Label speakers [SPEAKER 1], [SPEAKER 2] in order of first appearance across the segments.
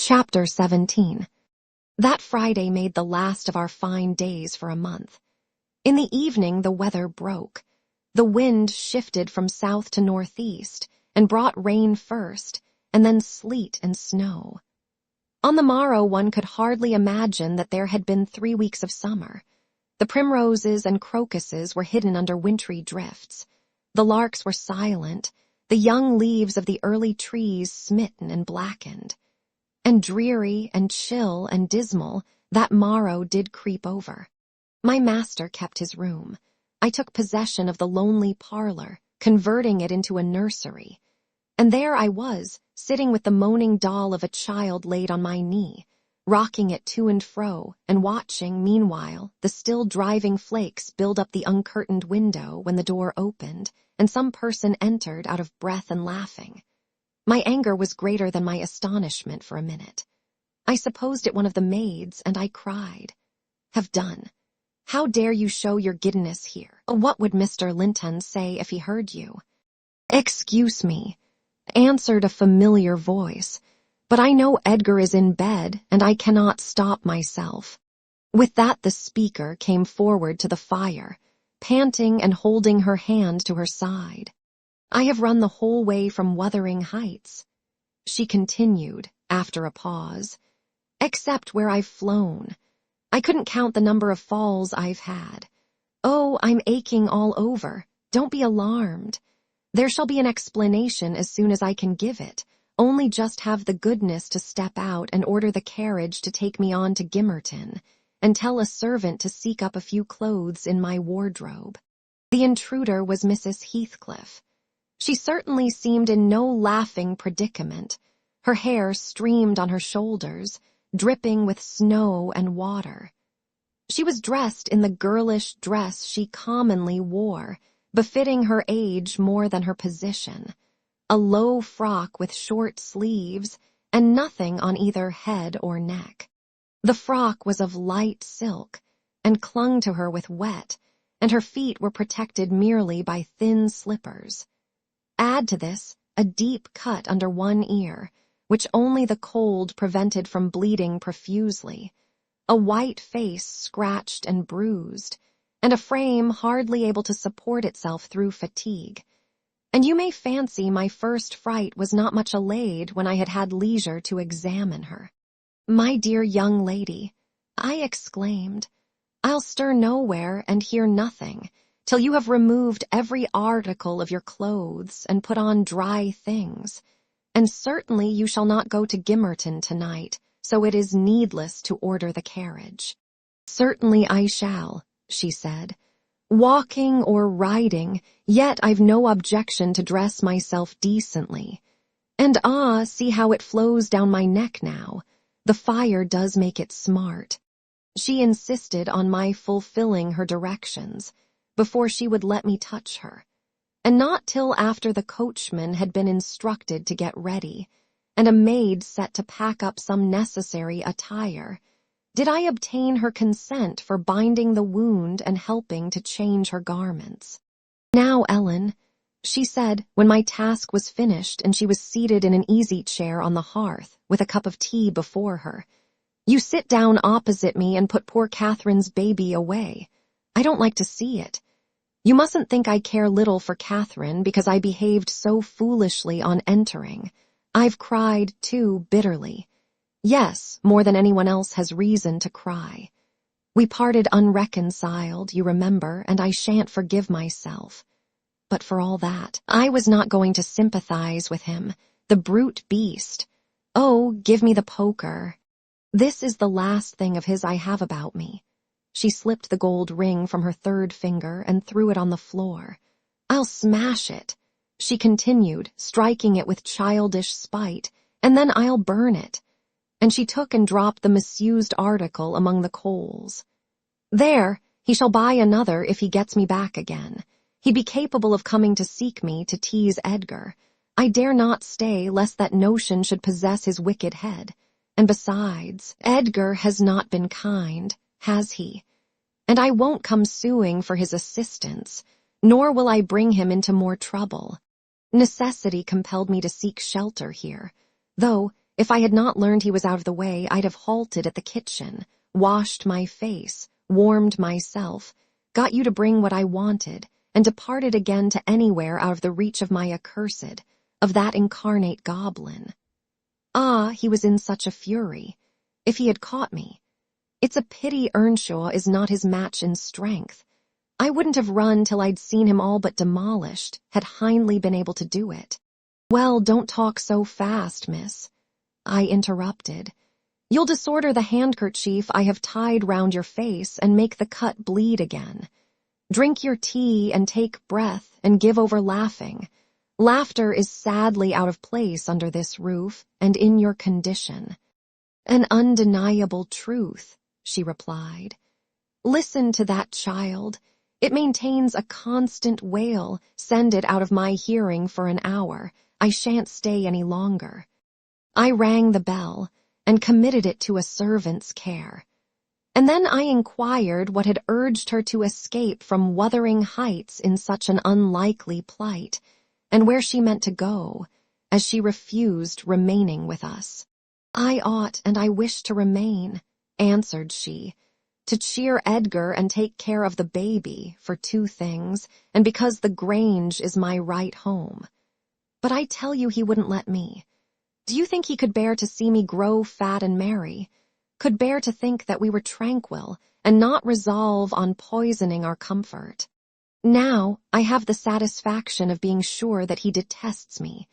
[SPEAKER 1] Chapter 17. That Friday made the last of our fine days for a month. In the evening the weather broke. The wind shifted from south to northeast and brought rain first, and then sleet and snow. On the morrow one could hardly imagine that there had been 3 weeks of summer. The primroses and crocuses were hidden under wintry drifts. The larks were silent, the young leaves of the early trees smitten and blackened. And dreary and chill and dismal, that morrow did creep over. My master kept his room. I took possession of the lonely parlor, converting it into a nursery. And there I was, sitting with the moaning doll of a child laid on my knee, rocking it to and fro, and watching, meanwhile, the still driving flakes build up the uncurtained window when the door opened, and some person entered out of breath and laughing. My anger was greater than my astonishment for a minute. I supposed it one of the maids, and I cried. "Have done. How dare you show your giddiness here? What would Mr. Linton say if he heard you?" "Excuse me," answered a familiar voice, "but I know Edgar is in bed, and I cannot stop myself." With that the speaker came forward to the fire, panting and holding her hand to her side. "I have run the whole way from Wuthering Heights," she continued, after a pause, "except where I've flown. I couldn't count the number of falls I've had. Oh, I'm aching all over. Don't be alarmed. There shall be an explanation as soon as I can give it. Only just have the goodness to step out and order the carriage to take me on to Gimmerton, and tell a servant to seek up a few clothes in my wardrobe." The intruder was Mrs. Heathcliff. She certainly seemed in no laughing predicament. Her hair streamed on her shoulders, dripping with snow and water. She was dressed in the girlish dress she commonly wore, befitting her age more than her position, a low frock with short sleeves and nothing on either head or neck. The frock was of light silk and clung to her with wet, and her feet were protected merely by thin slippers. Add to this a deep cut under one ear, which only the cold prevented from bleeding profusely, a white face scratched and bruised, and a frame hardly able to support itself through fatigue. And you may fancy my first fright was not much allayed when I had had leisure to examine her. "My dear young lady," I exclaimed, "I'll stir nowhere and hear nothing till you have removed every article of your clothes and put on dry things. And certainly you shall not go to Gimmerton tonight, so it is needless to order the carriage." "Certainly I shall," she said. "Walking or riding, yet I've no objection to dress myself decently. And see how it flows down my neck now. The fire does make it smart." She insisted on my fulfilling her directions before she would let me touch her, and not till after the coachman had been instructed to get ready, and a maid set to pack up some necessary attire, did I obtain her consent for binding the wound and helping to change her garments. "Now, Ellen," she said when my task was finished and she was seated in an easy-chair on the hearth with a cup of tea before her, "you sit down opposite me and put poor Catherine's baby away. I don't like to see it. You mustn't think I care little for Catherine because I behaved so foolishly on entering. I've cried, too, bitterly. Yes, more than anyone else has reason to cry. We parted unreconciled, you remember, and I shan't forgive myself. But for all that, I was not going to sympathize with him, the brute beast. Oh, give me the poker. This is the last thing of his I have about me." She slipped the gold ring from her third finger and threw it on the floor. "I'll smash it," she continued, striking it with childish spite, "and then I'll burn it." And she took and dropped the misused article among the coals. "There, he shall buy another if he gets me back again. He'd be capable of coming to seek me to tease Edgar. I dare not stay lest that notion should possess his wicked head. And besides, Edgar has not been kind, has he? And I won't come suing for his assistance, nor will I bring him into more trouble. Necessity compelled me to seek shelter here, though, If I had not learned he was out of the way, I'd have halted at the kitchen, washed my face, warmed myself, got you to bring what I wanted, and departed again to anywhere out of the reach of my accursed, of that incarnate goblin. Ah, he was in such a fury. If he had caught me. It's a pity Earnshaw is not his match in strength. I wouldn't have run till I'd seen him all but demolished, had Hindley been able to do it. Well, don't talk so fast, miss, I interrupted. You'll disorder the handkerchief I have tied round your face and make the cut bleed again. Drink your tea and take breath and give over laughing. Laughter is sadly out of place under this roof and in your condition. An undeniable truth, she replied. Listen to that child. It maintains a constant wail. Send it out of my hearing for an hour. I shan't stay any longer. I rang the bell and committed it to a servant's care. And then I inquired what had urged her to escape from Wuthering Heights in such an unlikely plight, and where she meant to go, as she refused remaining with us. I ought and I wish to remain, answered she, to cheer Edgar and take care of the baby, for two things, and because the Grange is my right home. But I tell you he wouldn't let me. Do you think he could bear to see me grow fat and merry? Could bear to think that we were tranquil, and not resolve on poisoning our comfort? Now I have the satisfaction of being sure that he detests me,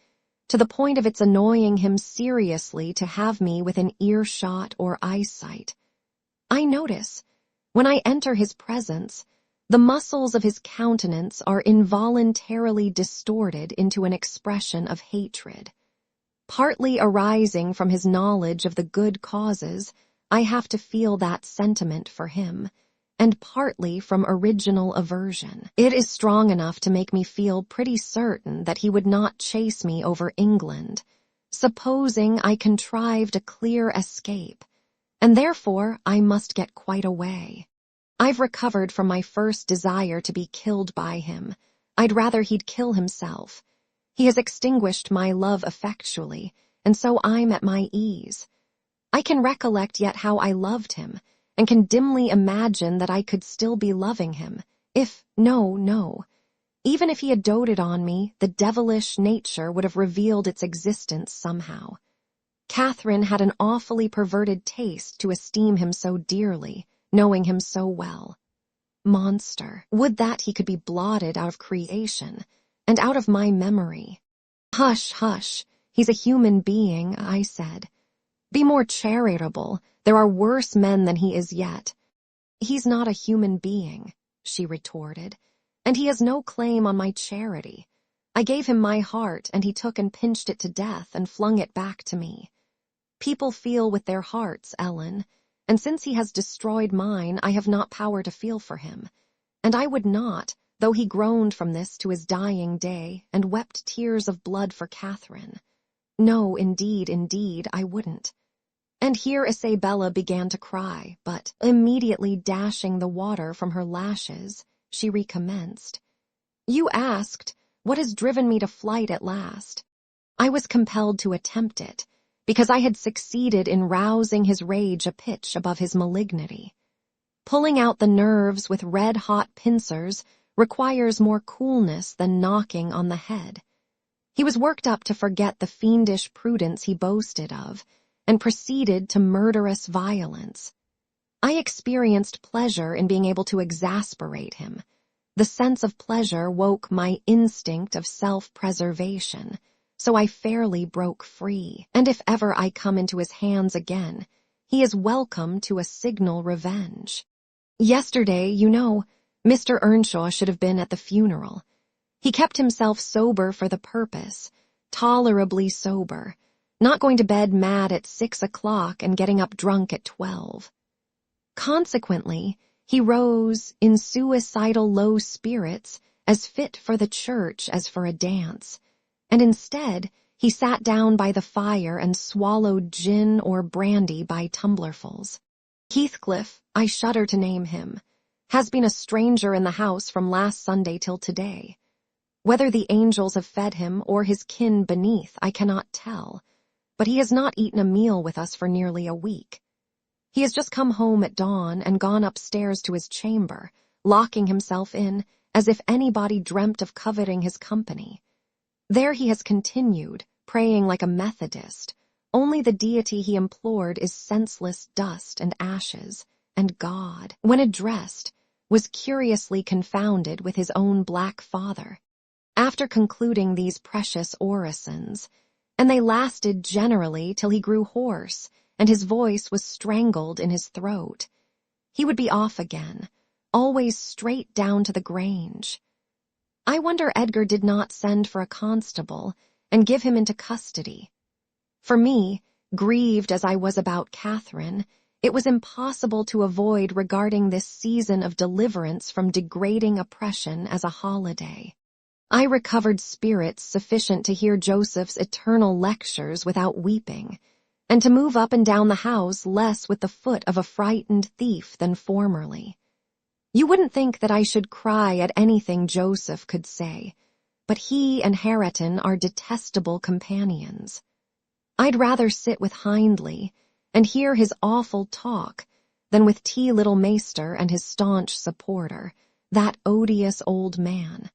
[SPEAKER 1] to the point of its annoying him seriously to have me within earshot or eyesight. I notice, when I enter his presence, the muscles of his countenance are involuntarily distorted into an expression of hatred. Partly arising from his knowledge of the good causes, I have to feel that sentiment for him, and partly from original aversion. It is strong enough to make me feel pretty certain that he would not chase me over England, supposing I contrived a clear escape, and therefore I must get quite away. I've recovered from my first desire to be killed by him. I'd rather he'd kill himself. He has extinguished my love effectually, and so I'm at my ease. I can recollect yet how I loved him, and can dimly imagine that I could still be loving him, no. Even if he had doted on me, the devilish nature would have revealed its existence somehow. Catherine had an awfully perverted taste to esteem him so dearly, knowing him so well. Monster, would that he could be blotted out of creation, and out of my memory. Hush, hush, he's a human being, I said. Be more charitable, there are worse men than he is yet. He's not a human being, she retorted, and he has no claim on my charity. I gave him my heart, and he took and pinched it to death and flung it back to me. People feel with their hearts, Ellen, and since he has destroyed mine, I have not power to feel for him, and I would not, though he groaned from this to his dying day, and wept tears of blood for Catherine. No, indeed, I wouldn't. And here Isabella began to cry, but, immediately dashing the water from her lashes, she recommenced. You asked, what has driven me to flight at last? I was compelled to attempt it, because I had succeeded in rousing his rage a pitch above his malignity. Pulling out the nerves with red-hot pincers requires more coolness than knocking on the head. He was worked up to forget the fiendish prudence he boasted of, and proceeded to murderous violence. I experienced pleasure in being able to exasperate him. The sense of pleasure woke my instinct of self-preservation, so I fairly broke free, and if ever I come into his hands again, he is welcome to a signal revenge. Yesterday, you know, Mr. Earnshaw should have been at the funeral. He kept himself sober for the purpose, tolerably sober, not going to bed mad at 6 o'clock and getting up drunk at 12. Consequently, he rose in suicidal low spirits, as fit for the church as for a dance, and instead he sat down by the fire and swallowed gin or brandy by tumblerfuls. Heathcliff, I shudder to name him, has been a stranger in the house from last Sunday till today. Whether the angels have fed him or his kin beneath, I cannot tell, but he has not eaten a meal with us for nearly a week. He has just come home at dawn and gone upstairs to his chamber, locking himself in as if anybody dreamt of coveting his company. There he has continued, praying like a Methodist. Only the deity he implored is senseless dust and ashes, and God, when addressed, was curiously confounded with his own black father. After concluding these precious orisons, and they lasted generally till he grew hoarse, and his voice was strangled in his throat, he would be off again, always straight down to the Grange. I wonder Edgar did not send for a constable and give him into custody. For me, grieved as I was about Catherine, it was impossible to avoid regarding this season of deliverance from degrading oppression as a holiday. I recovered spirits sufficient to hear Joseph's eternal lectures without weeping, and to move up and down the house less with the foot of a frightened thief than formerly. You wouldn't think that I should cry at anything Joseph could say, but he and Hareton are detestable companions. I'd rather sit with Hindley and hear his awful talk than with T. Little Maester and his staunch supporter, that odious old man.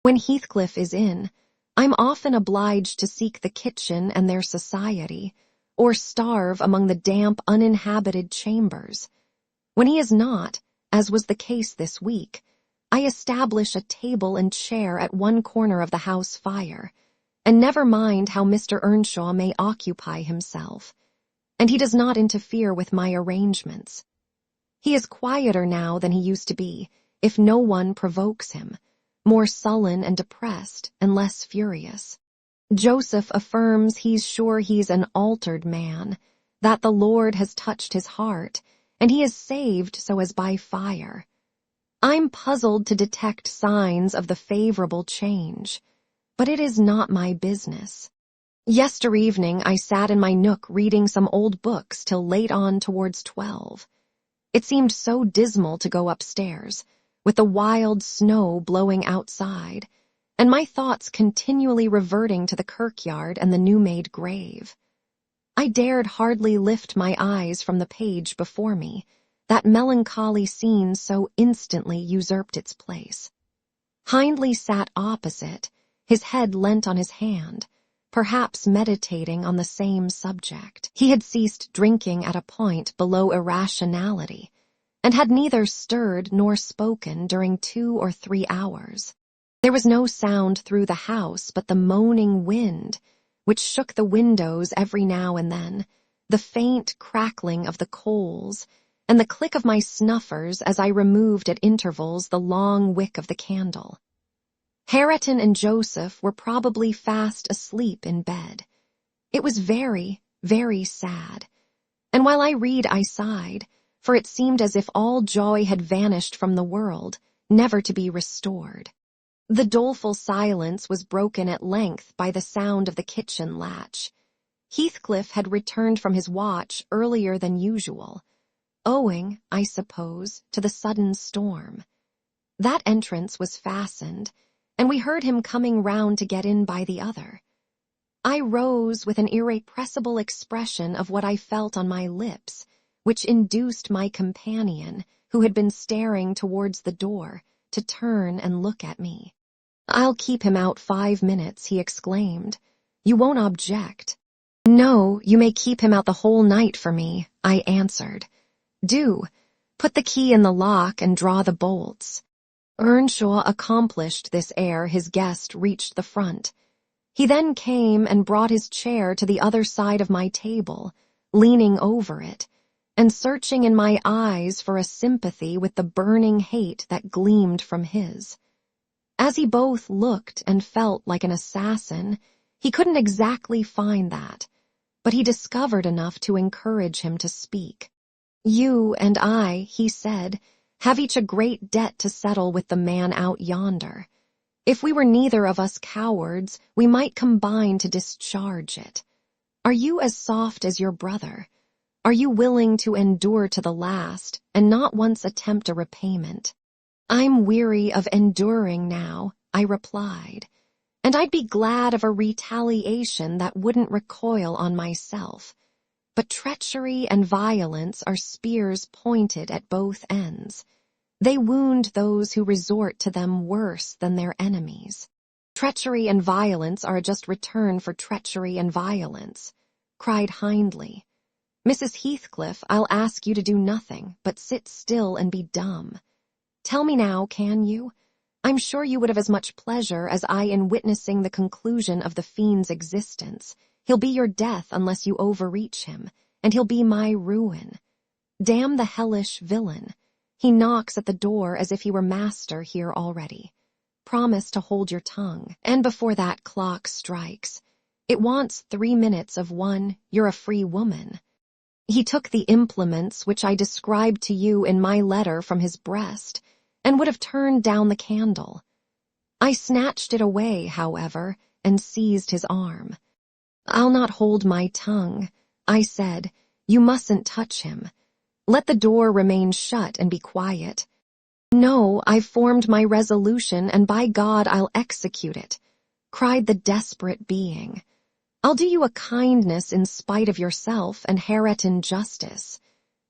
[SPEAKER 1] When Heathcliff is in, I'm often obliged to seek the kitchen and their society, or starve among the damp, uninhabited chambers. When he is not, as was the case this week, I establish a table and chair at one corner of the house fire, and never mind how Mr. Earnshaw may occupy himself, and he does not interfere with my arrangements. He is quieter now than he used to be, if no one provokes him, more sullen and depressed and less furious. Joseph affirms he's sure he's an altered man, that the Lord has touched his heart, and he is saved so as by fire. I'm puzzled to detect signs of the favorable change, but it is not my business. Yester evening I sat in my nook reading some old books till late on towards 12. It seemed so dismal to go upstairs, with the wild snow blowing outside, and my thoughts continually reverting to the kirkyard and the new-made grave. I dared hardly lift my eyes from the page before me, that melancholy scene so instantly usurped its place. Hindley sat opposite, his head leant on his hand, perhaps meditating on the same subject. He had ceased drinking at a point below irrationality, and had neither stirred nor spoken during 2 or 3 hours. There was no sound through the house but the moaning wind, which shook the windows every now and then, the faint crackling of the coals, and the click of my snuffers as I removed at intervals the long wick of the candle. Hareton and Joseph were probably fast asleep in bed. It was very, very sad, and while I read I sighed, for it seemed as if all joy had vanished from the world, never to be restored. The doleful silence was broken at length by the sound of the kitchen latch. Heathcliff had returned from his watch earlier than usual, owing, I suppose, to the sudden storm. That entrance was fastened, and we heard him coming round to get in by the other. I rose with an irrepressible expression of what I felt on my lips, which induced my companion, who had been staring towards the door, to turn and look at me. "I'll keep him out 5 minutes," he exclaimed. "You won't object?" "No, you may keep him out the whole night for me," I answered. "Do. Put the key in the lock and draw the bolts." Earnshaw accomplished this ere his guest reached the front. He then came and brought his chair to the other side of my table, leaning over it, and searching in my eyes for a sympathy with the burning hate that gleamed from his. As he both looked and felt like an assassin, he couldn't exactly find that, but he discovered enough to encourage him to speak. "You and I," he said, "have each a great debt to settle with the man out yonder. If we were neither of us cowards, we might combine to discharge it. Are you as soft as your brother? Are you willing to endure to the last and not once attempt a repayment?" "I'm weary of enduring now," I replied, and I'd be glad of a retaliation that wouldn't recoil on myself. But treachery and violence are spears pointed at both ends. They wound those who resort to them worse than their enemies. Treachery and violence are a just return for treachery and violence, cried Hindley. Mrs. Heathcliff, I'll ask you to do nothing, but sit still and be dumb. Tell me now, can you? I'm sure you would have as much pleasure as I in witnessing the conclusion of the fiend's existence. He'll be your death unless you overreach him, and he'll be my ruin. Damn the hellish villain. He knocks at the door as if he were master here already. Promise to hold your tongue, and before that clock strikes. It wants 3 minutes of one, you're a free woman. He took the implements which I described to you in my letter from his breast, and would have turned down the candle. I snatched it away, however, and seized his arm. I'll not hold my tongue, I said. You mustn't touch him. Let the door remain shut and be quiet. No, I've formed my resolution, and by God I'll execute it, cried the desperate being. I'll do you a kindness in spite of yourself and herit injustice.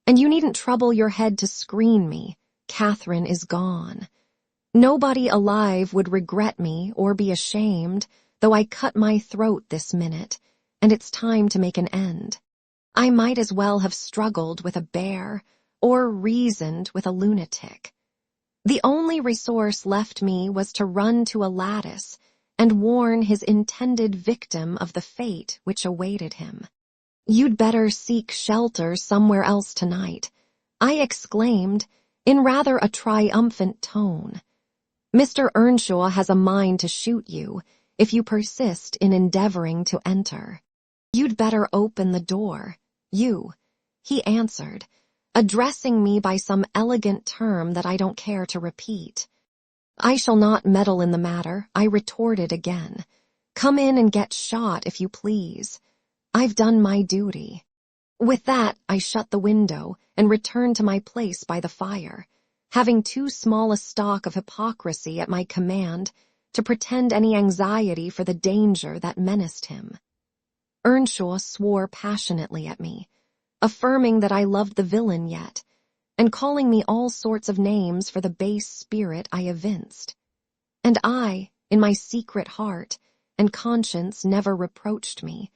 [SPEAKER 1] And you needn't trouble your head to screen me. Catherine is gone. Nobody alive would regret me or be ashamed, though I cut my throat this minute, and it's time to make an end. I might as well have struggled with a bear or reasoned with a lunatic. The only resource left me was to run to a lattice and warn his intended victim of the fate which awaited him. You'd better seek shelter somewhere else tonight, I exclaimed in rather a triumphant tone. Mr. Earnshaw has a mind to shoot you if you persist in endeavoring to enter. You'd better open the door, you, he answered, addressing me by some elegant term that I don't care to repeat. I shall not meddle in the matter, I retorted again. Come in and get shot if you please. I've done my duty. With that, I shut the window and returned to my place by the fire, having too small a stock of hypocrisy at my command to pretend any anxiety for the danger that menaced him. Earnshaw swore passionately at me, affirming that I loved the villain yet, and calling me all sorts of names for the base spirit I evinced. And I, in my secret heart, and conscience never reproached me,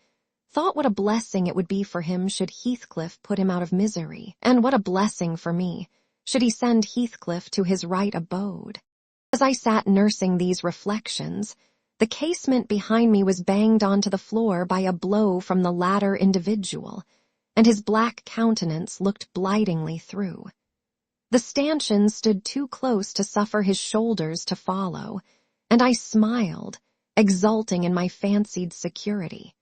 [SPEAKER 1] thought what a blessing it would be for him should Heathcliff put him out of misery, and what a blessing for me should he send Heathcliff to his right abode. As I sat nursing these reflections, the casement behind me was banged onto the floor by a blow from the latter individual, and his black countenance looked blightingly through. The stanchion stood too close to suffer his shoulders to follow, and I smiled, exulting in my fancied security.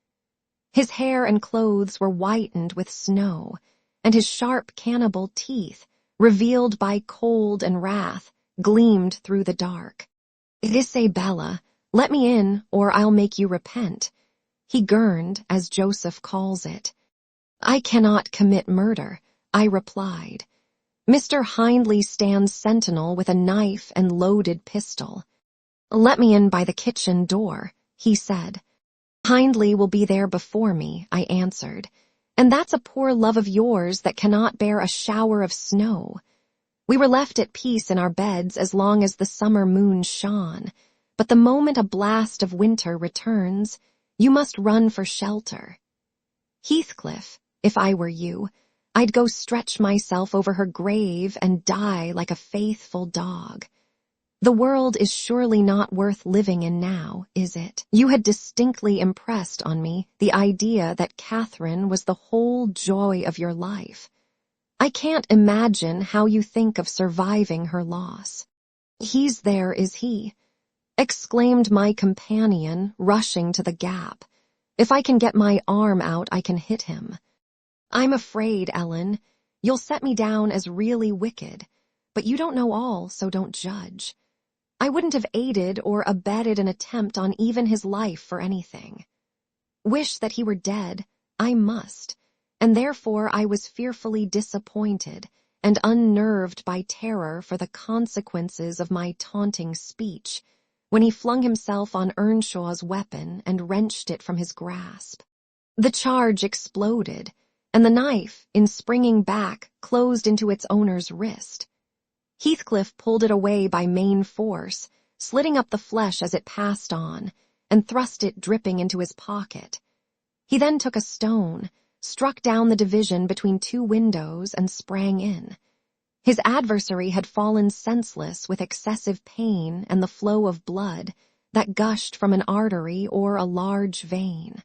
[SPEAKER 1] His hair and clothes were whitened with snow, and his sharp cannibal teeth, revealed by cold and wrath, gleamed through the dark. Isabella, let me in, or I'll make you repent, he gurned, as Joseph calls it. I cannot commit murder, I replied. Mr. Hindley stands sentinel with a knife and loaded pistol. Let me in by the kitchen door, he said. Hindley will be there before me, I answered, and that's a poor love of yours that cannot bear a shower of snow. We were left at peace in our beds as long as the summer moon shone, but the moment a blast of winter returns, you must run for shelter. Heathcliff, if I were you, I'd go stretch myself over her grave and die like a faithful dog. The world is surely not worth living in now, is it? You had distinctly impressed on me the idea that Catherine was the whole joy of your life. I can't imagine how you think of surviving her loss. He's there, is he? Exclaimed my companion, rushing to the gap. If I can get my arm out, I can hit him. I'm afraid, Ellen, you'll set me down as really wicked, but you don't know all, so don't judge. I wouldn't have aided or abetted an attempt on even his life for anything. Wish that he were dead, I must, and therefore I was fearfully disappointed and unnerved by terror for the consequences of my taunting speech, when he flung himself on Earnshaw's weapon and wrenched it from his grasp. The charge exploded, and the knife, in springing back, closed into its owner's wrist. Heathcliff pulled it away by main force, slitting up the flesh as it passed on, and thrust it dripping into his pocket. He then took a stone, struck down the division between two windows, and sprang in. His adversary had fallen senseless with excessive pain and the flow of blood that gushed from an artery or a large vein.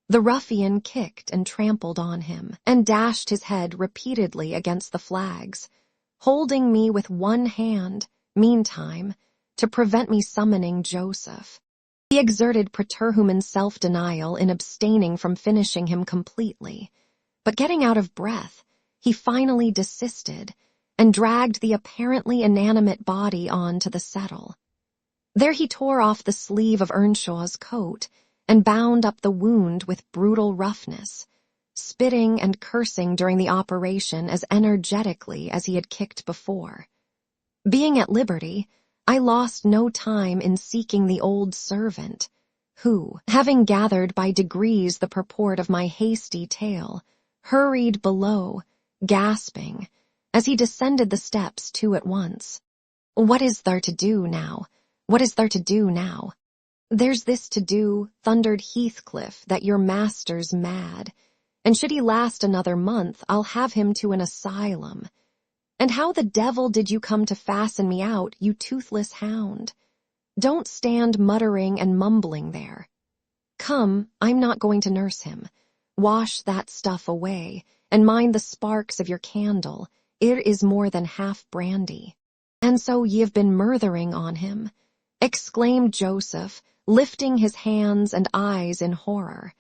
[SPEAKER 1] The ruffian kicked and trampled on him, and dashed his head repeatedly against the flags, holding me with one hand, meantime, to prevent me summoning Joseph. He exerted preterhuman self-denial in abstaining from finishing him completely, but getting out of breath, he finally desisted and dragged the apparently inanimate body on to the settle. There he tore off the sleeve of Earnshaw's coat and bound up the wound with brutal roughness, spitting and cursing during the operation as energetically as he had kicked before. Being at liberty, I lost no time in seeking the old servant, who, having gathered by degrees the purport of my hasty tale, hurried below, gasping, as he descended the steps two at once. "What is there to do now? What is there to do now?" "There's this to do," thundered Heathcliff, "that your master's mad, and should he last another month, I'll have him to an asylum. And how the devil did you come to fasten me out, you toothless hound? Don't stand muttering and mumbling there. Come, I'm not going to nurse him. Wash that stuff away, and mind the sparks of your candle. It is more than half brandy." "And so ye've been murthering on him," exclaimed Joseph, lifting his hands and eyes in horror.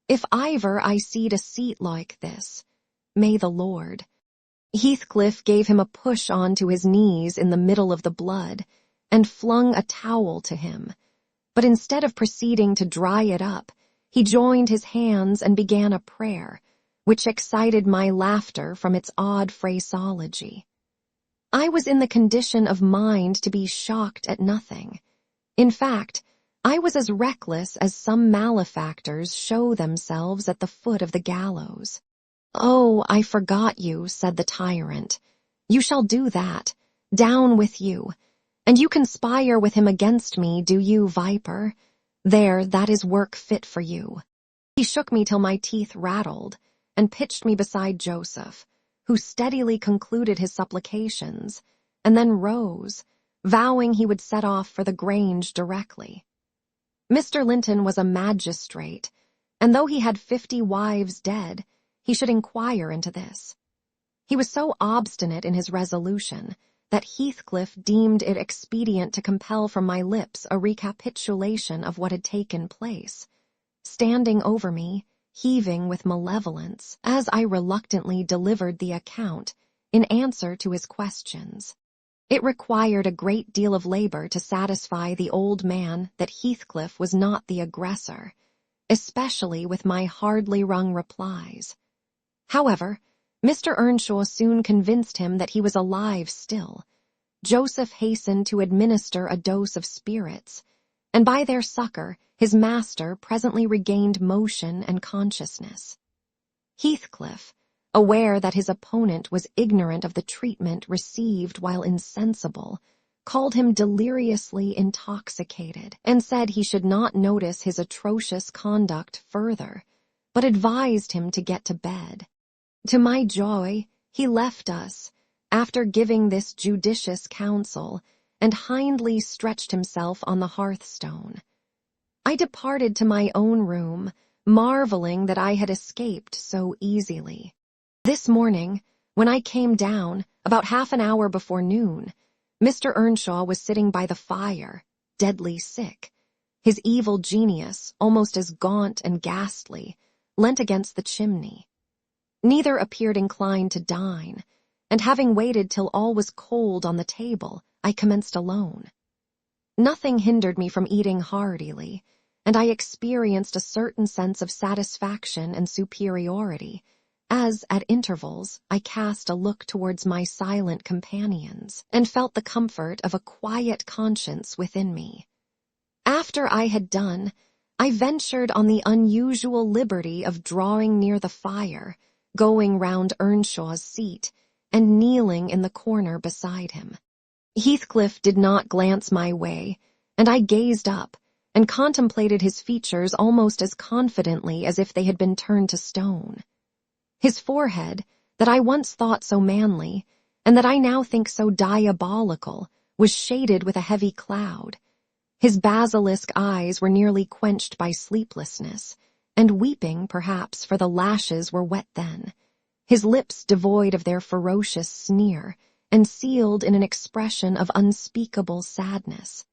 [SPEAKER 1] "If iver I seed a seat like this, may the Lord—" Heathcliff gave him a push on to his knees in the middle of the blood, and flung a towel to him. But instead of proceeding to dry it up, he joined his hands and began a prayer, which excited my laughter from its odd phraseology. I was in the condition of mind to be shocked at nothing. In fact, I was as reckless as some malefactors show themselves at the foot of the gallows. "Oh, I forgot you," said the tyrant. "You shall do that. Down with you. And you conspire with him against me, do you, viper? There, that is work fit for you." He shook me till my teeth rattled, and pitched me beside Joseph, who steadily concluded his supplications, and then rose, vowing he would set off for the Grange directly. Mr. Linton was a magistrate, and though he had 50 wives dead, he should inquire into this. He was so obstinate in his resolution that Heathcliff deemed it expedient to compel from my lips a recapitulation of what had taken place, standing over me, heaving with malevolence, as I reluctantly delivered the account in answer to his questions. It required a great deal of labor to satisfy the old man that Heathcliff was not the aggressor, especially with my hardly wrung replies. However, Mr. Earnshaw soon convinced him that he was alive still. Joseph hastened to administer a dose of spirits, and by their succor his master presently regained motion and consciousness. Heathcliff, aware that his opponent was ignorant of the treatment received while insensible, called him deliriously intoxicated, and said he should not notice his atrocious conduct further, but advised him to get to bed. To my joy, he left us, after giving this judicious counsel, and hindly stretched himself on the hearthstone. I departed to my own room, marveling that I had escaped so easily. This morning, when I came down, about half an hour before noon, Mr. Earnshaw was sitting by the fire, deadly sick. His evil genius, almost as gaunt and ghastly, leant against the chimney. Neither appeared inclined to dine, and having waited till all was cold on the table, I commenced alone. Nothing hindered me from eating heartily, and I experienced a certain sense of satisfaction and superiority, as, at intervals, I cast a look towards my silent companions, and felt the comfort of a quiet conscience within me. After I had done, I ventured on the unusual liberty of drawing near the fire, going round Earnshaw's seat, and kneeling in the corner beside him. Heathcliff did not glance my way, and I gazed up, and contemplated his features almost as confidently as if they had been turned to stone. His forehead, that I once thought so manly, and that I now think so diabolical, was shaded with a heavy cloud. His basilisk eyes were nearly quenched by sleeplessness, and weeping, perhaps, for the lashes were wet then. His lips devoid of their ferocious sneer, and sealed in an expression of unspeakable sadness.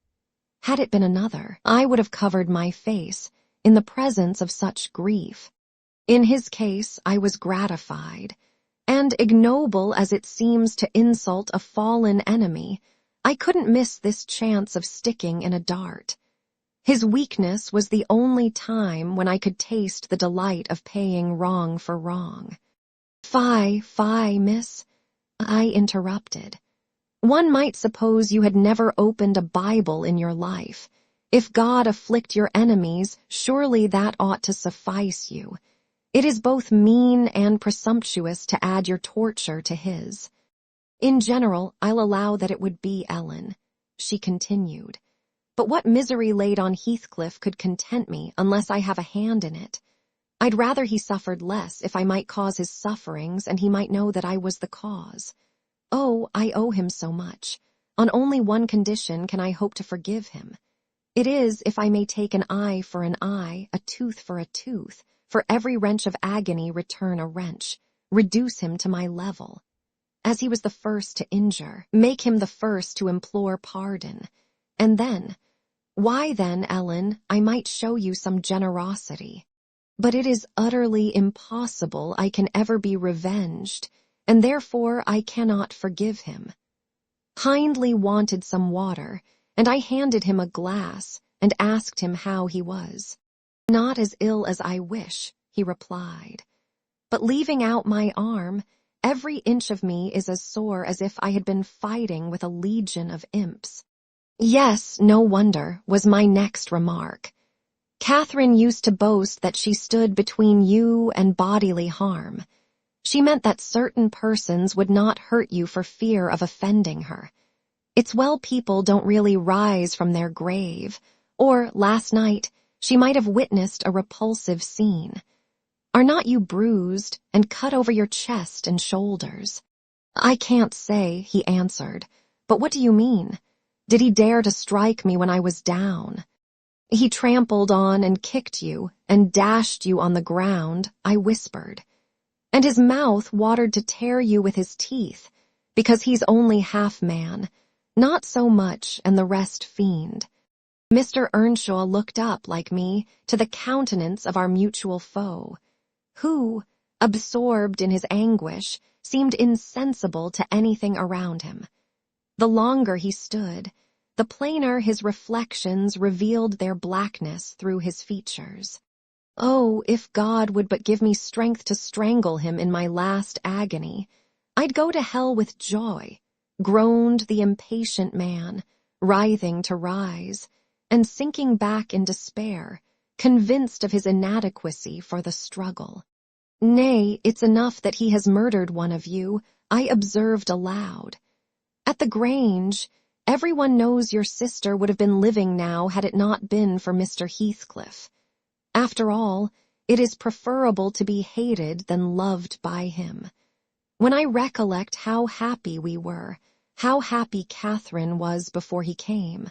[SPEAKER 1] Had it been another, I would have covered my face in the presence of such grief. In his case, I was gratified, and ignoble as it seems to insult a fallen enemy, I couldn't miss this chance of sticking in a dart. His weakness was the only time when I could taste the delight of paying wrong for wrong. Fie, miss, I interrupted. One might suppose you had never opened a Bible in your life. If God afflict your enemies, surely that ought to suffice you. It is both mean and presumptuous to add your torture to his. In general, I'll allow that it would be Ellen, she continued. But what misery laid on Heathcliff could content me unless I have a hand in it? I'd rather he suffered less if I might cause his sufferings and he might know that I was the cause. Oh, I owe him so much. On only one condition can I hope to forgive him. It is if I may take an eye for an eye, a tooth for a tooth, for every wrench of agony return a wrench, reduce him to my level. As he was the first to injure, make him the first to implore pardon. And then, why then, Ellen, I might show you some generosity. But it is utterly impossible I can ever be revenged, and therefore I cannot forgive him. Hindley wanted some water, and I handed him a glass and asked him how he was. Not as ill as I wish, he replied. But leaving out my arm, every inch of me is as sore as if I had been fighting with a legion of imps. Yes, no wonder, was my next remark. Catherine used to boast that she stood between you and bodily harm. She meant that certain persons would not hurt you for fear of offending her. It's well people don't really rise from their grave, or, last night, she might have witnessed a repulsive scene. Are not you bruised and cut over your chest and shoulders? I can't say, he answered. But what do you mean? Did he dare to strike me when I was down? He trampled on and kicked you and dashed you on the ground, I whispered. And his mouth watered to tear you with his teeth, because he's only half man, not so much and the rest fiend. Mr. Earnshaw looked up, like me, to the countenance of our mutual foe, who, absorbed in his anguish, seemed insensible to anything around him. The longer he stood, the plainer his reflections revealed their blackness through his features. Oh, if God would but give me strength to strangle him in my last agony, I'd go to hell with joy, groaned the impatient man, writhing to rise, and sinking back in despair, convinced of his inadequacy for the struggle. Nay, it's enough that he has murdered one of you, I observed aloud. At the Grange, everyone knows your sister would have been living now had it not been for Mr. Heathcliff. After all, it is preferable to be hated than loved by him. When I recollect how happy we were, how happy Catherine was before he came,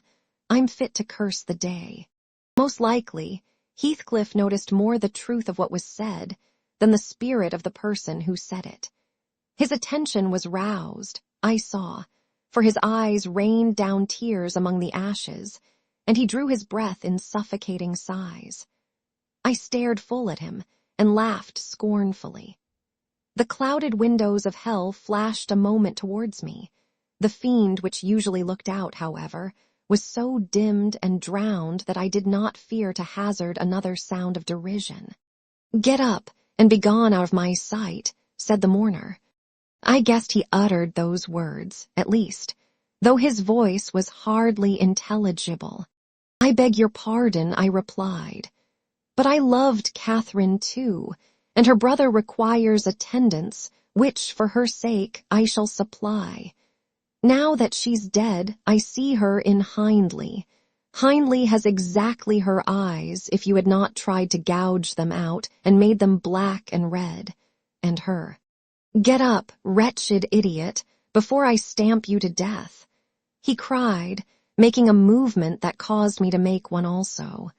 [SPEAKER 1] I'm fit to curse the day. Most likely, Heathcliff noticed more the truth of what was said than the spirit of the person who said it. His attention was roused, I saw, for his eyes rained down tears among the ashes, and he drew his breath in suffocating sighs. I stared full at him and laughed scornfully. The clouded windows of hell flashed a moment towards me. The fiend which usually looked out, however, was so dimmed and drowned that I did not fear to hazard another sound of derision. "Get up and be gone out of my sight," said the mourner. I guessed he uttered those words, at least, though his voice was hardly intelligible. "I beg your pardon," I replied. But I loved Catherine too, and her brother requires attendance, which, for her sake, I shall supply. Now that she's dead, I see her in Hindley. Hindley has exactly her eyes if you had not tried to gouge them out and made them black and red. And her. Get up, wretched idiot, before I stamp you to death. He cried, making a movement that caused me to make one also.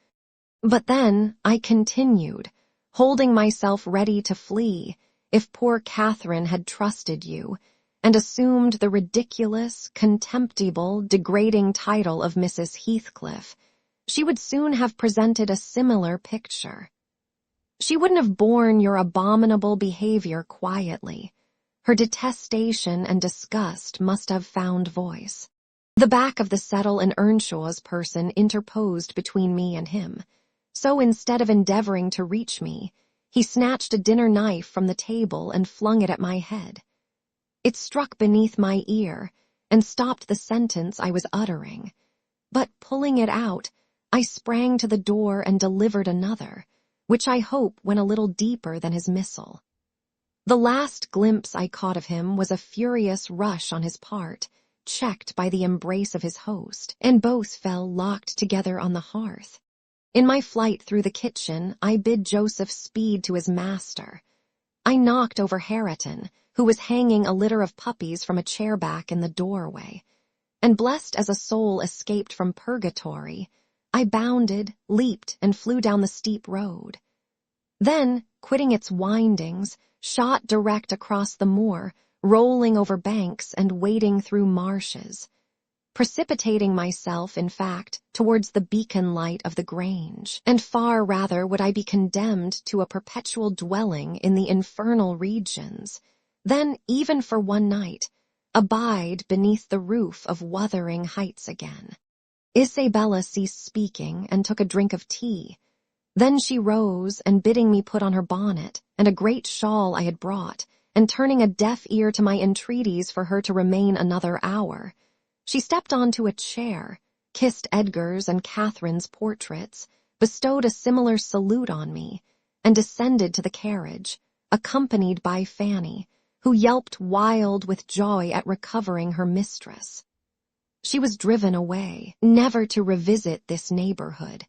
[SPEAKER 1] But then I continued, holding myself ready to flee if poor Catherine had trusted you, and assumed the ridiculous, contemptible, degrading title of Mrs. Heathcliff, she would soon have presented a similar picture. She wouldn't have borne your abominable behavior quietly. Her detestation and disgust must have found voice. The back of the Settle and Earnshaw's person interposed between me and him. So instead of endeavoring to reach me, he snatched a dinner knife from the table and flung it at my head. It struck beneath my ear and stopped the sentence I was uttering. But pulling it out, I sprang to the door and delivered another, which I hope went a little deeper than his missile. The last glimpse I caught of him was a furious rush on his part, checked by the embrace of his host, and both fell locked together on the hearth. In my flight through the kitchen, I bid Joseph speed to his master. I knocked over Hareton, who was hanging a litter of puppies from a chair back in the doorway, and blessed as a soul escaped from purgatory, I bounded, leaped, and flew down the steep road. Then, quitting its windings, shot direct across the moor, rolling over banks and wading through marshes, precipitating myself, in fact, towards the beacon light of the Grange, and far rather would I be condemned to a perpetual dwelling in the infernal regions, than, even for one night, abide beneath the roof of Wuthering Heights again. Isabella ceased speaking and took a drink of tea. Then she rose, and bidding me put on her bonnet and a great shawl I had brought, and turning a deaf ear to my entreaties for her to remain another hour, she stepped onto a chair, kissed Edgar's and Catherine's portraits, bestowed a similar salute on me, and descended to the carriage, accompanied by Fanny, who yelped wild with joy at recovering her mistress. She was driven away, never to revisit this neighborhood,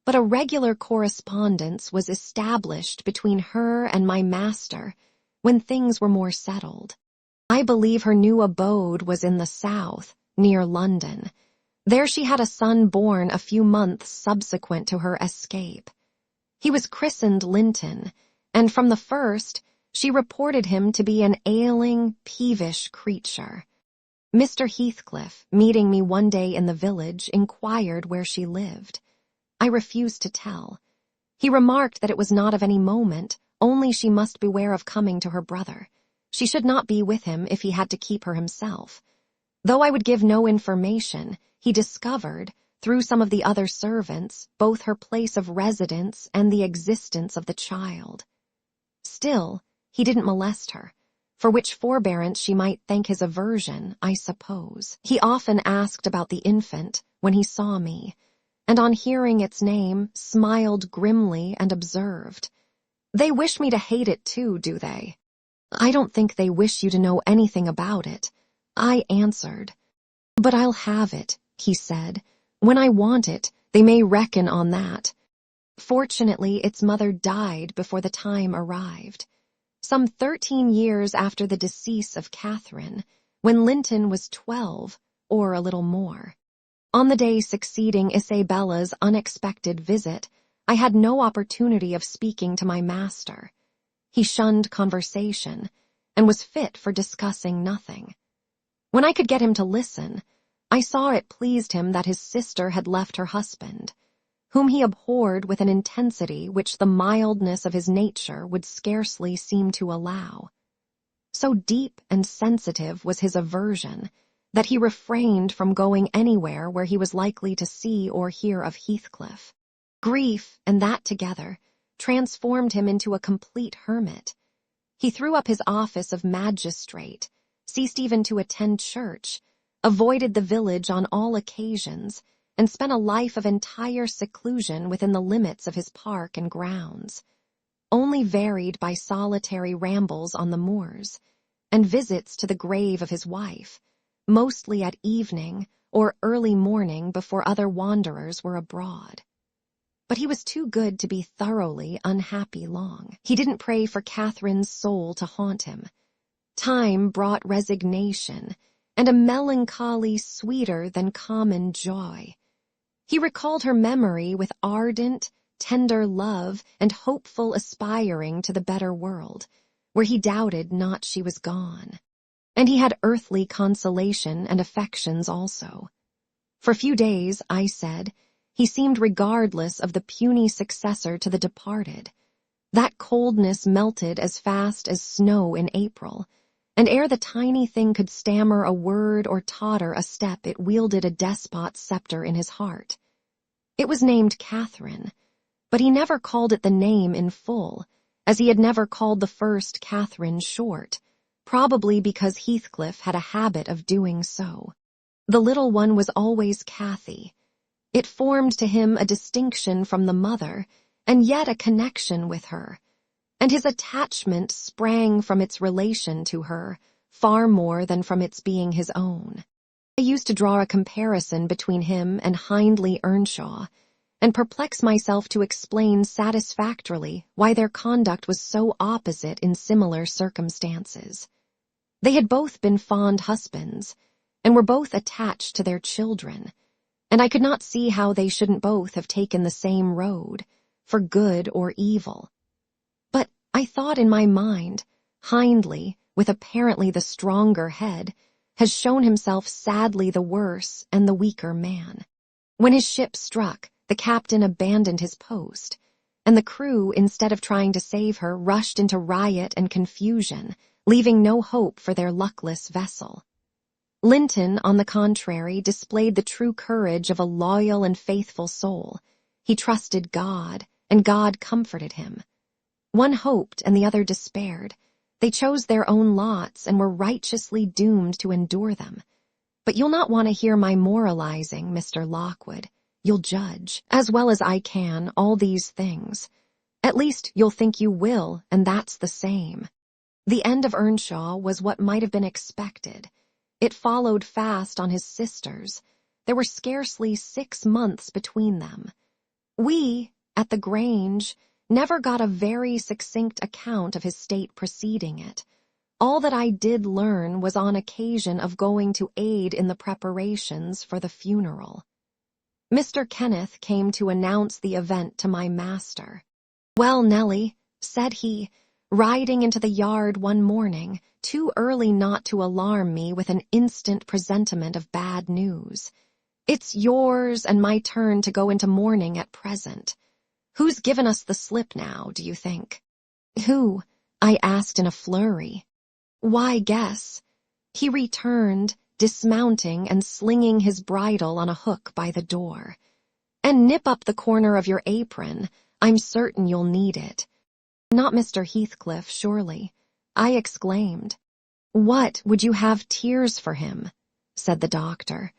[SPEAKER 1] but a regular correspondence was established between her and my master when things were more settled. I believe her new abode was in the south, near London. There she had a son born a few months subsequent to her escape. He was christened Linton, and from the first she reported him to be an ailing, peevish creature. Mr. Heathcliff, meeting me one day in the village, inquired where she lived. I refused to tell. He remarked that it was not of any moment, only she must beware of coming to her brother. She should not be with him if he had to keep her himself. Though I would give no information, he discovered, through some of the other servants, both her place of residence and the existence of the child. Still, he didn't molest her, for which forbearance she might thank his aversion, I suppose. He often asked about the infant when he saw me, and on hearing its name, smiled grimly and observed, "They wish me to hate it too, do they?" "I don't think they wish you to know anything about it," I answered. "But I'll have it," he said. "When I want it, they may reckon on that." Fortunately, its mother died before the time arrived, some 13 years after the decease of Catherine, when Linton was 12, or a little more. On the day succeeding Isabella's unexpected visit, I had no opportunity of speaking to my master. He shunned conversation, and was fit for discussing nothing. When I could get him to listen, I saw it pleased him that his sister had left her husband, whom he abhorred with an intensity which the mildness of his nature would scarcely seem to allow. So deep and sensitive was his aversion that he refrained from going anywhere where he was likely to see or hear of Heathcliff. Grief, and that together, transformed him into a complete hermit. He threw up his office of magistrate, ceased even to attend church, avoided the village on all occasions, and spent a life of entire seclusion within the limits of his park and grounds, only varied by solitary rambles on the moors and visits to the grave of his wife, mostly at evening or early morning before other wanderers were abroad. But he was too good to be thoroughly unhappy long. He didn't pray for Catherine's soul to haunt him. Time brought resignation and a melancholy sweeter than common joy. He recalled her memory with ardent, tender love and hopeful aspiring to the better world, where he doubted not she was gone. And he had earthly consolation and affections also. For a few days, I said, he seemed regardless of the puny successor to the departed. That coldness melted as fast as snow in April, and ere the tiny thing could stammer a word or totter a step, it wielded a despot's scepter in his heart. It was named Catherine, but he never called it the name in full, as he had never called the first Catherine short, probably because Heathcliff had a habit of doing so. The little one was always Cathy. It formed to him a distinction from the mother, and yet a connection with her, and his attachment sprang from its relation to her, far more than from its being his own. I used to draw a comparison between him and Hindley Earnshaw, and perplex myself to explain satisfactorily why their conduct was so opposite in similar circumstances. They had both been fond husbands, and were both attached to their children, and I could not see how they shouldn't both have taken the same road, for good or evil. But I thought in my mind, Hindley, with apparently the stronger head, has shown himself sadly the worse and the weaker man. When his ship struck, the captain abandoned his post, and the crew, instead of trying to save her, rushed into riot and confusion, leaving no hope for their luckless vessel. Linton, on the contrary, displayed the true courage of a loyal and faithful soul. He trusted God, and God comforted him. One hoped and the other despaired. They chose their own lots and were righteously doomed to endure them. But you'll not want to hear my moralizing, Mr. Lockwood. You'll judge, as well as I can, all these things. At least you'll think you will, and that's the same. The end of Earnshaw was what might have been expected. It followed fast on his sisters. There were scarcely 6 months between them. We, at the Grange, never got a very succinct account of his state preceding it. All that I did learn was on occasion of going to aid in the preparations for the funeral. Mr. Kenneth came to announce the event to my master. "Well, Nellie," said he, riding into the yard one morning, too early not to alarm me with an instant presentiment of bad news, "it's yours and my turn to go into mourning at present. Who's given us the slip now, do you think?" "Who?" I asked in a flurry. "Why, guess." He returned, dismounting and slinging his bridle on a hook by the door. "And nip up the corner of your apron. I'm certain you'll need it." "Not Mr. Heathcliff, surely," I exclaimed. "What, would you have tears for him?" said the doctor.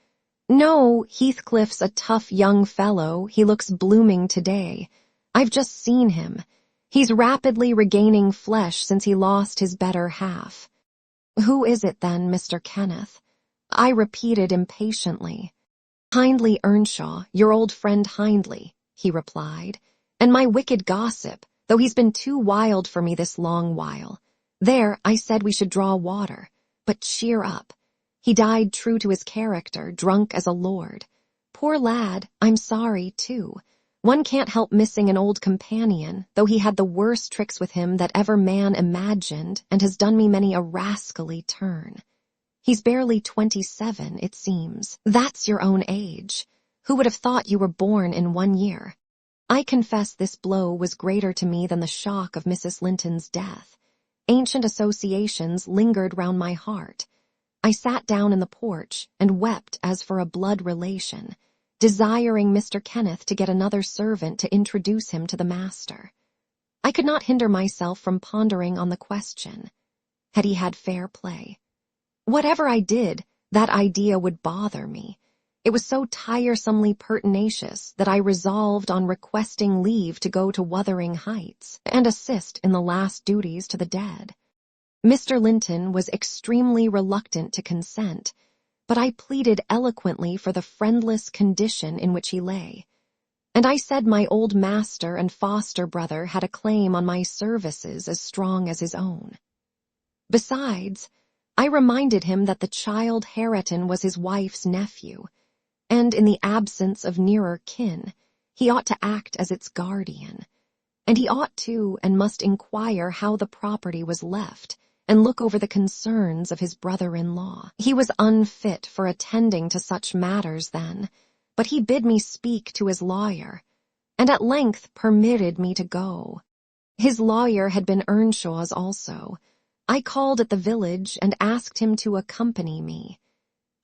[SPEAKER 1] "No, Heathcliff's a tough young fellow. He looks blooming today. I've just seen him. He's rapidly regaining flesh since he lost his better half." "Who is it then, Mr. Kenneth?" I repeated impatiently. "Hindley Earnshaw, your old friend Hindley," he replied, "and my wicked gossip, though he's been too wild for me this long while. There, I said we should draw water. But cheer up. He died true to his character, drunk as a lord. Poor lad, I'm sorry, too. One can't help missing an old companion, though he had the worst tricks with him that ever man imagined and has done me many a rascally turn. He's barely 27, it seems. That's your own age. Who would have thought you were born in 1 year? I confess this blow was greater to me than the shock of Mrs. Linton's death. Ancient associations lingered round my heart. I sat down in the porch and wept as for a blood relation, desiring Mr. Kenneth to get another servant to introduce him to the master. I could not hinder myself from pondering on the question. Had he had fair play? Whatever I did, that idea would bother me. It was so tiresomely pertinacious that I resolved on requesting leave to go to Wuthering Heights and assist in the last duties to the dead. Mr. Linton was extremely reluctant to consent, but I pleaded eloquently for the friendless condition in which he lay, and I said my old master and foster brother had a claim on my services as strong as his own. Besides, I reminded him that the child Hareton was his wife's nephew, and in the absence of nearer kin, he ought to act as its guardian, and he ought to and must inquire how the property was left and look over the concerns of his brother-in-law. He was unfit for attending to such matters then, but he bid me speak to his lawyer, and at length permitted me to go. His lawyer had been Earnshaw's also. I called at the village and asked him to accompany me.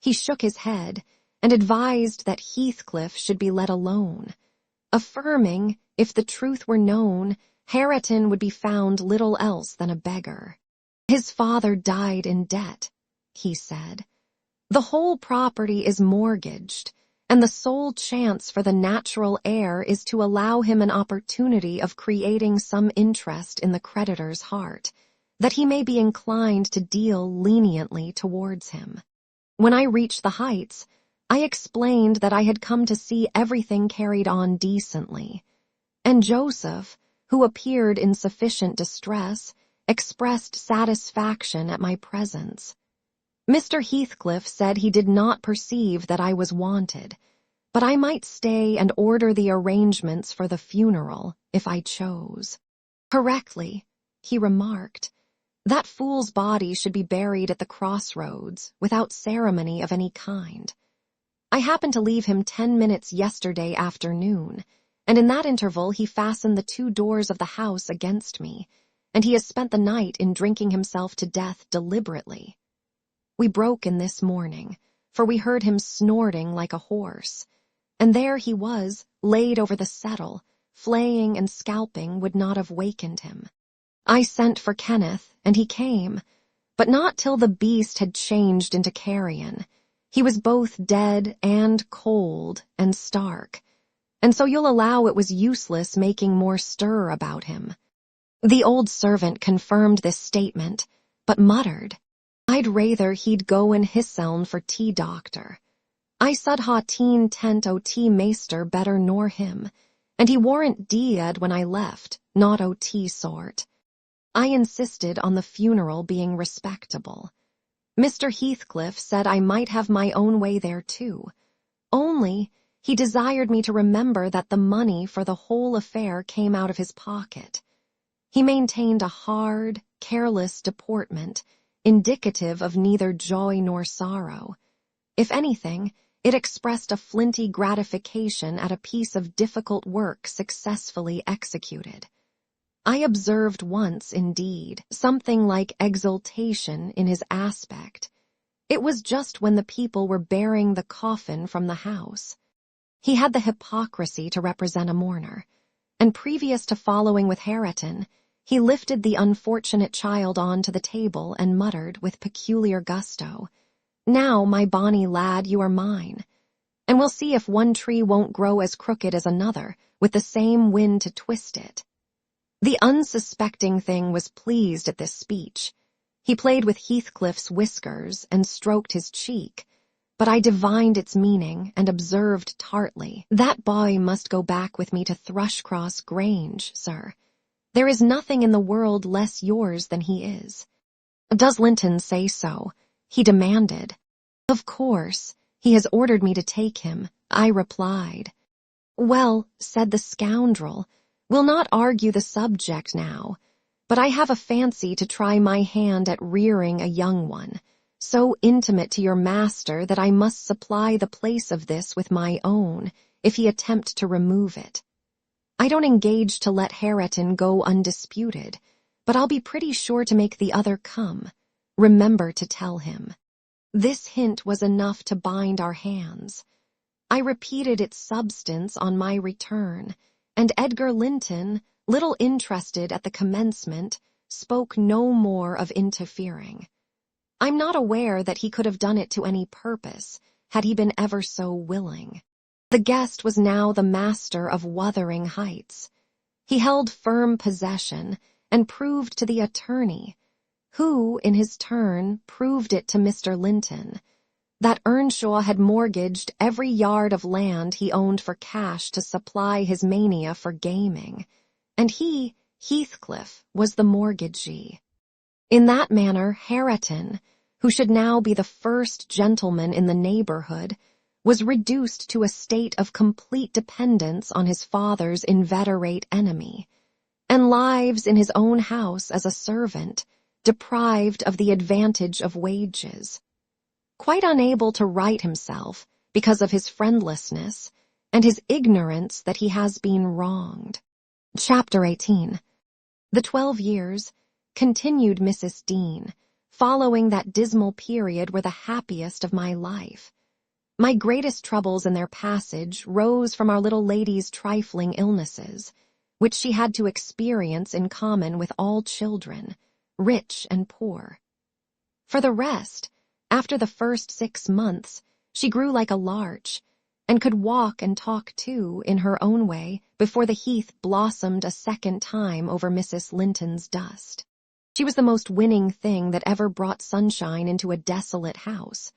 [SPEAKER 1] He shook his head and advised that Heathcliff should be let alone, affirming, if the truth were known, Hareton would be found little else than a beggar. His father died in debt, he said. The whole property is mortgaged, and the sole chance for the natural heir is to allow him an opportunity of creating some interest in the creditor's heart, that he may be inclined to deal leniently towards him. When I reached the Heights, I explained that I had come to see everything carried on decently, and Joseph, who appeared in sufficient distress, expressed satisfaction at my presence. Mr. Heathcliff said he did not perceive that I was wanted, but I might stay and order the arrangements for the funeral if I chose. Correctly, he remarked, that fool's body should be buried at the crossroads without ceremony of any kind. I happened to leave him 10 minutes yesterday afternoon, and in that interval he fastened the 2 doors of the house against me, and he has spent the night in drinking himself to death deliberately. We broke in this morning, for we heard him snorting like a horse, and there he was, laid over the settle, flaying and scalping would not have wakened him. I sent for Kenneth, and he came, but not till the beast had changed into carrion. He was both dead and cold and stark, and so you'll allow it was useless making more stir about him. The old servant confirmed this statement, but muttered, I'd rather he'd go in hisseln for tea doctor. I sud ha teen tent o tea maester better nor him, and he warn't dead when I left, not o tea sort. I insisted on the funeral being respectable. Mr. Heathcliff said I might have my own way there too, only he desired me to remember that the money for the whole affair came out of his pocket. He maintained a hard, careless deportment, indicative of neither joy nor sorrow. If anything, it expressed a flinty gratification at a piece of difficult work successfully executed. I observed once, indeed, something like exultation in his aspect. It was just when the people were bearing the coffin from the house. He had the hypocrisy to represent a mourner, and previous to following with Hareton, he lifted the unfortunate child on to the table and muttered with peculiar gusto, Now, my bonny lad, you are mine, and we'll see if one tree won't grow as crooked as another, with the same wind to twist it. The unsuspecting thing was pleased at this speech. He played with Heathcliff's whiskers and stroked his cheek, but I divined its meaning and observed tartly, That boy must go back with me to Thrushcross Grange, sir. There is nothing in the world less yours than he is. Does Linton say so? He demanded. Of course, he has ordered me to take him, I replied. Well, said the scoundrel, we'll not argue the subject now, but I have a fancy to try my hand at rearing a young one, so intimate to your master that I must supply the place of this with my own, if he attempt to remove it. I don't engage to let Hareton go undisputed, but I'll be pretty sure to make the other come. Remember to tell him. This hint was enough to bind our hands. I repeated its substance on my return, and Edgar Linton, little interested at the commencement, spoke no more of interfering. I'm not aware that he could have done it to any purpose, had he been ever so willing. The guest was now the master of Wuthering Heights. He held firm possession and proved to the attorney, who, in his turn, proved it to Mr. Linton, that Earnshaw had mortgaged every yard of land he owned for cash to supply his mania for gaming, and he, Heathcliff, was the mortgagee. In that manner, Hareton, who should now be the first gentleman in the neighborhood, was reduced to a state of complete dependence on his father's inveterate enemy, and lives in his own house as a servant, deprived of the advantage of wages. Quite unable to right himself because of his friendlessness and his ignorance that he has been wronged. Chapter 18. The 12 years, continued Mrs. Dean, following that dismal period were the happiest of my life. My greatest troubles in their passage rose from our little lady's trifling illnesses, which she had to experience in common with all children, rich and poor. For the rest, after the first 6 months, she grew like a larch, and could walk and talk too, in her own way, before the heath blossomed a second time over Mrs. Linton's dust. She was the most winning thing that ever brought sunshine into a desolate house.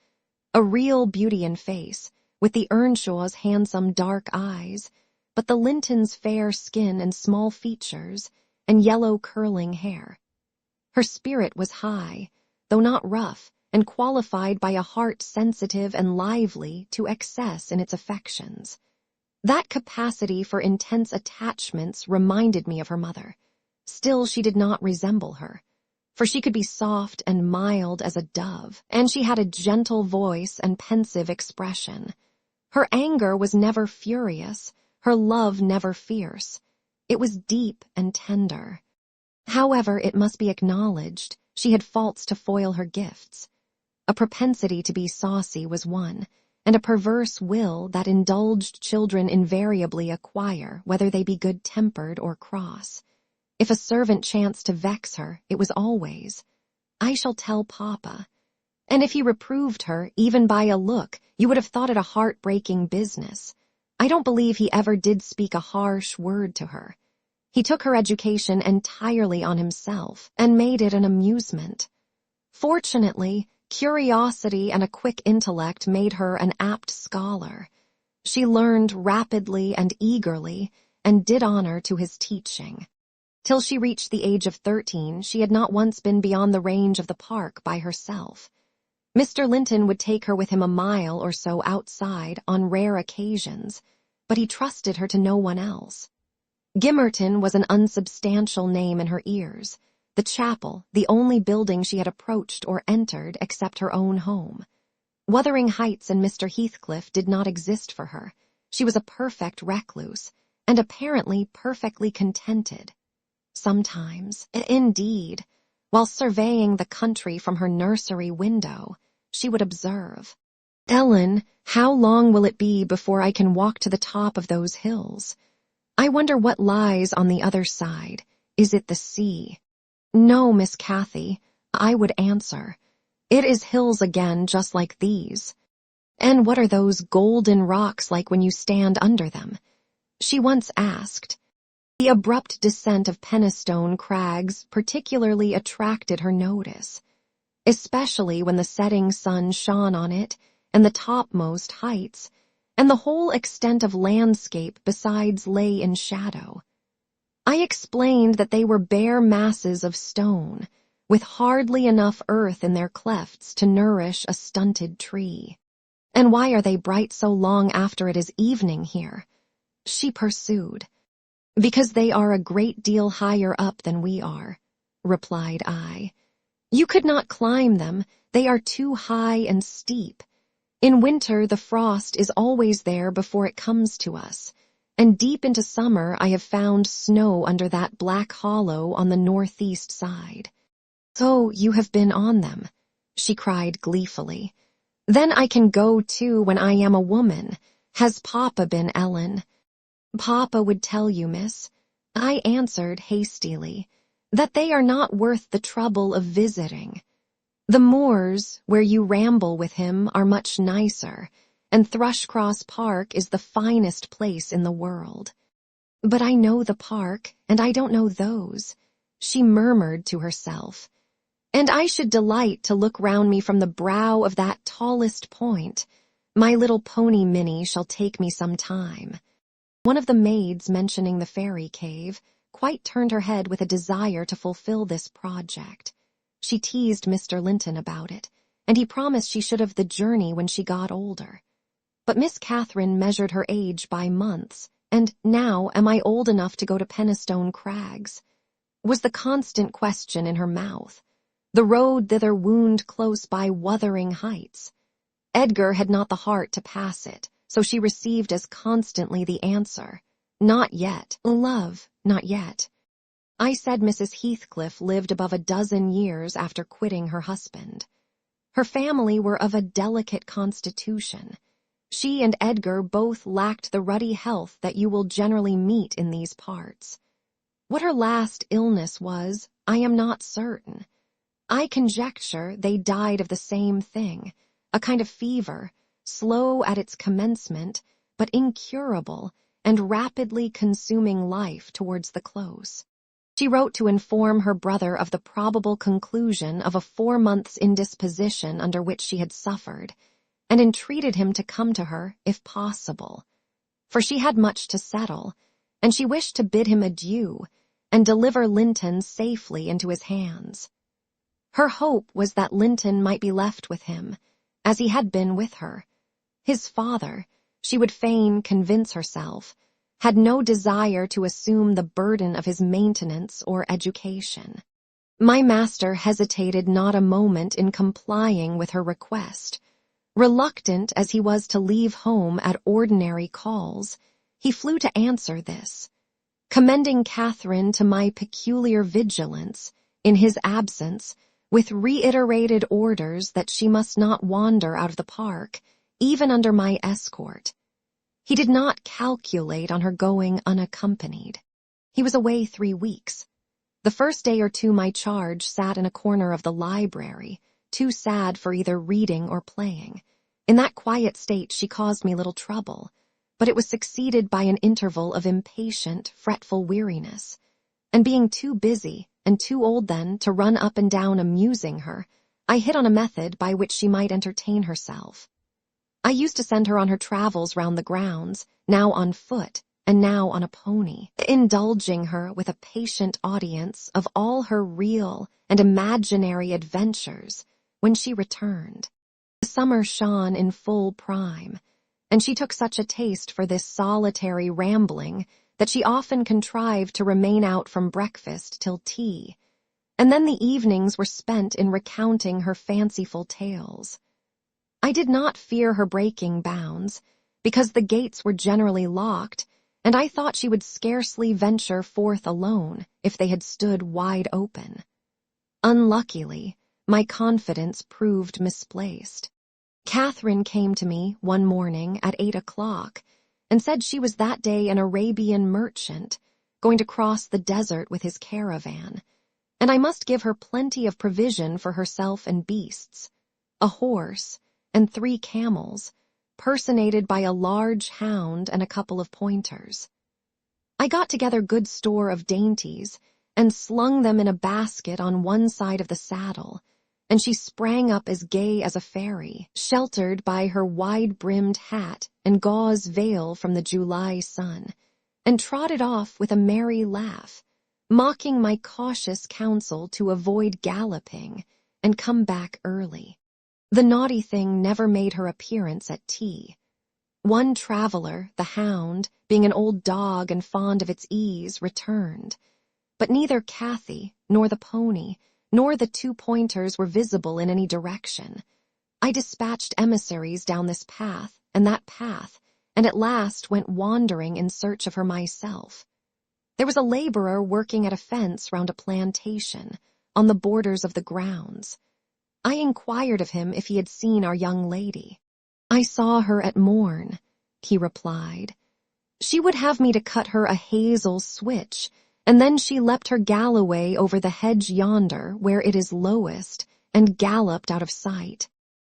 [SPEAKER 1] A real beauty in face, with the Earnshaws' handsome dark eyes, but the Lintons' fair skin and small features, and yellow curling hair. Her spirit was high, though not rough, and qualified by a heart sensitive and lively to excess in its affections. That capacity for intense attachments reminded me of her mother. Still, she did not resemble her, for she could be soft and mild as a dove, and she had a gentle voice and pensive expression. Her anger was never furious, her love never fierce. It was deep and tender. However, it must be acknowledged, she had faults to foil her gifts. A propensity to be saucy was one, and a perverse will that indulged children invariably acquire, whether they be good-tempered or cross. If a servant chanced to vex her, it was always, "I shall tell Papa." And if he reproved her, even by a look, you would have thought it a heart-breaking business. I don't believe he ever did speak a harsh word to her. He took her education entirely on himself, and made it an amusement. Fortunately, curiosity and a quick intellect made her an apt scholar. She learned rapidly and eagerly, and did honor to his teaching. Till she reached the age of 13, she had not once been beyond the range of the park by herself. Mr. Linton would take her with him a mile or so outside on rare occasions, but he trusted her to no one else. Gimmerton was an unsubstantial name in her ears, the chapel the only building she had approached or entered except her own home. Wuthering Heights and Mr. Heathcliff did not exist for her. She was a perfect recluse, and apparently perfectly contented. Sometimes, indeed, while surveying the country from her nursery window, she would observe, "Ellen, how long will it be before I can walk to the top of those hills? I wonder what lies on the other side. Is it the sea?" "No, Miss Cathy," I would answer. "It is hills again, just like these." "And what are those golden rocks like when you stand under them?" she once asked. The abrupt descent of Penistone crags particularly attracted her notice, especially when the setting sun shone on it and the topmost heights, and the whole extent of landscape besides lay in shadow. I explained that they were bare masses of stone, with hardly enough earth in their clefts to nourish a stunted tree. "And why are they bright so long after it is evening here?" she pursued. "Because they are a great deal higher up than we are," replied I. "You could not climb them, they are too high and steep. In winter the frost is always there before it comes to us, and deep into summer I have found snow under that black hollow on the northeast side." "So you have been on them," she cried gleefully. "Then I can go too when I am a woman. Has Papa been, Ellen?" "Papa would tell you, miss," I answered hastily, "that they are not worth the trouble of visiting. The moors where you ramble with him are much nicer, and Thrushcross Park is the finest place in the world. But I know the park, and I don't know those, she murmured to herself. And I should delight to look round me from the brow of that tallest point. My little pony Minnie shall take me some time. One of the maids mentioning the fairy cave quite turned her head with a desire to fulfill this project. She teased Mr. Linton about it, and he promised she should have the journey when she got older. But Miss Catherine measured her age by months, and now am I old enough to go to Penistone Crags? Was the constant question in her mouth. The road thither wound close by Wuthering Heights. Edgar had not the heart to pass it, so she received as constantly the answer, "Not yet, love, not yet." I said Mrs. Heathcliff lived above a dozen years after quitting her husband. Her family were of a delicate constitution. She and Edgar both lacked the ruddy health that you will generally meet in these parts. What her last illness was, I am not certain. I conjecture they died of the same thing, a kind of fever, slow at its commencement, but incurable and rapidly consuming life towards the close. She wrote to inform her brother of the probable conclusion of a 4 months' indisposition under which she had suffered, and entreated him to come to her, if possible. For she had much to settle, and she wished to bid him adieu, and deliver Linton safely into his hands. Her hope was that Linton might be left with him, as he had been with her. His father, she would fain convince herself, had no desire to assume the burden of his maintenance or education. My master hesitated not a moment in complying with her request. Reluctant as he was to leave home at ordinary calls, he flew to answer this, commending Catherine to my peculiar vigilance, in his absence, with reiterated orders that she must not wander out of the park, even under my escort. He did not calculate on her going unaccompanied. He was away 3 weeks. The first day or two my charge sat in a corner of the library, too sad for either reading or playing. In that quiet state she caused me little trouble, but it was succeeded by an interval of impatient, fretful weariness, and being too busy, and too old then to run up and down amusing her, I hit on a method by which she might entertain herself. I used to send her on her travels round the grounds, now on foot, and now on a pony, indulging her with a patient audience of all her real and imaginary adventures when she returned. The summer shone in full prime, and she took such a taste for this solitary rambling that she often contrived to remain out from breakfast till tea, and then the evenings were spent in recounting her fanciful tales. I did not fear her breaking bounds, because the gates were generally locked, and I thought she would scarcely venture forth alone if they had stood wide open. Unluckily, my confidence proved misplaced. Catherine came to me one morning at 8 o'clock, and said she was that day an Arabian merchant, going to cross the desert with his caravan, and I must give her plenty of provision for herself and beasts, a horse, and 3 camels, personated by a large hound and a couple of pointers. I got together good store of dainties, and slung them in a basket on one side of the saddle, and she sprang up as gay as a fairy, sheltered by her wide-brimmed hat and gauze veil from the July sun, and trotted off with a merry laugh, mocking my cautious counsel to avoid galloping and come back early. The naughty thing never made her appearance at tea. One traveler, the hound, being an old dog and fond of its ease, returned, but neither Cathy, nor the pony, nor the 2 pointers were visible in any direction. I dispatched emissaries down this path and that path, and at last went wandering in search of her myself. There was a laborer working at a fence round a plantation, on the borders of the grounds. I inquired of him if he had seen our young lady. "I saw her at morn," he replied. "She would have me to cut her a hazel switch, and then she leapt her galloway over the hedge yonder, where it is lowest, and galloped out of sight.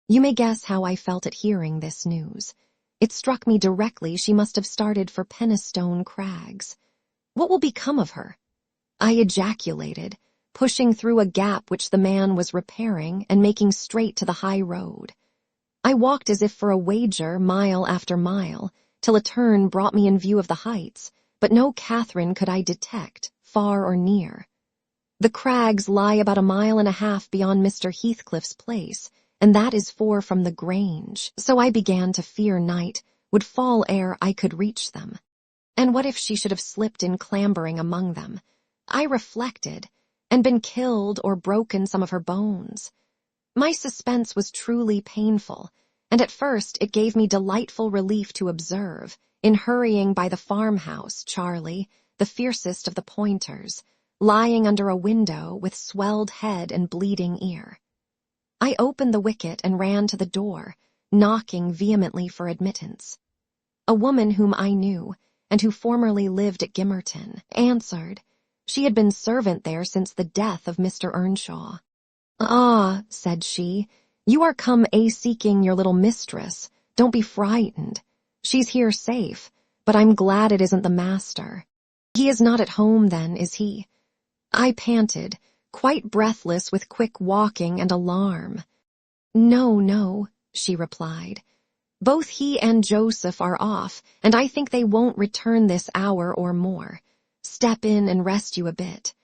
[SPEAKER 1] You may guess how I felt at hearing this news. It struck me directly she must have started for Penistone Crags. What will become of her? I ejaculated, pushing through a gap which the man was repairing and making straight to the high road. I walked as if for a wager, mile after mile, till a turn brought me in view of the heights, but no Catherine could I detect, far or near. The crags lie about 1.5 miles beyond Mr. Heathcliff's place, and that is 4 from the Grange, so I began to fear night would fall ere I could reach them. And what if she should have slipped in clambering among them? I reflected, and been killed or broken some of her bones. My suspense was truly painful, and at first it gave me delightful relief to observe, in hurrying by the farmhouse, Charlie, the fiercest of the pointers, lying under a window with swelled head and bleeding ear. I opened the wicket and ran to the door, knocking vehemently for admittance. A woman whom I knew, and who formerly lived at Gimmerton, answered. She had been servant there since the death of Mr. Earnshaw. "Ah," said she, "you are come seeking your little mistress. Don't be frightened. She's here safe, but I'm glad it isn't the master. He is not at home then, is he?" I panted, quite breathless with quick walking and alarm. "No, no," she replied. "Both he and Joseph are off, and I think they won't return this hour or more. Step in and rest you a bit."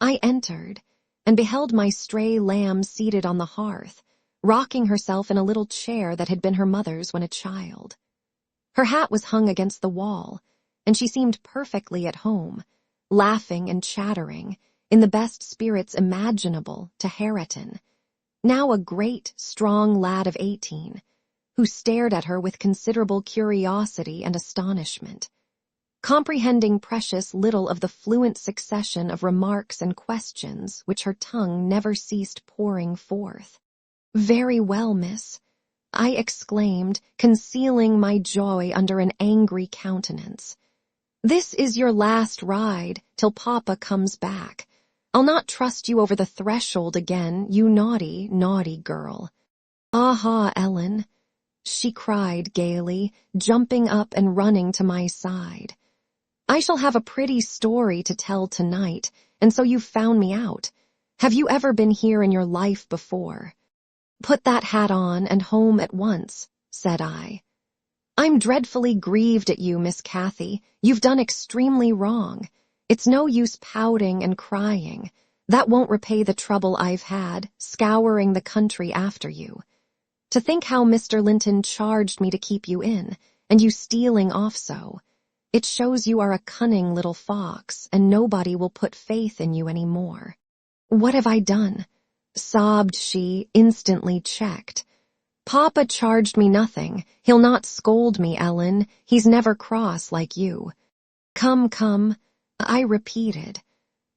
[SPEAKER 1] I entered, and beheld my stray lamb seated on the hearth, rocking herself in a little chair that had been her mother's when a child. Her hat was hung against the wall, and she seemed perfectly at home, laughing and chattering, in the best spirits imaginable, to Hareton, now a great, strong lad of 18, who stared at her with considerable curiosity and astonishment, comprehending precious little of the fluent succession of remarks and questions which her tongue never ceased pouring forth. "Very well, miss," I exclaimed, concealing my joy under an angry countenance. "This is your last ride, till Papa comes back. I'll not trust you over the threshold again, you naughty, naughty girl." "Aha, Ellen," she cried gaily, jumping up and running to my side. "I shall have a pretty story to tell tonight, and so you've found me out. Have you ever been here in your life before?" "Put that hat on and home at once," said I. "I'm dreadfully grieved at you, Miss Cathy. You've done extremely wrong. It's no use pouting and crying. That won't repay the trouble I've had, scouring the country after you. To think how Mr. Linton charged me to keep you in, and you stealing off so. It shows you are a cunning little fox, and nobody will put faith in you any more." "What have I done?" sobbed she, instantly checked. "Papa charged me nothing. He'll not scold me, Ellen. He's never cross like you." "Come, come," I repeated.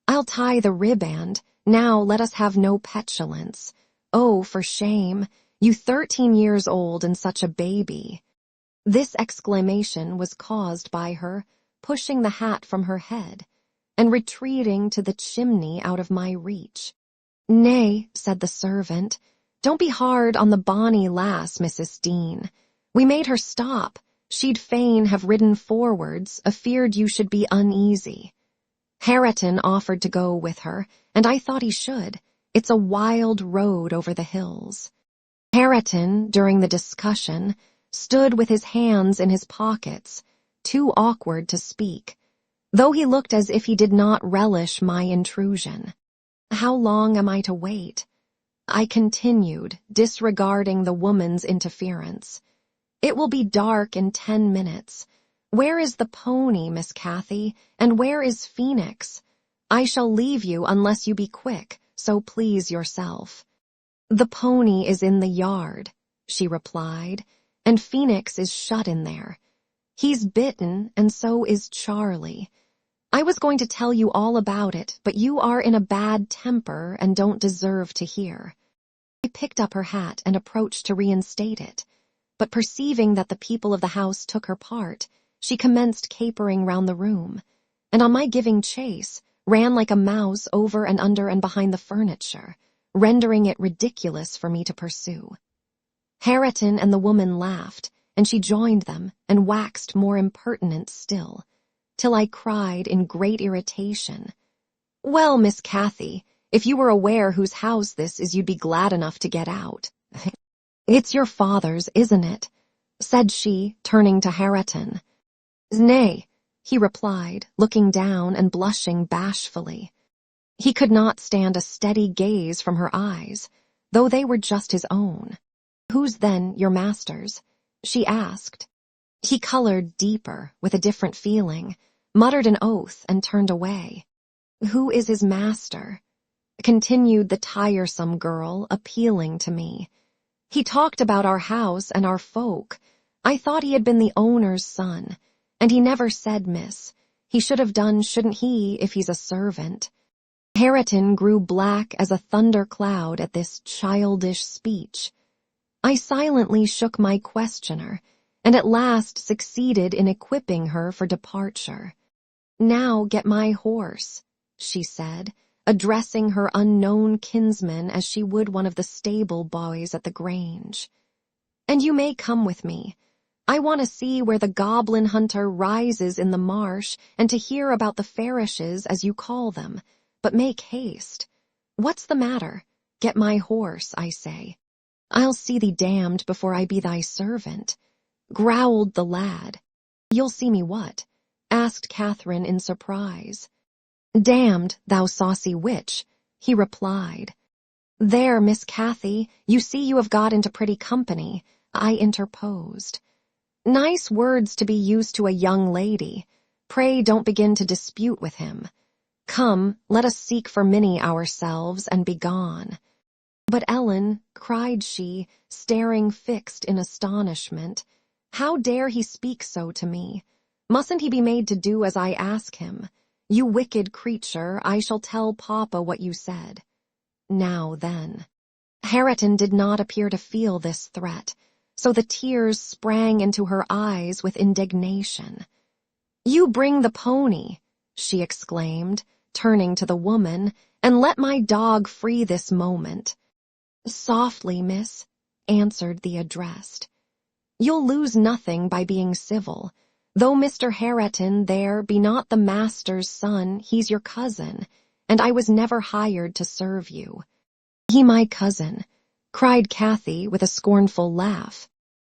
[SPEAKER 1] "I'll tie the riband. Now let us have no petulance. Oh, for shame! You 13 years old and such a baby." This exclamation was caused by her pushing the hat from her head and retreating to the chimney out of my reach. "Nay," said the servant, "don't be hard on the bonny lass, Mrs. Dean. We made her stop. She'd fain have ridden forwards, afeard you should be uneasy. Hareton offered to go with her, and I thought he should. It's a wild road over the hills." Hareton, during the discussion, stood with his hands in his pockets, too awkward to speak, though he looked as if he did not relish my intrusion. "How long am I to wait?" I continued, disregarding the woman's interference. "It will be dark in 10 minutes. Where is the pony, Miss Cathy, and where is Phoenix? I shall leave you unless you be quick, so please yourself." "The pony is in the yard," she replied, "and Phoenix is shut in there. He's bitten, and so is Charlie. I was going to tell you all about it, but you are in a bad temper and don't deserve to hear." I picked up her hat and approached to reinstate it, but perceiving that the people of the house took her part, she commenced capering round the room, and on my giving chase, ran like a mouse over and under and behind the furniture, rendering it ridiculous for me to pursue. Hareton and the woman laughed, and she joined them and waxed more impertinent still, till I cried in great irritation, "Well, Miss Cathy, if you were aware whose house this is, you'd be glad enough to get out." "It's your father's, isn't it?" said she, turning to Hareton. "Nay," he replied, looking down and blushing bashfully. He could not stand a steady gaze from her eyes, though they were just his own. "Who's then your master's?" she asked. He colored deeper, with a different feeling, muttered an oath, and turned away. "Who is his master?" continued the tiresome girl, appealing to me. "He talked about our house and our folk. I thought he had been the owner's son, and he never said, miss. He should have done, shouldn't he, if he's a servant?" Hareton grew black as a thundercloud at this childish speech. I silently shook my questioner, and at last succeeded in equipping her for departure. "Now get my horse," she said, addressing her unknown kinsman as she would one of the stable boys at the Grange. "And you may come with me. I want to see where the goblin hunter rises in the marsh and to hear about the farishes, as you call them. But make haste. What's the matter? Get my horse, I say. I'll see thee damned before I be thy servant," growled the lad. "You'll see me what?" asked Catherine in surprise. "Damned, thou saucy witch," he replied. "There, Miss Cathy, you see you have got into pretty company," I interposed. "Nice words to be used to a young lady. Pray don't begin to dispute with him. Come, let us seek for Minnie ourselves and be gone." "But Ellen," cried she, staring fixed in astonishment, "how dare he speak so to me? Mustn't he be made to do as I ask him? You wicked creature, I shall tell Papa what you said." Now then. Hareton did not appear to feel this threat, so the tears sprang into her eyes with indignation. "You bring the pony," she exclaimed, turning to the woman, "and let my dog free this moment." "Softly, miss," answered the addressed. "You'll lose nothing by being civil. Though Mr. Hareton there be not the master's son, he's your cousin, and I was never hired to serve you." "He my cousin," cried Cathy with a scornful laugh.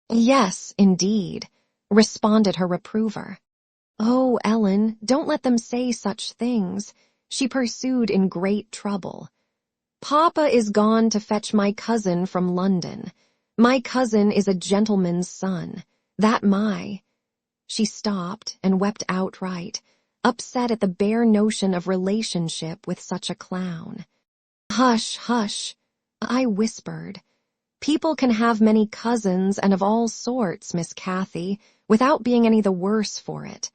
[SPEAKER 1] "Yes, indeed," responded her reprover. "Oh, Ellen, don't let them say such things," she pursued in great trouble. "Papa is gone to fetch my cousin from London. My cousin is a gentleman's son. That my—" She stopped and wept outright, upset at the bare notion of relationship with such a clown. "Hush, hush," I whispered. "People can have many cousins and of all sorts, Miss Cathy, without being any the worse for it.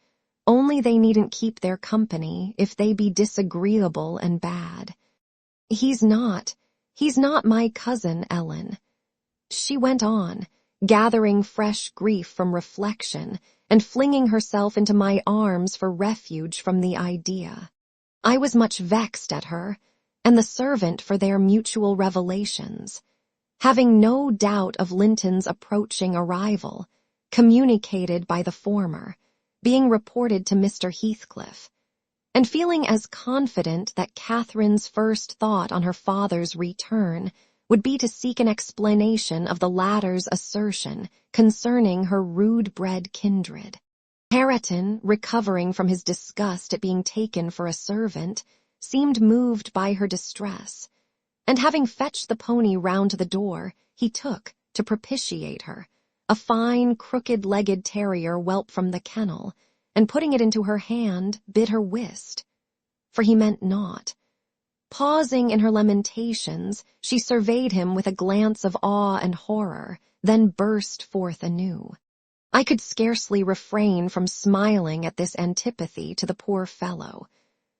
[SPEAKER 1] Only they needn't keep their company if they be disagreeable and bad. He's not my cousin, Ellen," she went on, gathering fresh grief from reflection and flinging herself into my arms for refuge from the idea. I was much vexed at her, and the servant for their mutual revelations. Having no doubt of Linton's approaching arrival, communicated by the former, being reported to Mr. Heathcliff, and feeling as confident that Catherine's first thought on her father's return would be to seek an explanation of the latter's assertion concerning her rude-bred kindred. Hareton, recovering from his disgust at being taken for a servant, seemed moved by her distress, and having fetched the pony round to the door, he took, to propitiate her, a fine crooked-legged terrier whelp from the kennel, and putting it into her hand, bid her whist. For he meant naught. Pausing in her lamentations, she surveyed him with a glance of awe and horror, then burst forth anew. I could scarcely refrain from smiling at this antipathy to the poor fellow,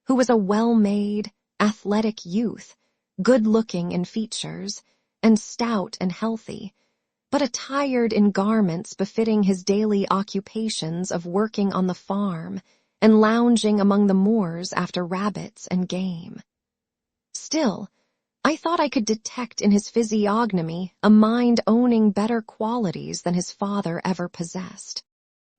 [SPEAKER 1] who was a well-made, athletic youth, good-looking in features, and stout and healthy, but attired in garments befitting his daily occupations of working on the farm and lounging among the moors after rabbits and game. Still, I thought I could detect in his physiognomy a mind owning better qualities than his father ever possessed.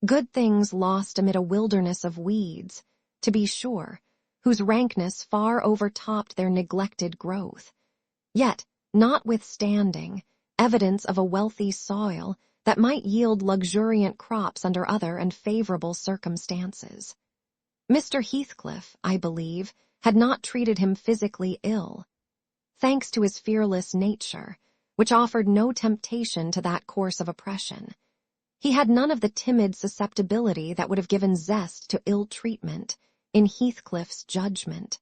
[SPEAKER 1] Good things lost amid a wilderness of weeds, to be sure, whose rankness far overtopped their neglected growth. Yet, notwithstanding, evidence of a wealthy soil that might yield luxuriant crops under other and favorable circumstances. Mr. Heathcliff, I believe, had not treated him physically ill, thanks to his fearless nature, which offered no temptation to that course of oppression. He had none of the timid susceptibility that would have given zest to ill treatment, in Heathcliff's judgment.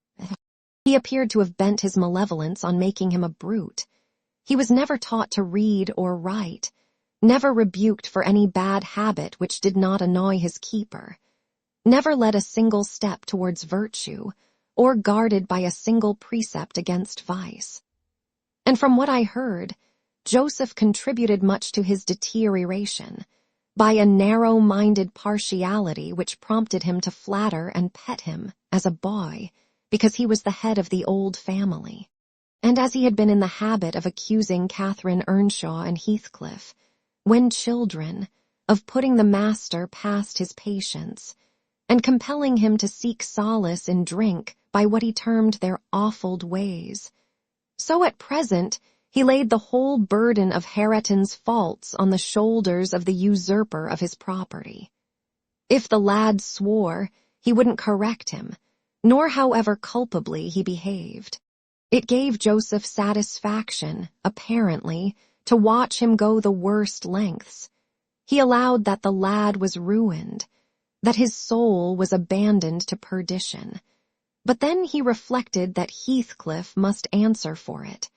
[SPEAKER 1] He appeared to have bent his malevolence on making him a brute. He was never taught to read or write, never rebuked for any bad habit which did not annoy his keeper, never led a single step towards virtue, or guarded by a single precept against vice. And from what I heard, Joseph contributed much to his deterioration, by a narrow-minded partiality which prompted him to flatter and pet him as a boy, because he was the head of the old family. And as he had been in the habit of accusing Catherine Earnshaw and Heathcliff, when children, of putting the master past his patience, and compelling him to seek solace in drink by what he termed their offled ways, so at present he laid the whole burden of Hareton's faults on the shoulders of the usurper of his property. If the lad swore, he wouldn't correct him, nor however culpably he behaved. It gave Joseph satisfaction, apparently, to watch him go the worst lengths. He allowed that the lad was ruined, that his soul was abandoned to perdition. But then he reflected that Heathcliff must answer for it.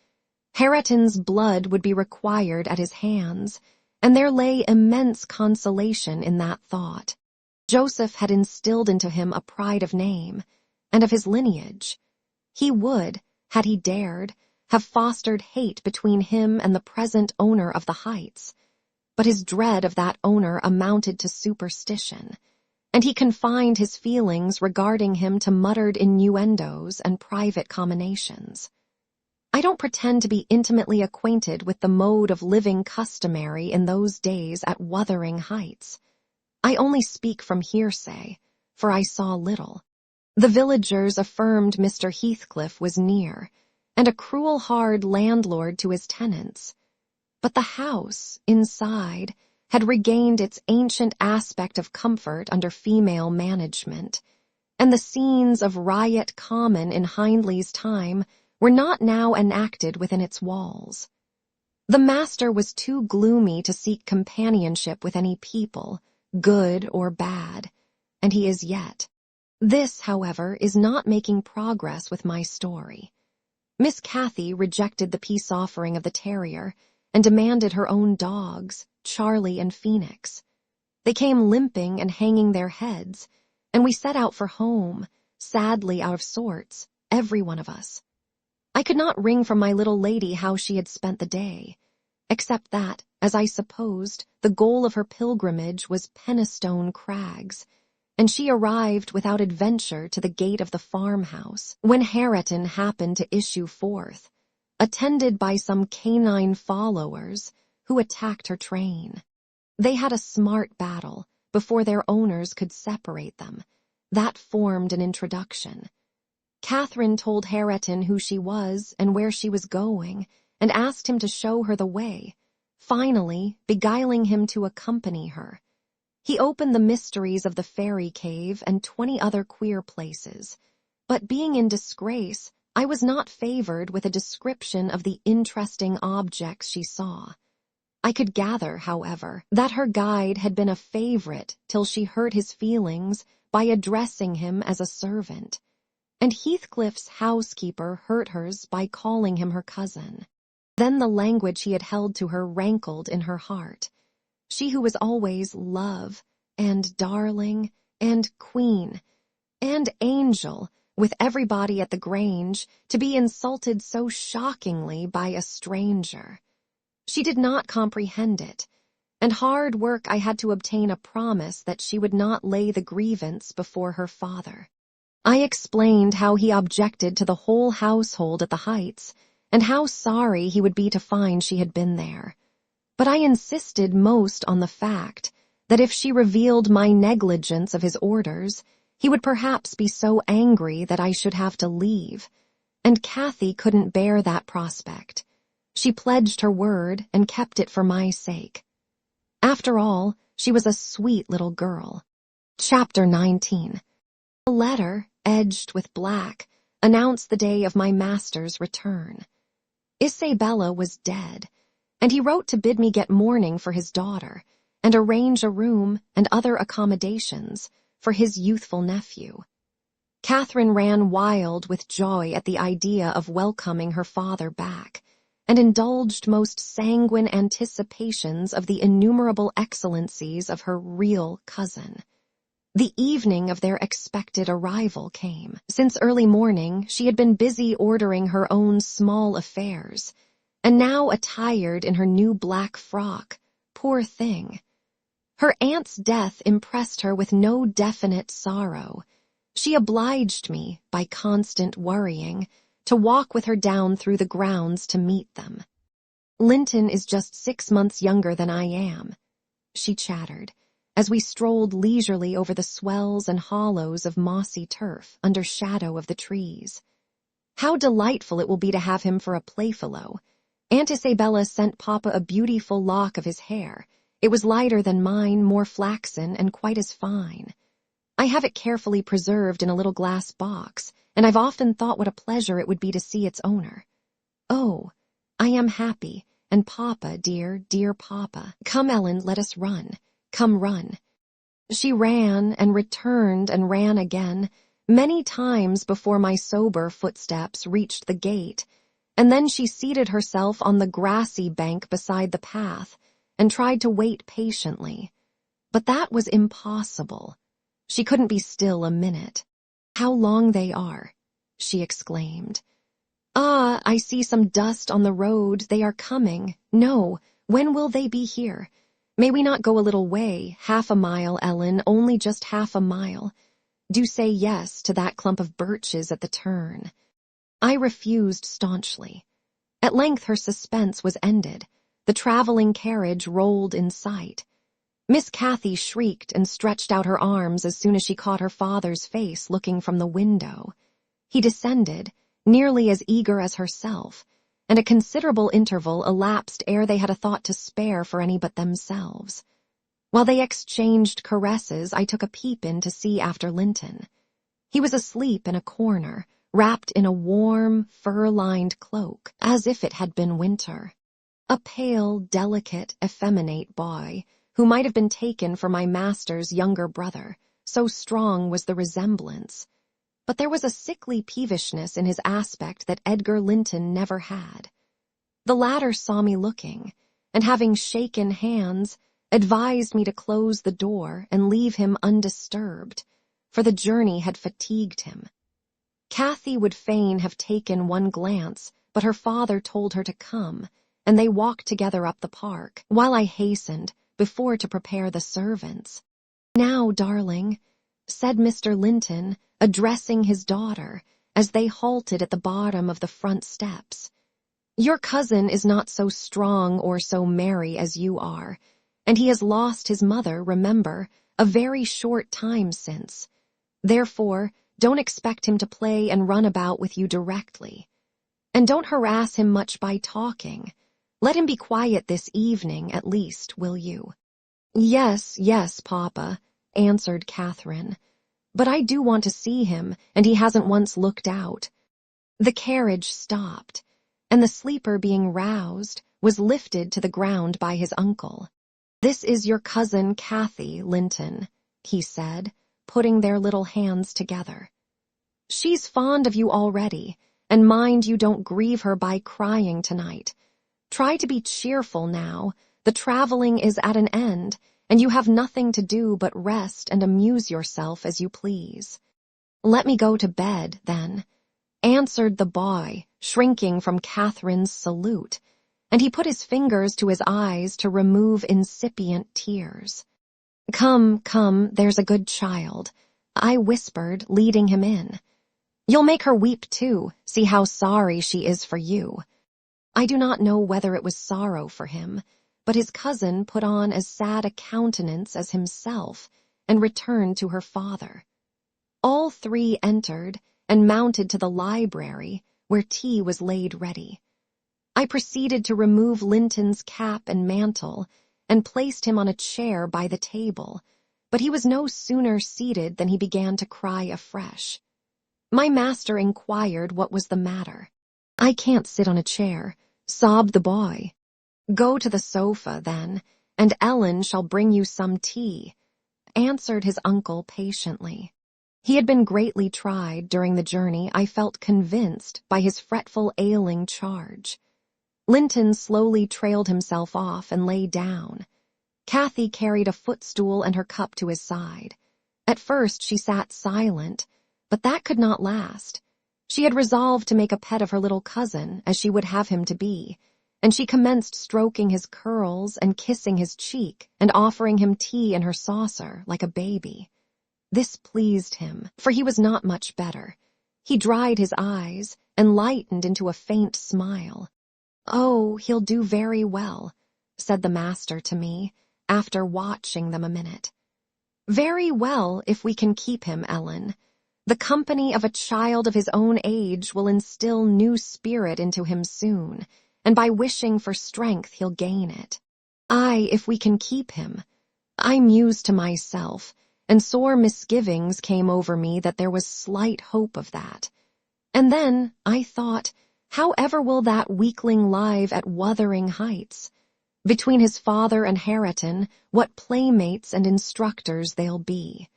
[SPEAKER 1] Hareton's blood would be required at his hands, and there lay immense consolation in that thought. Joseph had instilled into him a pride of name, and of his lineage. He would, had he dared, have fostered hate between him and the present owner of the Heights, but his dread of that owner amounted to superstition, and he confined his feelings regarding him to muttered innuendos and private comminations. I don't pretend to be intimately acquainted with the mode of living customary in those days at Wuthering Heights. I only speak from hearsay, for I saw little. The villagers affirmed Mr. Heathcliff was near, and a cruel hard landlord to his tenants. But the house, inside, had regained its ancient aspect of comfort under female management, and the scenes of riot common in Hindley's time were not now enacted within its walls. The master was too gloomy to seek companionship with any people, good or bad, and he is yet. This, however, is not making progress with my story. Miss Cathy rejected the peace offering of the terrier and demanded her own dogs, Charlie and Phoenix. They came limping and hanging their heads, and we set out for home, sadly out of sorts, every one of us. I could not wring from my little lady how she had spent the day, except that, as I supposed, the goal of her pilgrimage was Penistone Crags, and she arrived without adventure to the gate of the farmhouse when Hareton happened to issue forth, attended by some canine followers who attacked her train. They had a smart battle before their owners could separate them. That formed an introduction. Catherine told Hareton who she was and where she was going, and asked him to show her the way, finally beguiling him to accompany her. He opened the mysteries of the fairy cave and 20 other queer places, but being in disgrace, I was not favored with a description of the interesting objects she saw. I could gather, however, that her guide had been a favorite till she hurt his feelings by addressing him as a servant, and Heathcliff's housekeeper hurt hers by calling him her cousin. Then the language he had held to her rankled in her heart. She who was always love, and darling, and queen, and angel, with everybody at the Grange, to be insulted so shockingly by a stranger. She did not comprehend it, and hard work I had to obtain a promise that she would not lay the grievance before her father. I explained how he objected to the whole household at the Heights, and how sorry he would be to find she had been there. But I insisted most on the fact that if she revealed my negligence of his orders, he would perhaps be so angry that I should have to leave, and Kathy couldn't bear that prospect. She pledged her word and kept it for my sake. After all, she was a sweet little girl. Chapter 19. A letter, edged with black, announced the day of my master's return. Isabella was dead, and he wrote to bid me get mourning for his daughter and arrange a room and other accommodations for his youthful nephew. Catherine ran wild with joy at the idea of welcoming her father back, and indulged most sanguine anticipations of the innumerable excellencies of her real cousin. The evening of their expected arrival came. Since early morning, she had been busy ordering her own small affairs, and now attired in her new black frock, poor thing. Her aunt's death impressed her with no definite sorrow. She obliged me, by constant worrying, to walk with her down through the grounds to meet them. "Linton is just 6 months younger than I am," she chattered, as we strolled leisurely over the swells and hollows of mossy turf under shadow of the trees. "How delightful it will be to have him for a playfellow. Aunt Isabella sent Papa a beautiful lock of his hair. It was lighter than mine, more flaxen, and quite as fine. I have it carefully preserved in a little glass box, and I've often thought what a pleasure it would be to see its owner. Oh, I am happy, and Papa, dear, dear Papa. Come, Ellen, let us run. Come, run." She ran and returned and ran again, many times before my sober footsteps reached the gate, and then she seated herself on the grassy bank beside the path and tried to wait patiently. But that was impossible. She couldn't be still a minute. "How long they are," she exclaimed. "Ah, I see some dust on the road. They are coming. No, when will they be here? May we not go a little way, 1/2 a mile, Ellen, only just 1/2 a mile? Do say yes to that clump of birches at the turn." I refused staunchly. At length her suspense was ended. The traveling carriage rolled in sight. Miss Cathy shrieked and stretched out her arms as soon as she caught her father's face looking from the window. He descended, nearly as eager as herself, and a considerable interval elapsed ere they had a thought to spare for any but themselves. While they exchanged caresses, I took a peep in to see after Linton. He was asleep in a corner, wrapped in a warm, fur-lined cloak, as if it had been winter. A pale, delicate, effeminate boy, who might have been taken for my master's younger brother, so strong was the resemblance. But there was a sickly peevishness in his aspect that Edgar Linton never had. The latter saw me looking, and having shaken hands, advised me to close the door and leave him undisturbed, for the journey had fatigued him. Cathy would fain have taken one glance, but her father told her to come, and they walked together up the park, while I hastened, before to prepare the servants. "Now, darling," said Mr. Linton, addressing his daughter, as they halted at the bottom of the front steps. "Your cousin is not so strong or so merry as you are, and he has lost his mother, remember, a very short time since. Therefore, don't expect him to play and run about with you directly. And don't harass him much by talking. Let him be quiet this evening, at least, will you?" "Yes, yes, Papa," answered Catherine. "But I do want to see him, and he hasn't once looked out." The carriage stopped, and the sleeper, being roused, was lifted to the ground by his uncle. "This is your cousin Cathy, Linton," he said, putting their little hands together. "She's fond of you already, and mind you don't grieve her by crying tonight. Try to be cheerful now. The traveling is at an end, and you have nothing to do but rest and amuse yourself as you please." "Let me go to bed, then," answered the boy, shrinking from Catherine's salute, and he put his fingers to his eyes to remove incipient tears. "Come, come, there's a good child," I whispered, leading him in. "You'll make her weep too, see how sorry she is for you. I do not know whether it was sorrow for him, but his cousin put on as sad a countenance as himself and returned to her father. All three entered and mounted to the library, where tea was laid ready. I proceeded to remove Linton's cap and mantle and placed him on a chair by the table, but he was no sooner seated than he began to cry afresh. My master inquired what was the matter. "I can't sit on a chair," sobbed the boy. "Go to the sofa, then, and Ellen shall bring you some tea," answered his uncle patiently. He had been greatly tried during the journey, I felt convinced, by his fretful, ailing charge. Linton slowly trailed himself off and lay down. Kathy carried a footstool and her cup to his side. At first she sat silent, but that could not last. She had resolved to make a pet of her little cousin, as she would have him to be, and she commenced stroking his curls and kissing his cheek and offering him tea in her saucer like a baby. This pleased him, for he was not much better. He dried his eyes and lightened into a faint smile. "Oh, he'll do very well," said the master to me, after watching them a minute. "Very well if we can keep him, Ellen. The company of a child of his own age will instill new spirit into him soon, and by wishing for strength he'll gain it. Aye, if we can keep him." I mused to myself, and sore misgivings came over me that there was slight hope of that. And then I thought, how ever will that weakling live at Wuthering Heights? Between his father and Hareton, what playmates and instructors they'll be.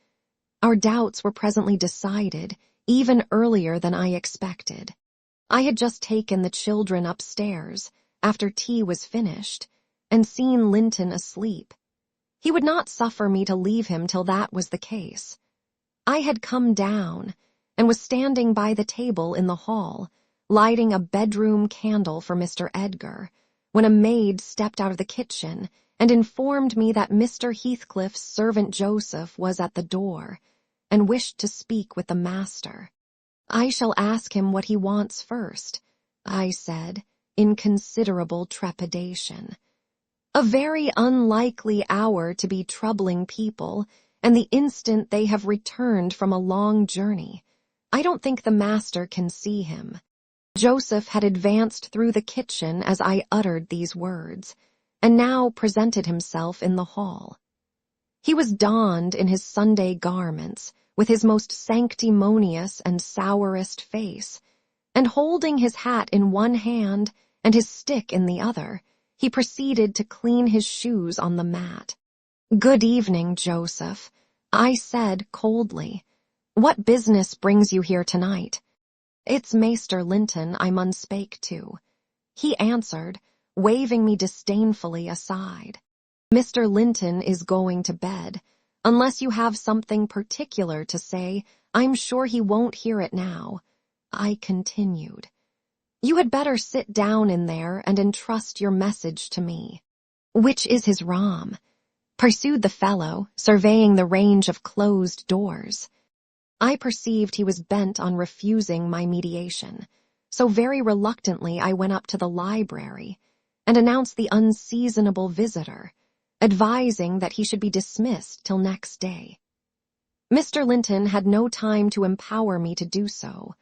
[SPEAKER 1] Our doubts were presently decided, even earlier than I expected. I had just taken the children upstairs, after tea was finished, and seen Linton asleep. He would not suffer me to leave him till that was the case. I had come down, and was standing by the table in the hall, lighting a bedroom candle for Mr. Edgar, when a maid stepped out of the kitchen and informed me that Mr. Heathcliff's servant Joseph was at the door, and wished to speak with the master. "I shall ask him what he wants first," I said, in considerable trepidation. A very unlikely hour to be troubling people, and the instant they have returned from a long journey. I don't think the master can see him. Joseph had advanced through the kitchen as I uttered these words, and now presented himself in the hall. He was donned in his Sunday garments, with his most sanctimonious and sourest face, and holding his hat in one hand and his stick in the other, he proceeded to clean his shoes on the mat. "Good evening, Joseph," I said coldly. "What business brings you here tonight?" "It's Maester Linton I mun spake to," he answered, waving me disdainfully aside. "Mr. Linton is going to bed. Unless you have something particular to say, I'm sure he won't hear it now," I continued. "You had better sit down in there and entrust your message to me." "Which is his rom?" pursued the fellow, surveying the range of closed doors. I perceived he was bent on refusing my mediation, so very reluctantly I went up to the library and announced the unseasonable visitor, advising that he should be dismissed till next day. Mr. Linton had no time to empower me to do so,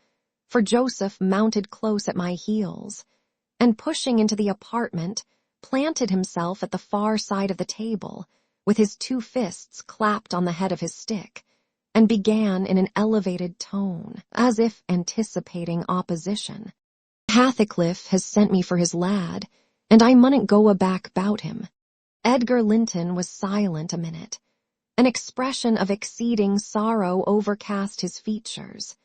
[SPEAKER 1] for Joseph mounted close at my heels, and pushing into the apartment, planted himself at the far side of the table, with his two fists clapped on the head of his stick, and began in an elevated tone, as if anticipating opposition. "Heathcliff has sent me for his lad, and I munn't go aback 'bout him." Edgar Linton was silent a minute. An expression of exceeding sorrow overcast his features.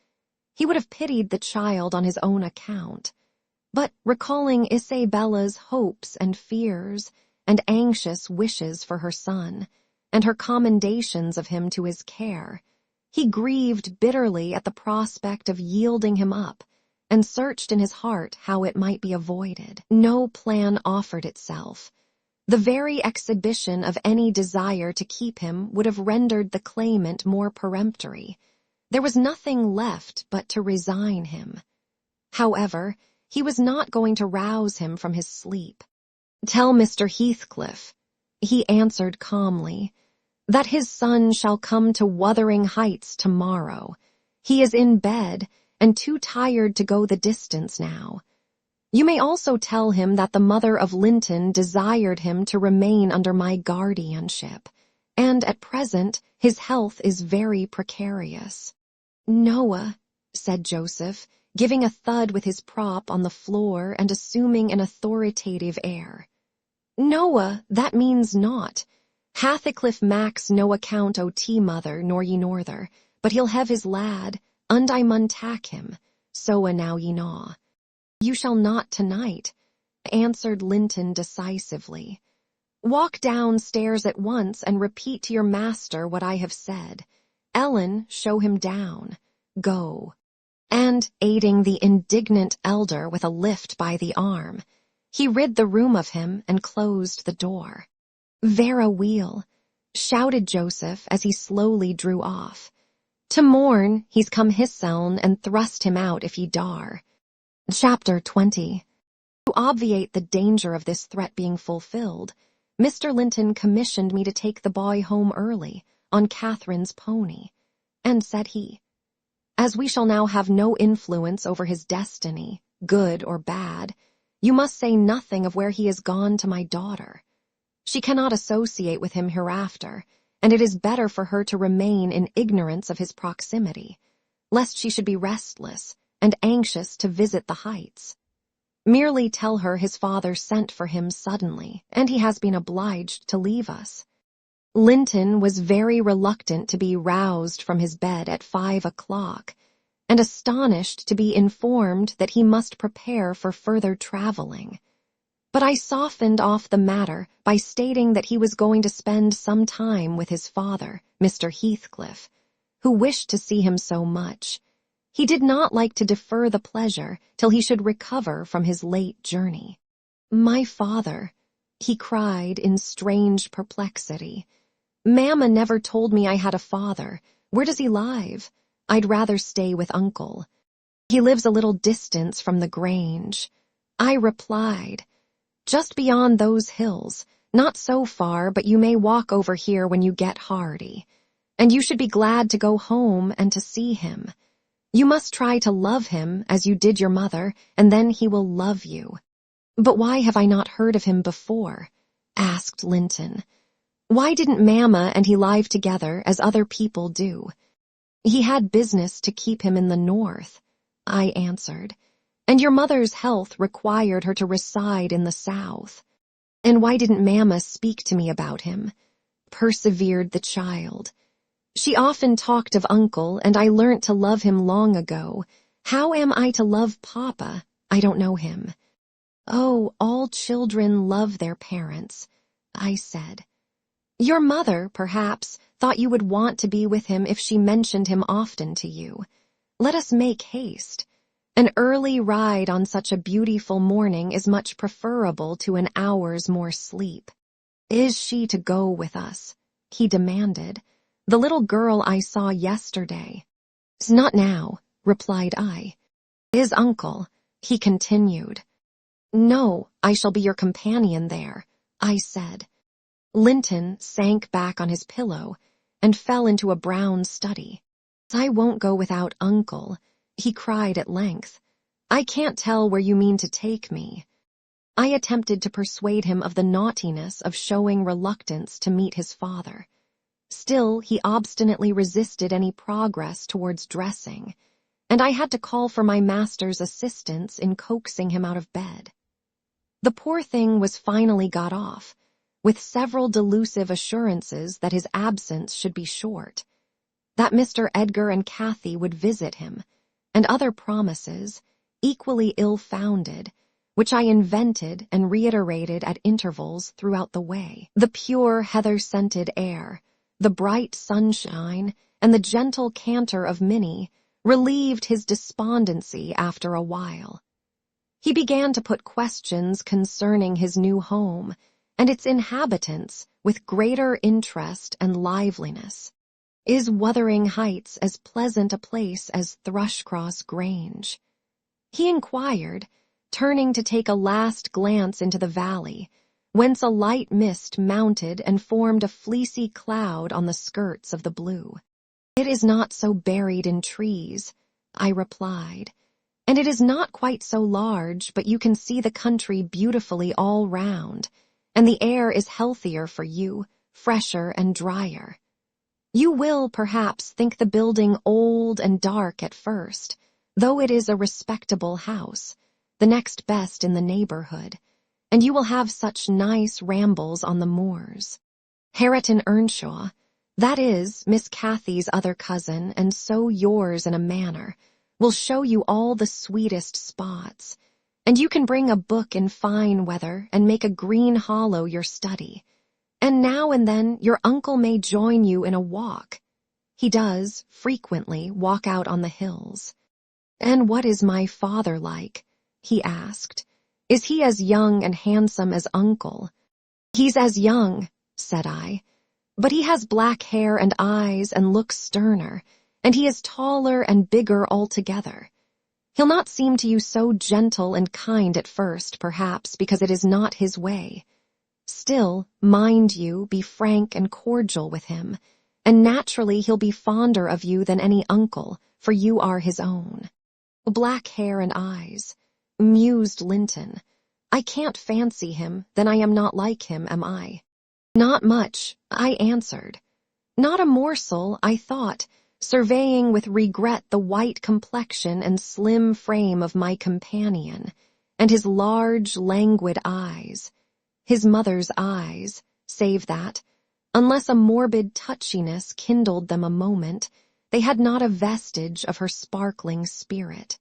[SPEAKER 1] He would have pitied the child on his own account, but recalling Isabella's hopes and fears and anxious wishes for her son, and her commendations of him to his care, he grieved bitterly at the prospect of yielding him up, and searched in his heart how it might be avoided. No plan offered itself. The very exhibition of any desire to keep him would have rendered the claimant more peremptory. There was nothing left but to resign him. However, He was not going to rouse him from his sleep. "Tell Mr. Heathcliff," he answered calmly, "that his son shall come to Wuthering Heights tomorrow. He is in bed and too tired to go the distance now. You may also tell him that the mother of Linton desired him to remain under my guardianship, and at present his health is very precarious." "Noah," said Joseph, giving a thud with his prop on the floor and assuming an authoritative air. "Noah, that means naught. Hathacliff Max no account o' tea mother nor ye norther, but he'll have his lad, und I mun tak him, so a now ye naw." "You shall not tonight," answered Linton decisively. "Walk downstairs at once and repeat to your master what I have said. Ellen, show him down. Go." And, aiding the indignant elder with a lift by the arm, he rid the room of him and closed the door. "Vera weel," shouted Joseph as he slowly drew off. "To morn he's come hisseln and thrust him out if ye dar." Chapter 20. To obviate the danger of this threat being fulfilled, Mr. Linton commissioned me to take the boy home early, on Catherine's pony, and said he, "As we shall now have no influence over his destiny, good or bad, you must say nothing of where he is gone to my daughter. She cannot associate with him hereafter, and it is better for her to remain in ignorance of his proximity, lest she should be restless and anxious to visit the Heights. Merely tell her his father sent for him suddenly, and he has been obliged to leave us." Linton was very reluctant to be roused from his bed at 5 o'clock, and astonished to be informed that he must prepare for further traveling. But I softened off the matter by stating that he was going to spend some time with his father, Mr. Heathcliff, who wished to see him so much. He did not like to defer the pleasure till he should recover from his late journey. "My father," he cried in strange perplexity. "Mamma never told me I had a father. Where does he live? I'd rather stay with uncle. He lives a little distance from the Grange." I replied, "Just beyond those hills, not so far, but you may walk over here when you get hardy. And you should be glad to go home and to see him. You must try to love him as you did your mother, and then he will love you." "But why have I not heard of him before?" asked Linton. "Why didn't Mamma and he live together as other people do?" "He had business to keep him in the north," I answered, "and your mother's health required her to reside in the south." "And why didn't Mamma speak to me about him?" persevered the child. "She often talked of uncle, and I learnt to love him long ago. How am I to love Papa? I don't know him." "Oh, all children love their parents," I said. "Your mother, perhaps, thought you would want to be with him if she mentioned him often to you. Let us make haste. An early ride on such a beautiful morning is much preferable to an hour's more sleep." "Is she to go with us?" he demanded. "The little girl I saw yesterday." "Not now," replied I. "Is uncle," he continued. "No, I shall be your companion there," I said. Linton sank back on his pillow and fell into a brown study. "I won't go without uncle," he cried at length. "I can't tell where you mean to take me." I attempted to persuade him of the naughtiness of showing reluctance to meet his father. Still, he obstinately resisted any progress towards dressing, and I had to call for my master's assistance in coaxing him out of bed. The poor thing was finally got off, with several delusive assurances that his absence should be short, that Mr. Edgar and Kathy would visit him, and other promises, equally ill-founded, which I invented and reiterated at intervals throughout the way. The pure heather-scented air, the bright sunshine, and the gentle canter of Minnie relieved his despondency after a while. He began to put questions concerning his new home and its inhabitants with greater interest and liveliness. "Is Wuthering Heights as pleasant a place as Thrushcross Grange?" he inquired, turning to take a last glance into the valley, whence a light mist mounted and formed a fleecy cloud on the skirts of the blue. "It is not so buried in trees," I replied, "and it is not quite so large, but you can see the country beautifully all round, and the air is healthier for you, fresher and drier. You will, perhaps, think the building old and dark at first, though it is a respectable house, the next best in the neighborhood, and you will have such nice rambles on the moors. Hareton Earnshaw, that is, Miss Cathy's other cousin, and so yours in a manner, will show you all the sweetest spots, and you can bring a book in fine weather and make a green hollow your study. And now and then your uncle may join you in a walk. He does, frequently, walk out on the hills." "And what is my father like?" he asked. "Is he as young and handsome as uncle?" "He's as young," said I, "but he has black hair and eyes and looks sterner, and he is taller and bigger altogether. He'll not seem to you so gentle and kind at first, perhaps, because it is not his way. Still, mind you, be frank and cordial with him, and naturally he'll be fonder of you than any uncle, for you are his own." "Black hair and eyes," mused Linton. "I can't fancy him, then I am not like him, am I?" "Not much," I answered. "Not a morsel," I thought, surveying with regret the white complexion and slim frame of my companion, and his large, languid eyes. His mother's eyes, save that, unless a morbid touchiness kindled them a moment, they had not a vestige of her sparkling spirit.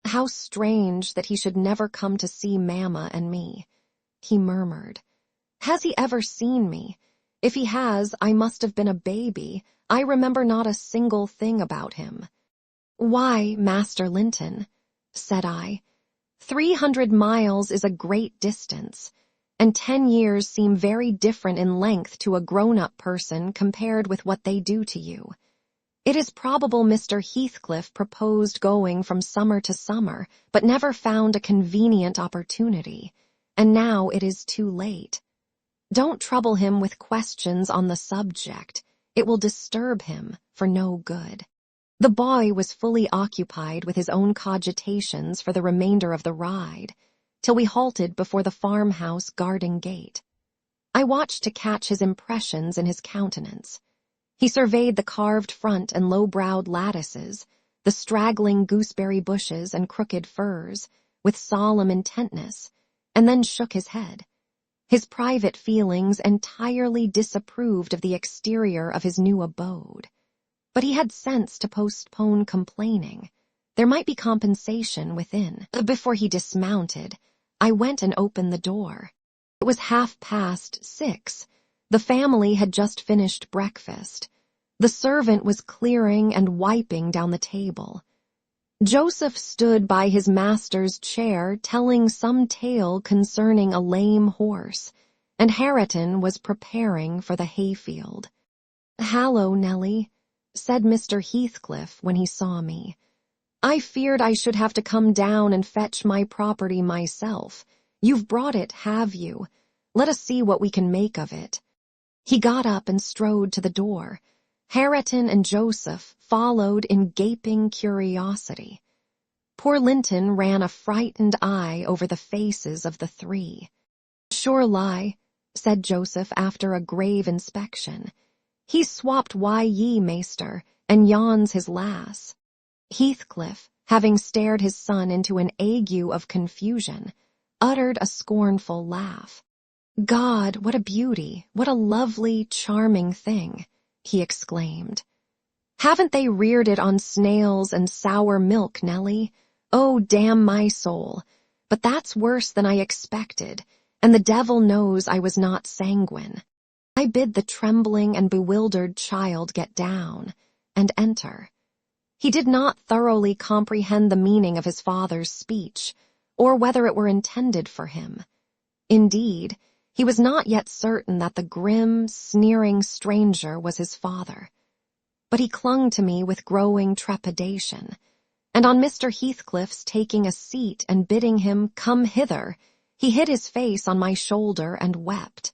[SPEAKER 1] "How strange that he should never come to see Mamma and me," he murmured. "Has he ever seen me? If he has, I must have been a baby. I remember not a single thing about him." "Why, Master Linton," said I, 300 miles is a great distance, and 10 years seem very different in length to a grown-up person compared with what they do to you. It is probable Mr. Heathcliff proposed going from summer to summer, but never found a convenient opportunity, and now it is too late. Don't trouble him with questions on the subject. It will disturb him for no good." The boy was fully occupied with his own cogitations for the remainder of the ride, till we halted before the farmhouse garden gate. I watched to catch his impressions in his countenance. He surveyed the carved front and low-browed lattices, the straggling gooseberry bushes and crooked firs, with solemn intentness, and then shook his head. His private feelings entirely disapproved of the exterior of his new abode. But he had sense to postpone complaining. There might be compensation within. Before he dismounted, I went and opened the door. It was 6:30. The family had just finished breakfast. The servant was clearing and wiping down the table. Joseph stood by his master's chair telling some tale concerning a lame horse, and Hareton was preparing for the hayfield. "Hallo, Nellie," said Mr. Heathcliff when he saw me. "I feared I should have to come down and fetch my property myself. You've brought it, have you? Let us see what we can make of it." He got up and strode to the door. Hareton and Joseph followed in gaping curiosity. Poor Linton ran a frightened eye over the faces of the three. "Sure lie," said Joseph after a grave inspection. "He's swapped ye, maester, and yon's his lass." Heathcliff, having stared his son into an ague of confusion, uttered a scornful laugh. "God, what a beauty, what a lovely, charming thing," he exclaimed. "Haven't they reared it on snails and sour milk, Nellie? Oh, damn my soul! But that's worse than I expected, and the devil knows I was not sanguine." I bid the trembling and bewildered child get down and enter. He did not thoroughly comprehend the meaning of his father's speech, or whether it were intended for him. Indeed, he was not yet certain that the grim, sneering stranger was his father. But he clung to me with growing trepidation, and on Mr. Heathcliff's taking a seat and bidding him come hither, he hid his face on my shoulder and wept.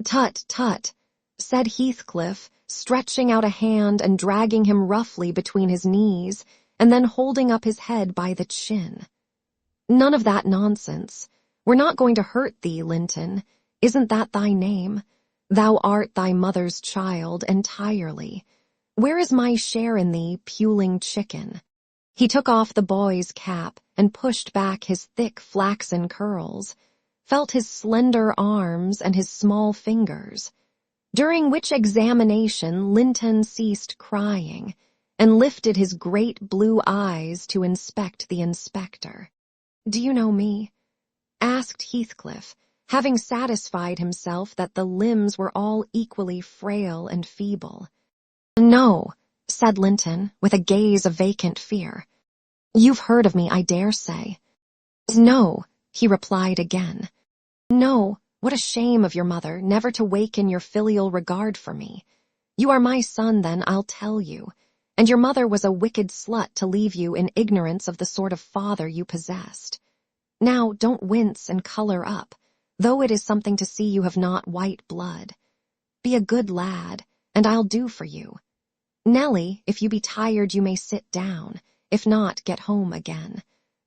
[SPEAKER 1] "Tut, tut," said Heathcliff, stretching out a hand and dragging him roughly between his knees, and then holding up his head by the chin. "None of that nonsense. We're not going to hurt thee, Linton. Isn't that thy name? Thou art thy mother's child entirely. Where is my share in thee, puling chicken?" He took off the boy's cap and pushed back his thick flaxen curls, felt his slender arms and his small fingers, during which examination Linton ceased crying and lifted his great blue eyes to inspect the inspector. "Do you know me?" asked Heathcliff, having satisfied himself that the limbs were all equally frail and feeble. "No," said Linton, with a gaze of vacant fear. "You've heard of me, I dare say." "No," he replied again. "No, what a shame of your mother, never to waken your filial regard for me. You are my son, then, I'll tell you, and your mother was a wicked slut to leave you in ignorance of the sort of father you possessed. Now, don't wince and color up, though it is something to see you have not white blood. Be a good lad, and I'll do for you. Nellie, if you be tired you may sit down, if not, get home again.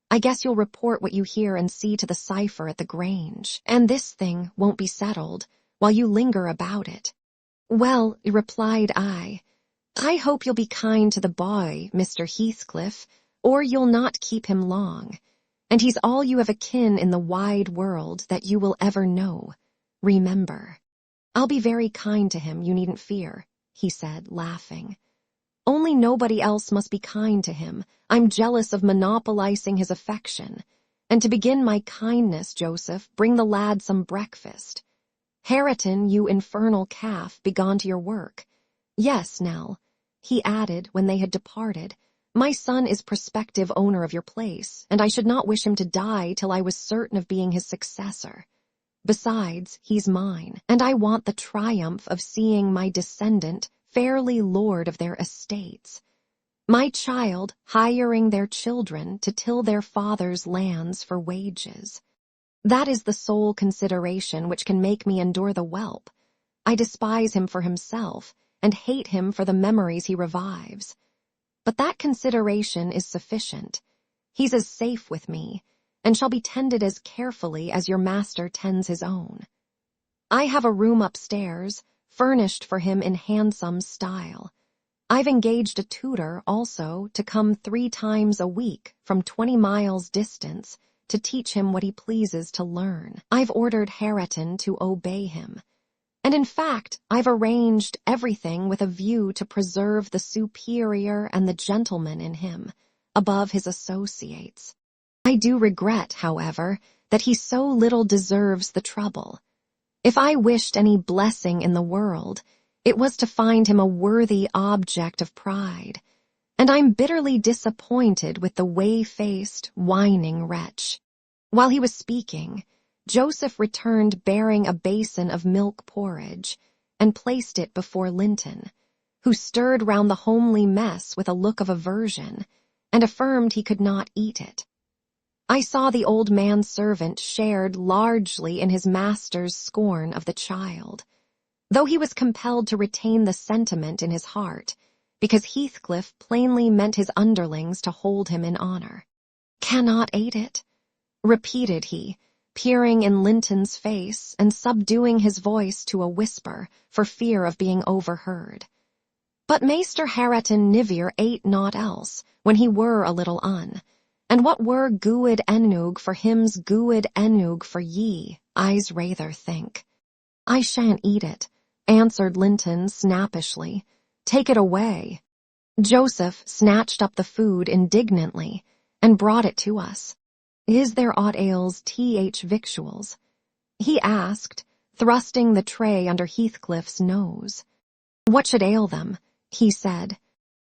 [SPEAKER 1] I guess you'll report what you hear and see to the cipher at the Grange, and this thing won't be settled while you linger about it." "Well," replied I hope you'll be kind to the boy, Mr. Heathcliff, or you'll not keep him long, and he's all you have akin in the wide world that you will ever know. Remember." "I'll be very kind to him, you needn't fear," he said, laughing. "Only nobody else must be kind to him. I'm jealous of monopolizing his affection. And to begin my kindness, Joseph, bring the lad some breakfast. Hareton, you infernal calf, begone to your work. Yes, Nell," he added when they had departed, "my son is prospective owner of your place, and I should not wish him to die till I was certain of being his successor. Besides, he's mine, and I want the triumph of seeing my descendant fairly lord of their estates. My child hiring their children to till their father's lands for wages. That is the sole consideration which can make me endure the whelp. I despise him for himself, and hate him for the memories he revives. But that consideration is sufficient. He's as safe with me, and shall be tended as carefully as your master tends his own. I have a room upstairs, furnished for him in handsome style. I've engaged a tutor, also, to come 3 times a week from 20 miles distance to teach him what he pleases to learn. I've ordered Hareton to obey him. And in fact, I've arranged everything with a view to preserve the superior and the gentleman in him, above his associates. I do regret, however, that he so little deserves the trouble. If I wished any blessing in the world, it was to find him a worthy object of pride, and I'm bitterly disappointed with the whey-faced, whining wretch." While he was speaking, Joseph returned bearing a basin of milk porridge, and placed it before Linton, who stirred round the homely mess with a look of aversion, and affirmed he could not eat it. I saw the old manservant shared largely in his master's scorn of the child, though he was compelled to retain the sentiment in his heart, because Heathcliff plainly meant his underlings to hold him in honor. "Cannot eat it," repeated he, peering in Linton's face and subduing his voice to a whisper for fear of being overheard. "But Maester Hareton Nivier ate naught else, when he were a little un. And what were good enug for him's good enug for ye, I's rather think." "I shan't eat it," answered Linton snappishly. "Take it away." Joseph snatched up the food indignantly and brought it to us. "Is there aught ails th victuals?" he asked, thrusting the tray under Heathcliff's nose. "What should ail them?" he said.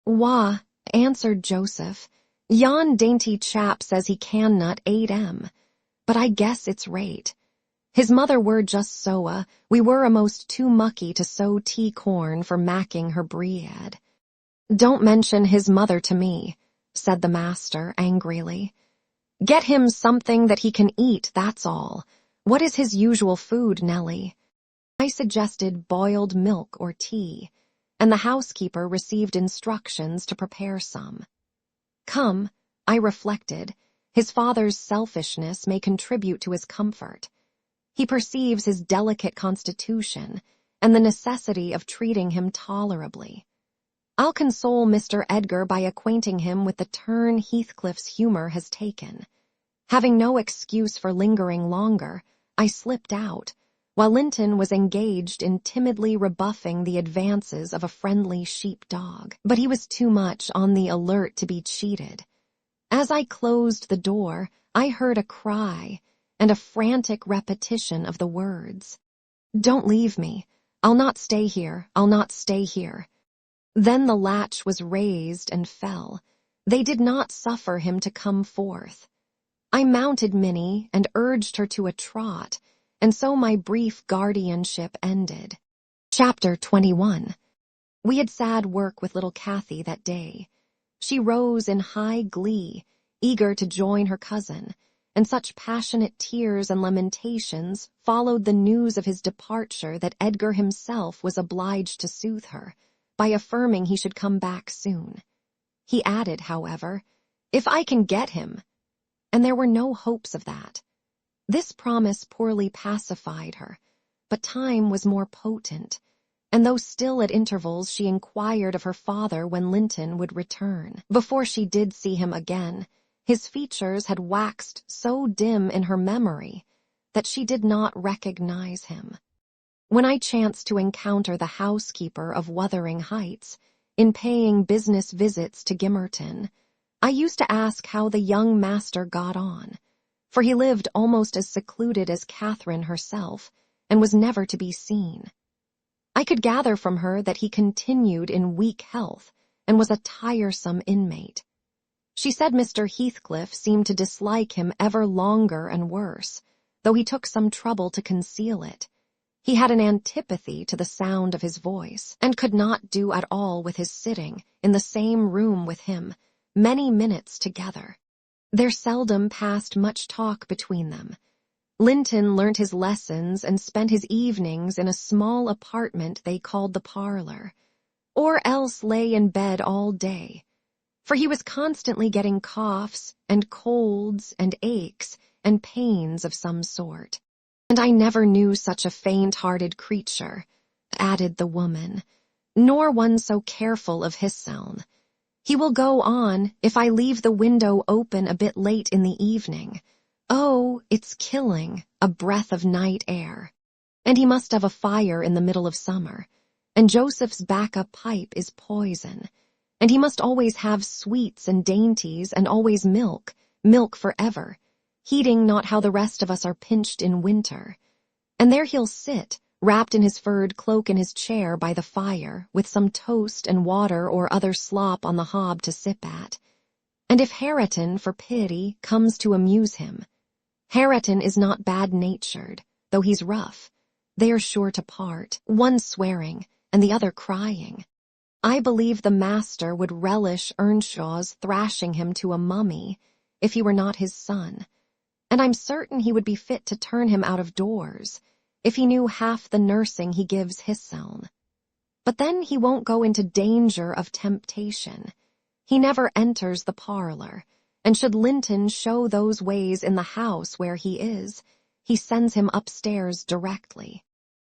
[SPEAKER 1] "Wah," answered Joseph, "yon dainty chap says he can not 8 but I guess it's rate. His mother were just soa, we were a'most too mucky to sow tea corn for macking her bread." "Don't mention his mother to me," said the master angrily. "Get him something that he can eat, that's all. What is his usual food, Nellie?" I suggested boiled milk or tea, and the housekeeper received instructions to prepare some. Come, I reflected, his father's selfishness may contribute to his comfort. He perceives his delicate constitution and the necessity of treating him tolerably. I'll console Mr. Edgar by acquainting him with the turn Heathcliff's humor has taken. Having no excuse for lingering longer, I slipped out, while Linton was engaged in timidly rebuffing the advances of a friendly sheep-dog. But he was too much on the alert to be cheated. As I closed the door, I heard a cry and a frantic repetition of the words. "Don't leave me. I'll not stay here. I'll not stay here." Then the latch was raised and fell. They did not suffer him to come forth. I mounted Minnie and urged her to a trot, and so my brief guardianship ended. Chapter 21. We had sad work with little Cathy that day. She rose in high glee, eager to join her cousin, and such passionate tears and lamentations followed the news of his departure that Edgar himself was obliged to soothe her, by affirming he should come back soon. He added, however, "If I can get him," and there were no hopes of that. This promise poorly pacified her, but time was more potent, and though still at intervals she inquired of her father when Linton would return. Before she did see him again, his features had waxed so dim in her memory that she did not recognize him. When I chanced to encounter the housekeeper of Wuthering Heights, in paying business visits to Gimmerton, I used to ask how the young master got on, for he lived almost as secluded as Catherine herself, and was never to be seen. I could gather from her that he continued in weak health, and was a tiresome inmate. She said Mr. Heathcliff seemed to dislike him ever longer and worse, though he took some trouble to conceal it. He had an antipathy to the sound of his voice, and could not do at all with his sitting in the same room with him many minutes together. There seldom passed much talk between them. Linton learnt his lessons and spent his evenings in a small apartment they called the parlor, or else lay in bed all day, for he was constantly getting coughs and colds and aches and pains of some sort. "And I never knew such a faint-hearted creature," added the woman, "nor one so careful of hisseln. He will go on if I leave the window open a bit late in the evening. Oh, it's killing, a breath of night air. And he must have a fire in the middle of summer, and Joseph's backup pipe is poison. And he must always have sweets and dainties and always milk forever, heeding not how the rest of us are pinched in winter. And there he'll sit, wrapped in his furred cloak in his chair by the fire, with some toast and water or other slop on the hob to sip at. And if Hareton, for pity, comes to amuse him, Hareton is not bad-natured, though he's rough. They are sure to part, one swearing and the other crying. I believe the master would relish Earnshaw's thrashing him to a mummy if he were not his son, and I'm certain he would be fit to turn him out of doors if he knew half the nursing he gives hisseln. But then he won't go into danger of temptation. He never enters the parlor, and should Linton show those ways in the house where he is, he sends him upstairs directly.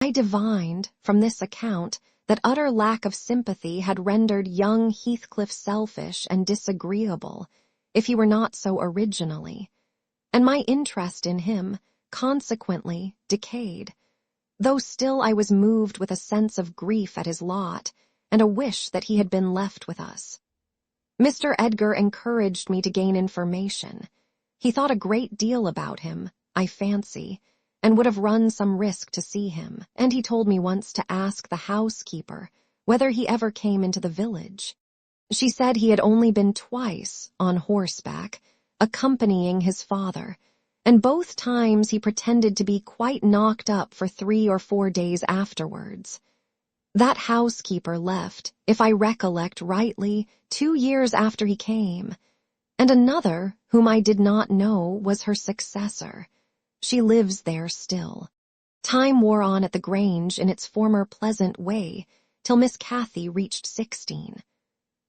[SPEAKER 1] I divined, from this account, that utter lack of sympathy had rendered young Heathcliff selfish and disagreeable, if he were not so originally, and my interest in him, consequently, decayed, though still I was moved with a sense of grief at his lot, and a wish that he had been left with us. Mr. Edgar encouraged me to gain information. He thought a great deal about him, I fancy, and would have run some risk to see him, and he told me once to ask the housekeeper whether he ever came into the village. She said he had only been twice, on horseback, accompanying his father, and both times he pretended to be quite knocked up for 3 or 4 days afterwards. That housekeeper left, if I recollect rightly, 2 years after he came, And another, whom I did not know, was her successor. She lives there still. Time wore on at the Grange in its former pleasant way, till Miss Cathy reached 16.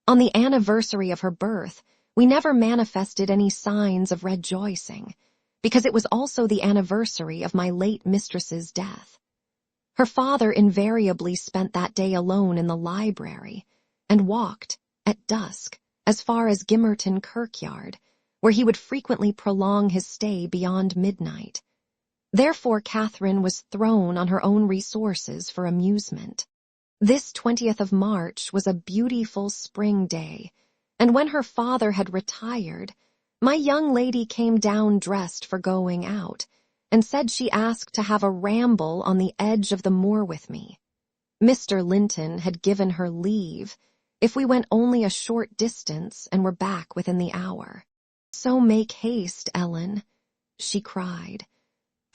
[SPEAKER 1] On the anniversary of her birth, we never manifested any signs of rejoicing, because it was also the anniversary of my late mistress's death. Her father invariably spent that day alone in the library, and walked, at dusk, as far as Gimmerton Kirkyard, where he would frequently prolong his stay beyond midnight. Therefore Catherine was thrown on her own resources for amusement. This 20th of March was a beautiful spring day, and when her father had retired, my young lady came down dressed for going out, and said she asked to have a ramble on the edge of the moor with me. Mr. Linton had given her leave, if we went only a short distance and were back within the hour. "So make haste, Ellen," she cried.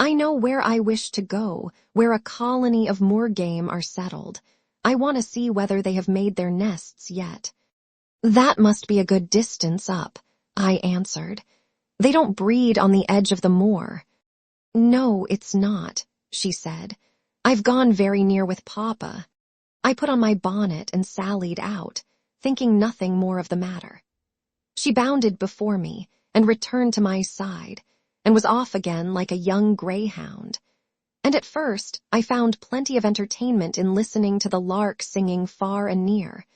[SPEAKER 1] "I know where I wish to go, where a colony of moor game are settled. I want to see whether they have made their nests yet." "That must be a good distance up," I answered. "They don't breed on the edge of the moor." "No, it's not," she said. "I've gone very near with Papa." I put on my bonnet and sallied out, thinking nothing more of the matter. She bounded before me and returned to my side, and was off again like a young greyhound. And at first I found plenty of entertainment in listening to the lark singing far and near,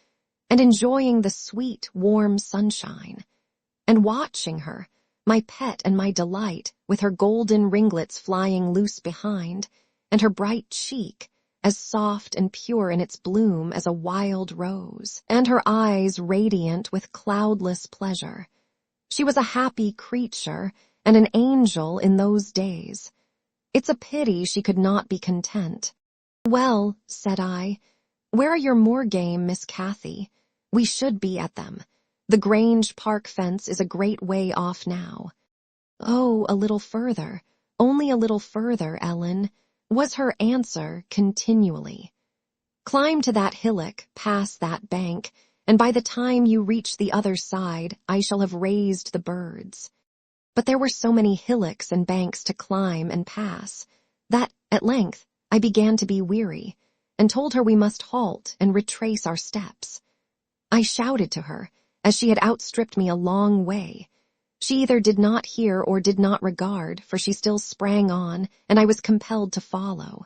[SPEAKER 1] and enjoying the sweet, warm sunshine, and watching her, my pet and my delight, with her golden ringlets flying loose behind, and her bright cheek, as soft and pure in its bloom as a wild rose, and her eyes radiant with cloudless pleasure. She was a happy creature and an angel in those days. It's a pity she could not be content. "Well," said I, "where are your moor game, Miss Cathy? We should be at them. The Grange Park fence is a great way off now." "Oh, a little further, only a little further, Ellen," was her answer continually. "Climb to that hillock, pass that bank, and by the time you reach the other side, I shall have raised the birds." But there were so many hillocks and banks to climb and pass, that, at length, I began to be weary, and told her we must halt and retrace our steps. I shouted to her, as she had outstripped me a long way. She either did not hear or did not regard, for she still sprang on, and I was compelled to follow.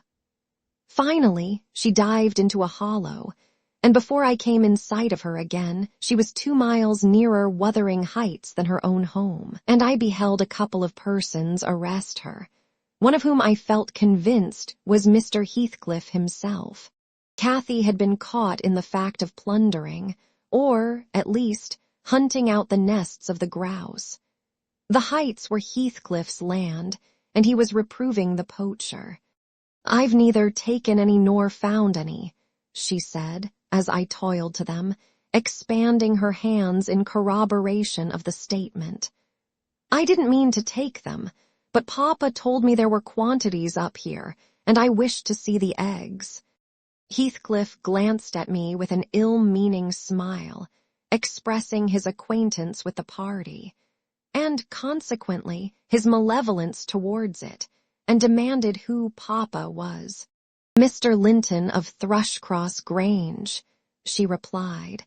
[SPEAKER 1] Finally, she dived into a hollow, and before I came in sight of her again, she was 2 miles nearer Wuthering Heights than her own home, and I beheld a couple of persons arrest her, one of whom I felt convinced was Mr. Heathcliff himself. Cathy had been caught in the fact of plundering, or, at least, hunting out the nests of the grouse. The Heights were Heathcliff's land, and he was reproving the poacher. "I've neither taken any nor found any," she said, as I toiled to them, expanding her hands in corroboration of the statement. "I didn't mean to take them, but Papa told me there were quantities up here, and I wished to see the eggs." Heathcliff glanced at me with an ill-meaning smile, expressing his acquaintance with the party, and, consequently, his malevolence towards it, and demanded who Papa was. "Mr. Linton of Thrushcross Grange," she replied.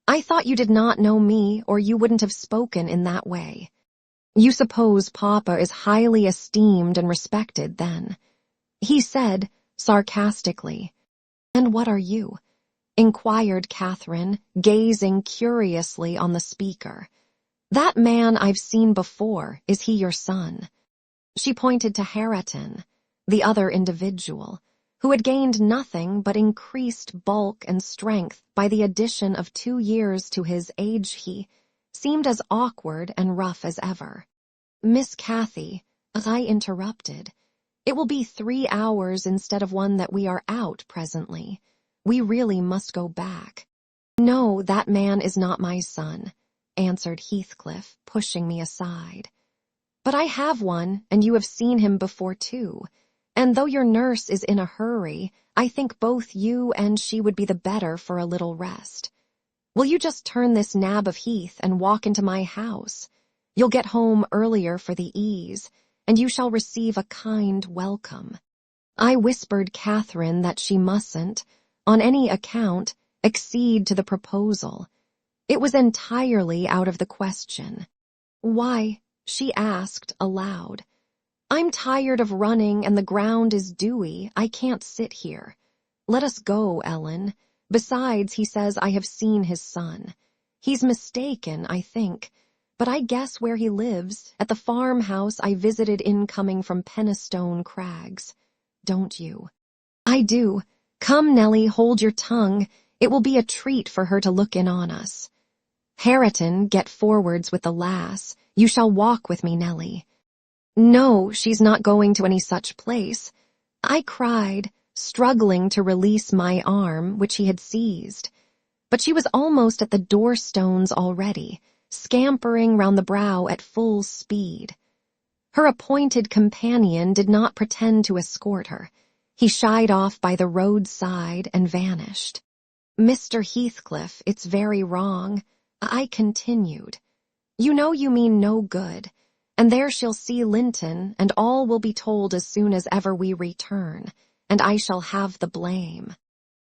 [SPEAKER 1] "I thought you did not know me, or you wouldn't have spoken in that way. You suppose Papa is highly esteemed and respected, then?" He said, sarcastically. "And what are you?" inquired Catherine, gazing curiously on the speaker. "That man I've seen before, is he your son?" She pointed to Hareton, the other individual, who had gained nothing but increased bulk and strength by the addition of 2 years to his age. He seemed as awkward and rough as ever. "Miss Cathy," I interrupted, "it will be 3 hours instead of 1 that we are out presently. We really must go back." "No, that man is not my son," answered Heathcliff, pushing me aside. "But I have one, and you have seen him before too. And though your nurse is in a hurry, I think both you and she would be the better for a little rest. Will you just turn this nab of heath and walk into my house? You'll get home earlier for the ease, and you shall receive a kind welcome." I whispered Catherine that she mustn't, on any account, accede to the proposal. It was entirely out of the question. "Why?" she asked aloud. "I'm tired of running and the ground is dewy. I can't sit here. Let us go, Ellen. Besides, he says I have seen his son. He's mistaken, I think, but I guess where he lives, at the farmhouse I visited incoming from Penistone Crags. Don't you?" "I do. Come, Nellie, hold your tongue. It will be a treat for her to look in on us." "Hareton, get forwards with the lass. You shall walk with me, Nellie." "No, she's not going to any such place," I cried, struggling to release my arm, which he had seized. But she was almost at the door-stones already, scampering round the brow at full speed. Her appointed companion did not pretend to escort her. He shied off by the roadside and vanished. "Mr. Heathcliff, it's very wrong," I continued. "You know you mean no good, and there she'll see Linton, and all will be told as soon as ever we return, and I shall have the blame."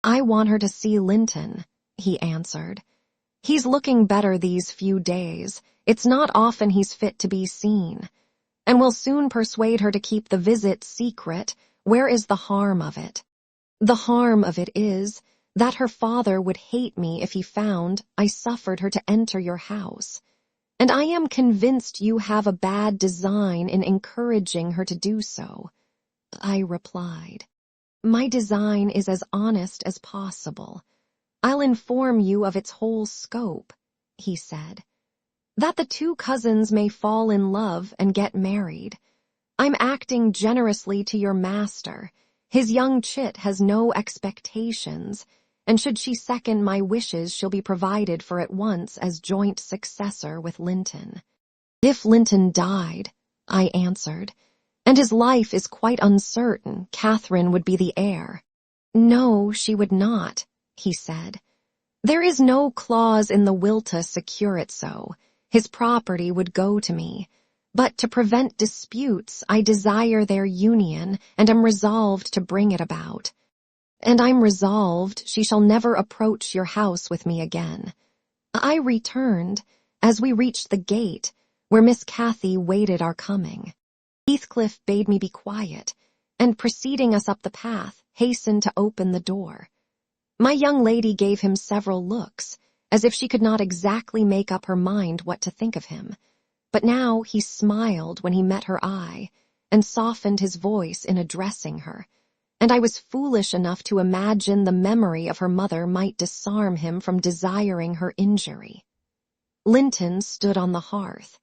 [SPEAKER 1] "I want her to see Linton," he answered. "He's looking better these few days. It's not often he's fit to be seen. And we'll soon persuade her to keep the visit secret. Where is the harm of it?" "The harm of it is that her father would hate me if he found I suffered her to enter your house. And I am convinced you have a bad design in encouraging her to do so," I replied. "My design is as honest as possible. I'll inform you of its whole scope," he said. "That the two cousins may fall in love and get married. I'm acting generously to your master. His young chit has no expectations, and should she second my wishes, she'll be provided for at once as joint successor with Linton." "If Linton died," I answered, "and his life is quite uncertain, Catherine would be the heir." "No, she would not," he said. "There is no clause in the will to secure it so. His property would go to me. But to prevent disputes, I desire their union, and am resolved to bring it about. And I'm resolved she shall never approach your house with me again." I returned, as we reached the gate, where Miss Cathy waited our coming. Heathcliff bade me be quiet, and preceding us up the path, hastened to open the door. My young lady gave him several looks, as if she could not exactly make up her mind what to think of him. But now he smiled when he met her eye, and softened his voice in addressing her, and I was foolish enough to imagine the memory of her mother might disarm him from desiring her injury. Linton stood on the hearth.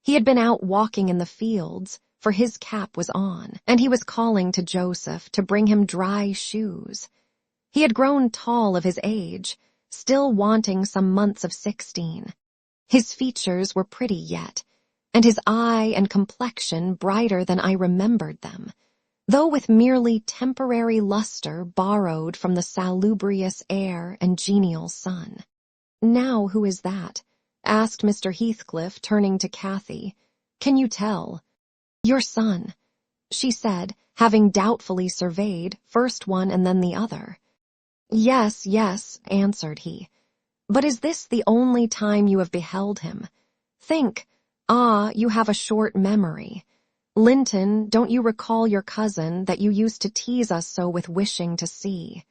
[SPEAKER 1] He had been out walking in the fields, for his cap was on, and he was calling to Joseph to bring him dry shoes. He had grown tall of his age, still wanting some months of 16. His features were pretty yet, and his eye and complexion brighter than I remembered them, though with merely temporary luster borrowed from the salubrious air and genial sun. "Now who is that?" asked Mr. Heathcliff, turning to Cathy. "Can you tell?" "Your son," she said, having doubtfully surveyed first one and then the other. "Yes, yes," answered he. "But is this the only time you have beheld him? Think, you have a short memory. Linton, don't you recall your cousin that you used to tease us so with wishing to see?"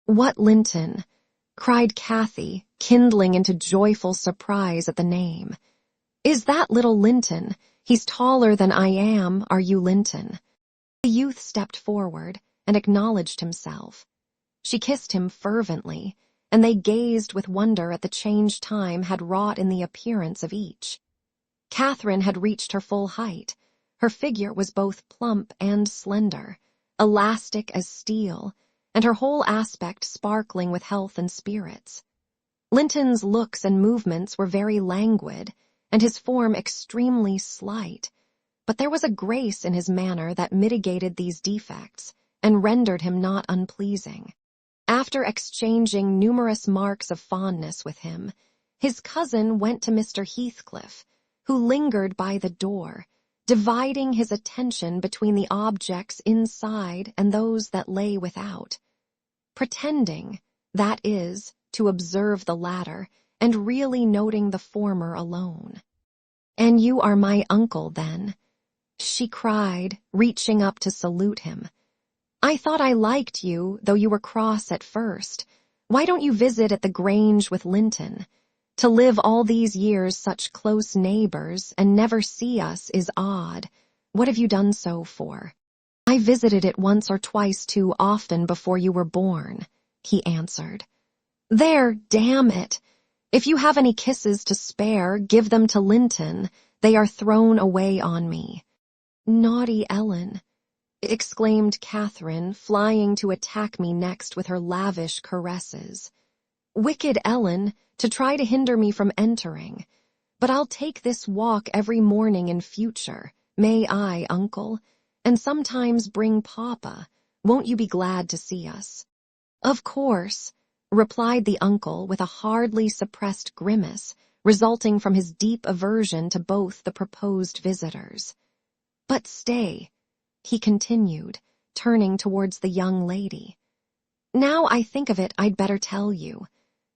[SPEAKER 1] "What Linton?" cried Cathy, kindling into joyful surprise at the name. "Is that little Linton? He's taller than I am, are you, Linton?" The youth stepped forward and acknowledged himself. She kissed him fervently, and they gazed with wonder at the change time had wrought in the appearance of each. Catherine had reached her full height. Her figure was both plump and slender, elastic as steel, and her whole aspect sparkling with health and spirits. Linton's looks and movements were very languid, and his form extremely slight, but there was a grace in his manner that mitigated these defects, and rendered him not unpleasing. After exchanging numerous marks of fondness with him, his cousin went to Mr. Heathcliff, who lingered by the door, dividing his attention between the objects inside and those that lay without, pretending, that is, to observe the latter, and really noting the former alone. "And you are my uncle, then?" she cried, reaching up to salute him. "I thought I liked you, though you were cross at first. Why don't you visit at the Grange with Linton? To live all these years such close neighbors and never see us is odd. What have you done so for?" "I visited it once or twice too often before you were born," he answered. "There, damn it! If you have any kisses to spare, give them to Linton. They are thrown away on me." "Naughty Ellen," exclaimed Catherine, flying to attack me next with her lavish caresses. "Wicked Ellen, to try to hinder me from entering. But I'll take this walk every morning in future. May I, uncle? And sometimes bring papa. Won't you be glad to see us?" "Of course," replied the uncle with a hardly suppressed grimace, resulting from his deep aversion to both the proposed visitors. "But stay," he continued, turning towards the young lady. "Now I think of it, I'd better tell you.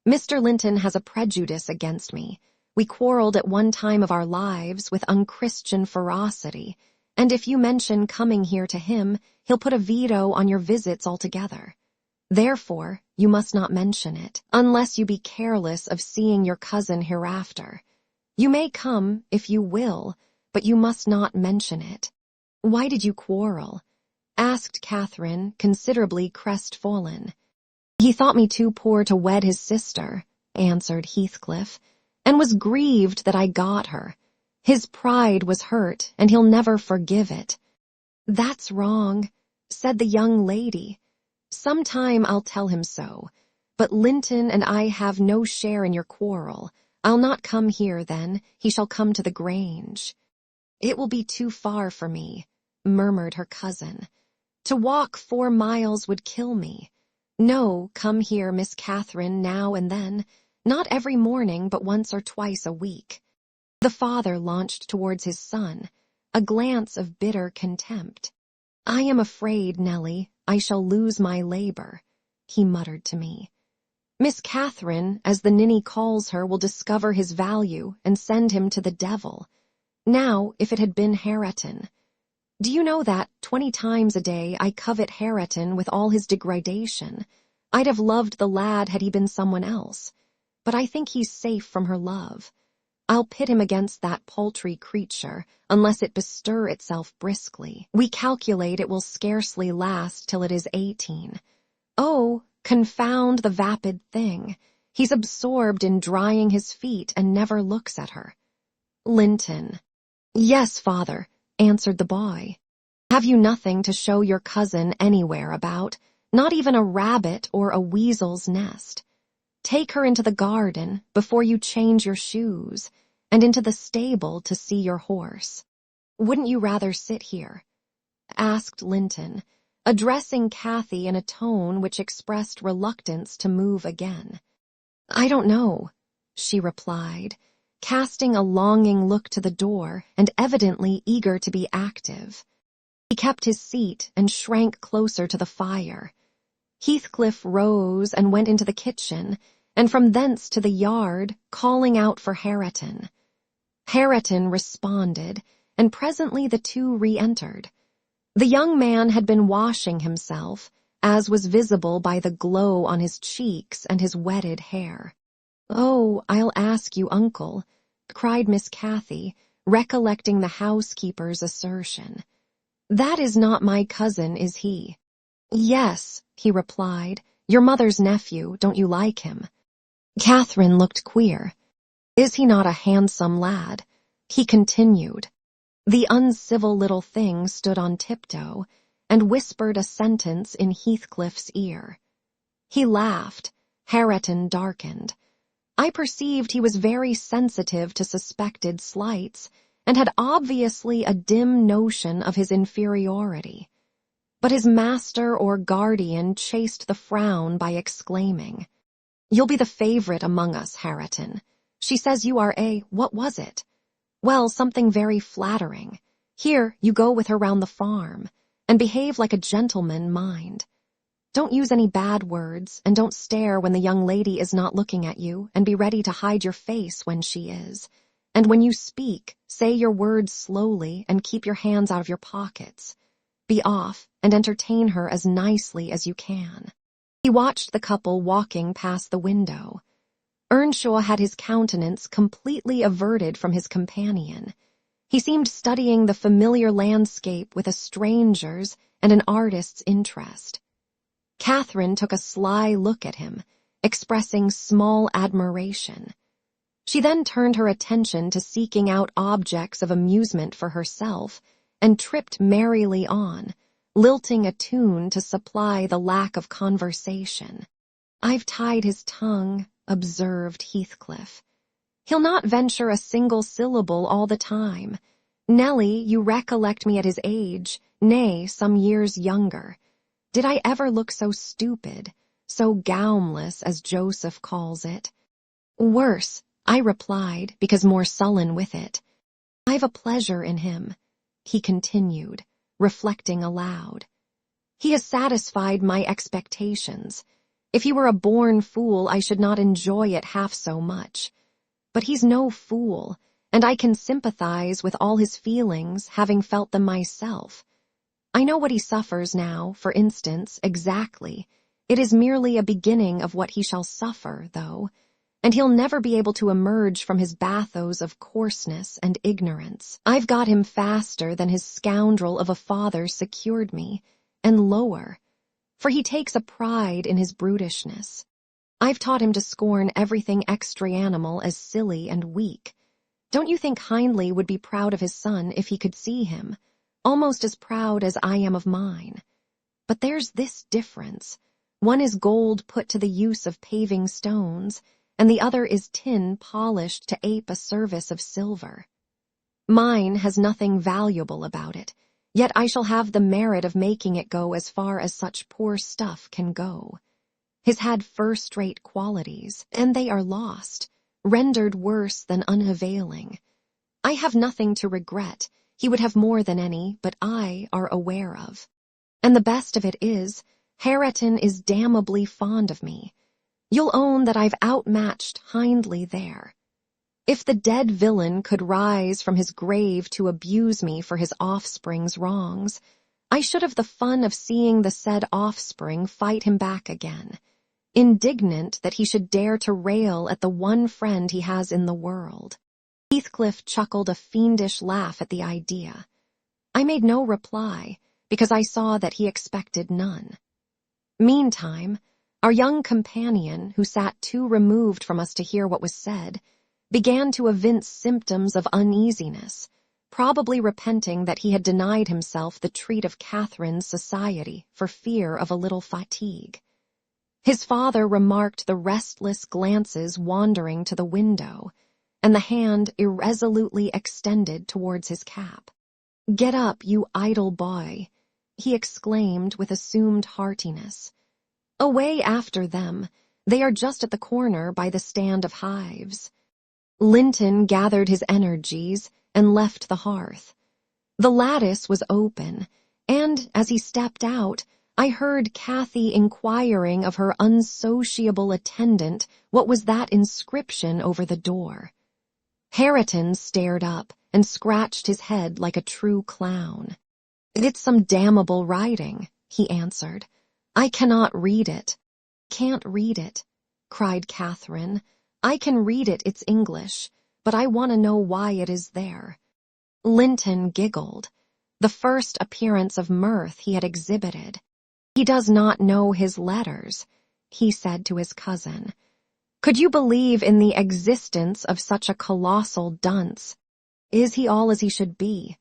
[SPEAKER 1] Mr. Linton has a prejudice against me. We quarreled at one time of our lives with unchristian ferocity, and if you mention coming here to him, he'll put a veto on your visits altogether. Therefore, you must not mention it, unless you be careless of seeing your cousin hereafter. You may come, if you will, but you must not mention it." "Why did you quarrel?" asked Catherine, considerably crestfallen. "He thought me too poor to wed his sister," answered Heathcliff, "and was grieved that I got her. His pride was hurt, and he'll never forgive it." "That's wrong," said the young lady. "Some time I'll tell him so. But Linton and I have no share in your quarrel. I'll not come here, then. He shall come to the Grange." "It will be too far for me," murmured her cousin. "To walk 4 miles would kill me. No, come here, Miss Catherine, now and then. Not every morning, but once or twice a week." The father launched towards his son, a glance of bitter contempt. "I am afraid, Nellie, I shall lose my labor," he muttered to me. "Miss Catherine, as the ninny calls her, will discover his value and send him to the devil. Now, if it had been Hareton. Do you know that, 20 times a day, I covet Hareton with all his degradation? I'd have loved the lad had he been someone else. But I think he's safe from her love. I'll pit him against that paltry creature, unless it bestir itself briskly. We calculate it will scarcely last till it is 18. Oh, confound the vapid thing! He's absorbed in drying his feet and never looks at her." "Linton." "Yes, father," answered the boy. "Have you nothing to show your cousin anywhere about? Not even a rabbit or a weasel's nest? Take her into the garden before you change your shoes, and into the stable to see your horse." "Wouldn't you rather sit here?" asked Linton, addressing Cathy in a tone which expressed reluctance to move again. "I don't know," she replied, casting a longing look to the door and evidently eager to be active. He kept his seat and shrank closer to the fire. Heathcliff rose and went into the kitchen, and from thence to the yard, calling out for Hareton. Hareton responded, and presently the two re-entered. The young man had been washing himself, as was visible by the glow on his cheeks and his wetted hair. "Oh, I'll ask you, uncle," cried Miss Cathy, recollecting the housekeeper's assertion. "That is not my cousin, is he?" "Yes," he replied, "your mother's nephew. Don't you like him?" Catherine looked queer. "Is he not a handsome lad?" he continued. The uncivil little thing stood on tiptoe, and whispered a sentence in Heathcliff's ear. He laughed. Hareton darkened. I perceived he was very sensitive to suspected slights, and had obviously a dim notion of his inferiority. But his master or guardian chased the frown by exclaiming, "You'll be the favorite among us, Hareton. She says you are what was it? Well, something very flattering. Here, you go with her round the farm, and behave like a gentleman, mind. Don't use any bad words, and don't stare when the young lady is not looking at you, and be ready to hide your face when she is. And when you speak, say your words slowly and keep your hands out of your pockets. Be off, and entertain her as nicely as you can." He watched the couple walking past the window. Earnshaw had his countenance completely averted from his companion. He seemed studying the familiar landscape with a stranger's and an artist's interest. Catherine took a sly look at him, expressing small admiration. She then turned her attention to seeking out objects of amusement for herself, and tripped merrily on, lilting a tune to supply the lack of conversation. "I've tied his tongue," observed Heathcliff. "He'll not venture a single syllable all the time. Nelly, you recollect me at his age, nay, some years younger. Did I ever look so stupid, so gaumless, as Joseph calls it?" "Worse," I replied, because more sullen with it. "I've a pleasure in him," he continued, reflecting aloud. "He has satisfied my expectations. If he were a born fool, I should not enjoy it half so much. But he's no fool, and I can sympathize with all his feelings, having felt them myself. I know what he suffers now, for instance, exactly. It is merely a beginning of what he shall suffer, though, and he'll never be able to emerge from his bathos of coarseness and ignorance. I've got him faster than his scoundrel of a father secured me, and lower, for he takes a pride in his brutishness. I've taught him to scorn everything extra-animal as silly and weak. Don't you think Hindley would be proud of his son if he could see him? Almost as proud as I am of mine. But there's this difference. One is gold put to the use of paving stones, and the other is tin polished to ape a service of silver. Mine has nothing valuable about it, yet I shall have the merit of making it go as far as such poor stuff can go. His had first-rate qualities, and they are lost, rendered worse than unavailing. I have nothing to regret. He would have more than any, but I are aware of. And the best of it is, Hareton is damnably fond of me. You'll own that I've outmatched Hindley there. If the dead villain could rise from his grave to abuse me for his offspring's wrongs, I should have the fun of seeing the said offspring fight him back again, indignant that he should dare to rail at the one friend he has in the world." Heathcliff chuckled a fiendish laugh at the idea. I made no reply, because I saw that he expected none. Meantime, our young companion, who sat too removed from us to hear what was said, began to evince symptoms of uneasiness, probably repenting that he had denied himself the treat of Catherine's society for fear of a little fatigue. His father remarked the restless glances wandering to the window, and the hand irresolutely extended towards his cap. "Get up, you idle boy," he exclaimed with assumed heartiness. "Away after them. They are just at the corner by the stand of hives." Linton gathered his energies and left the hearth. The lattice was open, and, as he stepped out, I heard Cathy inquiring of her unsociable attendant what was that inscription over the door. Hareton stared up and scratched his head like a true clown. "It's some damnable writing," he answered. "I cannot read it." "Can't read it," cried Catherine. "I can read it, it's English, but I want to know why it is there." Linton giggled, the first appearance of mirth he had exhibited. "He does not know his letters," he said to his cousin. "Could you believe in the existence of such a colossal dunce?" "Is he all as he should be?"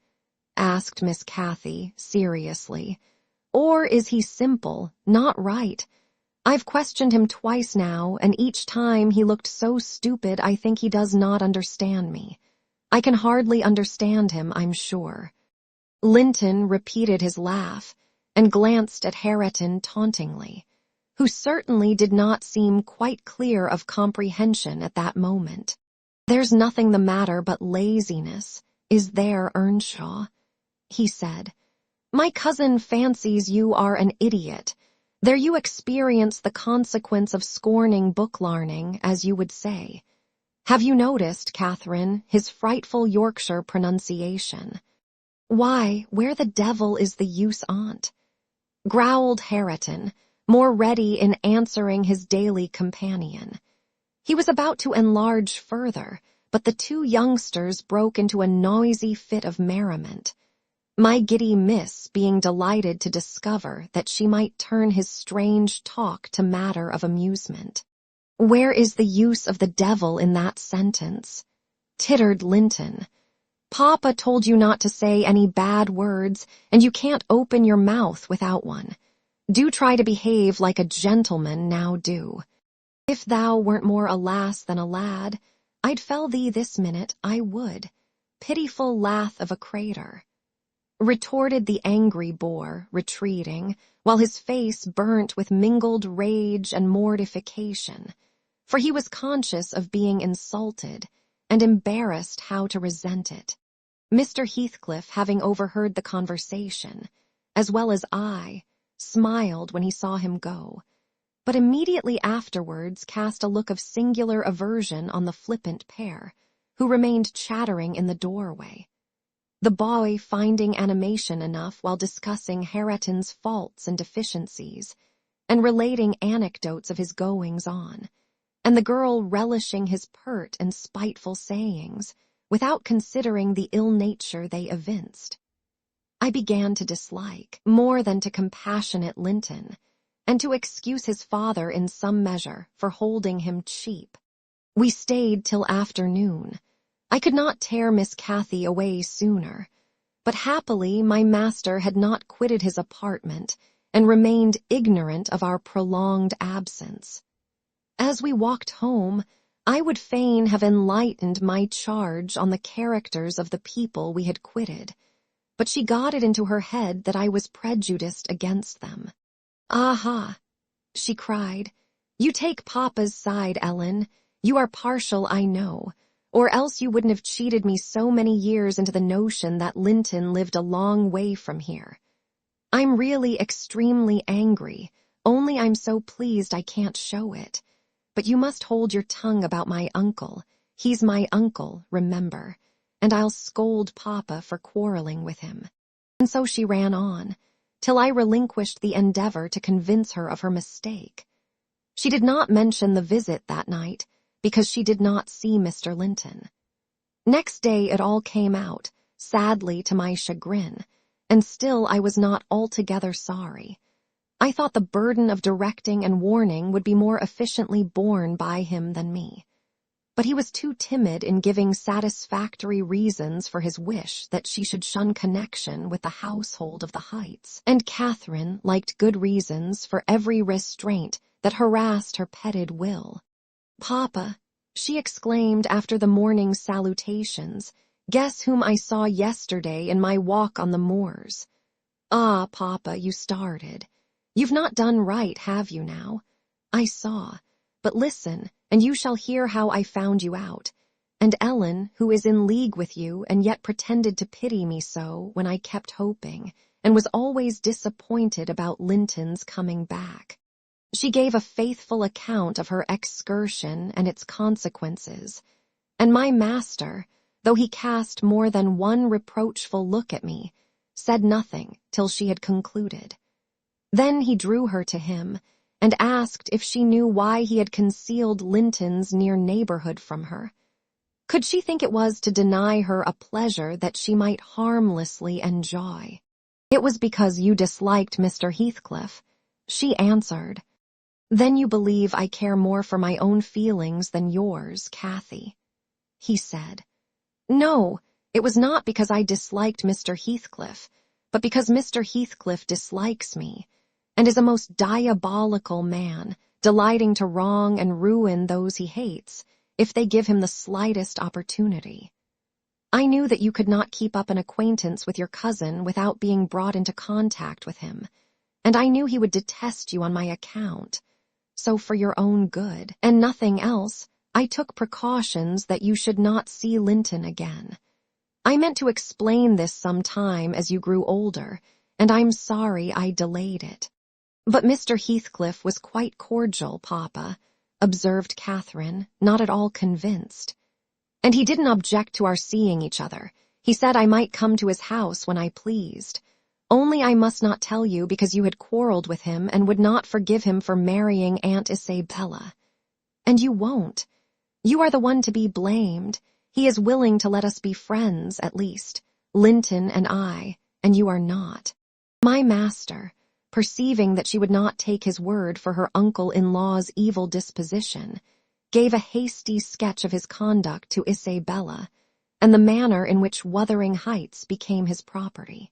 [SPEAKER 1] asked Miss Cathy, seriously. "Or is he simple, not right? I've questioned him twice now, and each time he looked so stupid I think he does not understand me. I can hardly understand him, I'm sure." Linton repeated his laugh, and glanced at Hareton tauntingly, who certainly did not seem quite clear of comprehension at that moment. "There's nothing the matter but laziness, is there, Earnshaw?" he said. "My cousin fancies you are an idiot. There you experience the consequence of scorning book-larning, as you would say. Have you noticed, Catherine, his frightful Yorkshire pronunciation? Why, where the devil is the use on't?" growled Hareton, more ready in answering his daily companion. He was about to enlarge further, but the two youngsters broke into a noisy fit of merriment, my giddy miss being delighted to discover that she might turn his strange talk to matter of amusement. "Where is the use of the devil in that sentence?" tittered Linton. "Papa told you not to say any bad words, and you can't open your mouth without one. Do try to behave like a gentleman, now do. If thou weren't more a lass than a lad, I'd fell thee this minute, I would. Pitiful lath of a crater," retorted the angry boor, retreating, while his face burnt with mingled rage and mortification, for he was conscious of being insulted and embarrassed how to resent it. Mr. Heathcliff, having overheard the conversation, as well as I, smiled when he saw him go, but immediately afterwards cast a look of singular aversion on the flippant pair, who remained chattering in the doorway. The boy finding animation enough while discussing Hareton's faults and deficiencies, and relating anecdotes of his goings-on, and the girl relishing his pert and spiteful sayings, without considering the ill nature they evinced. I began to dislike, more than to compassionate Linton, and to excuse his father in some measure for holding him cheap. We stayed till afternoon. I could not tear Miss Cathy away sooner, but happily my master had not quitted his apartment and remained ignorant of our prolonged absence. As we walked home, I would fain have enlightened my charge on the characters of the people we had quitted, but she got it into her head that I was prejudiced against them. "Aha!" she cried. "You take Papa's side, Ellen. You are partial, I know, or else you wouldn't have cheated me so many years into the notion that Linton lived a long way from here. I'm really extremely angry, only I'm so pleased I can't show it. But you must hold your tongue about my uncle. He's my uncle, remember, and I'll scold Papa for quarreling with him." And so she ran on, till I relinquished the endeavor to convince her of her mistake. She did not mention the visit that night, because she did not see Mr. Linton. Next day it all came out, sadly to my chagrin, and still I was not altogether sorry. I thought the burden of directing and warning would be more efficiently borne by him than me. But he was too timid in giving satisfactory reasons for his wish that she should shun connection with the household of the Heights, and Catherine liked good reasons for every restraint that harassed her petted will. "Papa," she exclaimed after the morning's salutations, "guess whom I saw yesterday in my walk on the moors." "Ah, Papa, you started. You've not done right, have you now? I saw. But listen, and you shall hear how I found you out. And Ellen, who is in league with you and yet pretended to pity me so when I kept hoping, and was always disappointed about Linton's coming back. She gave a faithful account of her excursion and its consequences, and my master, though he cast more than one reproachful look at me, said nothing till she had concluded. Then he drew her to him, and asked if she knew why he had concealed Linton's near neighborhood from her. Could she think it was to deny her a pleasure that she might harmlessly enjoy? "It was because you disliked Mr. Heathcliff," she answered. "Then you believe I care more for my own feelings than yours, Cathy," he said. "No, it was not because I disliked Mr. Heathcliff, but because Mr. Heathcliff dislikes me, and is a most diabolical man, delighting to wrong and ruin those he hates, if they give him the slightest opportunity. I knew that you could not keep up an acquaintance with your cousin without being brought into contact with him, and I knew he would detest you on my account. So for your own good, and nothing else, I took precautions that you should not see Linton again. I meant to explain this some time as you grew older, and I'm sorry I delayed it." "But Mr. Heathcliff was quite cordial, Papa," observed Catherine, not at all convinced. "And he didn't object to our seeing each other. He said I might come to his house when I pleased. Only I must not tell you because you had quarreled with him and would not forgive him for marrying Aunt Isabella. And you won't. You are the one to be blamed. He is willing to let us be friends, at least, Linton and I, and you are not." My master, perceiving that she would not take his word for her uncle-in-law's evil disposition, gave a hasty sketch of his conduct to Isabella, and the manner in which Wuthering Heights became his property.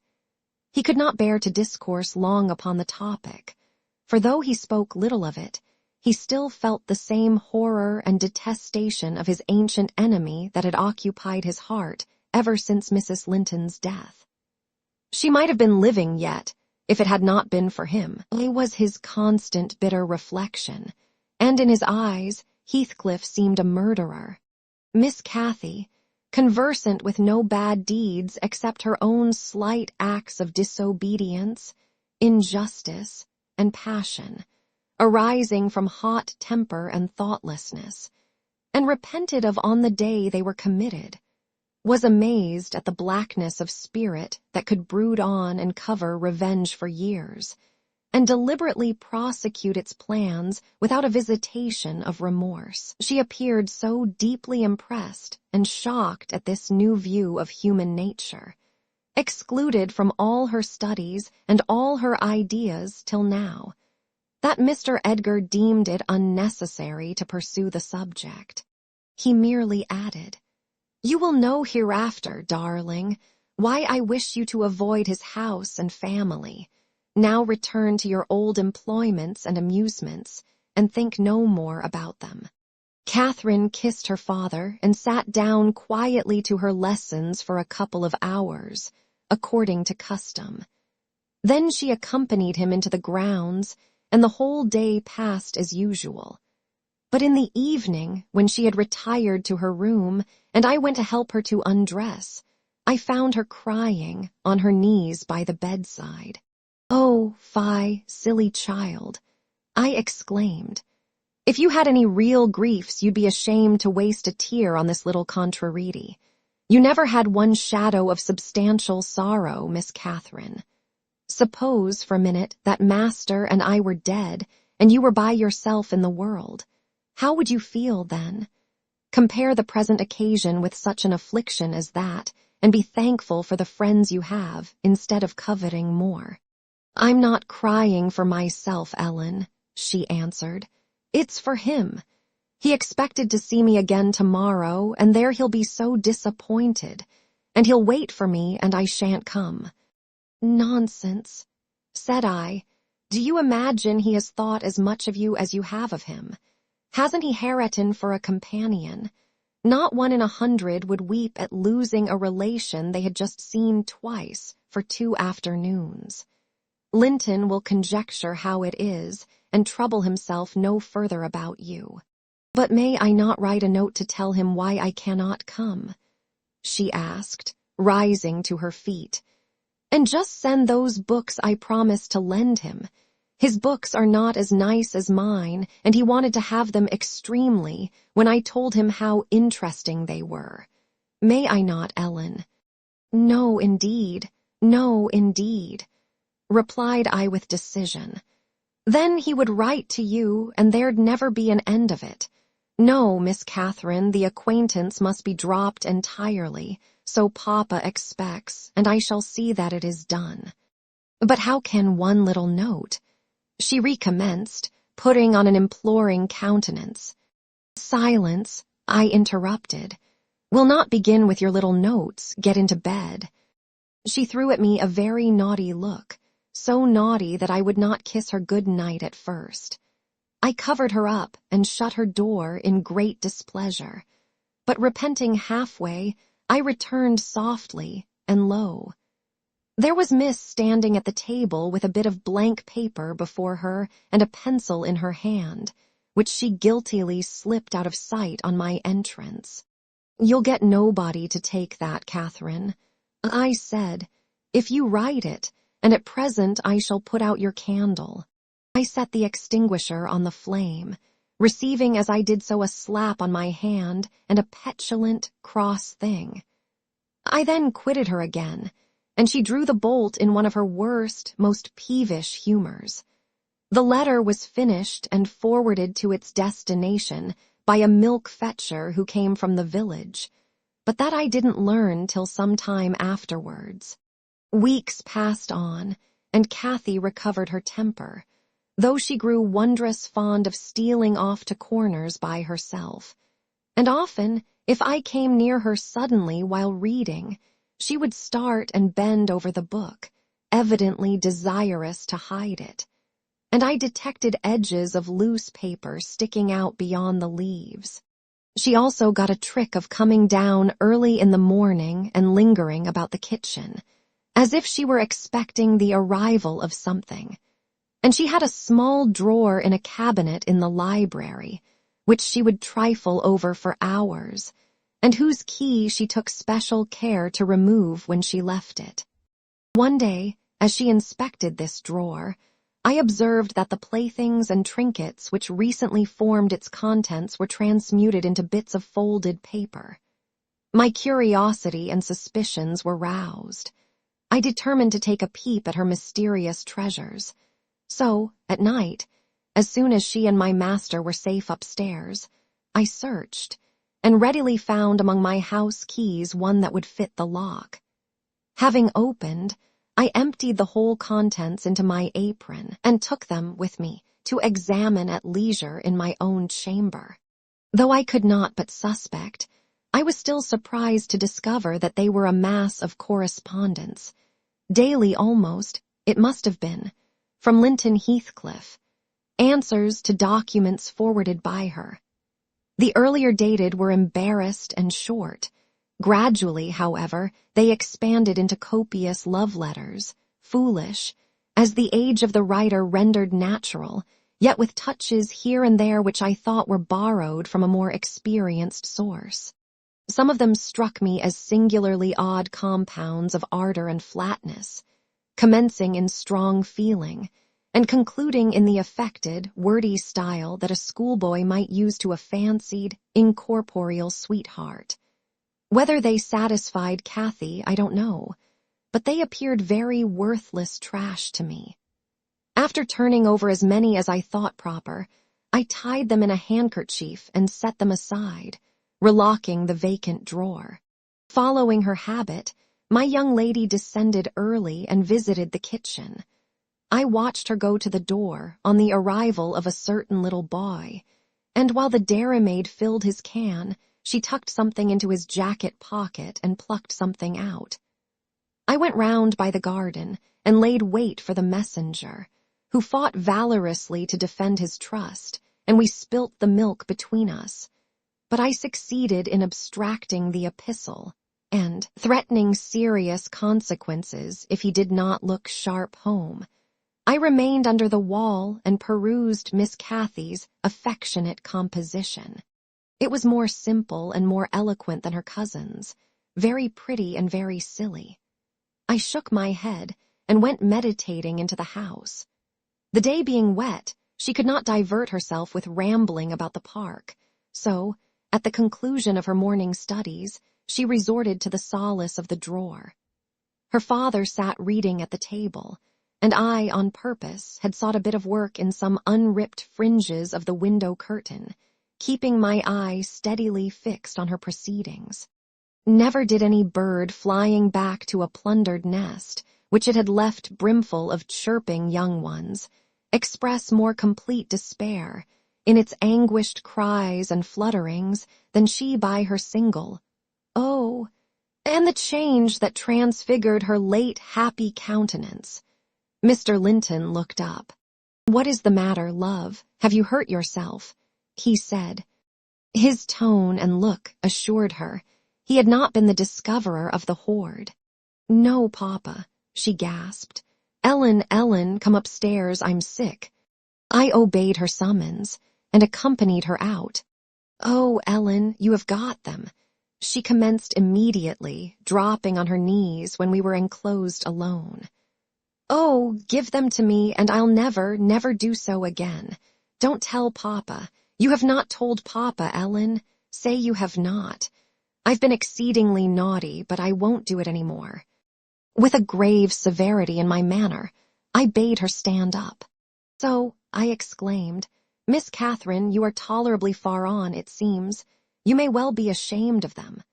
[SPEAKER 1] He could not bear to discourse long upon the topic, for though he spoke little of it, he still felt the same horror and detestation of his ancient enemy that had occupied his heart ever since Mrs. Linton's death. She might have been living yet, if it had not been for him. It was his constant bitter reflection, and in his eyes Heathcliff seemed a murderer. Miss Cathy, conversant with no bad deeds except her own slight acts of disobedience, injustice, and passion, arising from hot temper and thoughtlessness, and repented of on the day they were committed, was amazed at the blackness of spirit that could brood on and cover revenge for years, and deliberately prosecute its plans without a visitation of remorse. She appeared so deeply impressed and shocked at this new view of human nature, excluded from all her studies and all her ideas till now, that Mr. Edgar deemed it unnecessary to pursue the subject. He merely added, "You will know hereafter, darling, why I wish you to avoid his house and family. Now return to your old employments and amusements, and think no more about them." Catherine kissed her father and sat down quietly to her lessons for a couple of hours, according to custom. Then she accompanied him into the grounds, and the whole day passed as usual. But in the evening, when she had retired to her room, and I went to help her to undress, I found her crying on her knees by the bedside. "Oh, fie, silly child," I exclaimed. "If you had any real griefs, you'd be ashamed to waste a tear on this little contrariety. You never had one shadow of substantial sorrow, Miss Catherine. Suppose, for a minute, that master and I were dead, and you were by yourself in the world. How would you feel then? Compare the present occasion with such an affliction as that, and be thankful for the friends you have, instead of coveting more." "I'm not crying for myself, Ellen," she answered. "It's for him. He expected to see me again tomorrow, and there he'll be so disappointed, and he'll wait for me, and I shan't come." "Nonsense," said I. "Do you imagine he has thought as much of you as you have of him? Hasn't he Hareton for a companion? Not 1 in 100 would weep at losing a relation they had just seen twice for 2 afternoons. Linton will conjecture how it is, and trouble himself no further about you. But may I not write a note to tell him why I cannot come?" she asked, rising to her feet. "And just send those books I promised to lend him. His books are not as nice as mine, and he wanted to have them extremely when I told him how interesting they were. May I not, Ellen?" "No, indeed, no, indeed," replied I with decision. "Then he would write to you, and there'd never be an end of it. No, Miss Catherine, the acquaintance must be dropped entirely, so Papa expects, and I shall see that it is done." "But how can one little note?" she recommenced, putting on an imploring countenance. "Silence," I interrupted. "We'll not begin with your little notes. Get into bed." She threw at me a very naughty look, so naughty that I would not kiss her good night at first. I covered her up and shut her door in great displeasure, but repenting halfway, I returned softly and low. There was Miss standing at the table with a bit of blank paper before her and a pencil in her hand, which she guiltily slipped out of sight on my entrance. "You'll get nobody to take that, Catherine," I said. "If you write it, and at present I shall put out your candle." I set the extinguisher on the flame, receiving as I did so a slap on my hand and a petulant, cross thing. I then quitted her again, and she drew the bolt in one of her worst, most peevish humors. The letter was finished and forwarded to its destination by a milk fetcher who came from the village, but that I didn't learn till some time afterwards. Weeks passed on, and Kathy recovered her temper, though she grew wondrous fond of stealing off to corners by herself. And often, if I came near her suddenly while reading, she would start and bend over the book, evidently desirous to hide it. And I detected edges of loose paper sticking out beyond the leaves. She also got a trick of coming down early in the morning and lingering about the kitchen, as if she were expecting the arrival of something. And she had a small drawer in a cabinet in the library, which she would trifle over for hours, and whose key she took special care to remove when she left it. One day, as she inspected this drawer, I observed that the playthings and trinkets which recently formed its contents were transmuted into bits of folded paper. My curiosity and suspicions were roused. I determined to take a peep at her mysterious treasures. So, at night, as soon as she and my master were safe upstairs, I searched, and readily found among my house keys one that would fit the lock. Having opened, I emptied the whole contents into my apron and took them with me to examine at leisure in my own chamber. Though I could not but suspect, I was still surprised to discover that they were a mass of correspondence, daily almost, it must have been, from Linton Heathcliff, answers to documents forwarded by her. The earlier dated were embarrassed and short. Gradually, however, they expanded into copious love letters, foolish, as the age of the writer rendered natural, yet with touches here and there which I thought were borrowed from a more experienced source. Some of them struck me as singularly odd compounds of ardor and flatness, commencing in strong feeling, and concluding in the affected, wordy style that a schoolboy might use to a fancied, incorporeal sweetheart. Whether they satisfied Kathy, I don't know, but they appeared very worthless trash to me. After turning over as many as I thought proper, I tied them in a handkerchief and set them aside, relocking the vacant drawer. Following her habit, my young lady descended early and visited the kitchen. I watched her go to the door on the arrival of a certain little boy, and while the dairymaid filled his can, she tucked something into his jacket pocket and plucked something out. I went round by the garden and laid wait for the messenger, who fought valorously to defend his trust, and we spilt the milk between us. But I succeeded in abstracting the epistle, and, threatening serious consequences if he did not look sharp home, I remained under the wall and perused Miss Cathy's affectionate composition. It was more simple and more eloquent than her cousin's, very pretty and very silly. I shook my head and went meditating into the house. The day being wet, she could not divert herself with rambling about the park, so, at the conclusion of her morning studies, she resorted to the solace of the drawer. Her father sat reading at the table, and I, on purpose, had sought a bit of work in some unripped fringes of the window curtain, keeping my eye steadily fixed on her proceedings. Never did any bird flying back to a plundered nest, which it had left brimful of chirping young ones, express more complete despair, in its anguished cries and flutterings, than she by her single. Oh, and the change that transfigured her late happy countenance. Mr. Linton looked up. "What is the matter, love? Have you hurt yourself?" he said. His tone and look assured her he had not been the discoverer of the hoard. "No, Papa," she gasped. "Ellen, Ellen, come upstairs, I'm sick." I obeyed her summons and accompanied her out. "Oh, Ellen, you have got them," she commenced immediately, dropping on her knees when we were enclosed alone. "Oh, give them to me, and I'll never, never do so again. Don't tell Papa. You have not told Papa, Ellen. Say you have not. I've been exceedingly naughty, but I won't do it any more." With a grave severity in my manner, I bade her stand up. "So," I exclaimed, "Miss Catherine, you are tolerably far on, it seems. You may well be ashamed of them.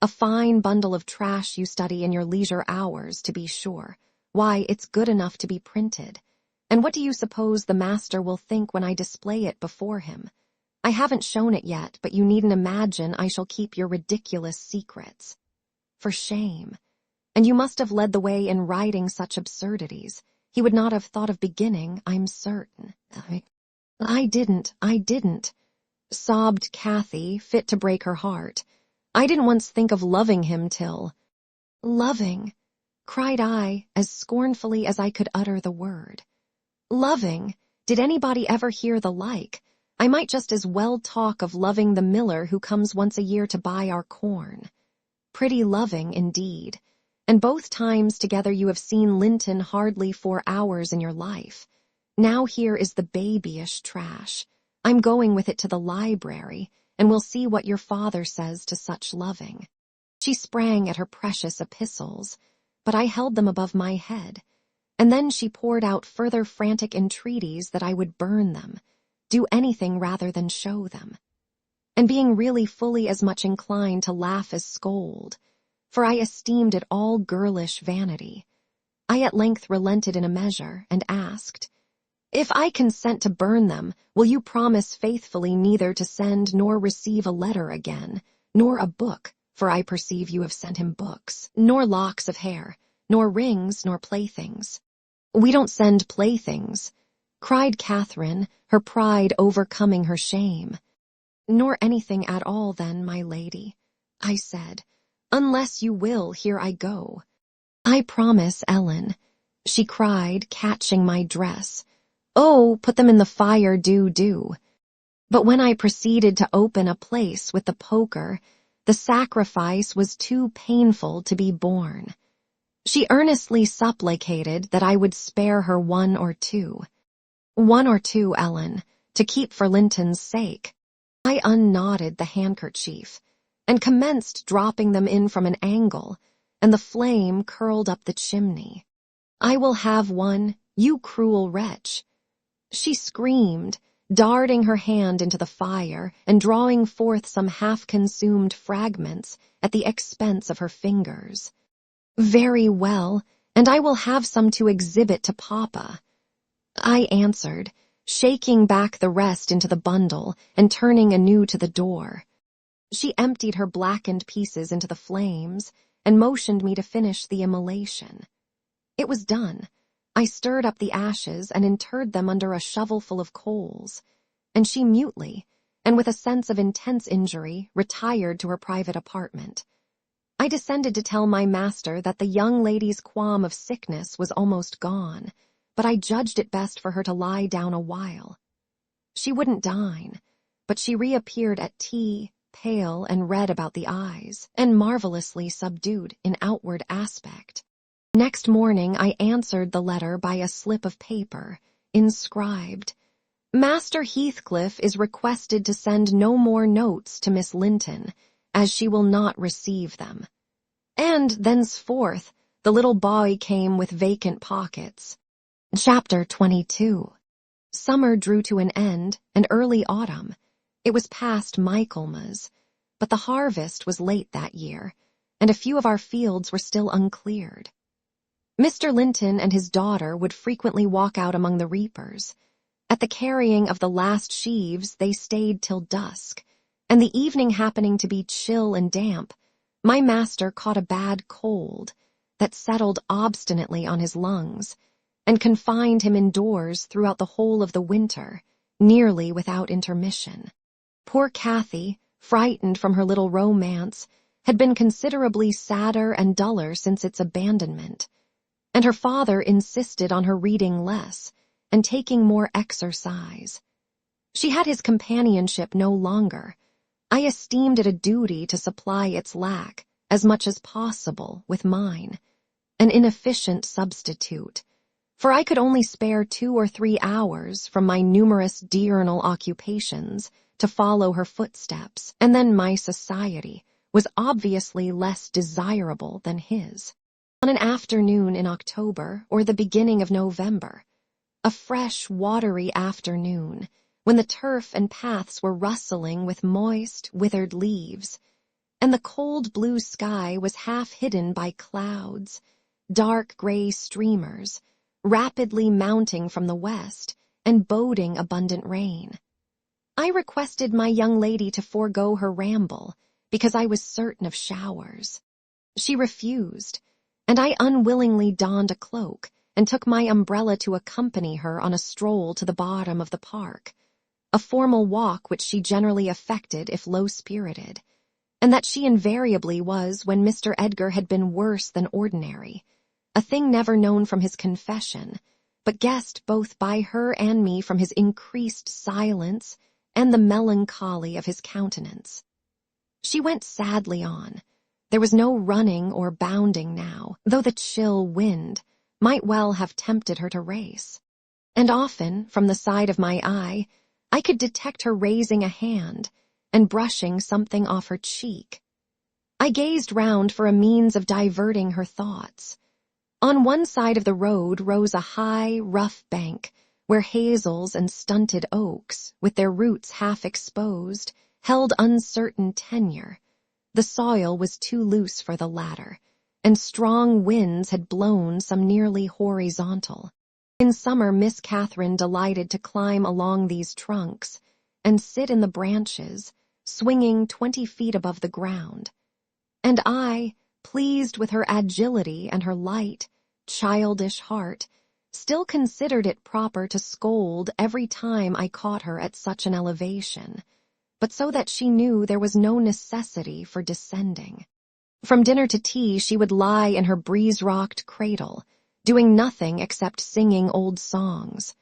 [SPEAKER 1] A fine bundle of trash you study in your leisure hours, to be sure. Why, it's good enough to be printed. And what do you suppose the master will think when I display it before him? I haven't shown it yet, but you needn't imagine I shall keep your ridiculous secrets. For shame. And you must have led the way in writing such absurdities. He would not have thought of beginning, I'm certain." I didn't, sobbed Kathy, fit to break her heart. "I didn't once think of loving him till—" "Loving," cried I, as scornfully as I could utter the word. "Loving? Did anybody ever hear the like? I might just as well talk of loving the miller who comes once a year to buy our corn. Pretty loving, indeed. And both times together you have seen Linton hardly 4 hours in your life. Now here is the babyish trash. I'm going with it to the library, and we'll see what your father says to such loving." She sprang at her precious epistles, but I held them above my head, and then she poured out further frantic entreaties that I would burn them, do anything rather than show them. And being really fully as much inclined to laugh as scold, for I esteemed it all girlish vanity, I at length relented in a measure and asked, "If I consent to burn them, will you promise faithfully neither to send nor receive a letter again, nor a book, for I perceive you have sent him books, nor locks of hair, nor rings, nor playthings?" "We don't send playthings," cried Catherine, her pride overcoming her shame. "Nor anything at all, then, my lady," I said. "Unless you will, here I go." "I promise, Ellen," she cried, catching my dress. "Oh, put them in the fire, do. But when I proceeded to open a place with the poker, the sacrifice was too painful to be borne. She earnestly supplicated that I would spare her 1 or 2. 1 or 2, Ellen, to keep for Linton's sake." I unknotted the handkerchief and commenced dropping them in from an angle, and the flame curled up the chimney. "I will have 1, you cruel wretch," she screamed, darting her hand into the fire and drawing forth some half-consumed fragments at the expense of her fingers. "Very well, and I will have some to exhibit to Papa," I answered, shaking back the rest into the bundle and turning anew to the door. She emptied her blackened pieces into the flames and motioned me to finish the immolation. It was done. I stirred up the ashes and interred them under a shovelful of coals, and she mutely, and with a sense of intense injury, retired to her private apartment. I descended to tell my master that the young lady's qualm of sickness was almost gone, but I judged it best for her to lie down a while. She wouldn't dine, but she reappeared at tea, pale and red about the eyes, and marvelously subdued in outward aspect. Next morning I answered the letter by a slip of paper, inscribed, "Master Heathcliff is requested to send no more notes to Miss Linton, as she will not receive them." And thenceforth the little boy came with vacant pockets. Chapter 22. Summer drew to an end, and early autumn. It was past Michaelmas, but the harvest was late that year, and a few of our fields were still uncleared. Mr. Linton and his daughter would frequently walk out among the reapers. At the carrying of the last sheaves they stayed till dusk, and the evening happening to be chill and damp, my master caught a bad cold that settled obstinately on his lungs, and confined him indoors throughout the whole of the winter, nearly without intermission. Poor Kathy, frightened from her little romance, had been considerably sadder and duller since its abandonment. and her father insisted on her reading less and taking more exercise. She had his companionship no longer. I esteemed it a duty to supply its lack as much as possible with mine, an inefficient substitute, for I could only spare 2 or 3 hours from my numerous diurnal occupations to follow her footsteps, and then my society was obviously less desirable than his. On an afternoon in October or the beginning of November, a fresh, watery afternoon, when the turf and paths were rustling with moist, withered leaves, and the cold blue sky was half hidden by clouds, dark gray streamers, rapidly mounting from the west and boding abundant rain. I requested my young lady to forego her ramble because I was certain of showers. She refused, and I unwillingly donned a cloak and took my umbrella to accompany her on a stroll to the bottom of the park, a formal walk which she generally affected if low-spirited, and that she invariably was when Mr. Edgar had been worse than ordinary, a thing never known from his confession, but guessed both by her and me from his increased silence and the melancholy of his countenance. She went sadly on. There was no running or bounding now, though the chill wind might well have tempted her to race. And often, from the side of my eye, I could detect her raising a hand and brushing something off her cheek. I gazed round for a means of diverting her thoughts. On one side of the road rose a high, rough bank, where hazels and stunted oaks, with their roots half exposed, held uncertain tenure. The soil was too loose for the latter, and strong winds had blown some nearly horizontal. In summer, Miss Catherine delighted to climb along these trunks and sit in the branches, swinging 20 feet above the ground. And I, pleased with her agility and her light, childish heart, still considered it proper to scold every time I caught her at such an elevation, but so that she knew there was no necessity for descending. From dinner to tea she would lie in her breeze-rocked cradle, doing nothing except singing old songs,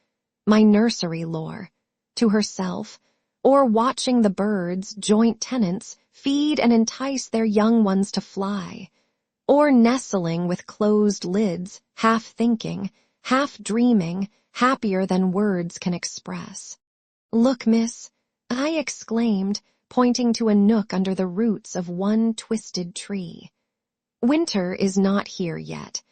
[SPEAKER 1] my nursery lore, to herself, or watching the birds, joint tenants, feed and entice their young ones to fly, or nestling with closed lids, half thinking, half dreaming, happier than words can express. "Look, miss," I exclaimed, pointing to a nook under the roots of one twisted tree. "Winter is not here yet.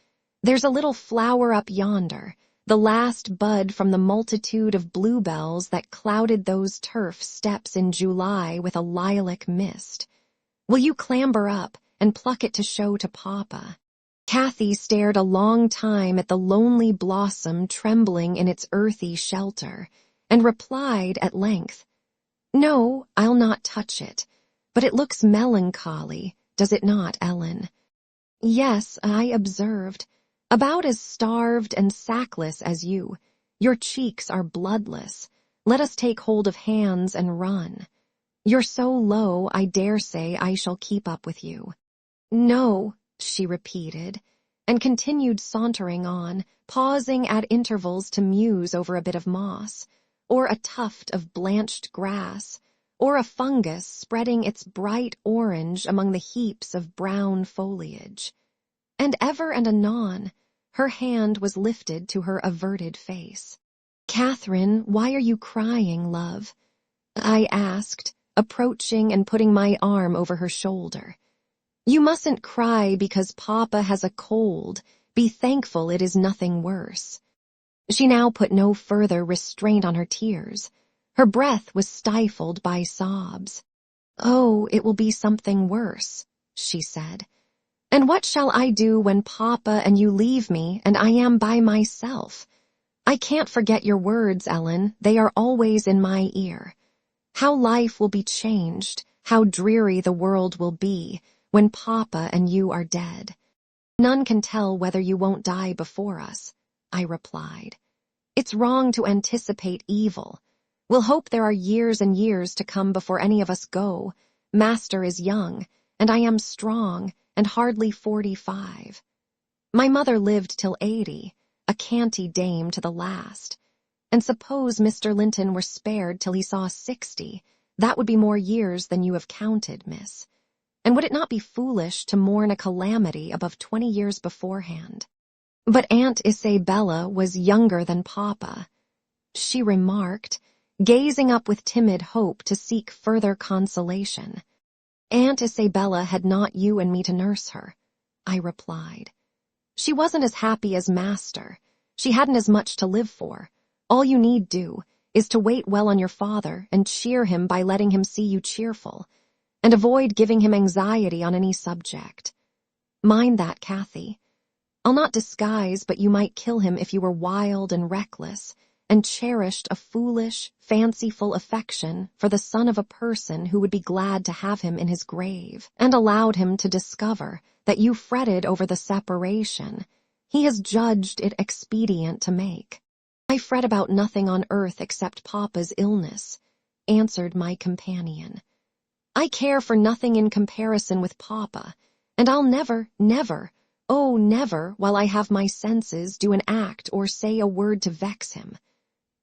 [SPEAKER 1] There's a little flower up yonder, the last bud from the multitude of bluebells that clouded those turf steps in July with a lilac mist. Will you clamber up and pluck it to show to Papa?" Kathy stared a long time at the lonely blossom trembling in its earthy shelter, and replied at length, "No, I'll not touch it, but it looks melancholy, does it not, Ellen?" "Yes," I observed, "about as starved and sackless as you. Your cheeks are bloodless. Let us take hold of hands and run. You're so low, I dare say I shall keep up with you." "No," she repeated, and continued sauntering on, pausing at intervals to muse over a bit of moss, or a tuft of blanched grass, or a fungus spreading its bright orange among the heaps of brown foliage. And ever and anon, her hand was lifted to her averted face. "Catherine, why are you crying, love?" I asked, approaching and putting my arm over her shoulder. "You mustn't cry because Papa has a cold. Be thankful it is nothing worse." She now put no further restraint on her tears. Her breath was stifled by sobs. "Oh, it will be something worse," she said. "And what shall I do when Papa and you leave me and I am by myself? I can't forget your words, Ellen. They are always in my ear. How life will be changed, how dreary the world will be when Papa and you are dead." "None can tell whether you won't die before us," I replied. "It's wrong to anticipate evil. We'll hope there are years and years to come before any of us go. Master is young, and I am strong, and hardly 45. My mother lived till 80, a canty dame to the last. And suppose Mr. Linton were spared till he saw 60, that would be more years than you have counted, miss. And would it not be foolish to mourn a calamity above 20 years beforehand? But Aunt Isabella was younger than Papa, she remarked, gazing up with timid hope to seek further consolation. Aunt Isabella had not you and me to nurse her, I replied. She wasn't as happy as Master. She hadn't as much to live for. All you need do is to wait well on your father and cheer him by letting him see you cheerful, and avoid giving him anxiety on any subject. Mind that, Kathy. I'll not disguise, but you might kill him if you were wild and reckless, and cherished a foolish, fanciful affection for the son of a person who would be glad to have him in his grave, and allowed him to discover that you fretted over the separation he has judged it expedient to make. I fret about nothing on earth except Papa's illness, answered my companion. I care for nothing in comparison with Papa, and I'll never, oh, never, while I have my senses, do an act or say a word to vex him.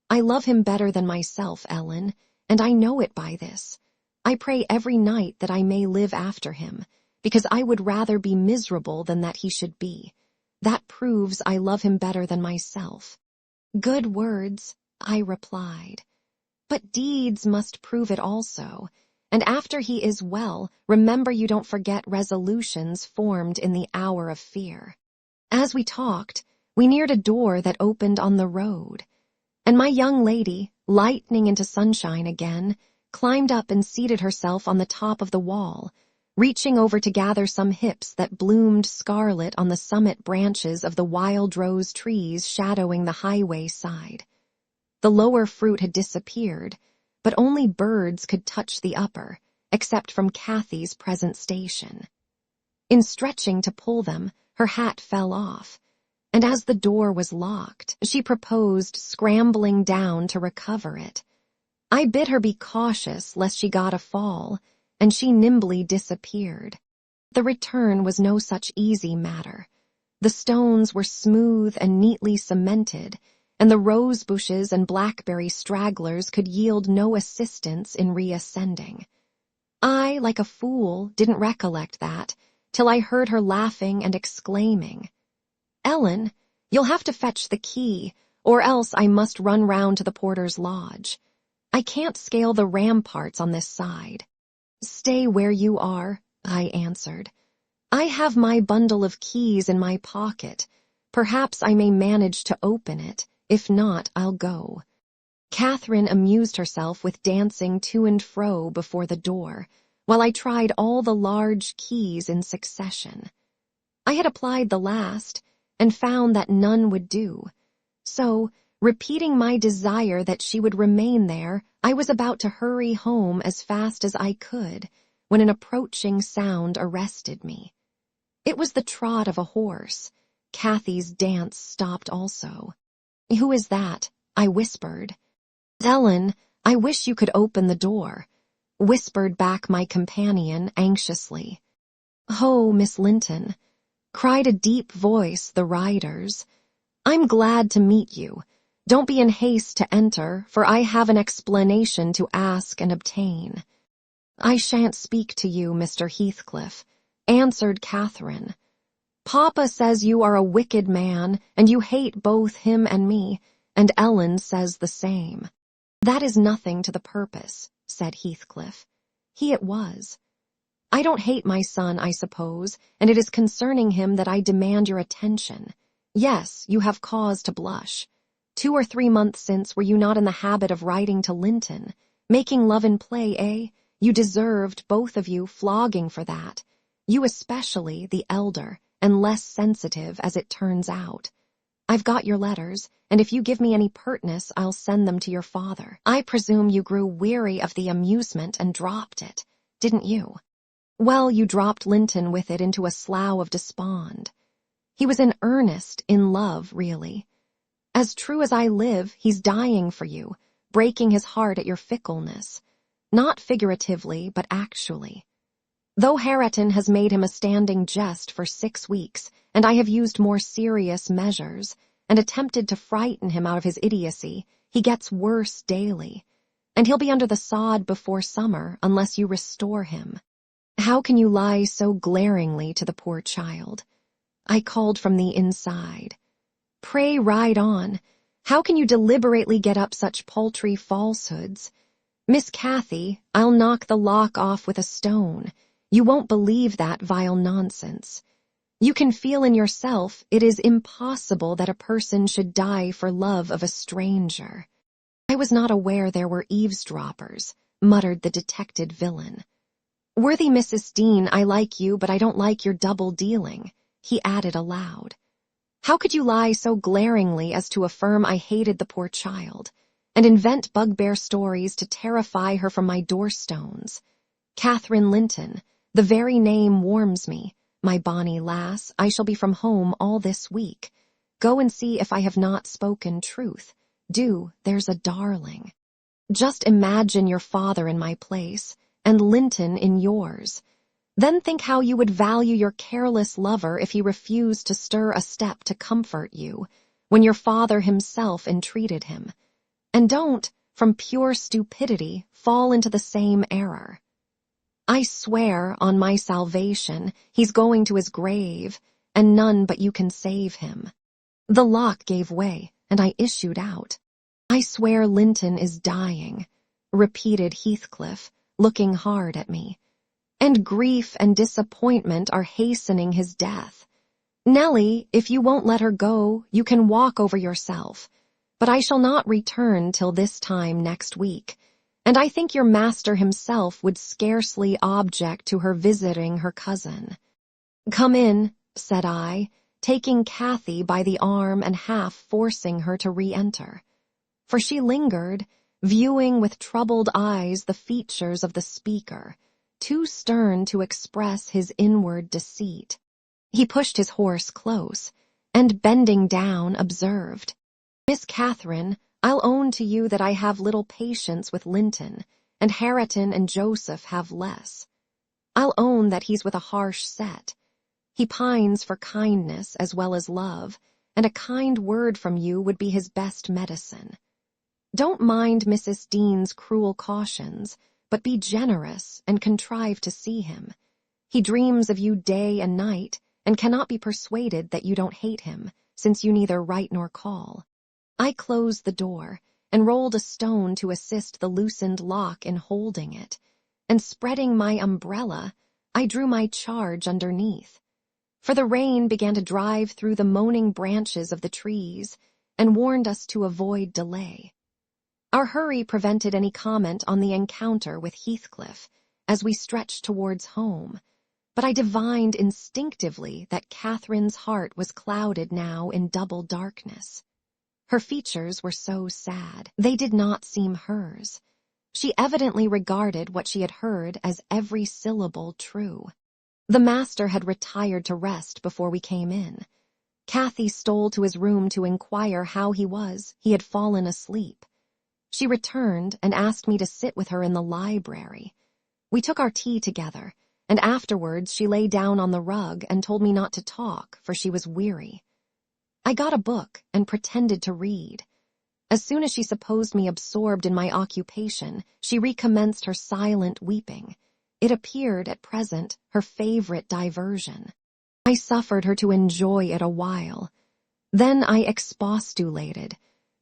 [SPEAKER 1] I love him better than myself, Ellen, and I know it by this. I pray every night that I may live after him, because I would rather be miserable than that he should be. That proves I love him better than myself. Good words, I replied. But deeds must prove it also, and after he is well, remember you don't forget resolutions formed in the hour of fear. As we talked, we neared a door that opened on the road, and my young lady, lightening into sunshine again, climbed up and seated herself on the top of the wall, reaching over to gather some hips that bloomed scarlet on the summit branches of the wild rose trees shadowing the highway side. The lower fruit had disappeared, but only birds could touch the upper, except from Kathy's present station. In stretching to pull them, her hat fell off, and as the door was locked, she proposed scrambling down to recover it. I bid her be cautious lest she got a fall, and she nimbly disappeared. The return was no such easy matter. The stones were smooth and neatly cemented, and the rose bushes and blackberry stragglers could yield no assistance in reascending. I, like a fool, didn't recollect that, till I heard her laughing and exclaiming, "Ellen, you'll have to fetch the key, or else I must run round to the porter's lodge. I can't scale the ramparts on this side." "Stay where you are," I answered. "I have my bundle of keys in my pocket. Perhaps I may manage to open it. If not, I'll go." Catherine amused herself with dancing to and fro before the door, while I tried all the large keys in succession. I had applied the last, and found that none would do. So, repeating my desire that she would remain there, I was about to hurry home as fast as I could, when an approaching sound arrested me. It was the trot of a horse. Kathy's dance stopped also. "Who is that?" I whispered. "Ellen, I wish you could open the door," whispered back my companion anxiously. "Ho, Miss Linton," cried a deep voice, the rider's. "I'm glad to meet you. Don't be in haste to enter, for I have an explanation to ask and obtain." "I shan't speak to you, Mr. Heathcliff," answered Catherine. "Papa says you are a wicked man, and you hate both him and me, and Ellen says the same." "That is nothing to the purpose," said Heathcliff. He it was. "I don't hate my son, I suppose, and it is concerning him that I demand your attention. Yes, you have cause to blush. 2 or 3 months since were you not in the habit of writing to Linton, making love in play, eh? You deserved, both of you, flogging for that. You especially, the elder, and less sensitive, as it turns out. I've got your letters, and if you give me any pertness, I'll send them to your father. I presume you grew weary of the amusement and dropped it, didn't you? Well, you dropped Linton with it into a slough of despond. He was in earnest, in love, really. As true as I live, he's dying for you, breaking his heart at your fickleness. Not figuratively, but actually. Though Hareton has made him a standing jest for 6 weeks, and I have used more serious measures, and attempted to frighten him out of his idiocy, he gets worse daily, and he'll be under the sod before summer unless you restore him. How can you lie so glaringly to the poor child? I called from the inside. Pray ride on. How can you deliberately get up such paltry falsehoods? Miss Cathy, I'll knock the lock off with a stone. You won't believe that vile nonsense. You can feel in yourself it is impossible that a person should die for love of a stranger. I was not aware there were eavesdroppers, muttered the detected villain. Worthy Mrs. Dean, I like you, but I don't like your double-dealing, he added aloud. How could you lie so glaringly as to affirm I hated the poor child, and invent bugbear stories to terrify her from my door-stones? Catherine Linton, the very name warms me. My bonny lass, I shall be from home all this week. Go and see if I have not spoken truth. Do, there's a darling. Just imagine your father in my place, and Linton in yours. Then think how you would value your careless lover if he refused to stir a step to comfort you, when your father himself entreated him. And don't, from pure stupidity, fall into the same error. I swear on my salvation he's going to his grave, and none but you can save him. The lock gave way, and I issued out. I swear Linton is dying, repeated Heathcliff, looking hard at me. And grief and disappointment are hastening his death. Nellie, if you won't let her go, you can walk over yourself. But I shall not return till this time next week, and I think your master himself would scarcely object to her visiting her cousin. Come in, said I, taking Cathy by the arm and half forcing her to re-enter. For she lingered, viewing with troubled eyes the features of the speaker, too stern to express his inward deceit. He pushed his horse close, and bending down, observed, Miss Catherine, I'll own to you that I have little patience with Linton, and Hareton and Joseph have less. I'll own that he's with a harsh set. He pines for kindness as well as love, and a kind word from you would be his best medicine. Don't mind Mrs. Dean's cruel cautions, but be generous and contrive to see him. He dreams of you day and night, and cannot be persuaded that you don't hate him, since you neither write nor call. I closed the door, and rolled a stone to assist the loosened lock in holding it, and spreading my umbrella, I drew my charge underneath. For the rain began to drive through the moaning branches of the trees, and warned us to avoid delay. Our hurry prevented any comment on the encounter with Heathcliff, as we stretched towards home, but I divined instinctively that Catherine's heart was clouded now in double darkness. Her features were so sad, they did not seem hers. She evidently regarded what she had heard as every syllable true. The master had retired to rest before we came in. Cathy stole to his room to inquire how he was. He had fallen asleep. She returned and asked me to sit with her in the library. We took our tea together, and afterwards she lay down on the rug and told me not to talk, for she was weary. I got a book and pretended to read. As soon as she supposed me absorbed in my occupation, she recommenced her silent weeping. It appeared, at present, her favorite diversion. I suffered her to enjoy it a while. Then I expostulated,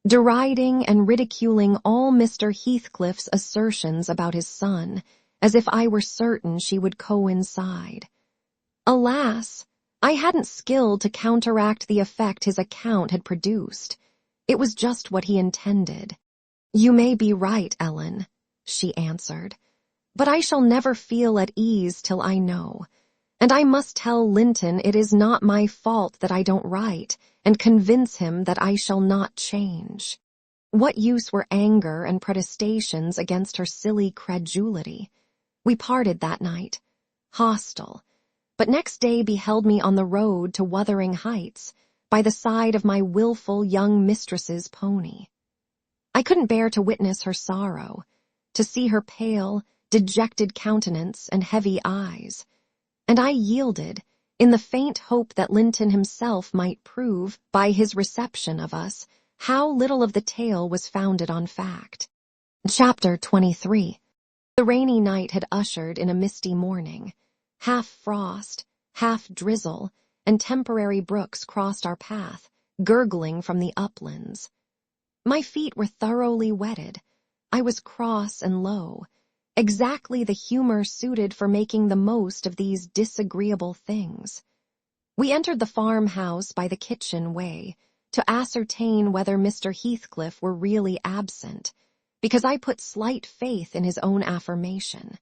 [SPEAKER 1] deriding and ridiculing all Mr. Heathcliff's assertions about his son, as if I were certain she would coincide. Alas, I hadn't skill to counteract the effect his account had produced. It was just what he intended. You may be right, Ellen, she answered, but I shall never feel at ease till I know, and I must tell Linton it is not my fault that I don't write, and convince him that I shall not change. What use were anger and protestations against her silly credulity? We parted that night, hostile, but next day beheld me on the road to Wuthering Heights, by the side of my wilful young mistress's pony. I couldn't bear to witness her sorrow, to see her pale, dejected countenance and heavy eyes. And I yielded, in the faint hope that Linton himself might prove, by his reception of us, how little of the tale was founded on fact. Chapter 23. The rainy night had ushered in a misty morning. Half frost, half drizzle, and temporary brooks crossed our path, gurgling from the uplands. My feet were thoroughly wetted. I was cross and low, exactly the humor suited for making the most of these disagreeable things. We entered the farmhouse by the kitchen way to ascertain whether Mr. Heathcliff were really absent, because I put slight faith in his own affirmation.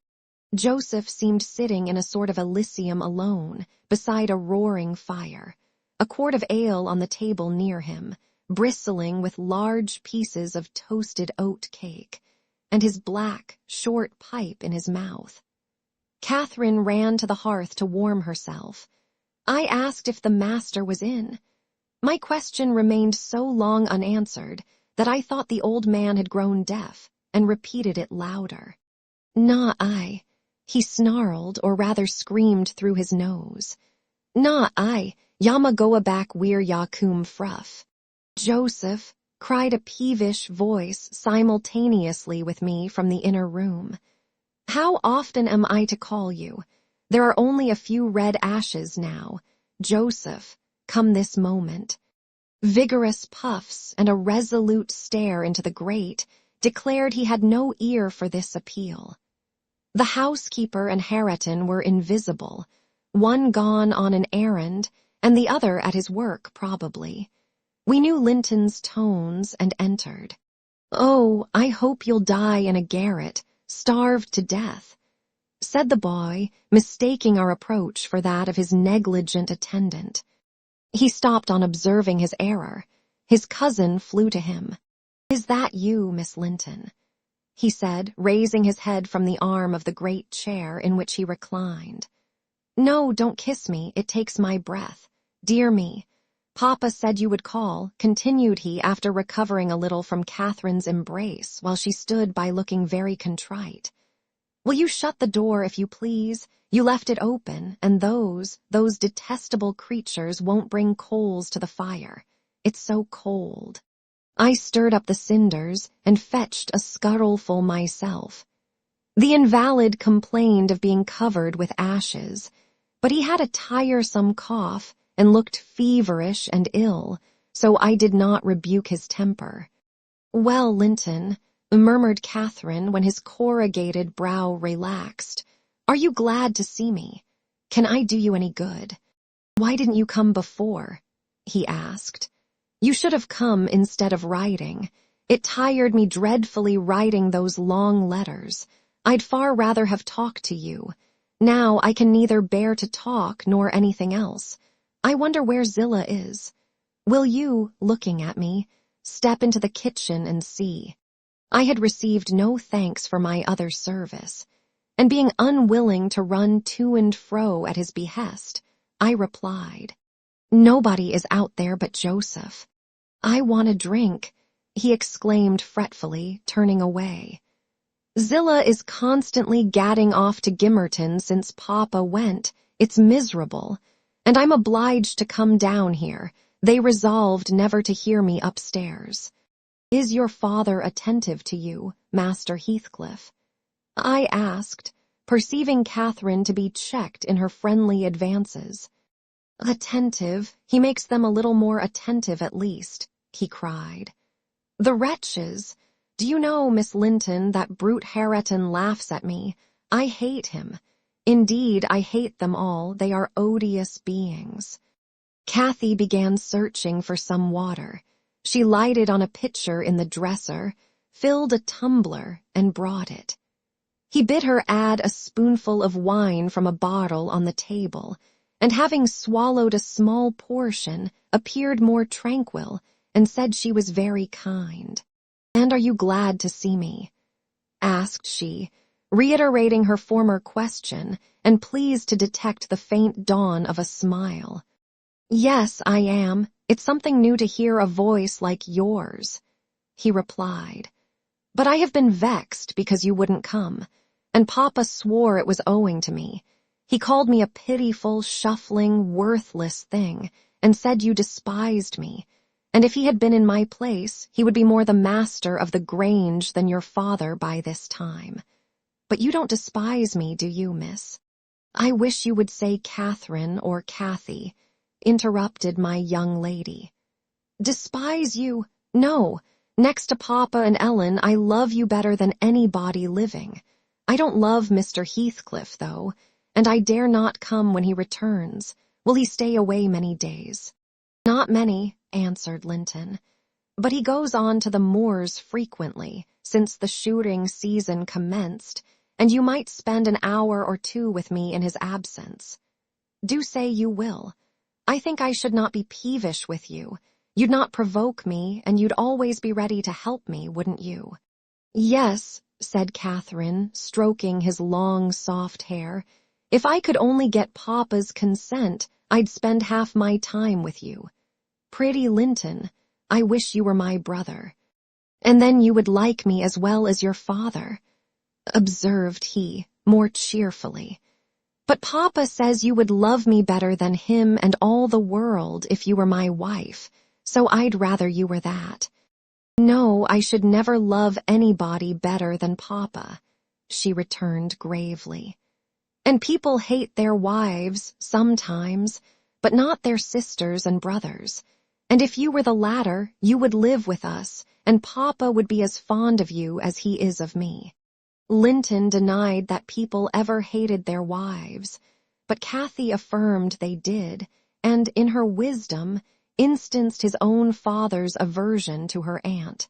[SPEAKER 1] Joseph seemed sitting in a sort of elysium alone, beside a roaring fire, a quart of ale on the table near him, bristling with large pieces of toasted oat cake, and his black, short pipe in his mouth. Catherine ran to the hearth to warm herself. I asked if the master was in. My question remained so long unanswered that I thought the old man had grown deaf, and repeated it louder. "Not I," he snarled, or rather screamed through his nose. "Not I, yama goa back where ya coom fruff." "Joseph," cried a peevish voice simultaneously with me from the inner room. "How often am I to call you? There are only a few red ashes now. Joseph, come this moment." Vigorous puffs and a resolute stare into the grate declared he had no ear for this appeal. The housekeeper and Hareton were invisible, one gone on an errand, and the other at his work, probably. We knew Linton's tones and entered. "Oh, I hope you'll die in a garret, starved to death," said the boy, mistaking our approach for that of his negligent attendant. He stopped on observing his error. His cousin flew to him. "Is that you, Miss Linton?" he said, raising his head from the arm of the great chair in which he reclined. "No, don't kiss me, it takes my breath. Dear me. Papa said you would call," continued he after recovering a little from Catherine's embrace, while she stood by looking very contrite. "Will you shut the door, if you please? You left it open, and those detestable creatures won't bring coals to the fire. It's so cold." I stirred up the cinders and fetched a scuttleful myself. The invalid complained of being covered with ashes, but he had a tiresome cough and looked feverish and ill, so I did not rebuke his temper. "Well, Linton," murmured Catherine when his corrugated brow relaxed, "are you glad to see me? Can I do you any good?" "Why didn't you come before?" he asked. "You should have come instead of writing. It tired me dreadfully writing those long letters. I'd far rather have talked to you. Now I can neither bear to talk nor anything else. I wonder where Zillah is. Will you," looking at me, "step into the kitchen and see?" I had received no thanks for my other service, and being unwilling to run to and fro at his behest, I replied, "Nobody is out there but Joseph." "I want a drink," he exclaimed fretfully, turning away. "Zillah is constantly gadding off to Gimmerton since Papa went. It's miserable, and I'm obliged to come down here. They resolved never to hear me upstairs. Is your father attentive to you, Master Heathcliff?" I asked, perceiving Catherine to be checked in her friendly advances. "Attentive, he makes them a little more attentive at least," he cried. "The wretches! Do you know, Miss Linton, that brute Hareton laughs at me? I hate him. Indeed, I hate them all. They are odious beings." Cathy began searching for some water. She lighted on a pitcher in the dresser, filled a tumbler, and brought it. He bid her add a spoonful of wine from a bottle on the table, and having swallowed a small portion, appeared more tranquil, and said she was very kind. "And are you glad to see me?" asked she, reiterating her former question, and pleased to detect the faint dawn of a smile. "Yes, I am. It's something new to hear a voice like yours," he replied. "But I have been vexed because you wouldn't come. and Papa swore it was owing to me. He called me a pitiful, shuffling, worthless thing, and said you despised me, and if he had been in my place, he would be more the master of the Grange than your father by this time. But you don't despise me, do you, miss? I wish you would say Catherine or Cathy, interrupted my young lady. Despise you? No. Next to Papa and Ellen, I love you better than anybody living. I don't love Mr. Heathcliff, though, and I dare not come when he returns. Will he stay away many days? Not many, answered Linton, but he goes on to the moors frequently, since the shooting season commenced, and you might spend an hour or two with me in his absence. Do say you will. I think I should not be peevish with you. You'd not provoke me, and you'd always be ready to help me, wouldn't you? Yes, said Catherine, stroking his long, soft hair. If I could only get Papa's consent, I'd spend half my time with you. Pretty Linton, I wish you were my brother. And then you would like me as well as your father, observed he, more cheerfully. But Papa says you would love me better than him and all the world if you were my wife, so I'd rather you were that. No, I should never love anybody better than Papa, she returned gravely. And people hate their wives, sometimes, but not their sisters and brothers. And if you were the latter, you would live with us, and Papa would be as fond of you as he is of me. Linton denied that people ever hated their wives, but Cathy affirmed they did, and in her wisdom, instanced his own father's aversion to her aunt.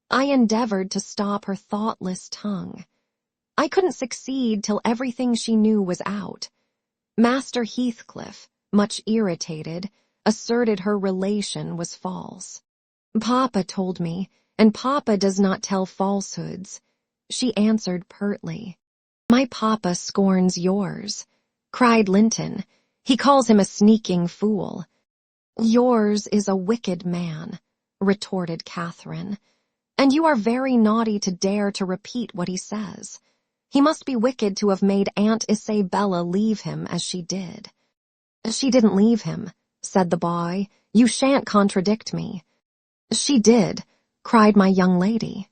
[SPEAKER 1] I endeavored to stop her thoughtless tongue. I couldn't succeed till everything she knew was out. Master Heathcliff, much irritated, asserted her relation was false. Papa told me, and Papa does not tell falsehoods, she answered pertly. My Papa scorns yours, cried Linton. He calls him a sneaking fool. Yours is a wicked man, retorted Catherine, and you are very naughty to dare to repeat what he says. He must be wicked to have made Aunt Isabella leave him as she did. She didn't leave him, said the boy. You shan't contradict me. She did, cried my young lady.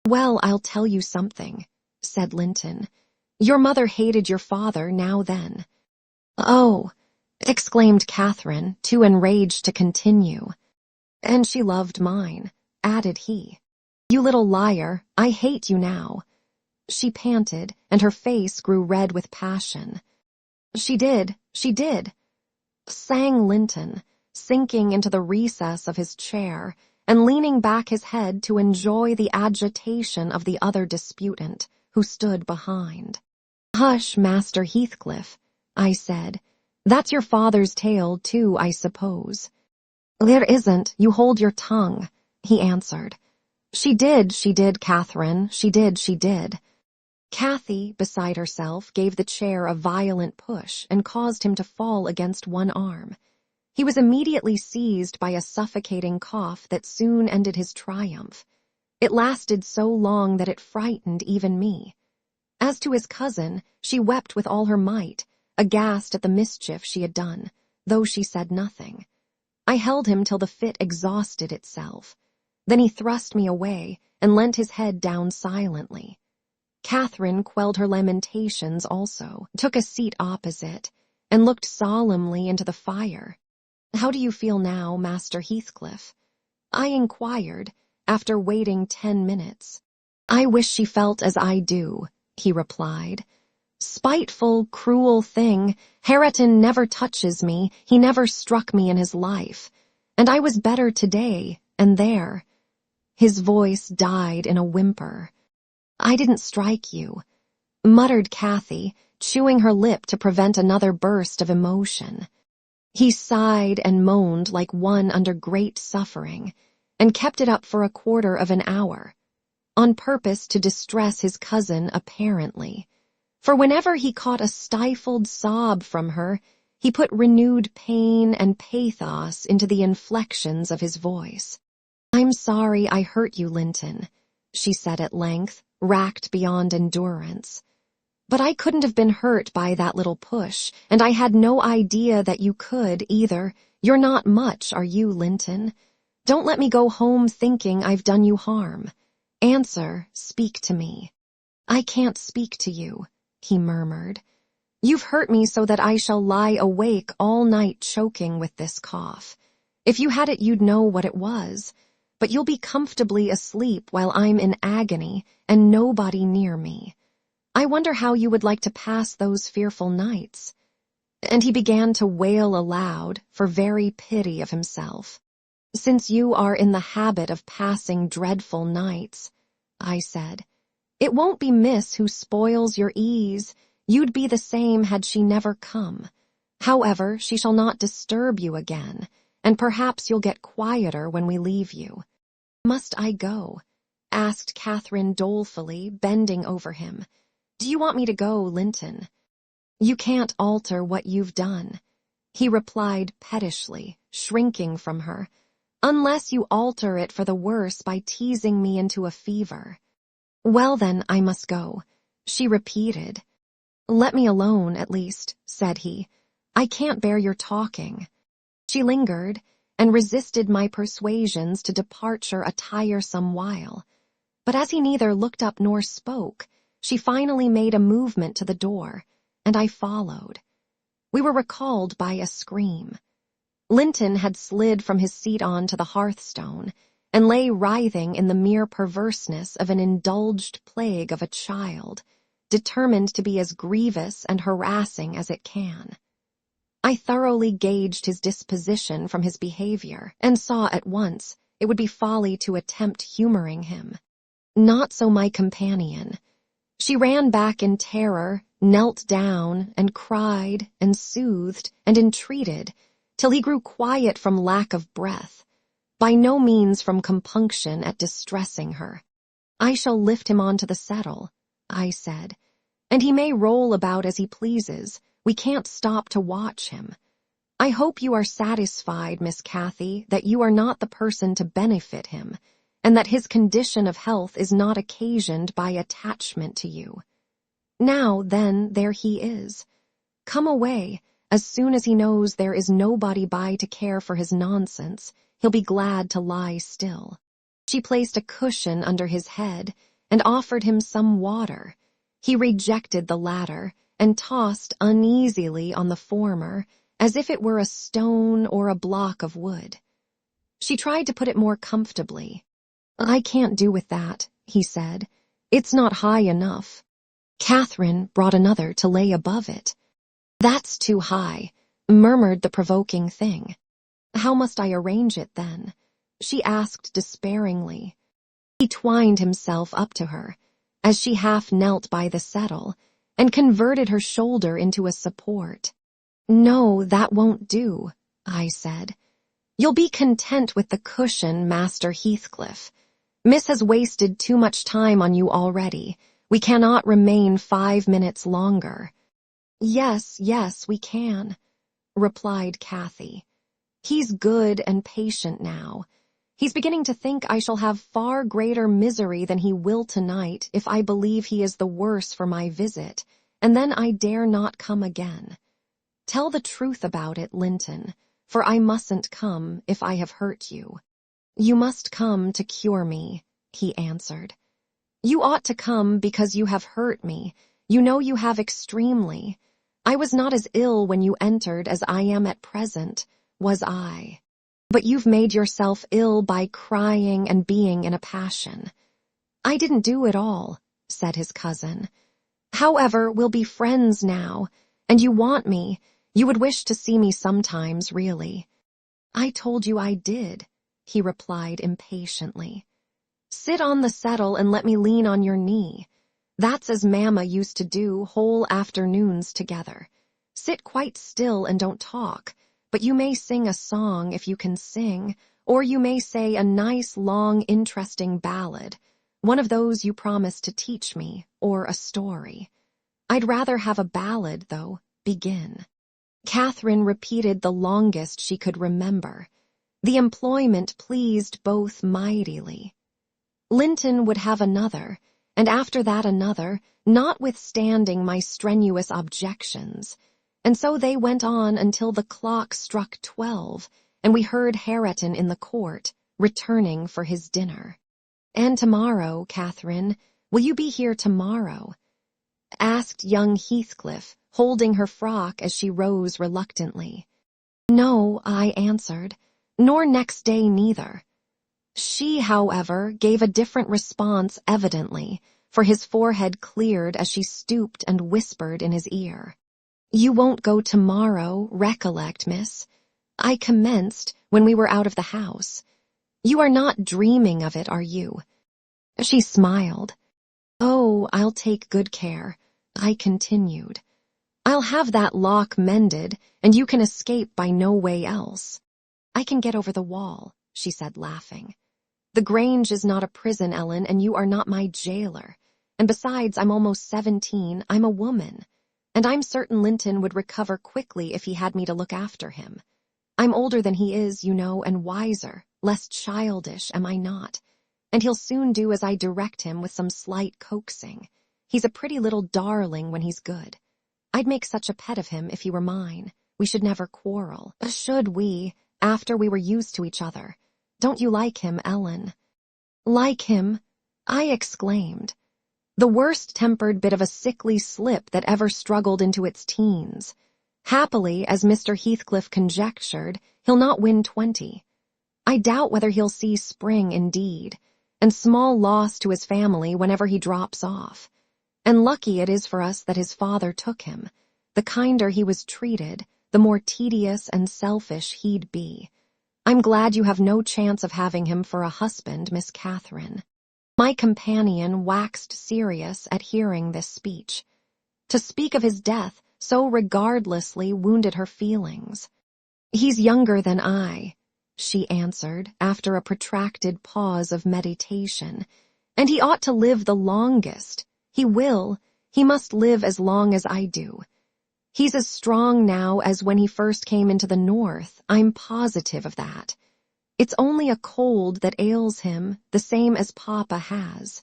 [SPEAKER 1] Well, I'll tell you something, said Linton. Your mother hated your father now then. Oh, exclaimed Catherine, too enraged to continue. And she loved mine, added he. You little liar, I hate you now. She panted, and her face grew red with passion. She did, sang Linton, sinking into the recess of his chair and leaning back his head to enjoy the agitation of the other disputant, who stood behind. Hush, Master Heathcliff, I said. That's your father's tale, too, I suppose. There isn't, you hold your tongue, he answered. She did, Catherine, she did. Cathy, beside herself, gave the chair a violent push and caused him to fall against one arm. He was immediately seized by a suffocating cough that soon ended his triumph. It lasted so long that it frightened even me. As to his cousin, she wept with all her might, aghast at the mischief she had done, though she said nothing. I held him till the fit exhausted itself. Then he thrust me away and leant his head down silently. Catherine quelled her lamentations also, took a seat opposite, and looked solemnly into the fire. How do you feel now, Master Heathcliff? I inquired, after waiting 10 minutes. I wish she felt as I do, he replied. Spiteful, cruel thing, Hareton never touches me, he never struck me in his life, and I was better today, and there. His voice died in a whimper. I didn't strike you, muttered Cathy, chewing her lip to prevent another burst of emotion. He sighed and moaned like one under great suffering, and kept it up for a quarter of an hour, on purpose to distress his cousin apparently, for whenever he caught a stifled sob from her, he put renewed pain and pathos into the inflections of his voice. I'm sorry I hurt you, Linton, she said at length, racked beyond endurance. But I couldn't have been hurt by that little push, and I had no idea that you could either. You're not much, are you, Linton? Don't let me go home thinking I've done you harm. Answer, speak to me. I can't speak to you, he murmured. You've hurt me so that I shall lie awake all night choking with this cough. If you had it, you'd know what it was. But you'll be comfortably asleep while I'm in agony and nobody near me. I wonder how you would like to pass those fearful nights. And he began to wail aloud for very pity of himself. Since you are in the habit of passing dreadful nights, I said, it won't be Miss who spoils your ease. You'd be the same had she never come. However, she shall not disturb you again, and perhaps you'll get quieter when we leave you. Must I go? Asked Catherine dolefully, bending over him. Do you want me to go, Linton? You can't alter what you've done, he replied pettishly, shrinking from her, unless you alter it for the worse by teasing me into a fever. Well then, I must go, she repeated. Let me alone, at least, said he. I can't bear your talking. She lingered, and resisted my persuasions to departure a tiresome while. But as he neither looked up nor spoke, she finally made a movement to the door, and I followed. We were recalled by a scream. Linton had slid from his seat on to the hearthstone, and lay writhing in the mere perverseness of an indulged plague of a child, determined to be as grievous and harassing as it can. I thoroughly gauged his disposition from his behavior, and saw at once it would be folly to attempt humoring him. Not so my companion. She ran back in terror, knelt down, and cried, and soothed, and entreated, till he grew quiet from lack of breath, by no means from compunction at distressing her. I shall lift him onto the settle, I said, and he may roll about as he pleases. We can't stop to watch him. I hope you are satisfied, Miss Cathy, that you are not the person to benefit him, and that his condition of health is not occasioned by attachment to you. Now, then, there he is. Come away. As soon as he knows there is nobody by to care for his nonsense, he'll be glad to lie still. She placed a cushion under his head and offered him some water. He rejected the latter and tossed uneasily on the former, as if it were a stone or a block of wood. She tried to put it more comfortably. I can't do with that, he said. It's not high enough. Catherine brought another to lay above it. That's too high, murmured the provoking thing. How must I arrange it, then? She asked despairingly. He twined himself up to her, as she half knelt by the settle, and converted her shoulder into a support. No, that won't do, I said. You'll be content with the cushion, Master Heathcliff. Miss has wasted too much time on you already. We cannot remain 5 minutes longer. Yes, we can, replied Cathy. He's good and patient now. He's beginning to think I shall have far greater misery than he will tonight if I believe he is the worse for my visit, and then I dare not come again. Tell the truth about it, Linton, for I mustn't come if I have hurt you. You must come to cure me, he answered. You ought to come because you have hurt me. You know you have extremely. I was not as ill when you entered as I am at present, was I? But you've made yourself ill by crying and being in a passion. I didn't do it all, said his cousin. However, we'll be friends now, and you want me. You would wish to see me sometimes, really. I told you I did, he replied impatiently. Sit on the settle and let me lean on your knee. That's as Mamma used to do whole afternoons together. Sit quite still and don't talk, but you may sing a song if you can sing, or you may say a nice, long, interesting ballad, one of those you promised to teach me, or a story. I'd rather have a ballad, though. Begin. Catherine repeated the longest she could remember. The employment pleased both mightily. Linton would have another, and after that another, notwithstanding my strenuous objections. And so they went on until the clock struck 12, and we heard Hareton in the court, returning for his dinner. "And tomorrow, Catherine, will you be here tomorrow?" asked young Heathcliff, holding her frock as she rose reluctantly. "No," I answered, "nor next day neither." She, however, gave a different response evidently, for his forehead cleared as she stooped and whispered in his ear. "You won't go tomorrow, recollect, miss. I commenced when we were out of the house. You are not dreaming of it, are you?" She smiled. "Oh, I'll take good care," I continued. "I'll have that lock mended, and you can escape by no way else." "I can get over the wall," she said, laughing. "The Grange is not a prison, Ellen, and you are not my jailer. And besides, I'm almost 17, I'm a woman. And I'm certain Linton would recover quickly if he had me to look after him. I'm older than he is, you know, and wiser, less childish, am I not? And he'll soon do as I direct him with some slight coaxing. He's a pretty little darling when he's good. I'd make such a pet of him if he were mine. We should never quarrel. Should we, after we were used to each other? Don't you like him, Ellen?" "Like him?" I exclaimed. "The worst-tempered bit of a sickly slip that ever struggled into its teens. Happily, as Mr. Heathcliff conjectured, he'll not win 20. I doubt whether he'll see spring indeed, and small loss to his family whenever he drops off. And lucky it is for us that his father took him. The kinder he was treated, the more tedious and selfish he'd be. I'm glad you have no chance of having him for a husband, Miss Catherine." My companion waxed serious at hearing this speech. To speak of his death so regardlessly wounded her feelings. "He's younger than I," she answered after a protracted pause of meditation, "and he ought to live the longest. He will. He must live as long as I do. He's as strong now as when he first came into the North, I'm positive of that. It's only a cold that ails him, the same as Papa has.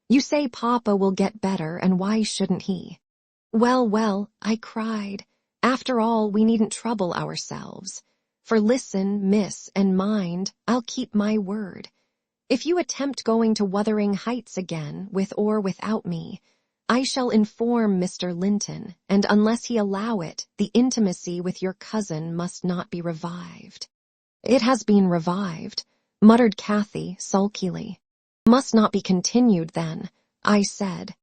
[SPEAKER 1] You say Papa will get better, and why shouldn't he?" "Well, well," I cried, "after all, we needn't trouble ourselves. For listen, miss, and mind, I'll keep my word. If you attempt going to Wuthering Heights again, with or without me, I shall inform Mr. Linton, and unless he allow it, the intimacy with your cousin must not be revived." "It has been revived," muttered Cathy sulkily. "Must not be continued, then," I said.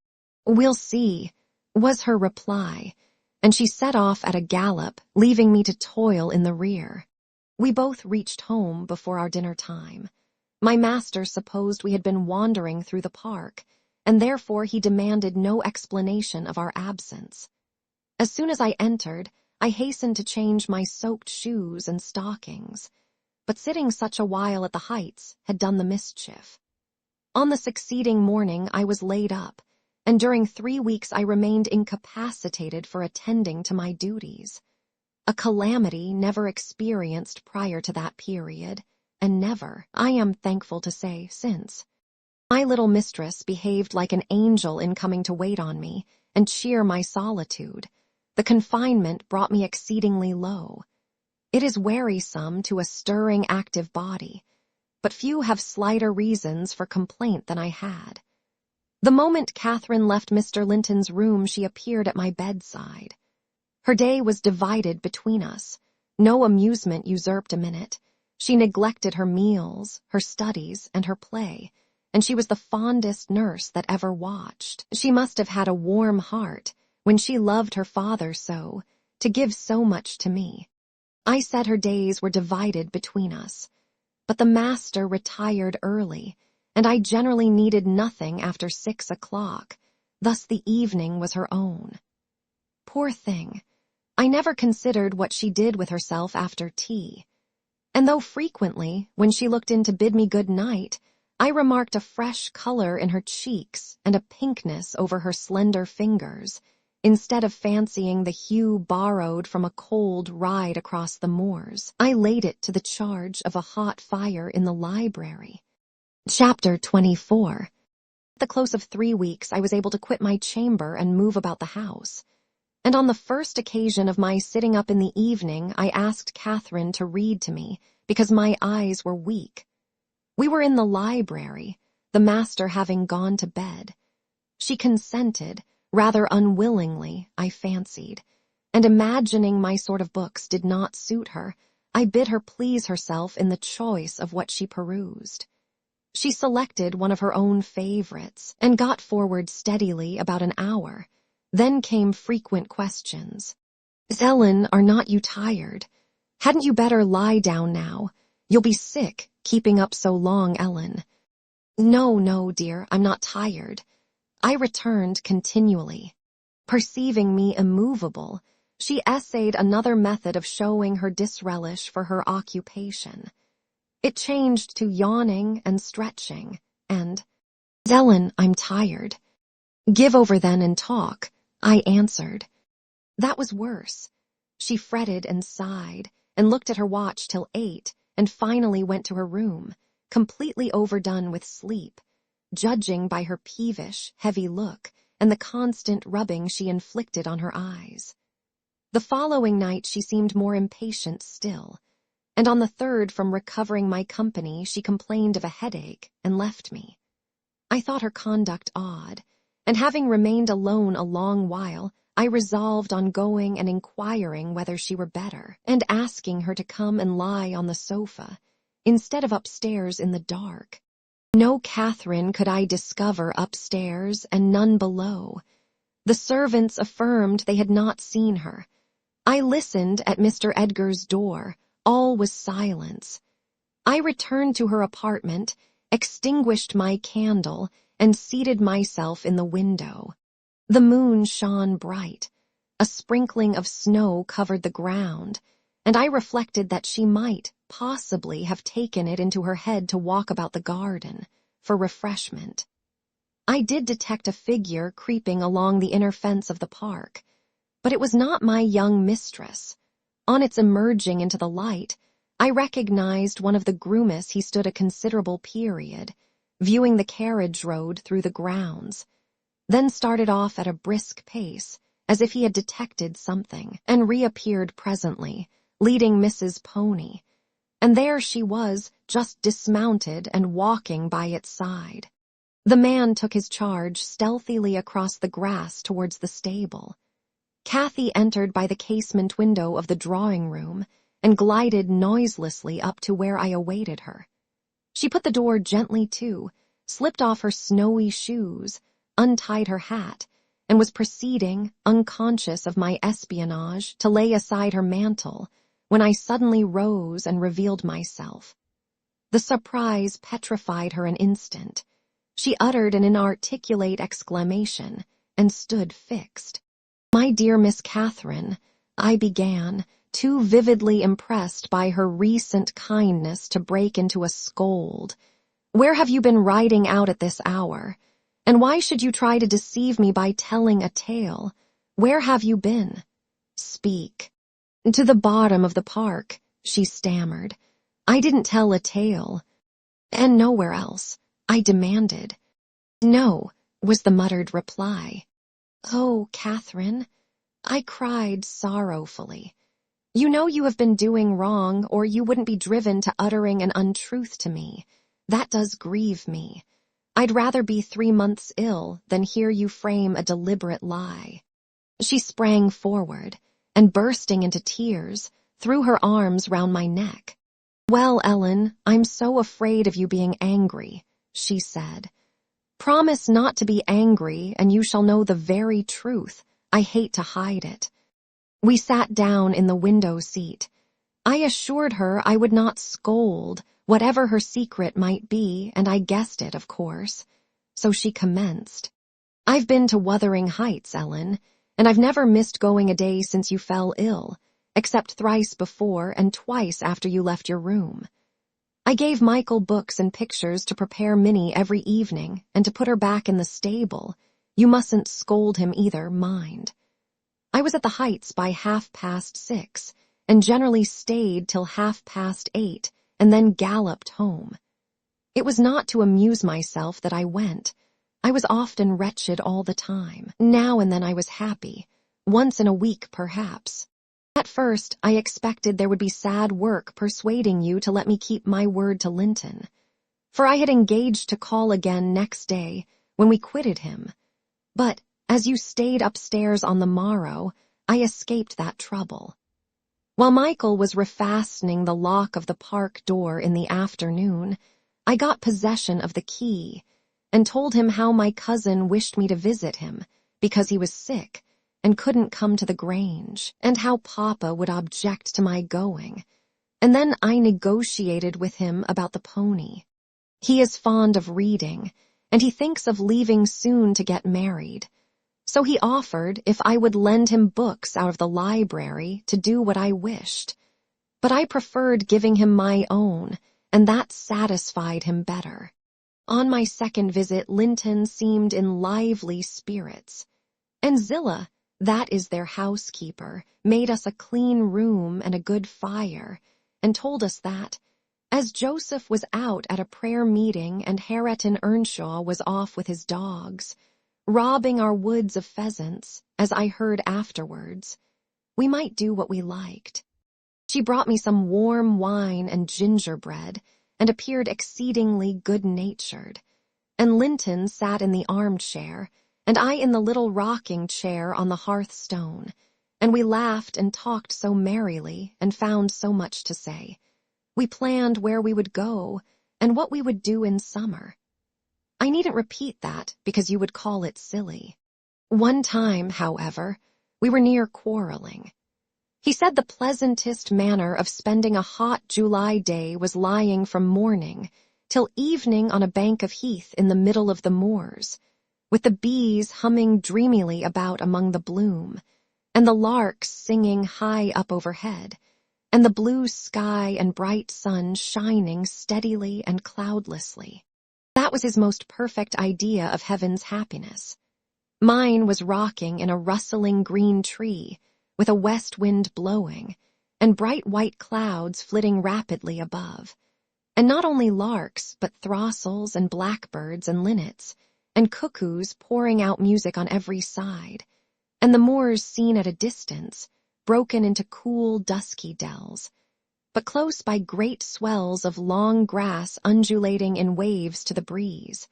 [SPEAKER 1] "We'll see," was her reply, and she set off at a gallop, leaving me to toil in the rear. We both reached home before our dinner time. My master supposed we had been wandering through the park, and therefore he demanded no explanation of our absence. As soon as I entered, I hastened to change my soaked shoes and stockings, but sitting such a while at the Heights had done the mischief. On the succeeding morning I was laid up, and during 3 weeks I remained incapacitated for attending to my duties. A calamity never experienced prior to that period, and never, I am thankful to say, since. My little mistress behaved like an angel in coming to wait on me and cheer my solitude. The confinement brought me exceedingly low. It is wearisome to a stirring, active body, but few have slighter reasons for complaint than I had. The moment Catherine left Mr. Linton's room, she appeared at my bedside. Her day was divided between us. No amusement usurped a minute. She neglected her meals, her studies, and her play, and she was the fondest nurse that ever watched. She must have had a warm heart, when she loved her father so, to give so much to me. I said her days were divided between us, but the master retired early, and I generally needed nothing after 6 o'clock, thus the evening was her own. Poor thing, I never considered what she did with herself after tea, and though frequently, when she looked in to bid me good night, I remarked a fresh color in her cheeks and a pinkness over her slender fingers, instead of fancying the hue borrowed from a cold ride across the moors, I laid it to the charge of a hot fire in the library. Chapter 24. At the close of 3 weeks, I was able to quit my chamber and move about the house. And on the first occasion of my sitting up in the evening, I asked Catherine to read to me because my eyes were weak. We were in the library, the master having gone to bed. She consented, rather unwillingly, I fancied, and imagining my sort of books did not suit her, I bid her please herself in the choice of what she perused. She selected one of her own favorites and got forward steadily about an hour. Then came frequent questions. "Ellen, are not you tired? Hadn't you better lie down now? You'll be sick, keeping up so long, Ellen." No, dear, I'm not tired." I returned continually. Perceiving me immovable, she essayed another method of showing her disrelish for her occupation. It changed to yawning and stretching, and, "Ellen, I'm tired." "Give over then and talk," I answered. That was worse. She fretted and sighed, and looked at her watch till 8, and finally went to her room, completely overdone with sleep, judging by her peevish, heavy look and the constant rubbing she inflicted on her eyes. The following night she seemed more impatient still, and on the third from recovering my company she complained of a headache and left me. I thought her conduct odd, and having remained alone a long while, I resolved on going and inquiring whether she were better, and asking her to come and lie on the sofa, instead of upstairs in the dark. No Catherine could I discover upstairs, and none below. The servants affirmed they had not seen her. I listened at Mr. Edgar's door. All was silence. I returned to her apartment, extinguished my candle, and seated myself in the window. The moon shone bright. A sprinkling of snow covered the ground, and I reflected that she might possibly have taken it into her head to walk about the garden for refreshment. I did detect a figure creeping along the inner fence of the park, but it was not my young mistress. On its emerging into the light, I recognized one of the groomists. He stood a considerable period, viewing the carriage road through the grounds, then started off at a brisk pace, as if he had detected something, and reappeared presently, leading Mrs. Pony, and there she was, just dismounted and walking by its side. The man took his charge stealthily across the grass towards the stable. Cathy entered by the casement window of the drawing-room and glided noiselessly up to where I awaited her. She put the door gently to, slipped off her snowy shoes, untied her hat, and was proceeding, unconscious of my espionage, to lay aside her mantle, when I suddenly rose and revealed myself. The surprise petrified her an instant. She uttered an inarticulate exclamation and stood fixed. "My dear Miss Catherine," I began, too vividly impressed by her recent kindness to break into a scold, "where have you been riding out at this hour? And why should you try to deceive me by telling a tale? Where have you been? Speak." "To the bottom of the park," she stammered. "I didn't tell a tale." "And nowhere else?" I demanded. "No," was the muttered reply. "Oh, Catherine," I cried sorrowfully, "you know you have been doing wrong, or you wouldn't be driven to uttering an untruth to me. That does grieve me. I'd rather be 3 months ill than hear you frame a deliberate lie." She sprang forward, and bursting into tears, threw her arms round my neck. "Well, Ellen, I'm so afraid of you being angry," she said. "Promise not to be angry, and you shall know the very truth. I hate to hide it." We sat down in the window seat. I assured her I would not scold, whatever her secret might be, and I guessed it, of course. So she commenced. "I've been to Wuthering Heights, Ellen, and I've never missed going a day since you fell ill, except thrice before and twice after you left your room. I gave Michael books and pictures to prepare Minnie every evening and to put her back in the stable. You mustn't scold him either, mind. I was at the Heights by 6:30, and generally stayed till 8:30, and then galloped home. It was not to amuse myself that I went. I was often wretched all the time. Now and then I was happy, once in a week perhaps. At first, I expected there would be sad work persuading you to let me keep my word to Linton, for I had engaged to call again next day when we quitted him. But as you stayed upstairs on the morrow, I escaped that trouble. While Michael was refastening the lock of the park door in the afternoon, I got possession of the key and told him how my cousin wished me to visit him because he was sick and couldn't come to the Grange, and how Papa would object to my going. And then I negotiated with him about the pony. He is fond of reading, and he thinks of leaving soon to get married. So he offered if I would lend him books out of the library to do what I wished. But I preferred giving him my own, and that satisfied him better. On my second visit, Linton seemed in lively spirits. And Zillah, that is their housekeeper, made us a clean room and a good fire, and told us that, as Joseph was out at a prayer meeting and Hareton Earnshaw was off with his dogs, robbing our woods of pheasants, as I heard afterwards, we might do what we liked. She brought me some warm wine and gingerbread, and appeared exceedingly good-natured, and Linton sat in the armchair, and I in the little rocking chair on the hearthstone, and we laughed and talked so merrily and found so much to say. We planned where we would go and what we would do in summer. I needn't repeat that because you would call it silly. One time, however, we were near quarreling. He said the pleasantest manner of spending a hot July day was lying from morning till evening on a bank of heath in the middle of the moors, with the bees humming dreamily about among the bloom, and the larks singing high up overhead, and the blue sky and bright sun shining steadily and cloudlessly. That was his most perfect idea of heaven's happiness. Mine was rocking in a rustling green tree, with a west wind blowing, and bright white clouds flitting rapidly above, and not only larks, but throstles and blackbirds and linnets, and cuckoos pouring out music on every side, and the moors seen at a distance, broken into cool, dusky dells, but close by great swells of long grass undulating in waves to the breeze,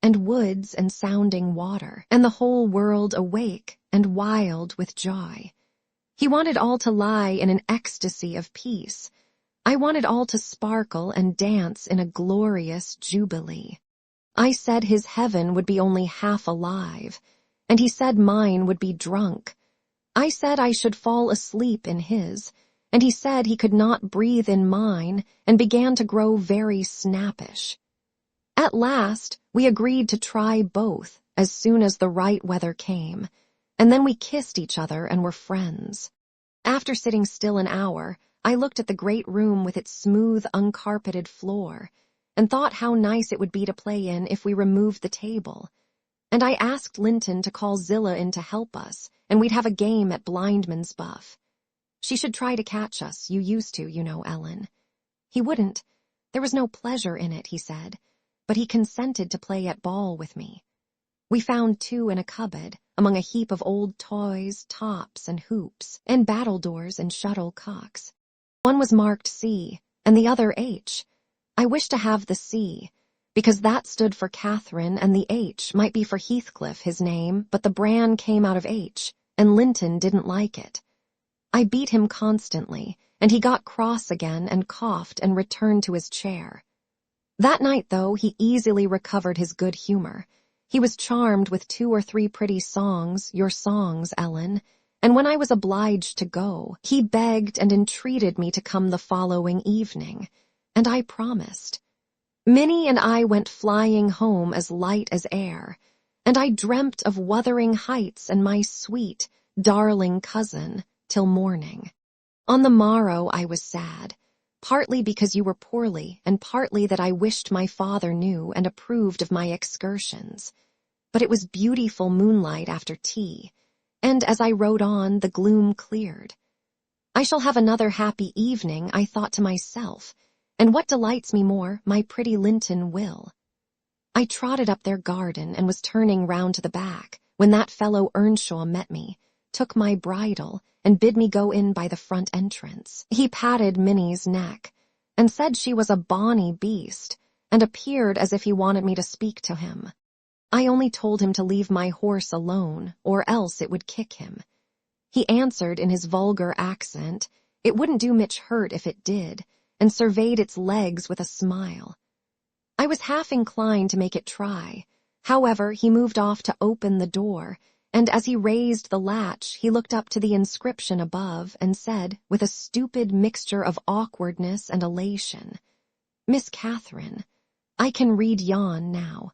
[SPEAKER 1] and woods and sounding water, and the whole world awake and wild with joy. He wanted all to lie in an ecstasy of peace. I wanted all to sparkle and dance in a glorious jubilee. I said his heaven would be only half alive, and he said mine would be drunk. I said I should fall asleep in his, and he said he could not breathe in mine, and began to grow very snappish. At last, we agreed to try both as soon as the right weather came, and then we kissed each other and were friends. After sitting still an hour, I looked at the great room with its smooth, uncarpeted floor, and thought how nice it would be to play in if we removed the table. And I asked Linton to call Zillah in to help us, and we'd have a game at blindman's buff. She should try to catch us, you used to, you know, Ellen. He wouldn't. There was no pleasure in it, he said, but he consented to play at ball with me. We found two in a cupboard, among a heap of old toys, tops, and hoops, and battledores and shuttlecocks. One was marked C, and the other H. I wished to have the C, because that stood for Catherine, and the H might be for Heathcliff, his name, but the bran came out of H, and Linton didn't like it. I beat him constantly, and he got cross again and coughed and returned to his chair. That night, though, he easily recovered his good humor. He was charmed with 2 or 3 pretty songs, your songs, Ellen, and when I was obliged to go, he begged and entreated me to come the following evening, and I promised. Minnie and I went flying home as light as air, and I dreamt of Wuthering Heights and my sweet, darling cousin till morning. On the morrow I was sad, partly because you were poorly, and partly that I wished my father knew and approved of my excursions. But it was beautiful moonlight after tea, and as I rode on, the gloom cleared. I shall have another happy evening, I thought to myself, and what delights me more, my pretty Linton will. I trotted up their garden and was turning round to the back when that fellow Earnshaw met me, took my bridle, and bid me go in by the front entrance. He patted Minnie's neck and said she was a bonny beast and appeared as if he wanted me to speak to him. I only told him to leave my horse alone or else it would kick him. He answered in his vulgar accent it wouldn't do much hurt if it did, and surveyed its legs with a smile. I was half inclined to make it try. However, he moved off to open the door, and as he raised the latch, he looked up to the inscription above and said, with a stupid mixture of awkwardness and elation, "Miss Catherine, I can read yon now."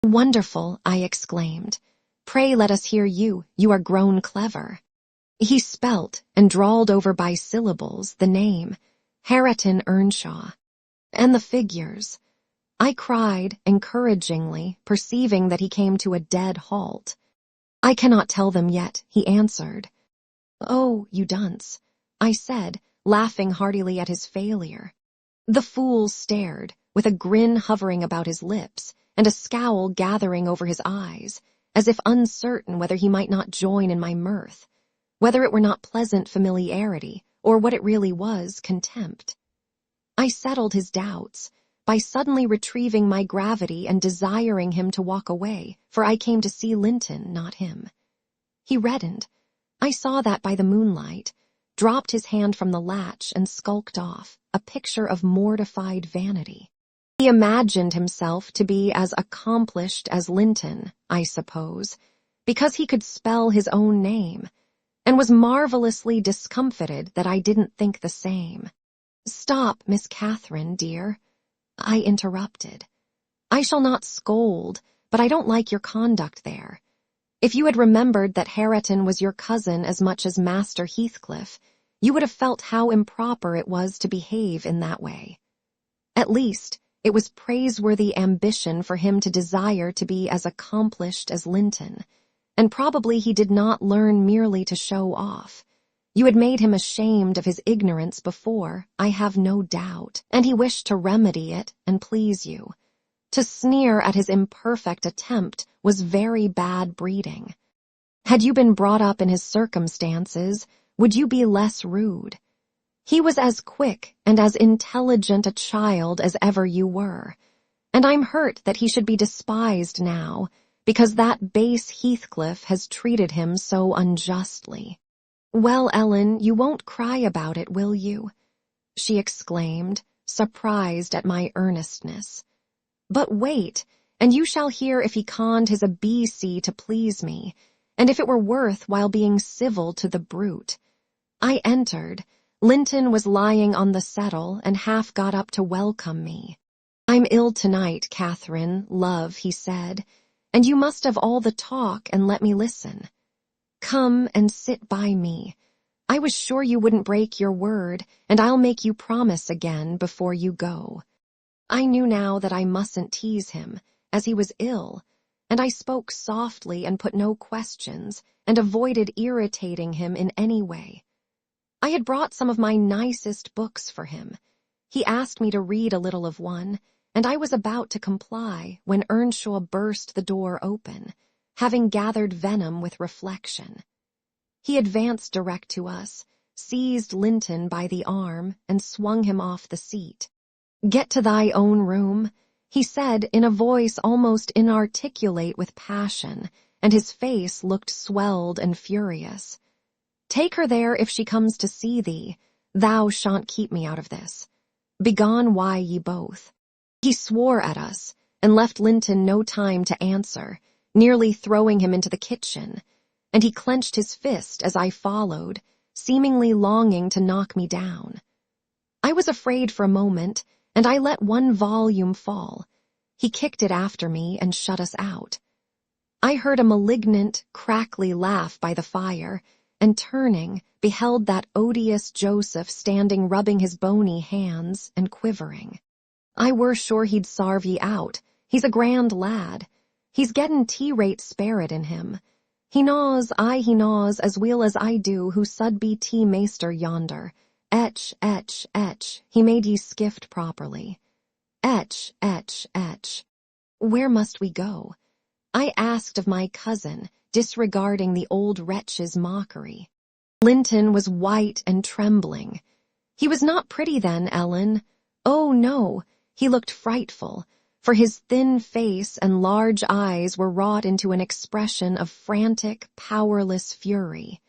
[SPEAKER 1] "Wonderful," I exclaimed. "Pray let us hear you. You are grown clever." He spelt and drawled over by syllables the name, Hareton Earnshaw, and the figures. I cried encouragingly, perceiving that he came to a dead halt. "I cannot tell them yet," he answered. "Oh, you dunce," I said, laughing heartily at his failure. The fool stared, with a grin hovering about his lips and a scowl gathering over his eyes, as if uncertain whether he might not join in my mirth, whether it were not pleasant familiarity, or what it really was, contempt. I settled his doubts by suddenly retrieving my gravity and desiring him to walk away, for I came to see Linton, not him. He reddened. I saw that by the moonlight, dropped his hand from the latch and skulked off, a picture of mortified vanity. He imagined himself to be as accomplished as Linton, I suppose, because he could spell his own name, and was marvelously discomfited that I didn't think the same. "Stop, Miss Catherine, dear," I interrupted. "I shall not scold, but I don't like your conduct there. If you had remembered that Hareton was your cousin as much as Master Heathcliff, you would have felt how improper it was to behave in that way. At least, it was praiseworthy ambition for him to desire to be as accomplished as Linton, and probably he did not learn merely to show off. You had made him ashamed of his ignorance before, I have no doubt, and he wished to remedy it and please you. To sneer at his imperfect attempt was very bad breeding. Had you been brought up in his circumstances, would you be less rude? He was as quick and as intelligent a child as ever you were, and I'm hurt that he should be despised now, because that base Heathcliff has treated him so unjustly." "Well, Ellen, you won't cry about it, will you?" she exclaimed, surprised at my earnestness. "But wait, and you shall hear if he conned his ABC to please me, and if it were worth while being civil to the brute." I entered. Linton was lying on the settle and half got up to welcome me. "I'm ill tonight, Catherine, love," he said, "and you must have all the talk and let me listen. Come and sit by me. I was sure you wouldn't break your word, and I'll make you promise again before you go." I knew now that I mustn't tease him, as he was ill, and I spoke softly and put no questions, and avoided irritating him in any way. I had brought some of my nicest books for him. He asked me to read a little of one, and I was about to comply when Earnshaw burst the door open, having gathered venom with reflection. He advanced direct to us, seized Linton by the arm, and swung him off the seat. "Get to thy own room," he said in a voice almost inarticulate with passion, and his face looked swelled and furious. "Take her there if she comes to see thee. Thou shan't keep me out of this. Begone why ye both." He swore at us, and left Linton no time to answer, nearly throwing him into the kitchen, and he clenched his fist as I followed, seemingly longing to knock me down. I was afraid for a moment, and I let one volume fall. He kicked it after me and shut us out. I heard a malignant, crackly laugh by the fire, and turning, beheld that odious Joseph standing rubbing his bony hands and quivering. "I were sure he'd sarve ye out. He's a grand lad. He's gettin' tea-rate sperrit in him. He knaws as weel as I do who sud be tea-maester yonder. Etch, he made ye skift properly. Etch. Where must we go? I asked of my cousin, disregarding the old wretch's mockery. Linton was white and trembling. He was not pretty then, Ellen. Oh, no, he looked frightful, for his thin face and large eyes were wrought into an expression of frantic, powerless fury.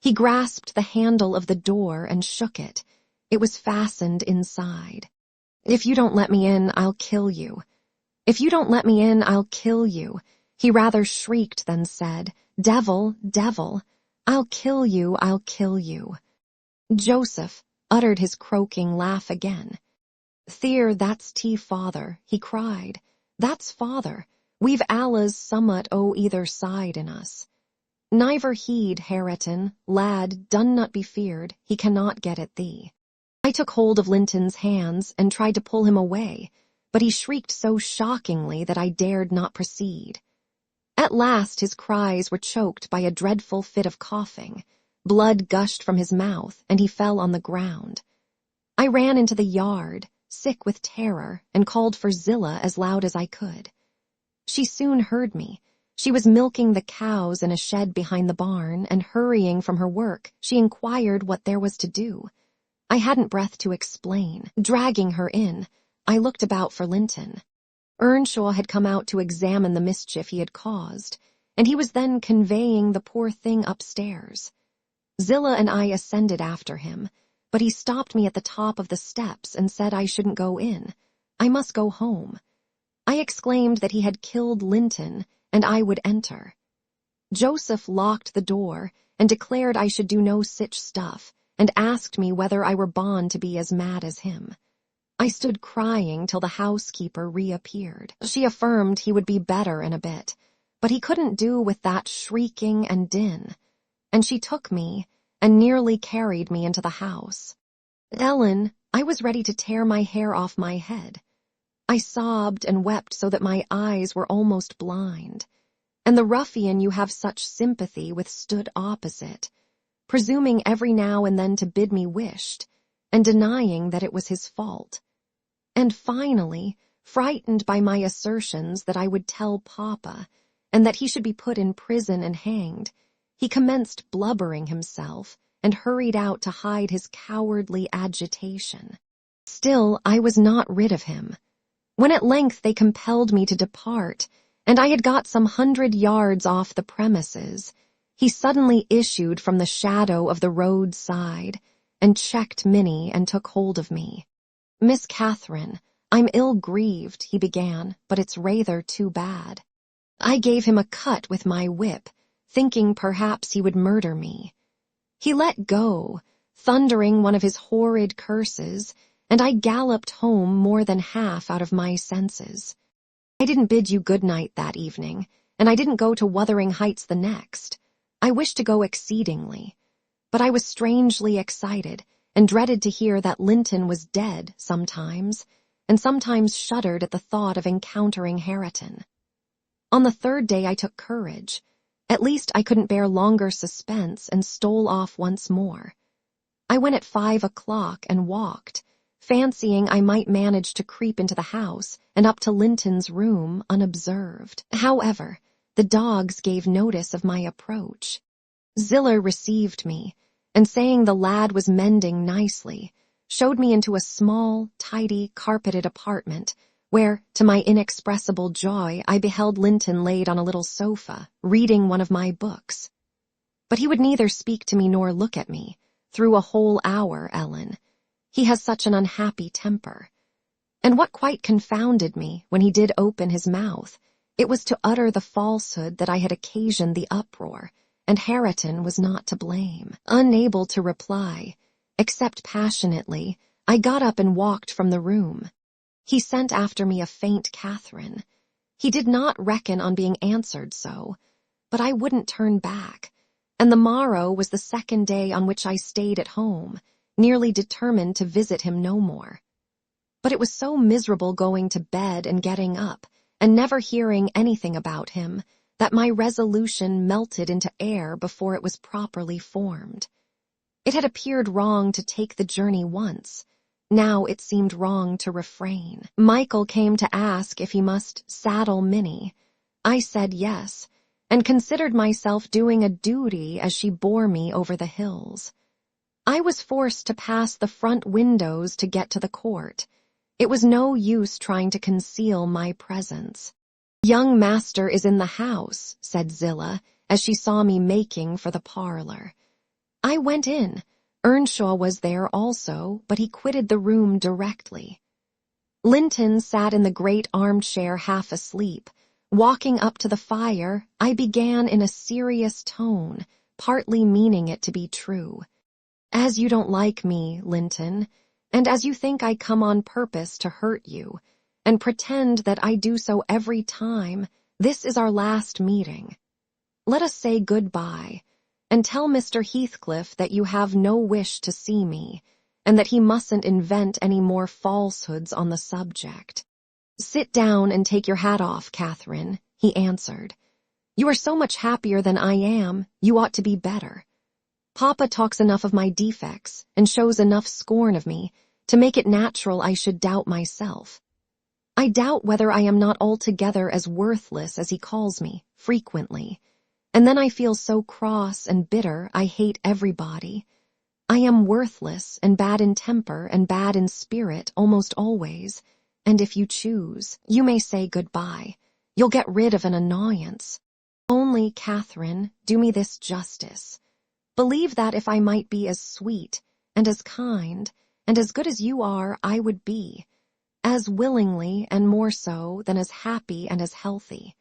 [SPEAKER 1] He grasped the handle of the door and shook it. It was fastened inside. "If you don't let me in, I'll kill you. If you don't let me in, I'll kill you," he rather shrieked than said. "Devil, devil, I'll kill you, I'll kill you." Joseph uttered his croaking laugh again. "Theer, that's father," he cried. "That's father. We've Allah's summat o' either side in us. Niver heed, Hareton, lad, done not be feared, he cannot get at thee." I took hold of Linton's hands and tried to pull him away, but he shrieked so shockingly that I dared not proceed. At last his cries were choked by a dreadful fit of coughing. Blood gushed from his mouth, and he fell on the ground. I ran into the yard, sick with terror, and called for Zillah as loud as I could. She soon heard me. She was milking the cows in a shed behind the barn, and hurrying from her work, she inquired what there was to do. I hadn't breath to explain. Dragging her in, I looked about for Linton. Earnshaw had come out to examine the mischief he had caused, and he was then conveying the poor thing upstairs. Zillah and I ascended after him, but he stopped me at the top of the steps and said I shouldn't go in. I must go home. I exclaimed that he had killed Linton, and I would enter. Joseph locked the door and declared I should do no sich stuff, and asked me whether I were bound to be as mad as him. I stood crying till the housekeeper reappeared. She affirmed he would be better in a bit, but he couldn't do with that shrieking and din, and she took me and nearly carried me into the house. Ellen, I was ready to tear my hair off my head. I sobbed and wept so that my eyes were almost blind, and the ruffian you have such sympathy with stood opposite, presuming every now and then to bid me wished, and denying that it was his fault. And finally, frightened by my assertions that I would tell Papa, and that he should be put in prison and hanged, he commenced blubbering himself, and hurried out to hide his cowardly agitation. Still, I was not rid of him. When at length they compelled me to depart, and I had got some 100 yards off the premises, he suddenly issued from the shadow of the roadside, and checked Minnie and took hold of me. "Miss Catherine, I'm ill-grieved," he began, "but it's rather too bad." I gave him a cut with my whip, thinking perhaps he would murder me. He let go, thundering one of his horrid curses, and I galloped home more than half out of my senses. I didn't bid you good night that evening, and I didn't go to Wuthering Heights the next. I wished to go exceedingly, but I was strangely excited, and dreaded to hear that Linton was dead sometimes, and sometimes shuddered at the thought of encountering Hareton. On the third day I took courage. At least I couldn't bear longer suspense, and stole off once more. I went at 5 o'clock and walked, fancying I might manage to creep into the house and up to Linton's room unobserved. However, the dogs gave notice of my approach. Zillah received me, and saying the lad was mending nicely, showed me into a small, tidy, carpeted apartment, where, to my inexpressible joy, I beheld Linton laid on a little sofa, reading one of my books. But he would neither speak to me nor look at me, through a whole hour, Ellen. He has such an unhappy temper. And what quite confounded me, when he did open his mouth, it was to utter the falsehood that I had occasioned the uproar, and Hareton was not to blame. Unable to reply, except passionately, I got up and walked from the room. He sent after me a faint Catherine. He did not reckon on being answered so, but I wouldn't turn back, and the morrow was the second day on which I stayed at home, nearly determined to visit him no more. But it was so miserable going to bed and getting up, and never hearing anything about him, that my resolution melted into air before it was properly formed. It had appeared wrong to take the journey once, Now it seemed wrong to refrain. Michael came to ask if he must saddle Minnie. I said yes, and considered myself doing a duty as she bore me over the hills. I was forced to pass the front windows to get to the court. It was no use trying to conceal my presence. "Young master is in the house," said Zillah, as she saw me making for the parlor. I went in. Earnshaw was there also, but he quitted the room directly. Linton sat in the great armchair half asleep. Walking up to the fire, I began in a serious tone, partly meaning it to be true. "As you don't like me, Linton, and as you think I come on purpose to hurt you, and pretend that I do so every time, this is our last meeting. Let us say good-bye, and tell Mr. Heathcliff that you have no wish to see me, and that he mustn't invent any more falsehoods on the subject." "Sit down and take your hat off, Catherine," he answered. "You are so much happier than I am, you ought to be better. Papa talks enough of my defects, and shows enough scorn of me, to make it natural I should doubt myself. I doubt whether I am not altogether as worthless as he calls me, frequently, and then I feel so cross and bitter I hate everybody. I am worthless and bad in temper and bad in spirit almost always, and if you choose, you may say good-bye. You'll get rid of an annoyance. Only, Catherine, do me this justice. Believe that if I might be as sweet, and as kind, and as good as you are, I would be, as willingly and more so than as happy and as healthy.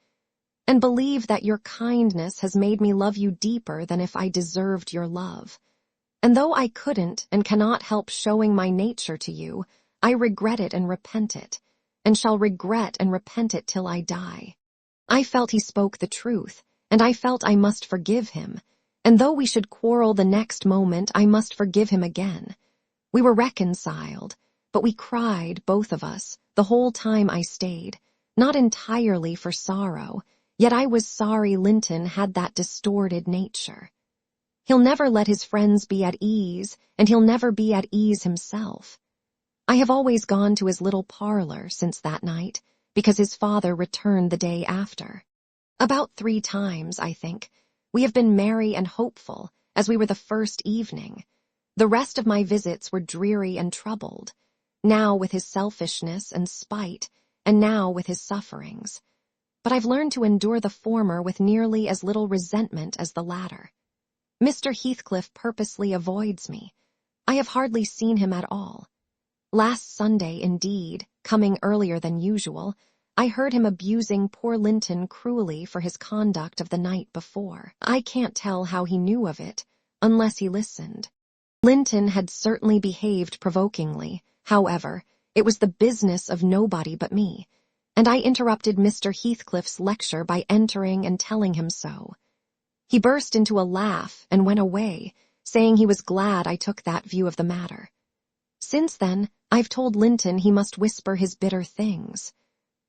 [SPEAKER 1] And believe that your kindness has made me love you deeper than if I deserved your love. And though I couldn't and cannot help showing my nature to you, I regret it and repent it, and shall regret and repent it till I die." I felt he spoke the truth, and I felt I must forgive him, and though we should quarrel the next moment, I must forgive him again. We were reconciled, but we cried, both of us, the whole time I stayed, not entirely for sorrow, yet I was sorry Linton had that distorted nature. He'll never let his friends be at ease, and he'll never be at ease himself. I have always gone to his little parlor since that night, because his father returned the day after. About 3 times, I think, we have been merry and hopeful, as we were the first evening. The rest of my visits were dreary and troubled, now with his selfishness and spite, and now with his sufferings. But I've learned to endure the former with nearly as little resentment as the latter. Mr. Heathcliff purposely avoids me. I have hardly seen him at all. Last Sunday, indeed, coming earlier than usual, I heard him abusing poor Linton cruelly for his conduct of the night before. I can't tell how he knew of it, unless he listened. Linton had certainly behaved provokingly. However, it was the business of nobody but me, and I interrupted Mr. Heathcliff's lecture by entering and telling him so. He burst into a laugh and went away, saying he was glad I took that view of the matter. Since then, I've told Linton he must whisper his bitter things.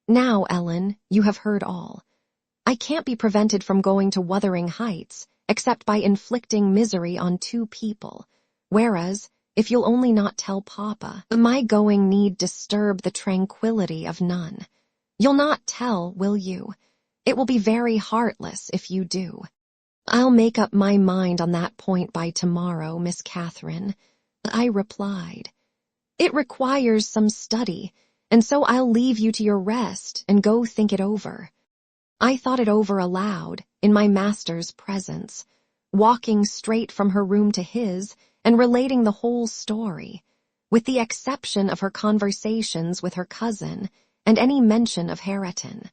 [SPEAKER 1] Now, Ellen, you have heard all. I can't be prevented from going to Wuthering Heights, except by inflicting misery on 2 people, whereas, if you'll only not tell Papa, my going need disturb the tranquillity of none. You'll not tell, will you? It will be very heartless if you do. I'll make up my mind on that point by tomorrow, Miss Catherine, I replied. It requires some study, and so I'll leave you to your rest and go think it over. I thought it over aloud, in my master's presence, walking straight from her room to his and relating the whole story, with the exception of her conversations with her cousin and any mention of Hareton.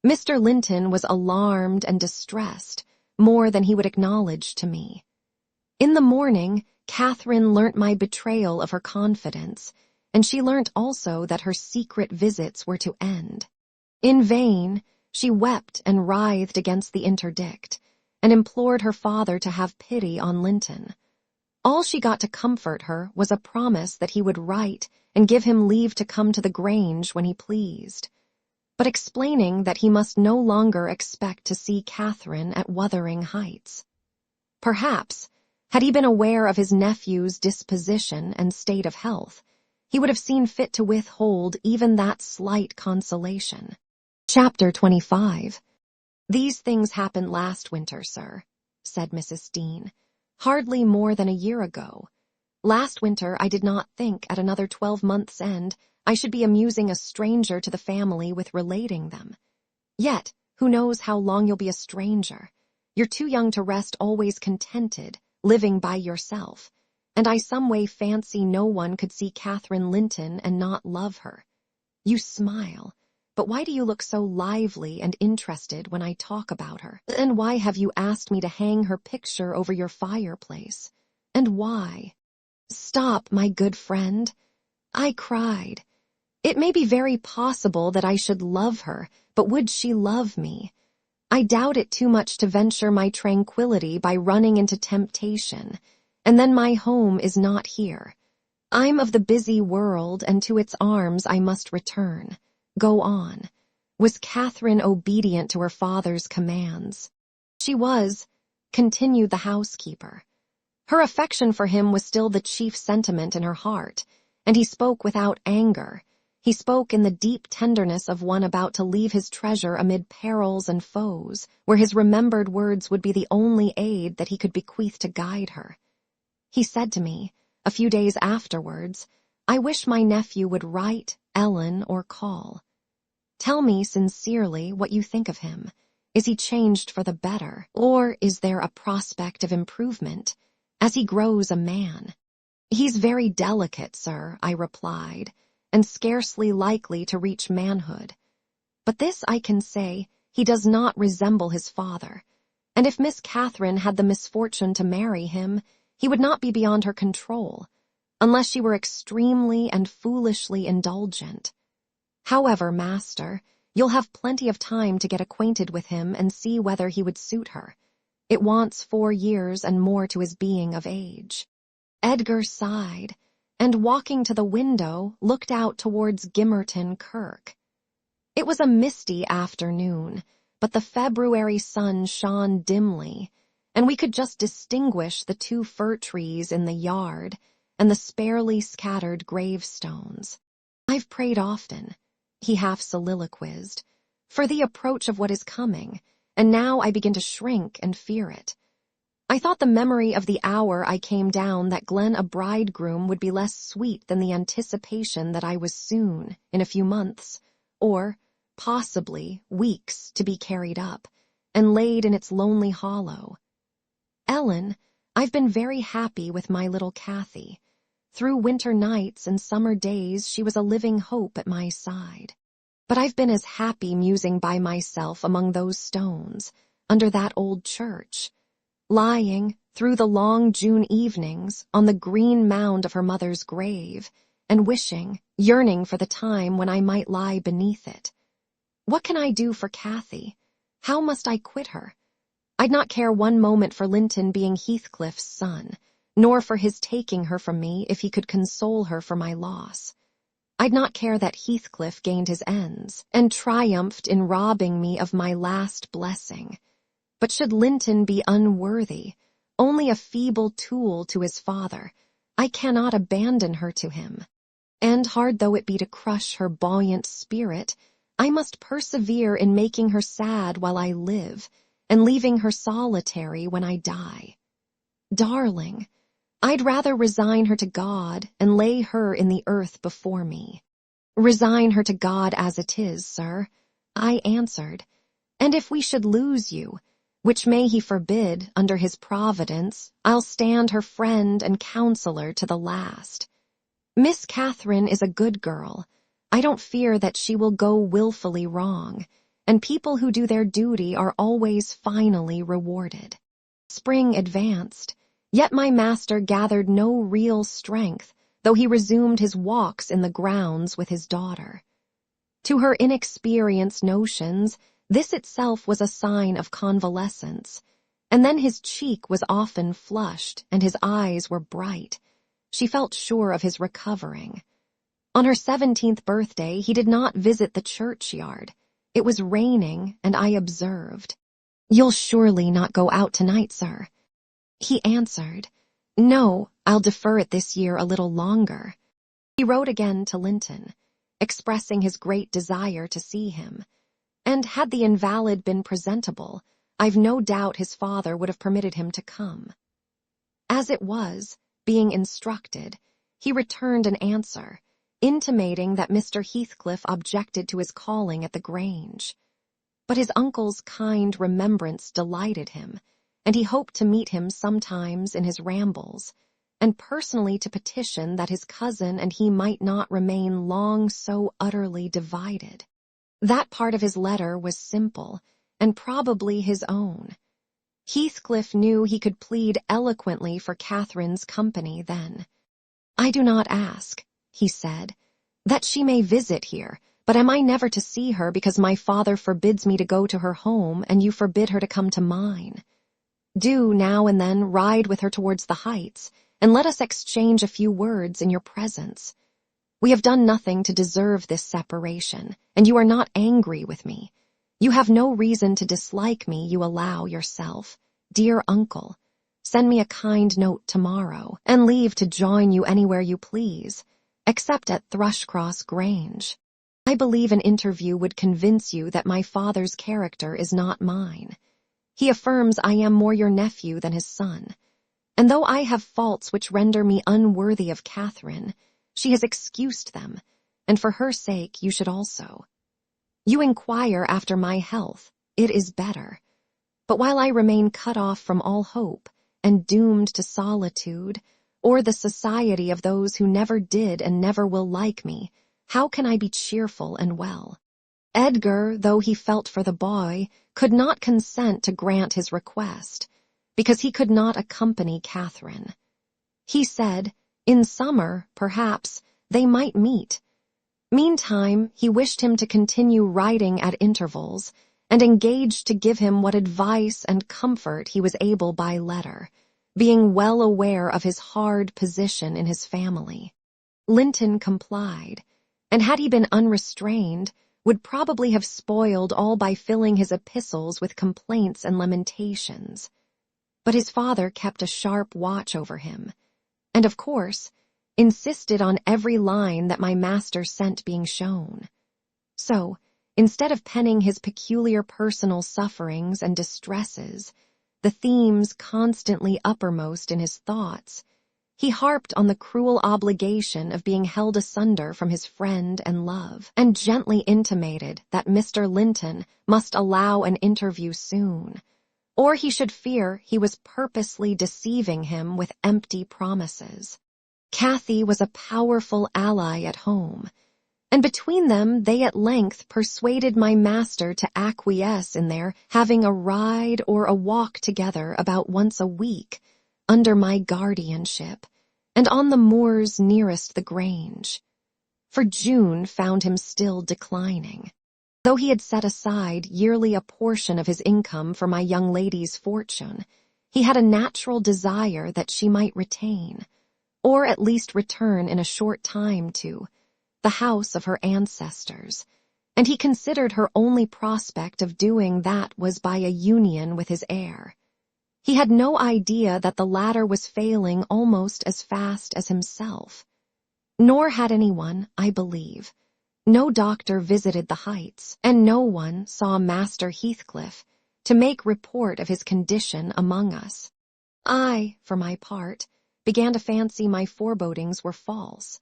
[SPEAKER 1] Mr. Linton was alarmed and distressed, more than he would acknowledge to me. In the morning, Catherine learnt my betrayal of her confidence, and she learnt also that her secret visits were to end. In vain, she wept and writhed against the interdict, and implored her father to have pity on Linton. All she got to comfort her was a promise that he would write and give him leave to come to the Grange when he pleased, but explaining that he must no longer expect to see Catherine at Wuthering Heights. Perhaps, had he been aware of his nephew's disposition and state of health, he would have seen fit to withhold even that slight consolation. Chapter 25. "These things happened last winter, sir," said Mrs. Dean. "Hardly more than a year ago. Last winter I did not think at another 12 months' end I should be amusing a stranger to the family with relating them. Yet, who knows how long you'll be a stranger? You're too young to rest always contented, living by yourself, and I some way fancy no one could see Catherine Linton and not love her. You smile, but why do you look so lively and interested when I talk about her? And why have you asked me to hang her picture over your fireplace? And why?" "Stop, my good friend," I cried. "It may be very possible that I should love her, but would she love me? I doubt it too much to venture my tranquility by running into temptation, and then my home is not here. I'm of the busy world, and to its arms I must return. Go on. Was Catherine obedient to her father's commands?" "She was," continued the housekeeper. "Her affection for him was still the chief sentiment in her heart, and he spoke without anger. He spoke in the deep tenderness of one about to leave his treasure amid perils and foes, where his remembered words would be the only aid that he could bequeath to guide her. He said to me, a few days afterwards, 'I wish my nephew would write, Ellen, or call. Tell me sincerely what you think of him. Is he changed for the better, or is there a prospect of improvement, as he grows a man?' 'He's very delicate, sir,' I replied, 'and scarcely likely to reach manhood. But this I can say, he does not resemble his father, and if Miss Catherine had the misfortune to marry him, he would not be beyond her control, unless she were extremely and foolishly indulgent. However, master, you'll have plenty of time to get acquainted with him and see whether he would suit her. It wants 4 years and more to his being of age.'" Edgar sighed, and walking to the window, looked out towards Gimmerton Kirk. It was a misty afternoon, but the February sun shone dimly, and we could just distinguish the 2 fir trees in the yard and the sparely scattered gravestones. "I've prayed often," he half soliloquized, "for the approach of what is coming, and now I begin to shrink and fear it. I thought the memory of the hour I came down that Glen a bridegroom would be less sweet than the anticipation that I was soon, in a few months, or, possibly, weeks, to be carried up, and laid in its lonely hollow. Ellen, I've been very happy with my little Cathy. Through winter nights and summer days she was a living hope at my side. But I've been as happy musing by myself among those stones, under that old church, lying, through the long June evenings, on the green mound of her mother's grave, and wishing, yearning for the time when I might lie beneath it. What can I do for Cathy? How must I quit her? I'd not care one moment for Linton being Heathcliff's son, nor for his taking her from me if he could console her for my loss. I'd not care that Heathcliff gained his ends, and triumphed in robbing me of my last blessing. But should Linton be unworthy, only a feeble tool to his father, I cannot abandon her to him. And hard though it be to crush her buoyant spirit, I must persevere in making her sad while I live, and leaving her solitary when I die. Darling, I'd rather resign her to God and lay her in the earth before me. Resign her to God as it is, sir, I answered, and if we should lose you, which may he forbid, under his providence, I'll stand her friend and counselor to the last. Miss Catherine is a good girl. I don't fear that she will go wilfully wrong, and people who do their duty are always finally rewarded. Spring advanced, yet my master gathered no real strength, though he resumed his walks in the grounds with his daughter. To her inexperienced notions, this itself was a sign of convalescence, and then his cheek was often flushed and his eyes were bright. She felt sure of his recovering. On her 17th birthday he did not visit the churchyard. It was raining, and I observed, "You'll surely not go out tonight, sir?" He answered, "No, I'll defer it this year a little longer." He wrote again to Linton, expressing his great desire to see him, and had the invalid been presentable, I've no doubt his father would have permitted him to come. As it was, being instructed, he returned an answer, intimating that Mr. Heathcliff objected to his calling at the Grange. But his uncle's kind remembrance delighted him, and he hoped to meet him sometimes in his rambles, and personally to petition that his cousin and he might not remain long so utterly divided. That part of his letter was simple, and probably his own. Heathcliff knew he could plead eloquently for Catherine's company then. "I do not ask," he said, "that she may visit here, but am I never to see her because my father forbids me to go to her home and you forbid her to come to mine? Do now and then ride with her towards the Heights, and let us exchange a few words in your presence. We have done nothing to deserve this separation, and you are not angry with me. You have no reason to dislike me, you allow yourself. Dear uncle, send me a kind note tomorrow, and leave to join you anywhere you please, except at Thrushcross Grange. I believe an interview would convince you that my father's character is not mine. He affirms I am more your nephew than his son, and though I have faults which render me unworthy of Catherine, she has excused them, and for her sake you should also. You inquire after my health, it is better. But while I remain cut off from all hope, and doomed to solitude, or the society of those who never did and never will like me, how can I be cheerful and well? Edgar, though he felt for the boy, could not consent to grant his request, because he could not accompany Catherine. He said, in summer, perhaps, they might meet. Meantime, he wished him to continue writing at intervals, and engaged to give him what advice and comfort he was able by letter, being well aware of his hard position in his family. Linton complied, and had he been unrestrained, would probably have spoiled all by filling his epistles with complaints and lamentations. But his father kept a sharp watch over him, and of course, insisted on every line that my master sent being shown. So, instead of penning his peculiar personal sufferings and distresses, the themes constantly uppermost in his thoughts, he harped on the cruel obligation of being held asunder from his friend and love, and gently intimated that Mr. Linton must allow an interview soon, or he should fear he was purposely deceiving him with empty promises. Cathy was a powerful ally at home, and between them they at length persuaded my master to acquiesce in their having a ride or a walk together about once a week, under my guardianship, and on the moors nearest the Grange. For June found him still declining. Though he had set aside yearly a portion of his income for my young lady's fortune, he had a natural desire that she might retain, or at least return in a short time to, the house of her ancestors, and he considered her only prospect of doing that was by a union with his heir. He had no idea that the latter was failing almost as fast as himself. Nor had anyone, I believe. No doctor visited the Heights, and no one saw Master Heathcliff to make report of his condition among us. I, for my part, began to fancy my forebodings were false,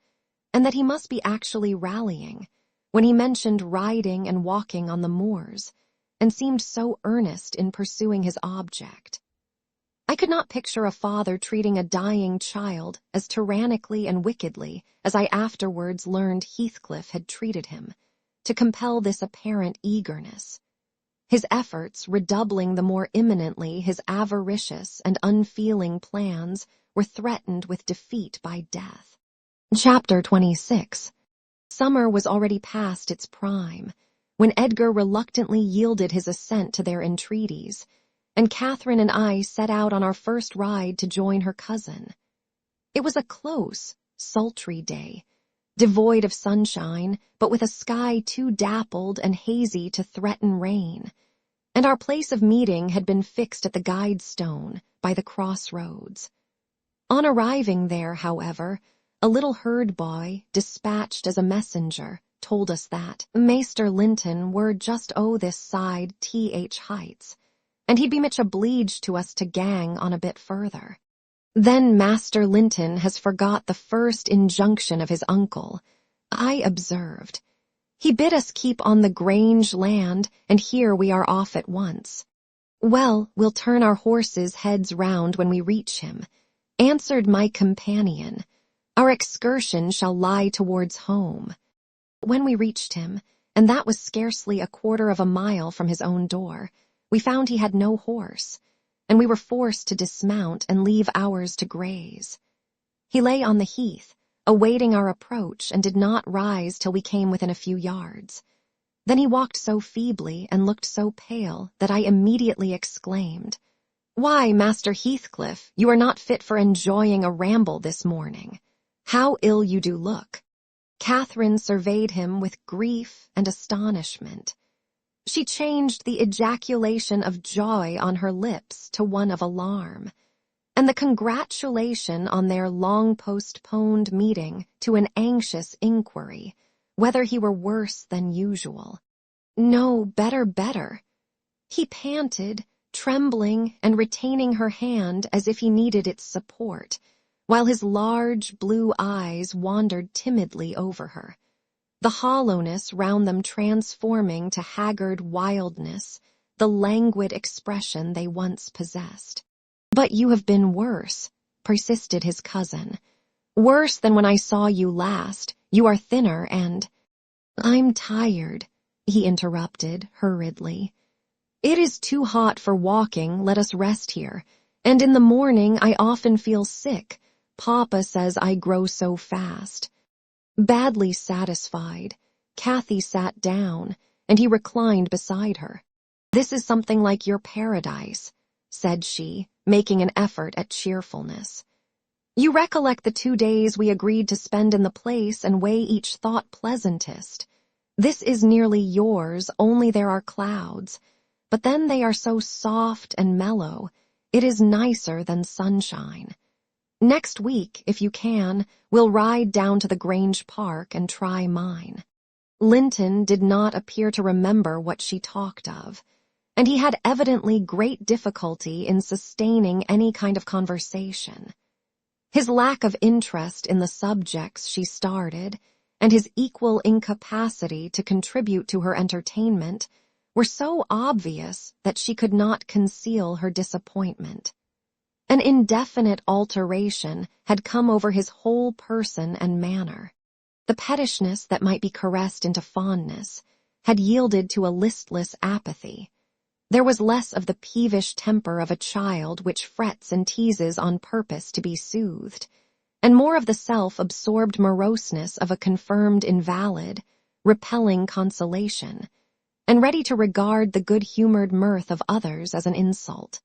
[SPEAKER 1] and that he must be actually rallying, when he mentioned riding and walking on the moors, and seemed so earnest in pursuing his object. I could not picture a father treating a dying child as tyrannically and wickedly as I afterwards learned Heathcliff had treated him, to compel this apparent eagerness. His efforts, redoubling the more imminently his avaricious and unfeeling plans, were threatened with defeat by death. Chapter 26. Summer was already past its prime, when Edgar reluctantly yielded his assent to their entreaties, and Catherine and I set out on our first ride to join her cousin. It was a close, sultry day, devoid of sunshine, but with a sky too dappled and hazy to threaten rain, and our place of meeting had been fixed at the guide stone by the crossroads. On arriving there, however, a little herd boy, dispatched as a messenger, told us that Meester Linton were just this side Heights, and he'd be much obliged to us to gang on a bit further. Then Master Linton has forgot the first injunction of his uncle, I observed. He bid us keep on the Grange land, and here we are off at once. Well, we'll turn our horses' heads round when we reach him, answered my companion. Our excursion shall lie towards home. When we reached him, and that was scarcely a quarter of a mile from his own door, we found he had no horse, and we were forced to dismount and leave ours to graze. He lay on the heath, awaiting our approach, and did not rise till we came within a few yards. Then he walked so feebly and looked so pale that I immediately exclaimed, "Why, Master Heathcliff, you are not fit for enjoying a ramble this morning. How ill you do look." Catherine surveyed him with grief and astonishment. She changed the ejaculation of joy on her lips to one of alarm, and the congratulation on their long-postponed meeting to an anxious inquiry whether he were worse than usual. "No, better." He panted, trembling and retaining her hand as if he needed its support, while his large blue eyes wandered timidly over her, the hollowness round them transforming to haggard wildness the languid expression they once possessed. "But you have been worse," persisted his cousin. "Worse than when I saw you last. You are thinner and—" "I'm tired," he interrupted hurriedly. "It is too hot for walking, let us rest here, and in the morning I often feel sick. Papa says I grow so fast." Badly satisfied, Kathy sat down, and he reclined beside her. "This is something like your paradise," said she, making an effort at cheerfulness. "You recollect the 2 days we agreed to spend in the place and weigh each thought pleasantest. This is nearly yours, only there are clouds, but then they are so soft and mellow, it is nicer than sunshine. Next week, if you can, we'll ride down to the Grange Park and try mine." Linton did not appear to remember what she talked of, and he had evidently great difficulty in sustaining any kind of conversation. His lack of interest in the subjects she started, and his equal incapacity to contribute to her entertainment, were so obvious that she could not conceal her disappointment. An indefinite alteration had come over his whole person and manner. The pettishness that might be caressed into fondness had yielded to a listless apathy. There was less of the peevish temper of a child which frets and teases on purpose to be soothed, and more of the self-absorbed moroseness of a confirmed invalid, repelling consolation, and ready to regard the good-humored mirth of others as an insult.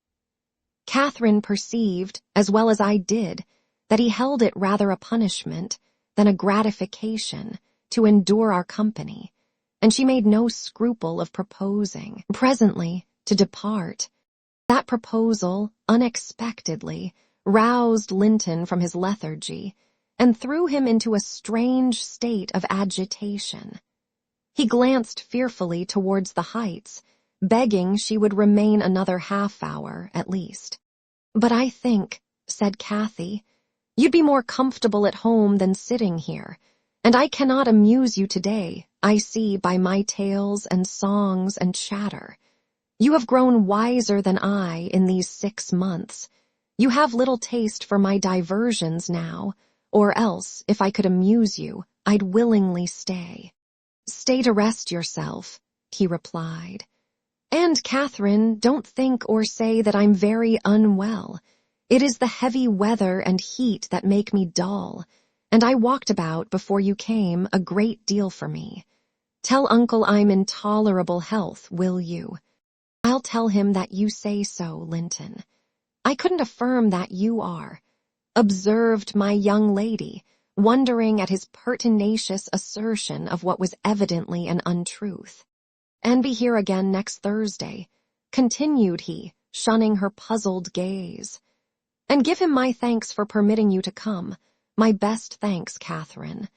[SPEAKER 1] Catherine perceived, as well as I did, that he held it rather a punishment than a gratification to endure our company, and she made no scruple of proposing, presently, to depart. That proposal, unexpectedly, roused Linton from his lethargy, and threw him into a strange state of agitation. He glanced fearfully towards the heights, begging she would remain another half-hour at least. "But I think," said Kathy, "you'd be more comfortable at home than sitting here, and I cannot amuse you today, I see by my tales and songs and chatter. You have grown wiser than I in these 6 months. You have little taste for my diversions now, or else, if I could amuse you, I'd willingly stay." "Stay to rest yourself," he replied. "And, Catherine, don't think or say that I'm very unwell. It is the heavy weather and heat that make me dull, and I walked about before you came a great deal for me. Tell Uncle I'm in tolerable health, will you?" "I'll tell him that you say so, Linton." "I couldn't affirm that you are," observed my young lady, wondering at his pertinacious assertion of what was evidently an untruth. "And be here again next Thursday," continued he, shunning her puzzled gaze. "And give him my thanks for permitting you to come. My best thanks, Catherine.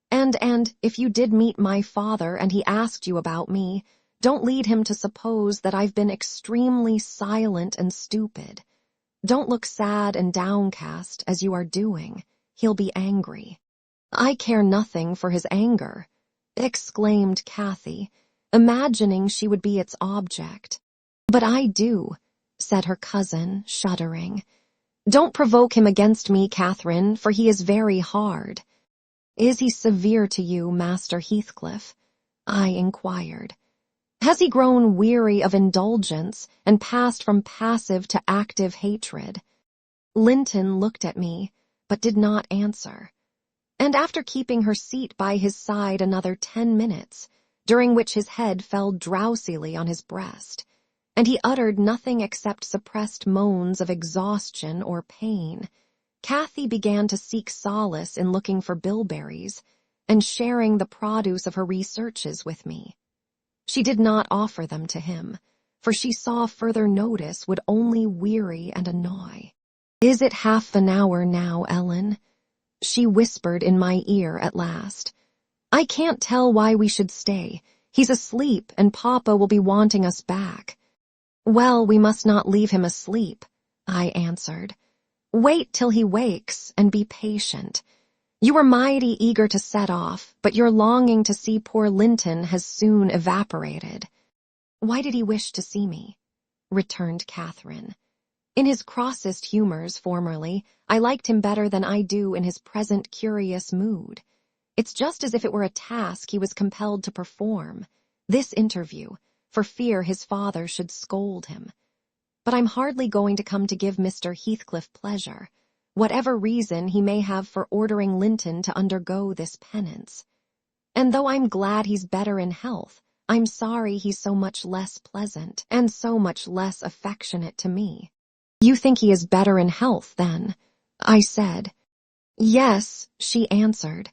[SPEAKER 1] And if you did meet my father and he asked you about me, don't lead him to suppose that I've been extremely silent and stupid. Don't look sad and downcast as you are doing. He'll be angry." "I care nothing for his anger," exclaimed Kathy, imagining she would be its object. "But I do," said her cousin, shuddering. "Don't provoke him against me, Catherine, for he is very hard." "Is he severe to you, Master Heathcliff?" I inquired. "Has he grown weary of indulgence and passed from passive to active hatred?" Linton looked at me, but did not answer. And after keeping her seat by his side another 10 minutes, during which his head fell drowsily on his breast, and he uttered nothing except suppressed moans of exhaustion or pain, Kathy began to seek solace in looking for bilberries and sharing the produce of her researches with me. She did not offer them to him, for she saw further notice would only weary and annoy. "Is it half an hour now, Ellen?" she whispered in my ear at last. "I can't tell why we should stay. He's asleep and Papa will be wanting us back." "Well, we must not leave him asleep," I answered. "Wait till he wakes and be patient. You were mighty eager to set off, but your longing to see poor Linton has soon evaporated." "Why did he wish to see me?" returned Catherine. "In his crossest humors formerly, I liked him better than I do in his present curious mood. It's just as if it were a task he was compelled to perform, this interview, for fear his father should scold him. But I'm hardly going to come to give Mr. Heathcliff pleasure, whatever reason he may have for ordering Linton to undergo this penance. And though I'm glad he's better in health, I'm sorry he's so much less pleasant and so much less affectionate to me." "You think he is better in health, then?" I said. "Yes," she answered,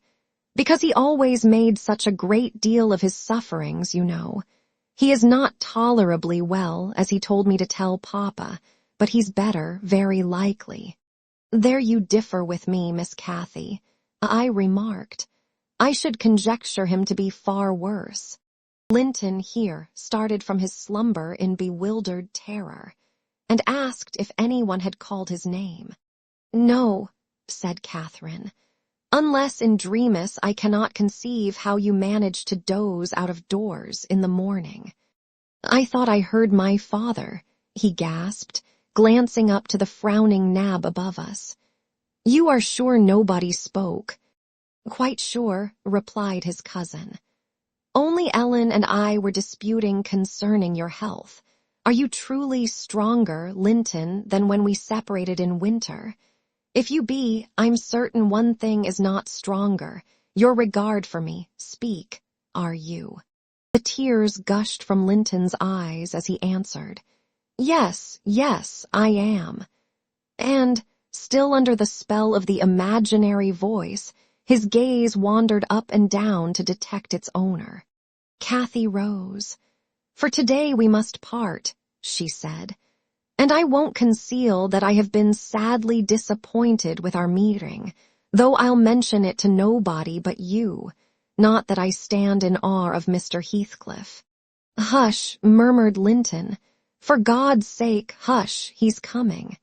[SPEAKER 1] "because he always made such a great deal of his sufferings, you know. He is not tolerably well, as he told me to tell Papa, but he's better, very likely." "There you differ with me, Miss Cathy," I remarked. "I should conjecture him to be far worse." Linton here started from his slumber in bewildered terror, and asked if anyone had called his name. "No," said Catherine, "unless in dreamus I cannot conceive how you manage to doze out of doors in the morning." "I thought I heard my father," he gasped, glancing up to the frowning nab above us. "You are sure nobody spoke?" "Quite sure," replied his cousin. "Only Ellen and I were disputing concerning your health. Are you truly stronger, Linton, than when we separated in winter? If you be, I'm certain one thing is not stronger, your regard for me. Speak, are you?" The tears gushed from Linton's eyes as he answered, "Yes, yes, I am." And, still under the spell of the imaginary voice, his gaze wandered up and down to detect its owner. Kathy rose. "For today we must part," she said, "and I won't conceal that I have been sadly disappointed with our meeting, though I'll mention it to nobody but you, not that I stand in awe of Mr. Heathcliff." "Hush," murmured Linton. "For God's sake, hush, he's coming."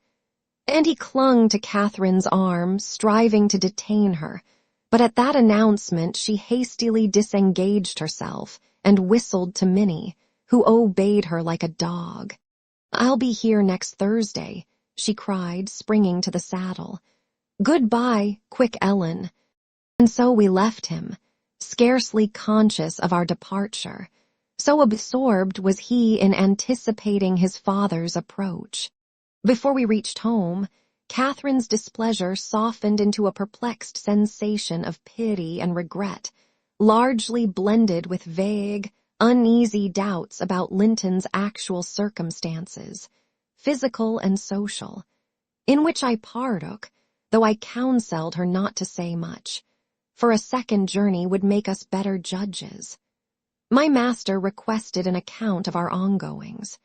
[SPEAKER 1] And he clung to Catherine's arm, striving to detain her, but at that announcement she hastily disengaged herself and whistled to Minnie, who obeyed her like a dog. "I'll be here next Thursday," she cried, springing to the saddle. "Goodbye, quick Ellen." And so we left him, scarcely conscious of our departure, so absorbed was he in anticipating his father's approach. Before we reached home, Catherine's displeasure softened into a perplexed sensation of pity and regret, largely blended with vague, uneasy doubts about Linton's actual circumstances, physical and social, in which I partook, though I counselled her not to say much, for a second journey would make us better judges. My master requested an account of our ongoings.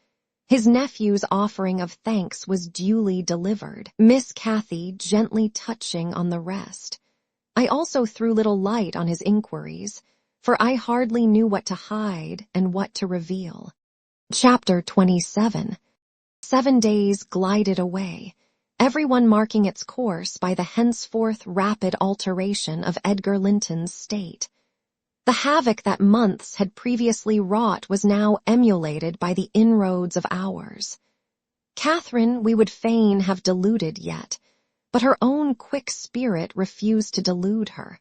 [SPEAKER 1] His nephew's offering of thanks was duly delivered, Miss Cathy gently touching on the rest, I also threw little light on his inquiries, for I hardly knew what to hide and what to reveal. Chapter 27. 7 days glided away, everyone marking its course by the henceforth rapid alteration of Edgar Linton's state. The havoc that months had previously wrought was now emulated by the inroads of hours. Catherine we would fain have deluded yet, but her own quick spirit refused to delude her.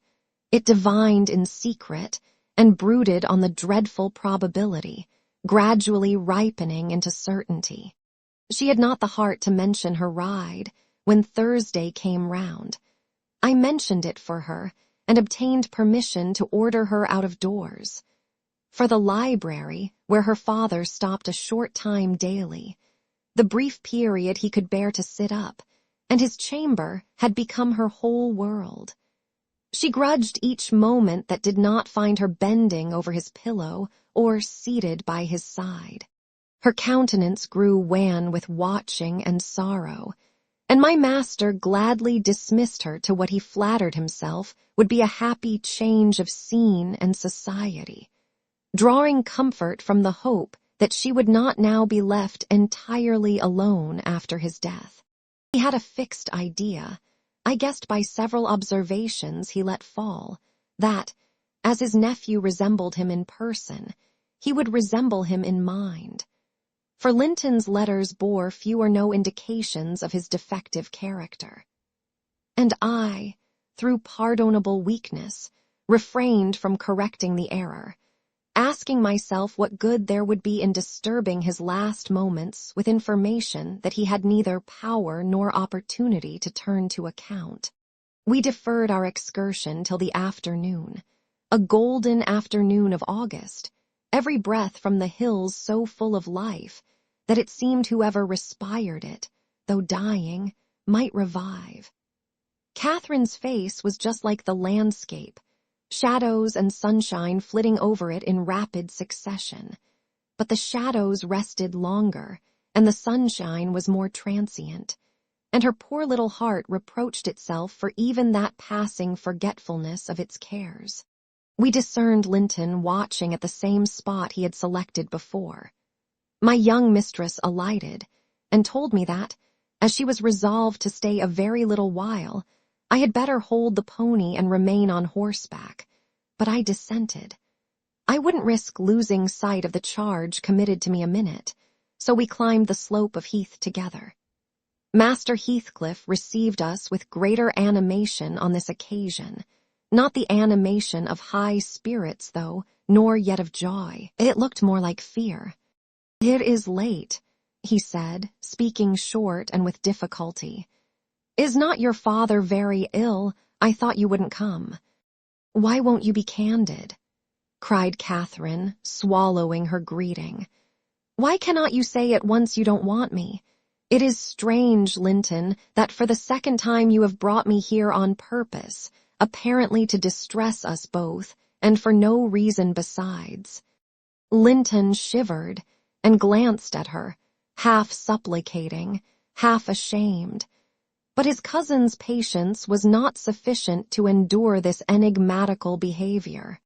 [SPEAKER 1] It divined in secret and brooded on the dreadful probability, gradually ripening into certainty. She had not the heart to mention her ride when Thursday came round. I mentioned it for her and obtained permission to order her out of doors. For the library, where her father stopped a short time daily, the brief period he could bear to sit up, and his chamber had become her whole world. She grudged each moment that did not find her bending over his pillow or seated by his side. Her countenance grew wan with watching and sorrow, and my master gladly dismissed her to what he flattered himself would be a happy change of scene and society, drawing comfort from the hope that she would not now be left entirely alone after his death. He had a fixed idea, I guessed by several observations he let fall, that, as his nephew resembled him in person, he would resemble him in mind. For Linton's letters bore few or no indications of his defective character. And I, through pardonable weakness, refrained from correcting the error, asking myself what good there would be in disturbing his last moments with information that he had neither power nor opportunity to turn to account. We deferred our excursion till the afternoon, a golden afternoon of August, every breath from the hills so full of life that it seemed whoever respired it, though dying, might revive. Catherine's face was just like the landscape, shadows and sunshine flitting over it in rapid succession. But the shadows rested longer, and the sunshine was more transient, and her poor little heart reproached itself for even that passing forgetfulness of its cares. We discerned Linton watching at the same spot he had selected before. My young mistress alighted, and told me that, as she was resolved to stay a very little while, I had better hold the pony and remain on horseback, but I dissented. I wouldn't risk losing sight of the charge committed to me a minute, so we climbed the slope of heath together. Master Heathcliff received us with greater animation on this occasion, not the animation of high spirits, though, nor yet of joy. It looked more like fear. "It is late," he said, speaking short and with difficulty. "Is not your father very ill? I thought you wouldn't come." "Why won't you be candid?" cried Catherine, swallowing her greeting. "Why cannot you say at once you don't want me? It is strange, Linton, that for the second time you have brought me here on purpose, apparently to distress us both, and for no reason besides." Linton shivered and glanced at her, half supplicating, half ashamed. But his cousin's patience was not sufficient to endure this enigmatical behavior.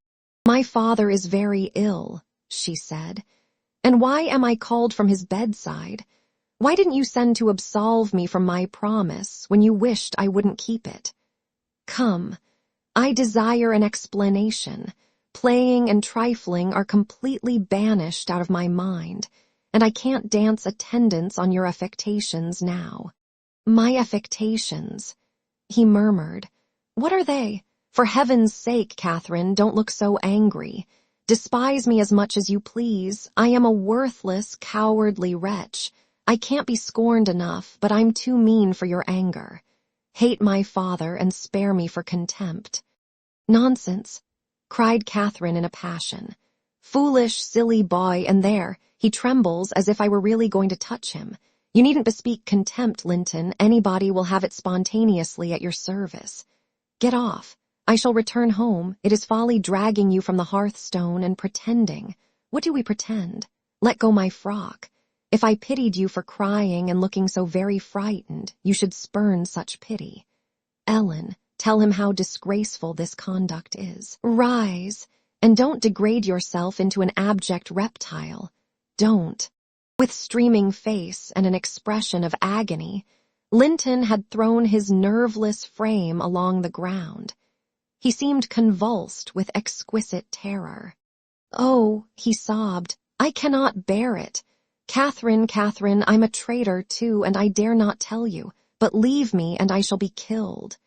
[SPEAKER 1] "My father is very ill," she said. "And why am I called from his bedside? Why didn't you send to absolve me from my promise when you wished I wouldn't keep it? Come, I desire an explanation. Playing and trifling are completely banished out of my mind, and I can't dance attendance on your affectations now." "My affectations," he murmured. "What are they? For heaven's sake, Catherine, don't look so angry. Despise me as much as you please. I am a worthless, cowardly wretch. I can't be scorned enough, but I'm too mean for your anger. Hate my father and spare me for contempt." "Nonsense," cried Catherine in a passion. "Foolish, silly boy, and there, he trembles as if I were really going to touch him. You needn't bespeak contempt, Linton. Anybody will have it spontaneously at your service. Get off. I shall return home. It is folly dragging you from the hearthstone and pretending. What do we pretend? Let go my frock. If I pitied you for crying and looking so very frightened, you should spurn such pity. Ellen, tell him how disgraceful this conduct is. Rise, and don't degrade yourself into an abject reptile. Don't. With streaming face and an expression of agony, Linton had thrown his nerveless frame along the ground. He seemed convulsed with exquisite terror. "Oh," he sobbed, "I cannot bear it. Catherine, Catherine, I'm a traitor too, and I dare not tell you, but leave me and I shall be killed.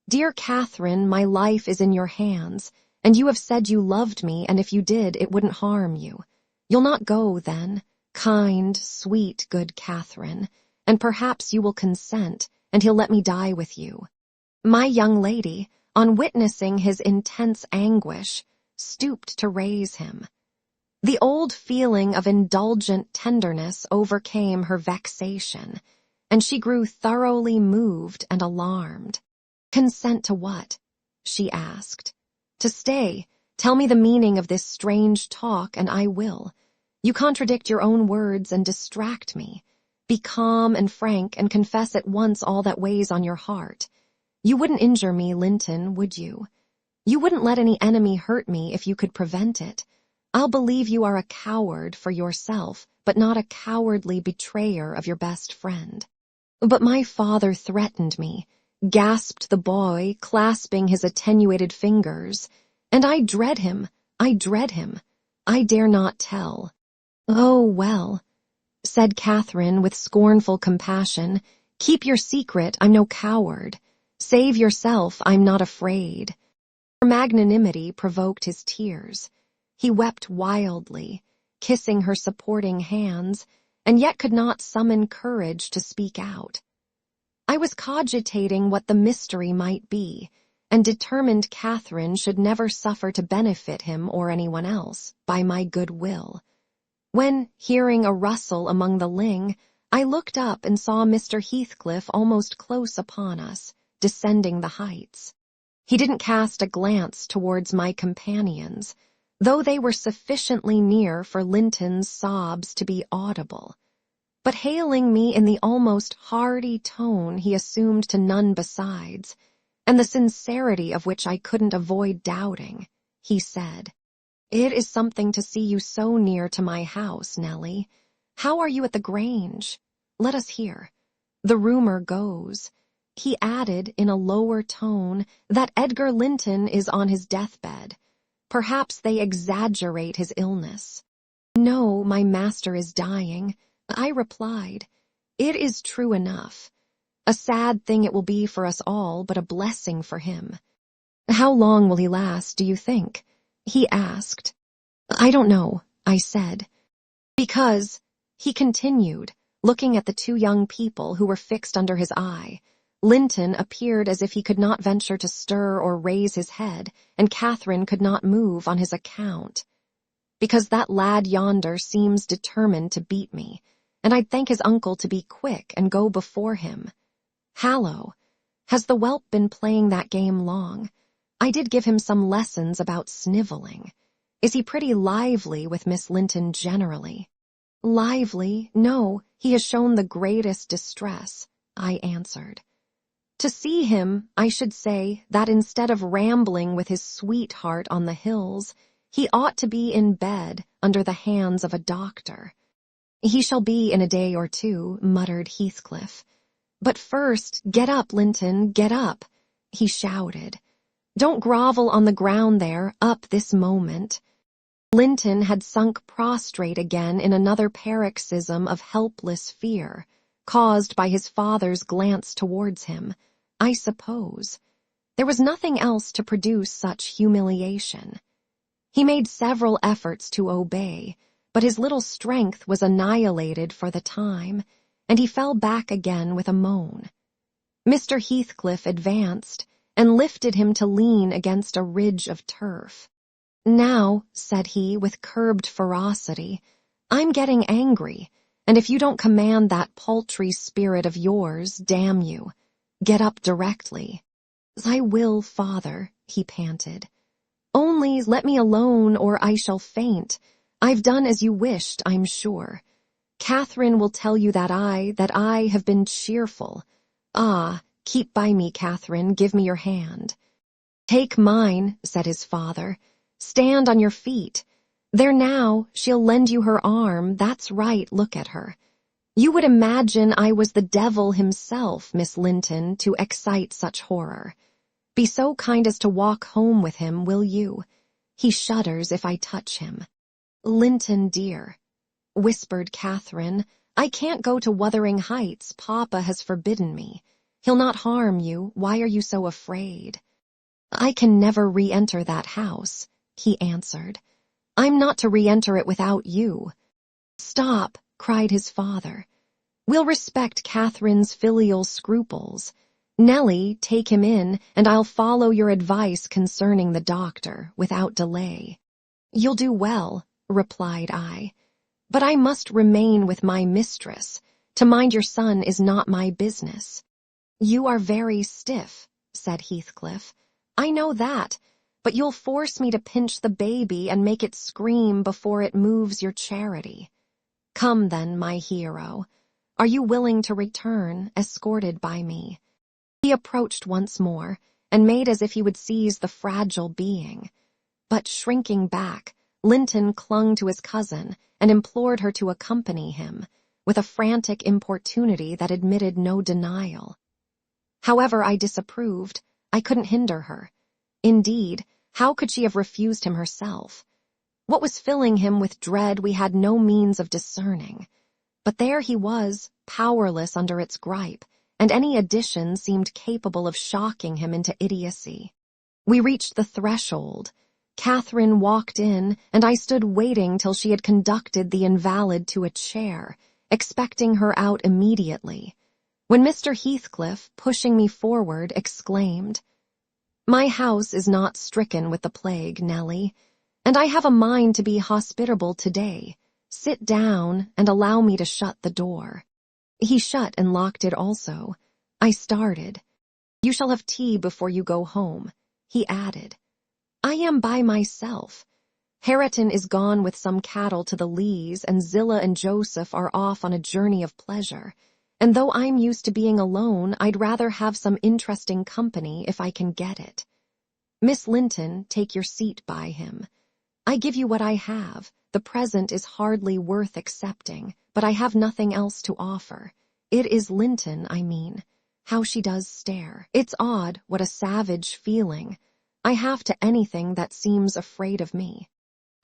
[SPEAKER 1] Dear Catherine, my life is in your hands, and you have said you loved me, and if you did, it wouldn't harm you. You'll not go, then, kind, sweet, good Catherine, and perhaps you will consent, and he'll let me die with you." My young lady, on witnessing his intense anguish, stooped to raise him. The old feeling of indulgent tenderness overcame her vexation, and she grew thoroughly moved and alarmed. "Consent to what?" she asked. "To stay. Tell me the meaning of this strange talk, and I will. You contradict your own words and distract me. Be calm and frank and confess at once all that weighs on your heart. You wouldn't injure me, Linton, would you? You wouldn't let any enemy hurt me if you could prevent it. I'll believe you are a coward for yourself, but not a cowardly betrayer of your best friend." "But my father threatened me," gasped the boy, clasping his attenuated fingers. "And I dread him, I dread him. I dare not tell." "Oh, well," said Catherine with scornful compassion, "keep your secret, I'm no coward. Save yourself, I'm not afraid." Her magnanimity provoked his tears. He wept wildly, kissing her supporting hands, and yet could not summon courage to speak out. I was cogitating what the mystery might be, and determined Catherine should never suffer to benefit him or anyone else by my good will, when, hearing a rustle among the ling, I looked up and saw Mr. Heathcliff almost close upon us, descending the heights. He didn't cast a glance towards my companions, though they were sufficiently near for Linton's sobs to be audible. But hailing me in the almost hearty tone he assumed to none besides, and the sincerity of which I couldn't avoid doubting, he said, "It is something to see you so near to my house, Nellie. How are you at the Grange? Let us hear. The rumor goes," he added in a lower tone, "that Edgar Linton is on his deathbed. Perhaps they exaggerate his illness." "No, my master is dying," I replied. "It is true enough. A sad thing it will be for us all, but a blessing for him." "How long will he last, do you think?" he asked. "I don't know," I said. "Because," he continued, looking at the two young people who were fixed under his eye, "Linton appeared as if he could not venture to stir or raise his head, and Catherine could not move on his account. Because that lad yonder seems determined to beat me, and I'd thank his uncle to be quick and go before him. Hallo, has the whelp been playing that game long? I did give him some lessons about snivelling. Is he pretty lively with Miss Linton generally?" "Lively? No, he has shown the greatest distress," I answered. "To see him, I should say that instead of rambling with his sweetheart on the hills, he ought to be in bed under the hands of a doctor." "He shall be in a day or two," muttered Heathcliff. "But first, get up, Linton, get up," he shouted. "Don't grovel on the ground there, up this moment." Linton had sunk prostrate again in another paroxysm of helpless fear, caused by his father's glance towards him, I suppose. There was nothing else to produce such humiliation. He made several efforts to obey, but his little strength was annihilated for the time, and he fell back again with a moan. Mr. Heathcliff advanced and lifted him to lean against a ridge of turf. "Now," said he with curbed ferocity, "I'm getting angry, and if you don't command that paltry spirit of yours, damn you, get up directly." "I will, father," he panted. "Only let me alone or I shall faint. I've done as you wished, I'm sure. Catherine will tell you that I have been cheerful. Ah, Keep by me, Catherine, give me your hand. Take mine, said his father. Stand on your feet. There now, she'll lend you her arm, that's right, look at her. You would imagine I was the devil himself, Miss Linton, to excite such horror. Be so kind as to walk home with him, will you? He shudders if I touch him. Linton, dear, whispered Catherine, I can't go to Wuthering Heights, Papa has forbidden me. He'll not harm you, why are you so afraid? I can never re-enter that house, he answered. I'm not to re-enter it without you. Stop, cried his father. We'll respect Catherine's filial scruples. Nellie, take him in, and I'll follow your advice concerning the doctor, without delay. You'll do well, replied I. But I must remain with my mistress. To mind your son is not my business. You are very stiff, said Heathcliff. I know that, but you'll force me to pinch the baby and make it scream before it moves your charity. Come then, my hero. Are you willing to return, escorted by me? He approached once more, and made as if he would seize the fragile being. But shrinking back, Linton clung to his cousin and implored her to accompany him, with a frantic importunity that admitted no denial. However I disapproved, I couldn't hinder her. Indeed, how could she have refused him herself? What was filling him with dread we had no means of discerning. But there he was, powerless under its gripe, and any addition seemed capable of shocking him into idiocy. We reached the threshold. Catherine walked in, and I stood waiting till she had conducted the invalid to a chair, expecting her out immediately, when Mr. Heathcliff, pushing me forward, exclaimed, My house is not stricken with the plague, Nellie, and I have a mind to be hospitable today. Sit down and allow me to shut the door. He shut and locked it also. I started. You shall have tea before you go home, he added. I am by myself. Hareton is gone with some cattle to the Lees, and Zillah and Joseph are off on a journey of pleasure. And though I'm used to being alone, I'd rather have some interesting company if I can get it. Miss Linton, take your seat by him. I give you what I have. The present is hardly worth accepting, but I have nothing else to offer. It is Linton, I mean. How she does stare. It's odd, what a savage feeling. I have to anything that seems afraid of me.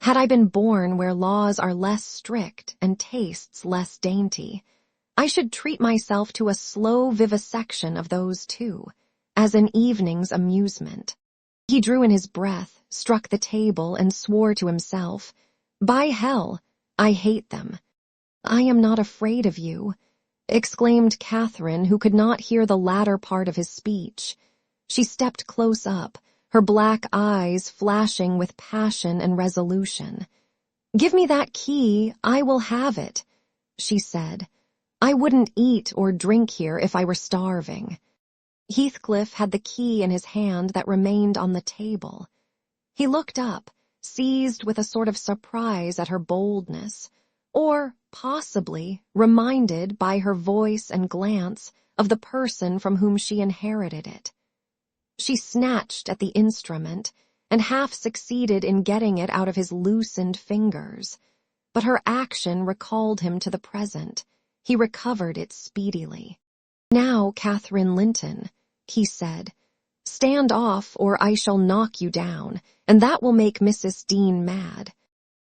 [SPEAKER 1] Had I been born where laws are less strict and tastes less dainty, I should treat myself to a slow vivisection of those two, as an evening's amusement. He drew in his breath, struck the table, and swore to himself, By hell, I hate them. I am not afraid of you, exclaimed Catherine, who could not hear the latter part of his speech. She stepped close up, her black eyes flashing with passion and resolution. Give me that key, I will have it, she said. I wouldn't eat or drink here if I were starving. Heathcliff had the key in his hand that remained on the table. He looked up, seized with a sort of surprise at her boldness, or, possibly, reminded by her voice and glance of the person from whom she inherited it. She snatched at the instrument, and half succeeded in getting it out of his loosened fingers, but her action recalled him to the present. He recovered it speedily. Now, Catherine Linton, he said, stand off or I shall knock you down, and that will make Mrs. Dean mad.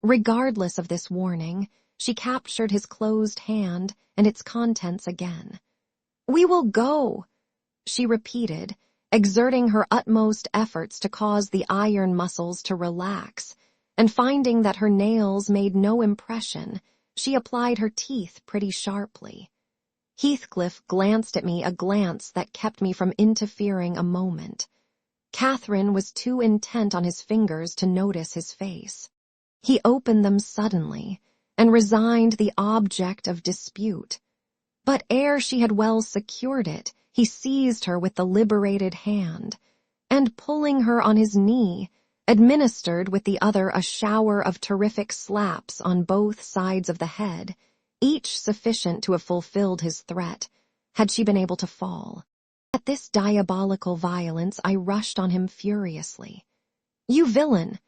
[SPEAKER 1] Regardless of this warning, she captured his closed hand and its contents again. We will go, she repeated, exerting her utmost efforts to cause the iron muscles to relax, and finding that her nails made no impression, she applied her teeth pretty sharply. Heathcliff glanced at me a glance that kept me from interfering a moment. Catherine was too intent on his fingers to notice his face. He opened them suddenly, and resigned the object of dispute. But ere she had well secured it, he seized her with the liberated hand, and pulling her on his knee, administered with the other a shower of terrific slaps on both sides of the head, each sufficient to have fulfilled his threat, had she been able to fall. At this diabolical violence, I rushed on him furiously. "You villain!"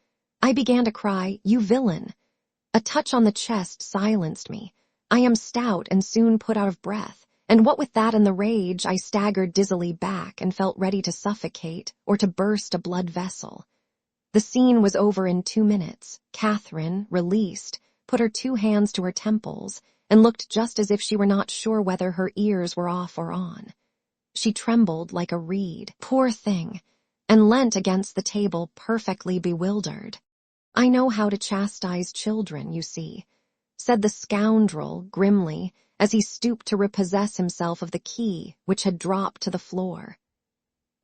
[SPEAKER 1] I began to cry, "You villain!" A touch on the chest silenced me. I am stout and soon put out of breath, and what with that and the rage, I staggered dizzily back and felt ready to suffocate or to burst a blood vessel. The scene was over in 2 minutes. Catherine, released, put her 2 hands to her temples and looked just as if she were not sure whether her ears were off or on. She trembled like a reed, poor thing, and leant against the table perfectly bewildered. "I know how to chastise children, you see," said the scoundrel grimly as he stooped to repossess himself of the key which had dropped to the floor.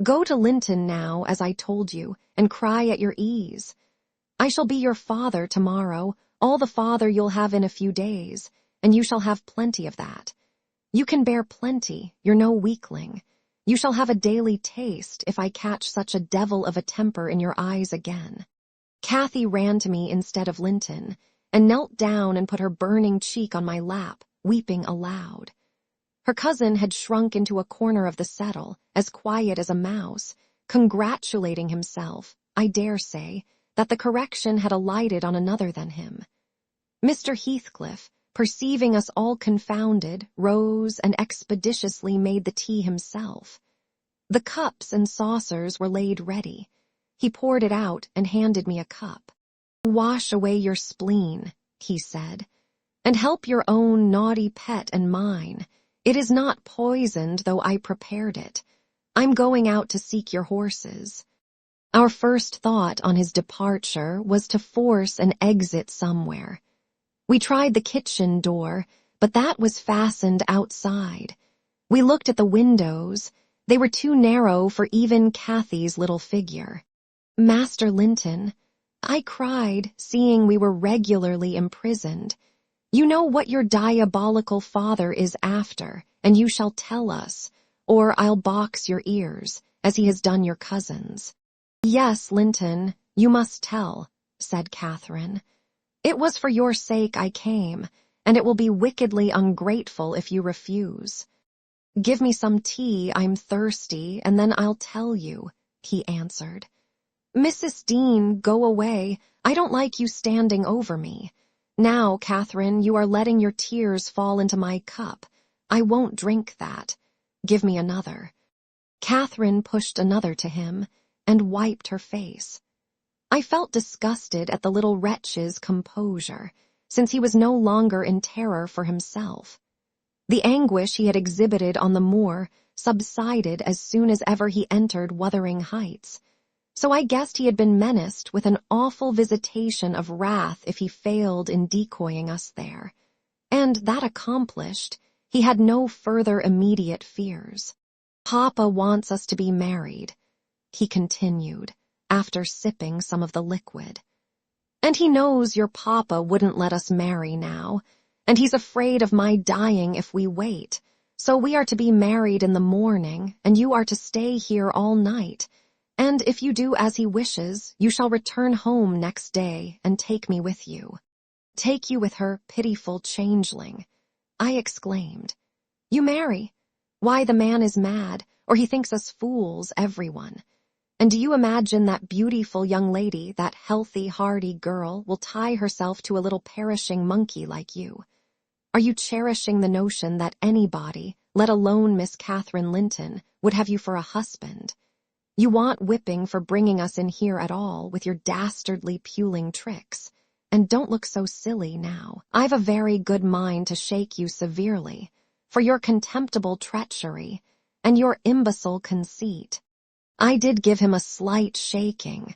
[SPEAKER 1] "Go to Linton now, as I told you, and cry at your ease. I shall be your father tomorrow, all the father you'll have in a few days, and you shall have plenty of that. You can bear plenty, you're no weakling. You shall have a daily taste if I catch such a devil of a temper in your eyes again." Kathy ran to me instead of Linton, and knelt down and put her burning cheek on my lap, weeping aloud. Her cousin had shrunk into a corner of the settle, as quiet as a mouse, congratulating himself, I dare say, that the correction had alighted on another than him. Mr. Heathcliff, perceiving us all confounded, rose and expeditiously made the tea himself. The cups and saucers were laid ready. He poured it out and handed me a cup. "Wash away your spleen," he said, "and help your own naughty pet and mine. It is not poisoned, though I prepared it. I'm going out to seek your horses." Our first thought on his departure was to force an exit somewhere. We tried the kitchen door, but that was fastened outside. We looked at the windows. They were too narrow for even Kathy's little figure. "Master Linton," I cried, seeing we were regularly imprisoned, "you know what your diabolical father is after, and you shall tell us, or I'll box your ears, as he has done your cousins." "Yes, Linton, you must tell," said Catherine. "It was for your sake I came, and it will be wickedly ungrateful if you refuse." "Give me some tea, I'm thirsty, and then I'll tell you," he answered. "Mrs. Dean, go away. I don't like you standing over me. Now, Catherine, you are letting your tears fall into my cup. I won't drink that. Give me another." Catherine pushed another to him and wiped her face. I felt disgusted at the little wretch's composure, since he was no longer in terror for himself. The anguish he had exhibited on the moor subsided as soon as ever he entered Wuthering Heights, so I guessed he had been menaced with an awful visitation of wrath if he failed in decoying us there, and that accomplished, he had no further immediate fears. "Papa wants us to be married," he continued, after sipping some of the liquid. "And he knows your papa wouldn't let us marry now, and he's afraid of my dying if we wait, so we are to be married in the morning, and you are to stay here all night, and if you do as he wishes, you shall return home next day and take me with you." "Take you with her, pitiful changeling," I exclaimed. "You marry? Why, the man is mad, or he thinks us fools, everyone. And do you imagine that beautiful young lady, that healthy, hardy girl, will tie herself to a little perishing monkey like you? Are you cherishing the notion that anybody, let alone Miss Catherine Linton, would have you for a husband? You want whipping for bringing us in here at all with your dastardly puling tricks. And don't look so silly now. I've a very good mind to shake you severely for your contemptible treachery and your imbecile conceit." I did give him a slight shaking,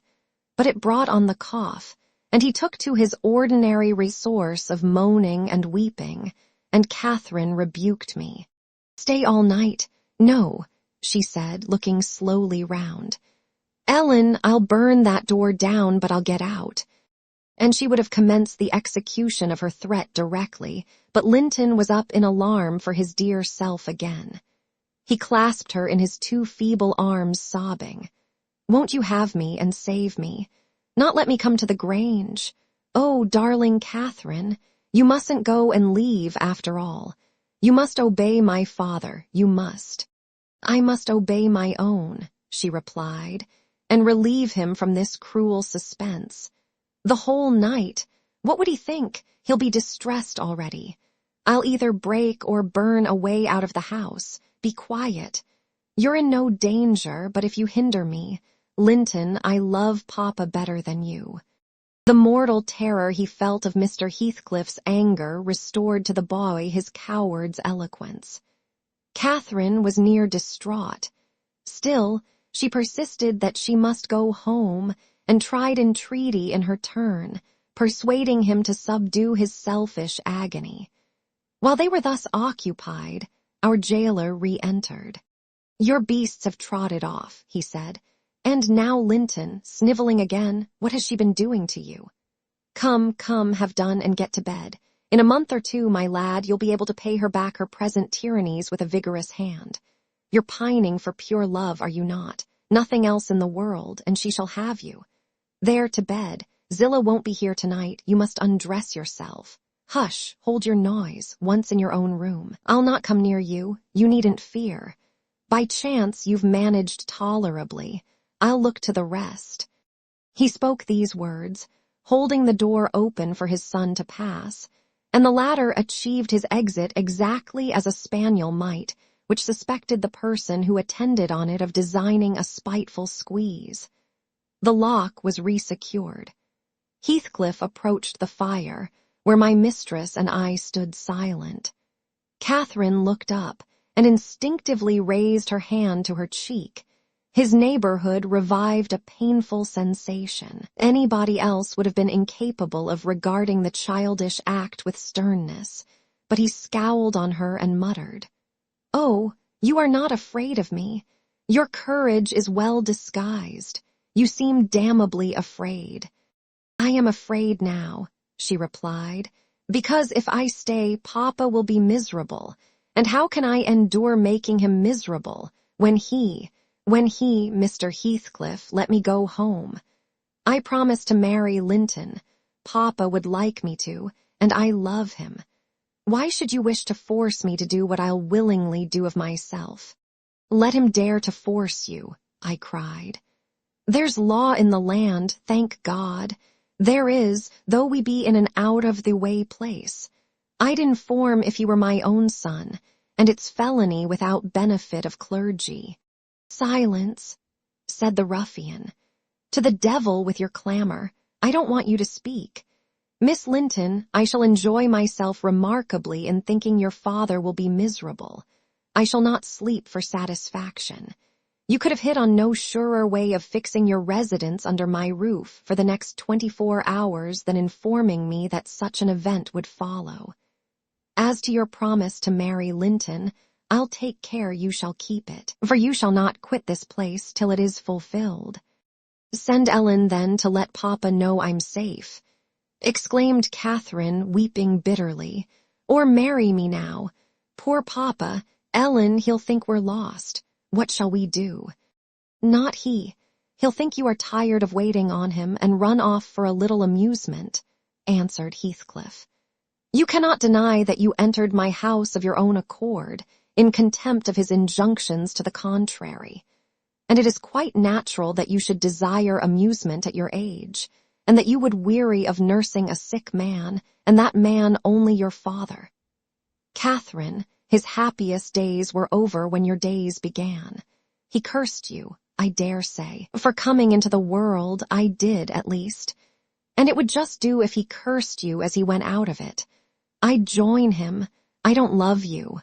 [SPEAKER 1] but it brought on the cough, and he took to his ordinary resource of moaning and weeping, and Catherine rebuked me. "Stay all night? No," she said, looking slowly round. "Ellen, I'll burn that door down, but I'll get out." And she would have commenced the execution of her threat directly, but Linton was up in alarm for his dear self again. He clasped her in his 2 feeble arms, sobbing. "Won't you have me and save me? Not let me come to the Grange? Oh, darling Catherine, you mustn't go and leave after all. You must obey my father, you must." I must obey my own, she replied, and relieve him from this cruel suspense. The whole night. What would he think? He'll be distressed already. I'll either break or burn a way out of the house. Be quiet. You're in no danger, but if you hinder me, Linton, I love Papa better than you. The mortal terror he felt of Mr. Heathcliff's anger restored to the boy his coward's eloquence. Catherine was near distraught. Still, she persisted that she must go home and tried entreaty in her turn, persuading him to subdue his selfish agony. While they were thus occupied, our jailer re-entered. Your beasts have trotted off, he said. And now Linton, snivelling again, what has she been doing to you? Come, have done and get to bed. In a month or two, my lad, you'll be able to pay her back her present tyrannies with a vigorous hand. You're pining for pure love, are you not? Nothing else in the world, and she shall have you. There to bed. Zillah won't be here tonight. You must undress yourself. Hush, hold your noise, once in your own room. I'll not come near you. You needn't fear. By chance, you've managed tolerably. I'll look to the rest. He spoke these words, holding the door open for his son to pass, and the latter achieved his exit exactly as a spaniel might, which suspected the person who attended on it of designing a spiteful squeeze. The lock was resecured. Heathcliff approached the fire, where my mistress and I stood silent. Catherine looked up and instinctively raised her hand to her cheek. His neighborhood revived a painful sensation. Anybody else would have been incapable of regarding the childish act with sternness, but he scowled on her and muttered, "Oh, you are not afraid of me. Your courage is well disguised. You seem damnably afraid." "I am afraid now," she replied, "because if I stay, Papa will be miserable, and how can I endure making him miserable when he, Mr. Heathcliff, let me go home? I promised to marry Linton. Papa would like me to, and I love him. Why should you wish to force me to do what I'll willingly do of myself?" "Let him dare to force you," I cried. "There's law in the land, thank God. There is, though we be in an out-of-the-way place. I'd inform if he were my own son, and it's felony without benefit of clergy." "Silence," said the ruffian. "To the devil with your clamor. I don't want you to speak. Miss Linton, I shall enjoy myself remarkably in thinking your father will be miserable. I shall not sleep for satisfaction. You could have hit on no surer way of fixing your residence under my roof for the next 24 hours than informing me that such an event would follow. As to your promise to marry Linton, I'll take care you shall keep it, for you shall not quit this place till it is fulfilled." "Send Ellen, then, to let Papa know I'm safe," exclaimed Catherine, weeping bitterly. "Or marry me now. Poor Papa, Ellen, he'll think we're lost. What shall we do?" "Not he. He'll think you are tired of waiting on him and run off for a little amusement," answered Heathcliff. "You cannot deny that you entered my house of your own accord, in contempt of his injunctions to the contrary. And it is quite natural that you should desire amusement at your age, and that you would weary of nursing a sick man, and that man only your father. Catherine, his happiest days were over when your days began. He cursed you, I dare say, for coming into the world. I did, at least. And it would just do if he cursed you as he went out of it. I'd join him. I don't love you.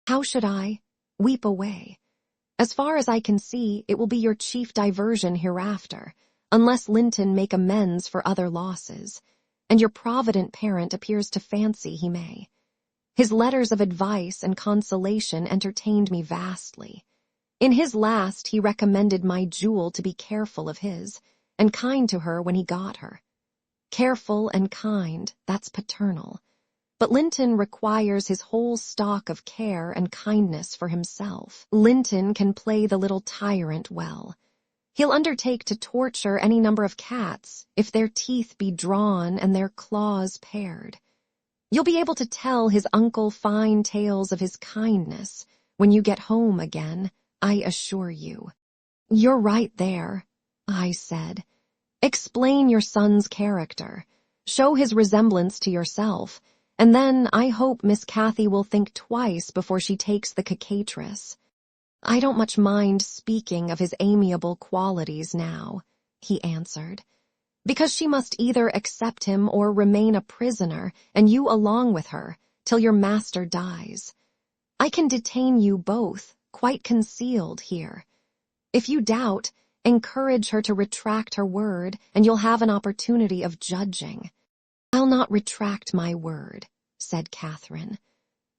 [SPEAKER 1] How should I? Weep away. As far as I can see, it will be your chief diversion hereafter, unless Linton make amends for other losses, and your provident parent appears to fancy he may. His letters of advice and consolation entertained me vastly. In his last he recommended my jewel to be careful of his, and kind to her when he got her. Careful and kind, that's paternal. But Linton requires his whole stock of care and kindness for himself. Linton can play the little tyrant well. He'll undertake to torture any number of cats if their teeth be drawn and their claws pared. You'll be able to tell his uncle fine tales of his kindness when you get home again, I assure you. You're right there, I said. Explain your son's character. Show his resemblance to yourself, and then I hope Miss Cathy will think twice before she takes the cicatrice. I don't much mind speaking of his amiable qualities now, he answered, because she must either accept him or remain a prisoner, and you along with her, till your master dies. I can detain you both, quite concealed here. If you doubt, encourage her to retract her word, and you'll have an opportunity of judging. I'll not retract my word, said Catherine.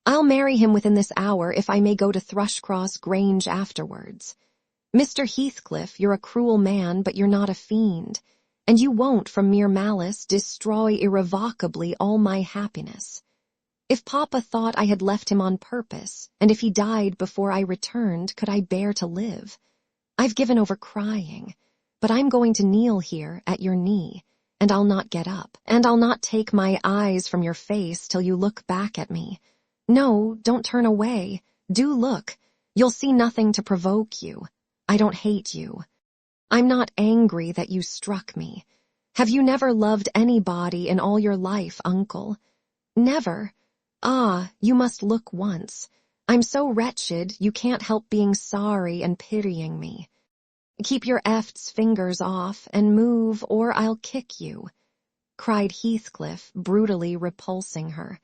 [SPEAKER 1] I'll marry him within this hour if I may go to Thrushcross Grange afterwards. Mr. Heathcliff, you're a cruel man, but you're not a fiend, and you won't, from mere malice, destroy irrevocably all my happiness. If Papa thought I had left him on purpose, and if he died before I returned, could I bear to live? I've given over crying, but I'm going to kneel here at your knee, and I'll not get up, and I'll not take my eyes from your face till you look back at me. No, don't turn away. Do look. You'll see nothing to provoke you. I don't hate you. I'm not angry that you struck me. Have you never loved anybody in all your life, Uncle? Never? Ah, you must look once. I'm so wretched you can't help being sorry and pitying me. Keep your eft's fingers off and move, or I'll kick you, cried Heathcliff, brutally repulsing her.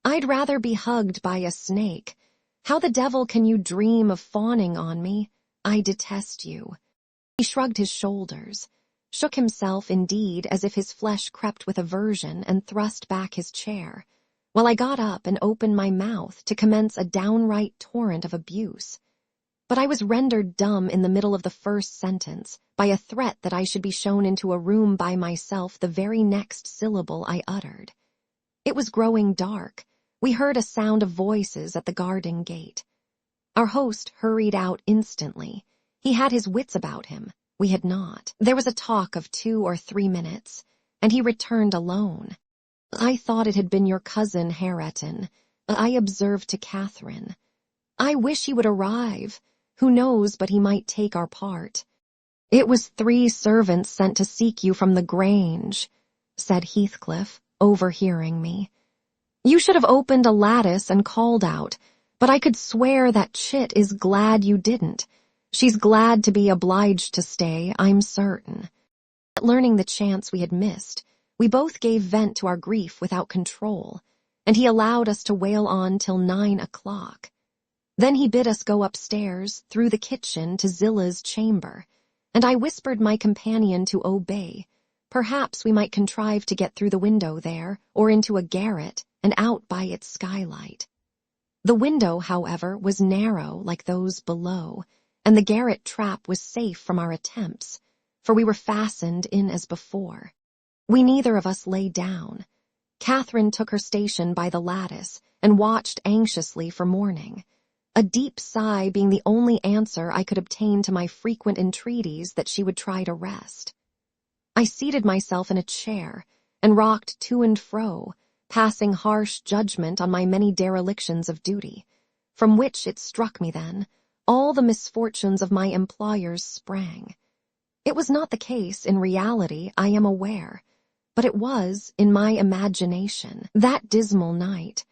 [SPEAKER 1] I'd rather be hugged by a snake. How the devil can you dream of fawning on me? I detest you. He shrugged his shoulders, shook himself indeed as if his flesh crept with aversion, and thrust back his chair, while I got up and opened my mouth to commence a downright torrent of abuse. But I was rendered dumb in the middle of the first sentence by a threat that I should be shown into a room by myself the very next syllable I uttered. It was growing dark. We heard a sound of voices at the garden gate. Our host hurried out instantly. He had his wits about him. We had not. There was a talk of 2 or 3 minutes, and he returned alone. I thought it had been your cousin Hareton, I observed to Catherine. I wish he would arrive. Who knows but he might take our part. It was 3 servants sent to seek you from the Grange, said Heathcliff, overhearing me. You should have opened a lattice and called out, but I could swear that Chit is glad you didn't. She's glad to be obliged to stay, I'm certain. Learning the chance we had missed, we both gave vent to our grief without control, and he allowed us to wail on till 9 o'clock. Then he bid us go upstairs, through the kitchen, to Zilla's chamber, and I whispered my companion to obey. Perhaps we might contrive to get through the window there, or into a garret, and out by its skylight. The window, however, was narrow like those below, and the garret trap was safe from our attempts, for we were fastened in as before. We neither of us lay down. Catherine took her station by the lattice, and watched anxiously for morning, a deep sigh being the only answer I could obtain to my frequent entreaties that she would try to rest. I seated myself in a chair, and rocked to and fro, passing harsh judgment on my many derelictions of duty, from which it struck me then, all the misfortunes of my employers sprang. It was not the case in reality, I am aware, but it was, in my imagination, that dismal night,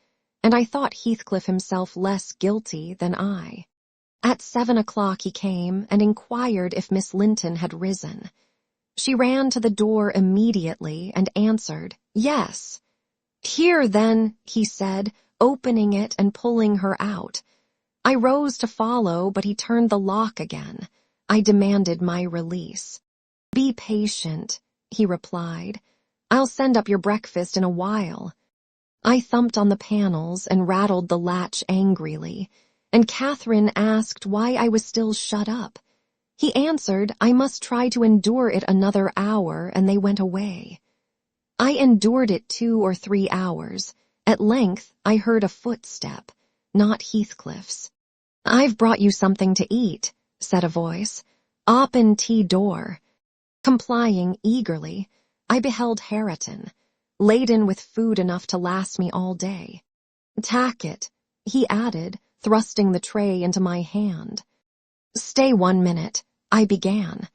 [SPEAKER 1] and I thought Heathcliff himself less guilty than I. At 7 o'clock he came and inquired if Miss Linton had risen. She ran to the door immediately and answered, yes. Here, then, he said, opening it and pulling her out. I rose to follow, but he turned the lock again. I demanded my release. Be patient, he replied. I'll send up your breakfast in a while. I thumped on the panels and rattled the latch angrily, and Catherine asked why I was still shut up. He answered I must try to endure it another hour, and they went away. I endured it 2 or 3 hours. At length I heard a footstep, not Heathcliff's. I've brought you something to eat, said a voice. Open tea door. Complying eagerly, I beheld Hareton, laden with food enough to last me all day. Tack it, he added, thrusting the tray into my hand. "Stay 1 minute," I began.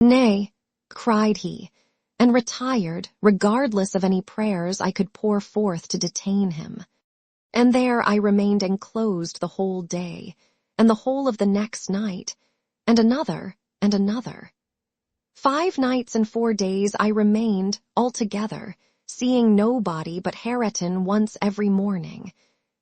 [SPEAKER 1] "Nay," cried he, and retired, regardless of any prayers I could pour forth to detain him. And there I remained enclosed the whole day, and the whole of the next night, and another, and another. 5 nights and 4 days I remained, altogether, seeing nobody but Hareton once every morning,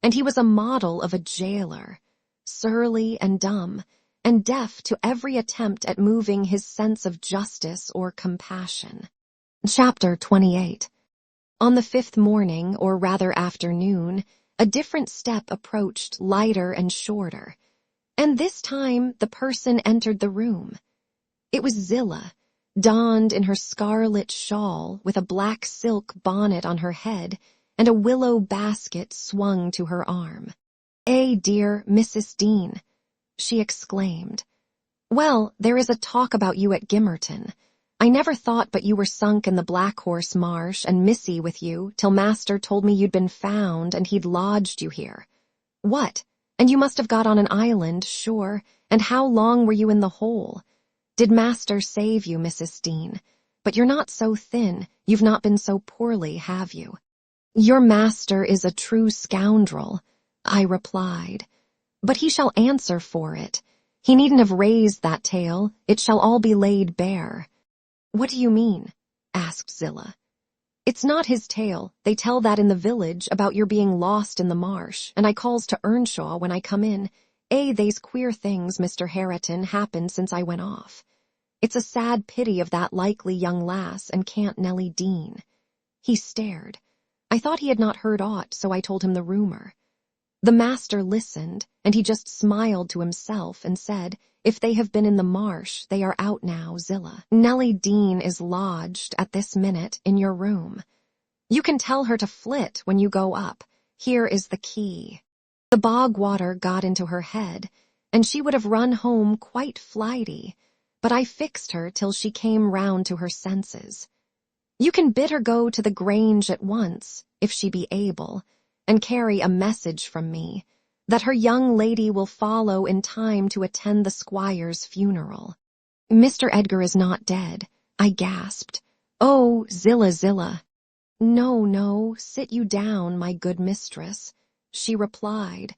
[SPEAKER 1] and he was a model of a jailer, surly and dumb, and deaf to every attempt at moving his sense of justice or compassion. Chapter 28. On the 5th morning, or rather afternoon, a different step approached, lighter and shorter, and this time the person entered the room. It was Zillah, donned in her scarlet shawl, with a black silk bonnet on her head, and a willow basket swung to her arm. Dear Mrs. Dean," she exclaimed. "Well, there is a talk about you at Gimmerton. I never thought but you were sunk in the Black Horse Marsh and missy with you till master told me you'd been found and he'd lodged you here. What? And you must have got on an island, sure, and how long were you in the hole? Did master save you, Mrs. Dean? But you're not so thin, you've not been so poorly, have you?" "Your master is a true scoundrel," I replied, "but he shall answer for it. He needn't have raised that tale, it shall all be laid bare." "What do you mean?" asked Zillah. "It's not his tale. They tell that in the village about your being lost in the marsh, and I calls to Earnshaw when I come in. They's queer things, Mr. Hareton, happened since I went off. It's a sad pity of that likely young lass and Can't Nellie Dean." He stared. I thought he had not heard aught, so I told him the rumor. The master listened, and he just smiled to himself and said, "If they have been in the marsh, they are out now, Zillah. Nellie Dean is lodged, at this minute, in your room. You can tell her to flit when you go up. Here is the key." The bog water got into her head, and she would have run home quite flighty, but I fixed her till she came round to her senses. "You can bid her go to the Grange at once, if she be able, and carry a message from me, that her young lady will follow in time to attend the squire's funeral." "Mr. Edgar is not dead," I gasped. "Oh, Zillah, Zillah." "No, no, sit you down, my good mistress," she replied.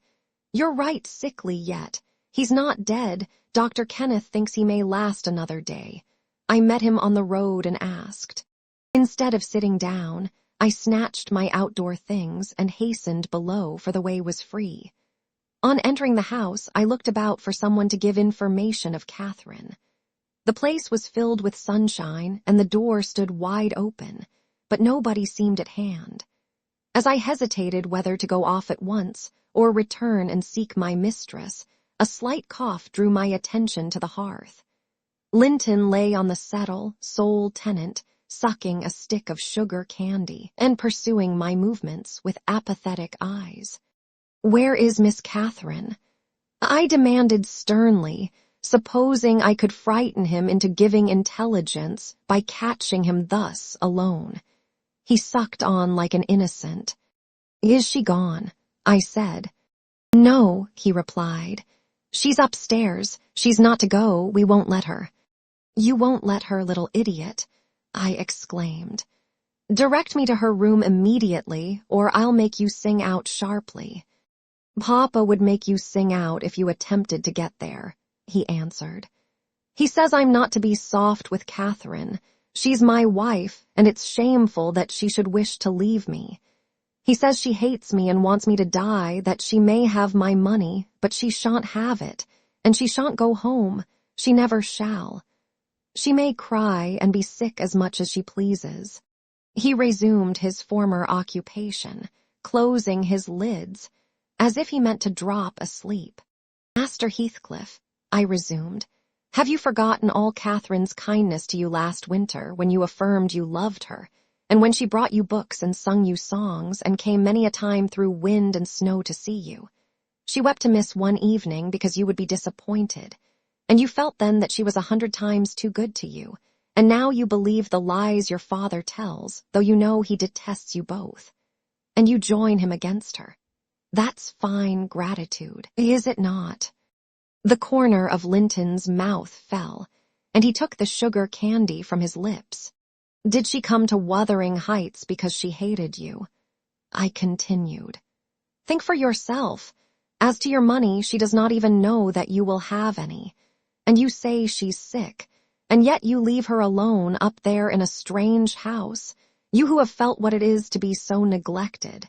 [SPEAKER 1] "You're right sickly yet. He's not dead. Dr. Kenneth thinks he may last another day. I met him on the road and asked." Instead of sitting down, I snatched my outdoor things and hastened below, for the way was free. On entering the house, I looked about for someone to give information of Catherine. The place was filled with sunshine, and the door stood wide open, but nobody seemed at hand. As I hesitated whether to go off at once or return and seek my mistress, a slight cough drew my attention to the hearth. Linton lay on the settle, sole tenant, sucking a stick of sugar candy and pursuing my movements with apathetic eyes. "Where is Miss Catherine?" I demanded sternly, supposing I could frighten him into giving intelligence by catching him thus alone. He sucked on like an innocent. "Is she gone?" I said. "No," he replied. "She's upstairs. She's not to go. We won't let her." "You won't let her, little idiot," I exclaimed. "Direct me to her room immediately, or I'll make you sing out sharply." "Papa would make you sing out if you attempted to get there," he answered. "He says I'm not to be soft with Catherine. She's my wife, and it's shameful that she should wish to leave me. He says she hates me and wants me to die, that she may have my money, but she shan't have it, and she shan't go home. She never shall. She may cry and be sick as much as she pleases." He resumed his former occupation, closing his lids, as if he meant to drop asleep. "Master Heathcliff," I resumed, "have you forgotten all Catherine's kindness to you last winter, when you affirmed you loved her, and when she brought you books and sung you songs, and came many a time through wind and snow to see you? She wept to miss one evening because you would be disappointed, and you felt then that she was 100 times too good to you, and now you believe the lies your father tells, though you know he detests you both. And you join him against her. That's fine gratitude, is it not?" The corner of Linton's mouth fell, and he took the sugar candy from his lips. Did she come to Wuthering Heights because she hated you? I continued. Think for yourself. As to your money, she does not even know that you will have any. And you say she's sick, and yet you leave her alone up there in a strange house, you who have felt what it is to be so neglected.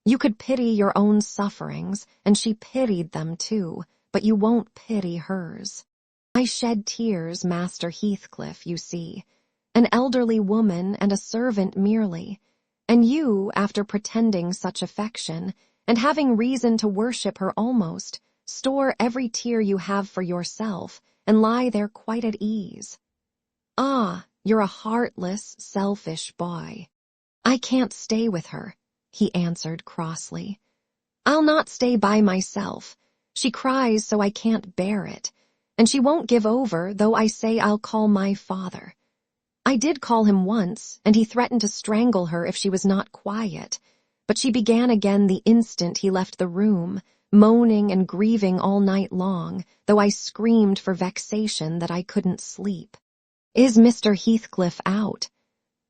[SPEAKER 1] You could pity your own sufferings, and she pitied them too, but you won't pity hers. I shed tears, Master Heathcliff, you see, an elderly woman and a servant merely, and you, after pretending such affection, and having reason to worship her almost, store every tear you have for yourself, and lie there quite at ease. Ah, you're a heartless, selfish boy. I can't stay with her, he answered crossly. I'll not stay by myself. She cries so I can't bear it, and she won't give over, though I say I'll call my father. I did call him once, and he threatened to strangle her if she was not quiet, but she began again the instant he left the room, moaning and grieving all night long, though I screamed for vexation that I couldn't sleep. Is Mr. Heathcliff out?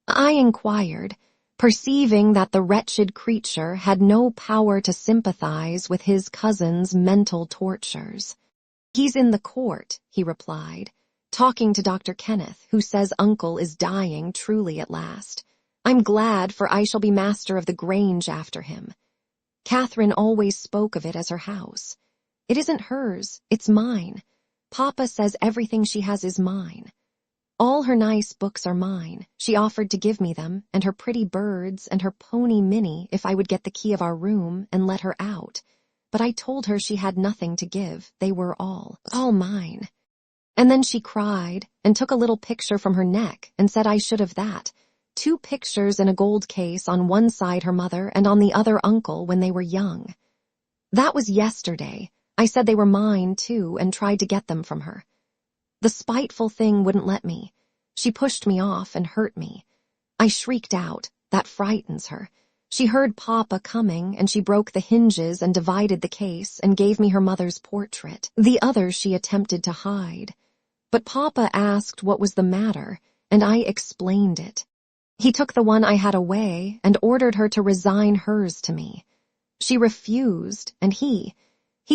[SPEAKER 1] I inquired, perceiving that the wretched creature had no power to sympathize with his cousin's mental tortures. He's in the court, he replied, talking to Dr. Kenneth, who says Uncle is dying truly at last. I'm glad, for I shall be master of the Grange after him. Catherine always spoke of it as her house. It isn't hers, it's mine. Papa says everything she has is mine. All her nice books are mine. She offered to give me them, and her pretty birds, and her pony Minnie, if I would get the key of our room and let her out. But I told her she had nothing to give. They were all mine. And then she cried, and took a little picture from her neck, and said I should have that. 2 pictures in a gold case, on one side her mother, and on the other Uncle when they were young. That was yesterday. I said they were mine, too, and tried to get them from her. The spiteful thing wouldn't let me. She pushed me off and hurt me. I shrieked out. That frightens her. She heard Papa coming, and she broke the hinges and divided the case and gave me her mother's portrait. The others she attempted to hide. But Papa asked what was the matter, and I explained it. He took the one I had away and ordered her to resign hers to me. She refused, and he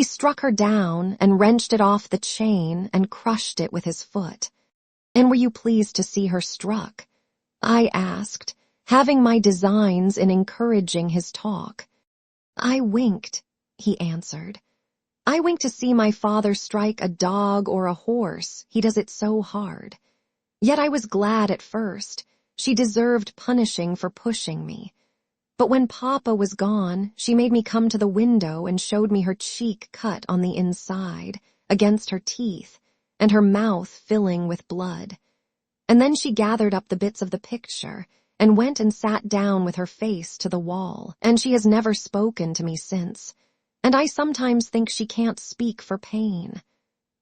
[SPEAKER 1] struck her down and wrenched it off the chain and crushed it with his foot. And were you pleased to see her struck? I asked, having my designs in encouraging his talk. I winked, he answered. I winked to see my father strike a dog or a horse, he does it so hard. Yet I was glad at first. She deserved punishing for pushing me. But when Papa was gone, she made me come to the window and showed me her cheek cut on the inside, against her teeth, and her mouth filling with blood. And then she gathered up the bits of the picture, and went and sat down with her face to the wall, and she has never spoken to me since, and I sometimes think she can't speak for pain.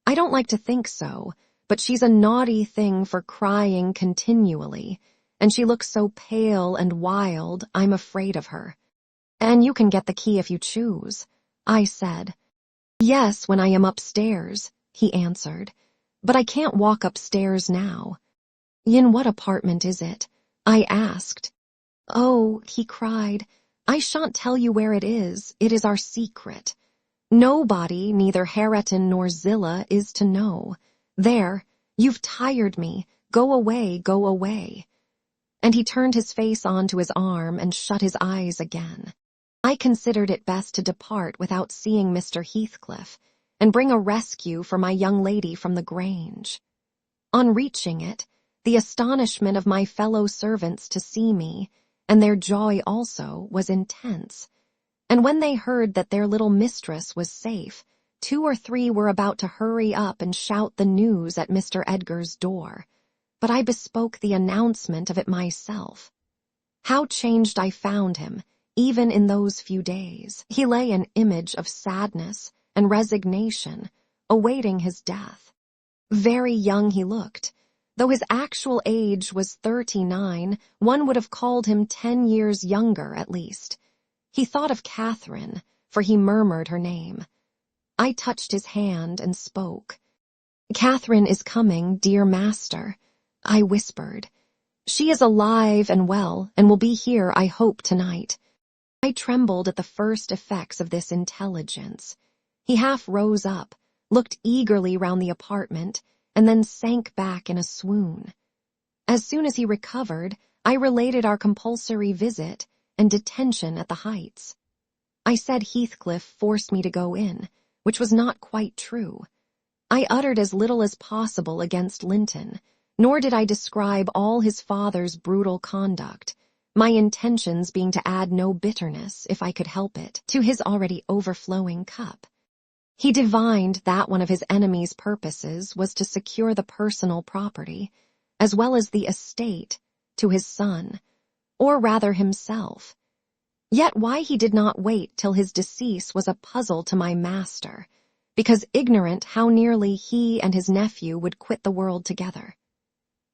[SPEAKER 1] I don't like to think so, but she's a naughty thing for crying continually, and she looks so pale and wild, I'm afraid of her. And you can get the key if you choose, I said. Yes, when I am upstairs, he answered, but I can't walk upstairs now. In what apartment is it? I asked. Oh, he cried, I shan't tell you where it is our secret. Nobody, neither Hareton nor Zillah, is to know. There, you've tired me, go away, go away. And he turned his face onto his arm and shut his eyes again. I considered it best to depart without seeing Mr. Heathcliff, and bring a rescue for my young lady from the Grange. On reaching it, the astonishment of my fellow servants to see me, and their joy also, was intense. And when they heard that their little mistress was safe, 2 or 3 were about to hurry up and shout the news at Mr. Edgar's door. But I bespoke the announcement of it myself. How changed I found him, even in those few days. He lay an image of sadness and resignation, awaiting his death. Very young he looked. Though his actual age was 39, one would have called him 10 years younger at least. He thought of Catherine, for he murmured her name. I touched his hand and spoke. "Catherine is coming, dear master," I whispered. "She is alive and well, and will be here, I hope, tonight." I trembled at the first effects of this intelligence. He half rose up, looked eagerly round the apartment, and then sank back in a swoon. As soon as he recovered, I related our compulsory visit and detention at the Heights. I said Heathcliff forced me to go in, which was not quite true. I uttered as little as possible against Linton, nor did I describe all his father's brutal conduct, my intentions being to add no bitterness, if I could help it, to his already overflowing cup. He divined that one of his enemy's purposes was to secure the personal property, as well as the estate, to his son, or rather himself. Yet why he did not wait till his decease was a puzzle to my master, because ignorant how nearly he and his nephew would quit the world together.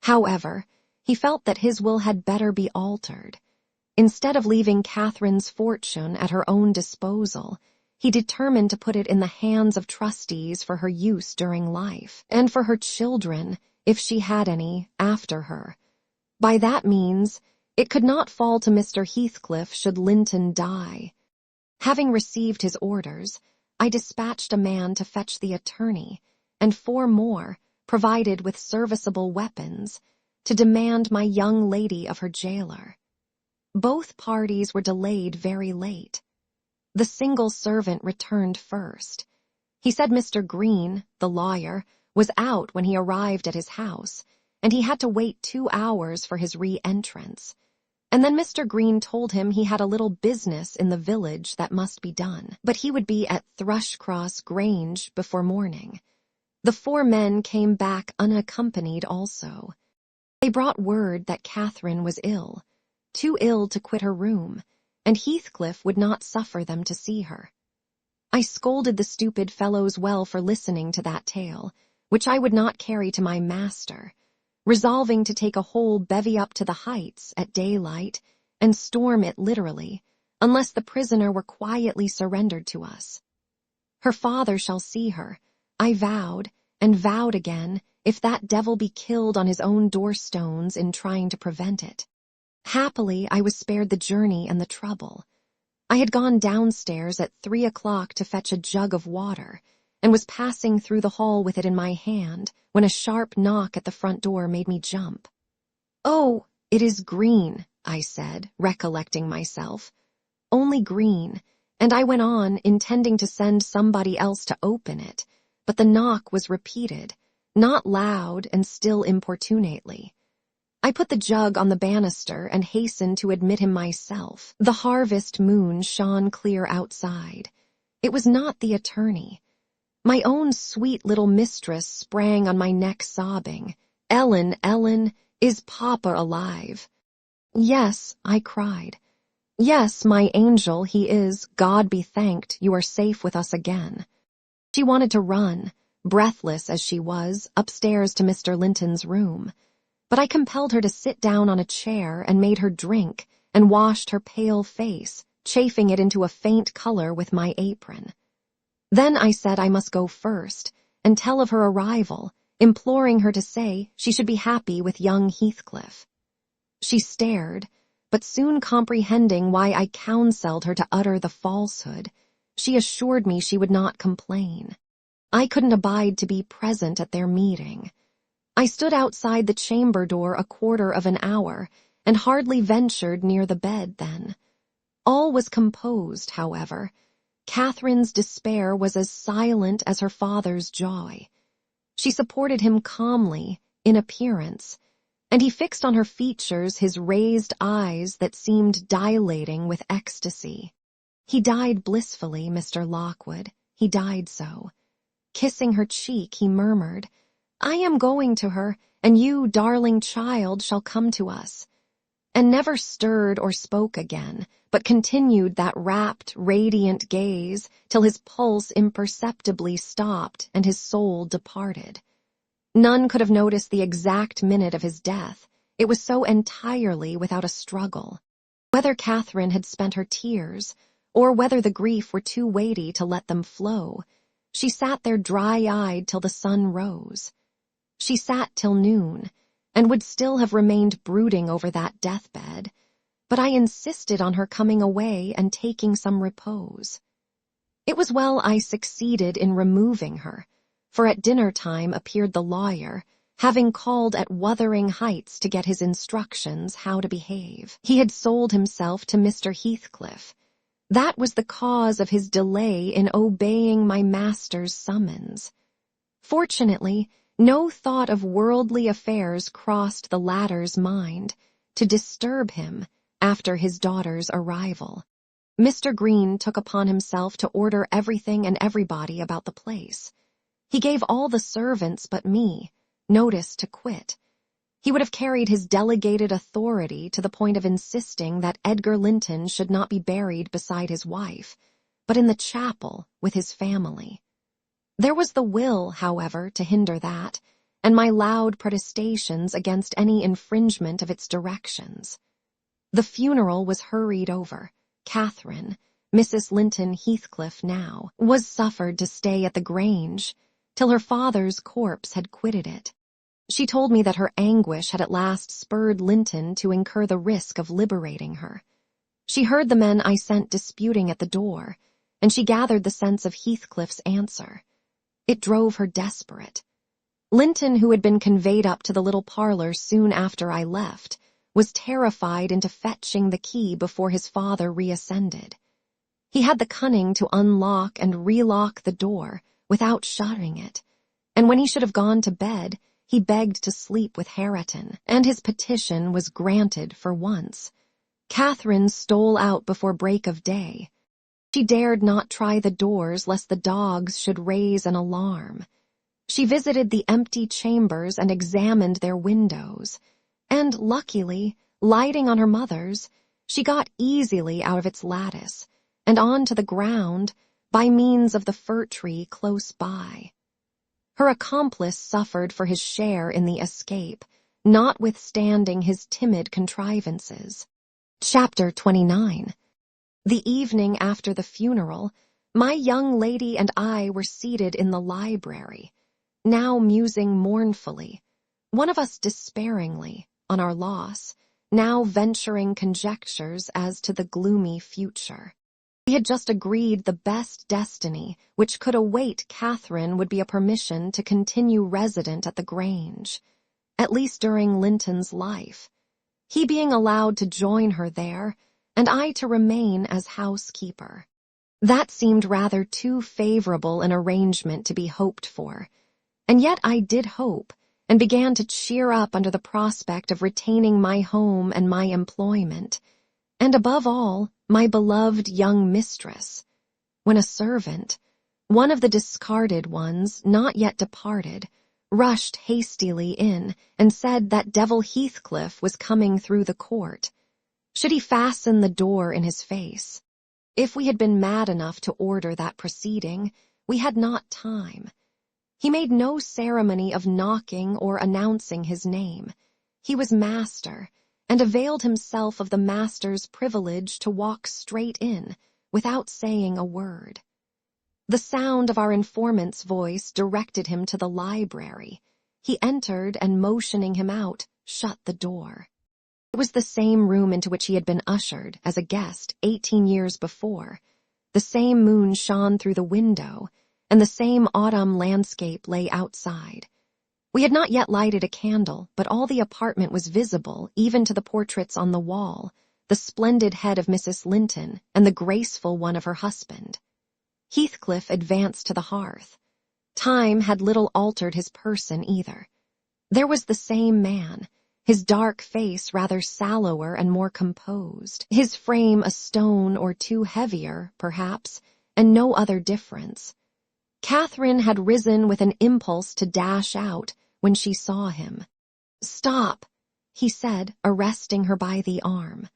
[SPEAKER 1] However, he felt that his will had better be altered. Instead of leaving Catherine's fortune at her own disposal, he determined to put it in the hands of trustees for her use during life, and for her children, if she had any, after her. By that means, it could not fall to Mr. Heathcliff should Linton die. Having received his orders, I dispatched a man to fetch the attorney, and 4 more, provided with serviceable weapons, to demand my young lady of her jailer. Both parties were delayed very late. The single servant returned first. He said Mr. Green, the lawyer, was out when he arrived at his house, and he had to wait 2 hours for his re-entrance. And then Mr. Green told him he had a little business in the village that must be done, but he would be at Thrushcross Grange before morning. The 4 men came back unaccompanied also. They brought word that Catherine was ill, too ill to quit her room, and Heathcliff would not suffer them to see her. I scolded the stupid fellows well for listening to that tale, which I would not carry to my master, resolving to take a whole bevy up to the Heights at daylight and storm it literally, unless the prisoner were quietly surrendered to us. Her father shall see her, I vowed, and vowed again, if that devil be killed on his own door-stones in trying to prevent it. Happily, I was spared the journey and the trouble. I had gone downstairs at 3 o'clock to fetch a jug of water, and was passing through the hall with it in my hand, when a sharp knock at the front door made me jump. "Oh, it is Green," I said, recollecting myself. Only Green, and I went on, intending to send somebody else to open it, but the knock was repeated, not loud and still importunately. I put the jug on the banister and hastened to admit him myself. The harvest moon shone clear outside. It was not the attorney. My own sweet little mistress sprang on my neck sobbing, "Ellen, Ellen, is Papa alive?" "Yes," I cried. "Yes, my angel, he is. God be thanked, you are safe with us again." She wanted to run, breathless as she was, upstairs to Mr. Linton's room, but I compelled her to sit down on a chair and made her drink, and washed her pale face, chafing it into a faint color with my apron. Then I said I must go first, and tell of her arrival, imploring her to say she should be happy with young Heathcliff. She stared, but soon comprehending why I counselled her to utter the falsehood, she assured me she would not complain. I couldn't abide to be present at their meeting. I stood outside the chamber door a quarter of an hour, and hardly ventured near the bed then. All was composed, however. Catherine's despair was as silent as her father's joy. She supported him calmly, in appearance, and he fixed on her features his raised eyes that seemed dilating with ecstasy. He died blissfully, Mr. Lockwood, he died so. Kissing her cheek, he murmured, "I am going to her, and you, darling child, shall come to us," and never stirred or spoke again, but continued that rapt, radiant gaze till his pulse imperceptibly stopped and his soul departed. None could have noticed the exact minute of his death. It was so entirely without a struggle. Whether Catherine had spent her tears, or whether the grief were too weighty to let them flow, She sat there dry-eyed till the sun rose. She sat till noon, and would still have remained brooding over that deathbed, but I insisted on her coming away and taking some repose. It was well I succeeded in removing her, for at dinner-time appeared the lawyer, having called at Wuthering Heights to get his instructions how to behave. He had sold himself to Mr. Heathcliff. That was the cause of his delay in obeying my master's summons. Fortunately, no thought of worldly affairs crossed the latter's mind to disturb him after his daughter's arrival. Mr. Green took upon himself to order everything and everybody about the place. He gave all the servants but me notice to quit. He would have carried his delegated authority to the point of insisting that Edgar Linton should not be buried beside his wife, but in the chapel with his family. There was the will, however, to hinder that, and my loud protestations against any infringement of its directions. The funeral was hurried over. Catherine, Mrs. Linton Heathcliff now, was suffered to stay at the Grange till her father's corpse had quitted it. She told me that her anguish had at last spurred Linton to incur the risk of liberating her. She heard the men I sent disputing at the door, and she gathered the sense of Heathcliff's answer. It drove her desperate. Linton, who had been conveyed up to the little parlor soon after I left, was terrified into fetching the key before his father reascended. He had the cunning to unlock and relock the door without shutting it, and when he should have gone to bed, he begged to sleep with Hareton, and his petition was granted for once. Catherine stole out before break of day. She dared not try the doors lest the dogs should raise an alarm. She visited the empty chambers and examined their windows, and luckily, lighting on her mother's, she got easily out of its lattice and on to the ground by means of the fir tree close by. Her accomplice suffered for his share in the escape, notwithstanding his timid contrivances. Chapter 29. The evening after the funeral, my young lady and I were seated in the library, now musing mournfully, one of us despairingly, on our loss, now venturing conjectures as to the gloomy future. We had just agreed the best destiny which could await Catherine would be a permission to continue resident at the Grange, at least during Linton's life, he being allowed to join her there, and I to remain as housekeeper. That seemed rather too favorable an arrangement to be hoped for, and yet I did hope, and began to cheer up under the prospect of retaining my home and my employment, and above all, my beloved young mistress, when a servant, one of the discarded ones not yet departed, rushed hastily in and said that Devil Heathcliff was coming through the court. Should he fasten the door in his face? If we had been mad enough to order that proceeding, we had not time. He made no ceremony of knocking or announcing his name. He was master, and availed himself of the master's privilege to walk straight in, without saying a word. The sound of our informant's voice directed him to the library. He entered and, motioning him out, shut the door. It was the same room into which he had been ushered as a guest 18 years before. The same moon shone through the window, and the same autumn landscape lay outside. We had not yet lighted a candle, but all the apartment was visible, even to the portraits on the wall, the splendid head of Mrs. Linton and the graceful one of her husband. Heathcliff advanced to the hearth. Time had little altered his person either. There was the same man, his dark face rather sallower and more composed, his frame a stone or two heavier, perhaps, and no other difference. Catherine had risen with an impulse to dash out when she saw him. "Stop," he said, arresting her by the arm.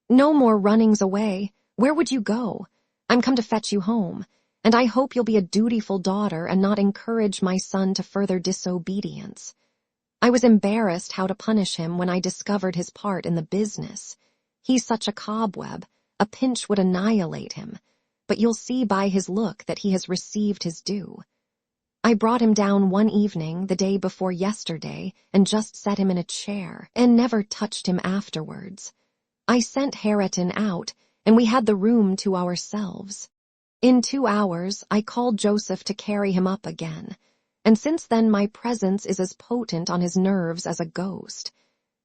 [SPEAKER 1] "No more runnings away. Where would you go? I'm come to fetch you home, and I hope you'll be a dutiful daughter and not encourage my son to further disobedience." I was embarrassed how to punish him when I discovered his part in the business. He's such a cobweb, a pinch would annihilate him, but you'll see by his look that he has received his due. I brought him down one evening the day before yesterday and just set him in a chair and never touched him afterwards. I sent Hareton out, and we had the room to ourselves. In 2 hours, I called Joseph to carry him up again, and since then my presence is as potent on his nerves as a ghost,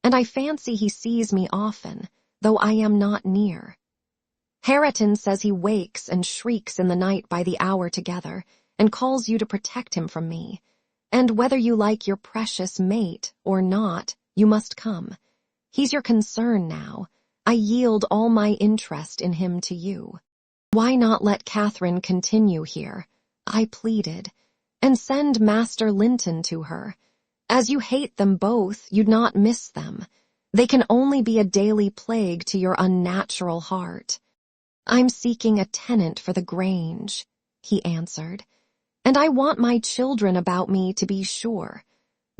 [SPEAKER 1] and I fancy he sees me often, though I am not near. Hareton says he wakes and shrieks in the night by the hour together, and calls you to protect him from me, and whether you like your precious mate or not, you must come. He's your concern now. I yield all my interest in him to you. Why not let Catherine continue here? I pleaded, and send Master Linton to her. As you hate them both, you'd not miss them. They can only be a daily plague to your unnatural heart. I'm seeking a tenant for the Grange, he answered, and I want my children about me to be sure.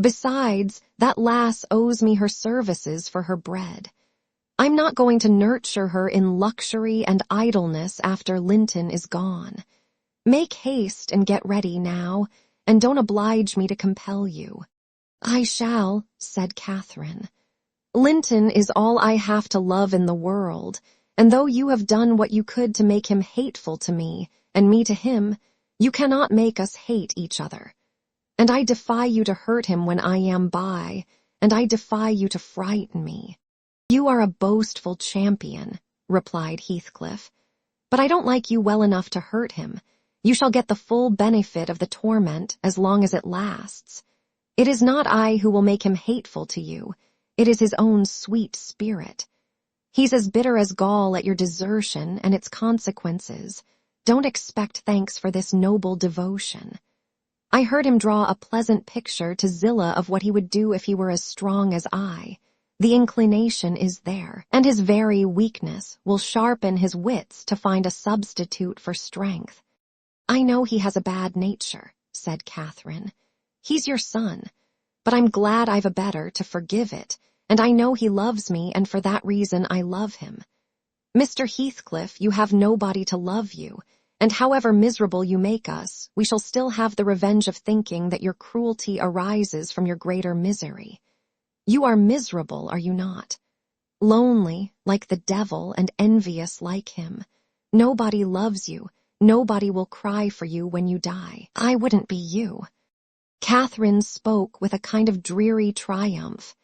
[SPEAKER 1] Besides, that lass owes me her services for her bread. I'm not going to nurture her in luxury and idleness after Linton is gone. Make haste and get ready now, and don't oblige me to compel you. I shall, said Catherine. Linton is all I have to love in the world, and though you have done what you could to make him hateful to me, and me to him, you cannot make us hate each other. And I defy you to hurt him when I am by, and I defy you to frighten me. You are a boastful champion, replied Heathcliff, but I don't like you well enough to hurt him. You shall get the full benefit of the torment as long as it lasts. It is not I who will make him hateful to you. It is his own sweet spirit. He's as bitter as gall at your desertion and its consequences. Don't expect thanks for this noble devotion. I heard him draw a pleasant picture to Zillah of what he would do if he were as strong as I. The inclination is there, and his very weakness will sharpen his wits to find a substitute for strength. I know he has a bad nature, said Catherine. He's your son, but I'm glad I've a better to forgive it, and I know he loves me, and for that reason I love him. Mr. Heathcliff, you have nobody to love you, and however miserable you make us, we shall still have the revenge of thinking that your cruelty arises from your greater misery. You are miserable, are you not? Lonely, like the devil, and envious like him. Nobody loves you. Nobody will cry for you when you die. I wouldn't be you. Catherine spoke with a kind of dreary triumph.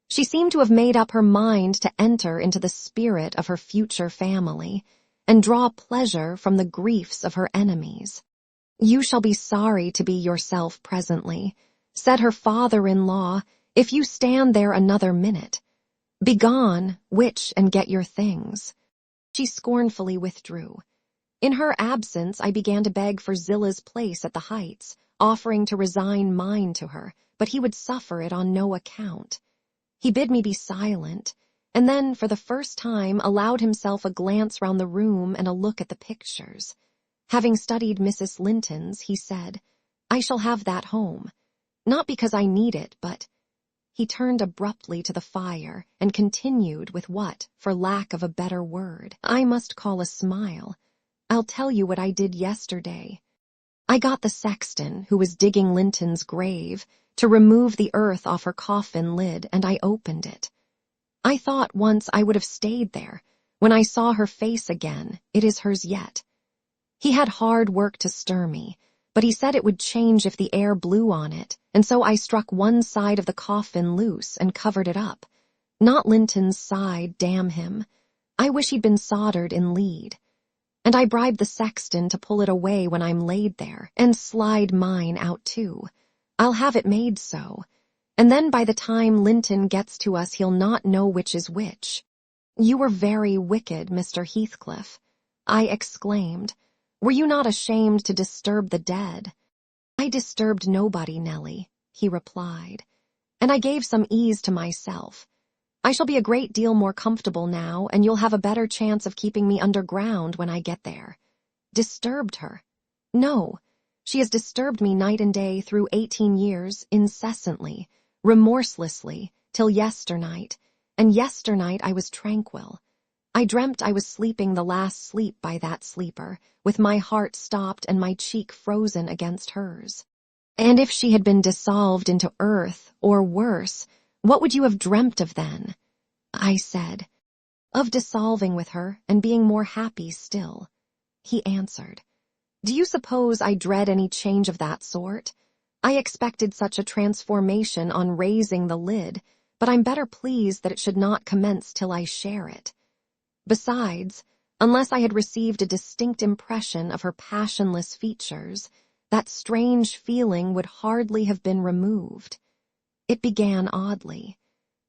[SPEAKER 1] She seemed to have made up her mind to enter into the spirit of her future family, and draw pleasure from the griefs of her enemies. You shall be sorry to be yourself presently, said her father-in-law, if you stand there another minute. Begone, witch, and get your things. She scornfully withdrew. In her absence, I began to beg for Zillah's place at the Heights, offering to resign mine to her, but he would suffer it on no account. He bid me be silent, and then, for the first time, allowed himself a glance round the room and a look at the pictures. Having studied Mrs. Linton's, he said, I shall have that home. Not because I need it, but— He turned abruptly to the fire and continued with what, for lack of a better word, I must call a smile. I'll tell you what I did yesterday. I got the sexton, who was digging Linton's grave, to remove the earth off her coffin lid, and I opened it. I thought once I would have stayed there. When I saw her face again, it is hers yet. He had hard work to stir me, but he said it would change if the air blew on it, and so I struck one side of the coffin loose and covered it up. Not Linton's side, damn him. I wish he'd been soldered in lead. And I bribed the sexton to pull it away when I'm laid there, and slide mine out too. I'll have it made so. And then by the time Linton gets to us, he'll not know which is which. You were very wicked, Mr. Heathcliff, I exclaimed. Were you not ashamed to disturb the dead? I disturbed nobody, Nellie, he replied, and I gave some ease to myself. I shall be a great deal more comfortable now, and you'll have a better chance of keeping me underground when I get there. Disturbed her? No, she has disturbed me night and day through 18 years, incessantly, remorselessly, till yesternight, and yesternight I was tranquil. I dreamt I was sleeping the last sleep by that sleeper, with my heart stopped and my cheek frozen against hers. And if she had been dissolved into earth, or worse, what would you have dreamt of then? I said. Of dissolving with her and being more happy still. He answered. Do you suppose I dread any change of that sort? I expected such a transformation on raising the lid, but I'm better pleased that it should not commence till I share it. Besides, unless I had received a distinct impression of her passionless features, that strange feeling would hardly have been removed. It began oddly.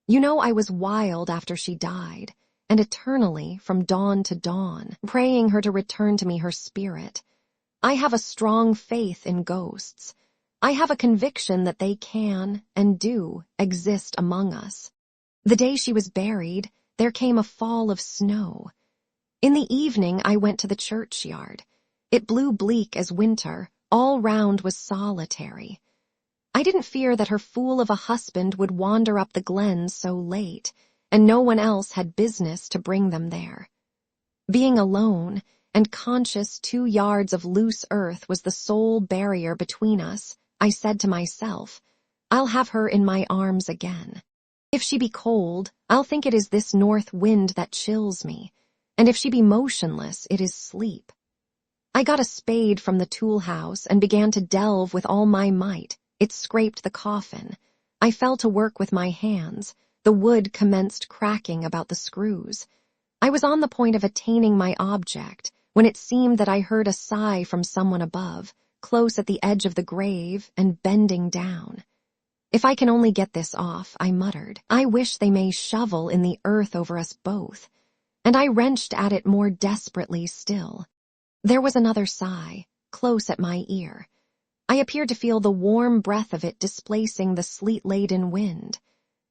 [SPEAKER 1] You know, I was wild after she died, and eternally, from dawn to dawn, praying her to return to me her spirit. I have a strong faith in ghosts. I have a conviction that they can, and do, exist among us. The day she was buried, there came a fall of snow. In the evening I went to the churchyard. It blew bleak as winter, all round was solitary. I didn't fear that her fool of a husband would wander up the glen so late, and no one else had business to bring them there. Being alone, and conscious 2 yards of loose earth was the sole barrier between us, I said to myself, I'll have her in my arms again. If she be cold, I'll think it is this north wind that chills me, and if she be motionless, it is sleep. I got a spade from the tool house and began to delve with all my might. It scraped the coffin. I fell to work with my hands. The wood commenced cracking about the screws. I was on the point of attaining my object, when it seemed that I heard a sigh from someone above, close at the edge of the grave and bending down. If I can only get this off, I muttered, I wish they may shovel in the earth over us both. And I wrenched at it more desperately still. There was another sigh, close at my ear. I appeared to feel the warm breath of it displacing the sleet-laden wind.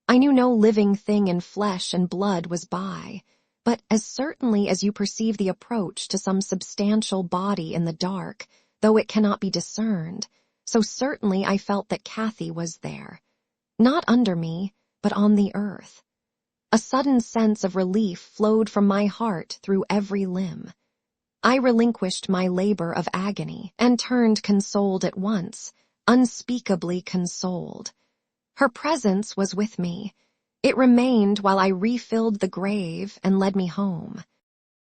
[SPEAKER 1] I knew no living thing in flesh and blood was by, but as certainly as you perceive the approach to some substantial body in the dark, though it cannot be discerned, so certainly I felt that Kathy was there. Not under me, but on the earth. A sudden sense of relief flowed from my heart through every limb. I relinquished my labor of agony and turned consoled at once, unspeakably consoled. Her presence was with me. It remained while I refilled the grave and led me home.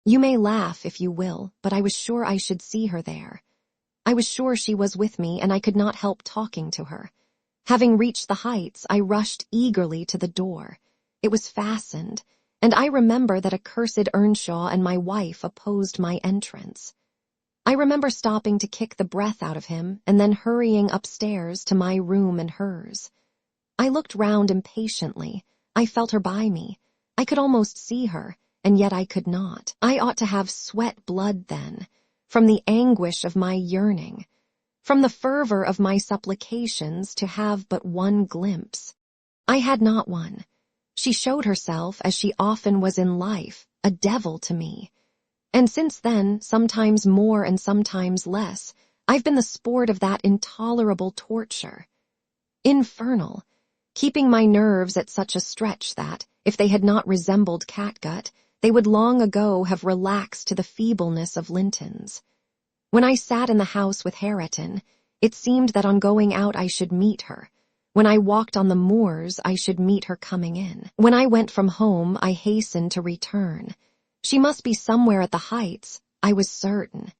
[SPEAKER 1] You may laugh if you will, but I was sure I should see her there. I was sure she was with me, and I could not help talking to her. Having reached the heights, I rushed eagerly to the door. It was fastened, and I remember that accursed Earnshaw and my wife opposed my entrance. I remember stopping to kick the breath out of him and then hurrying upstairs to my room and hers. I looked round impatiently. I felt her by me. I could almost see her, and yet I could not. I ought to have sweat blood then, from the anguish of my yearning, from the fervor of my supplications to have but one glimpse. I had not one. She showed herself, as she often was in life, a devil to me. And since then, sometimes more and sometimes less, I've been the sport of that intolerable torture. Infernal, keeping my nerves at such a stretch that, if they had not resembled catgut, they would long ago have relaxed to the feebleness of Linton's. When I sat in the house with Hareton, it seemed that on going out I should meet her. When I walked on the moors, I should meet her coming in. When I went from home, I hastened to return. She must be somewhere at the heights, I was certain.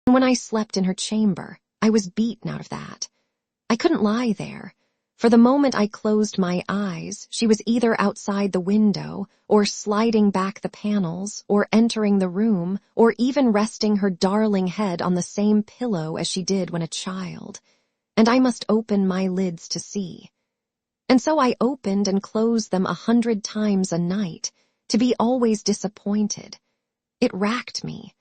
[SPEAKER 1] And when I slept in her chamber, I was beaten out of that. I couldn't lie there. For the moment I closed my eyes, she was either outside the window, or sliding back the panels, or entering the room, or even resting her darling head on the same pillow as she did when a child. And I must open my lids to see. And so I opened and closed them 100 times a night, to be always disappointed. It racked me.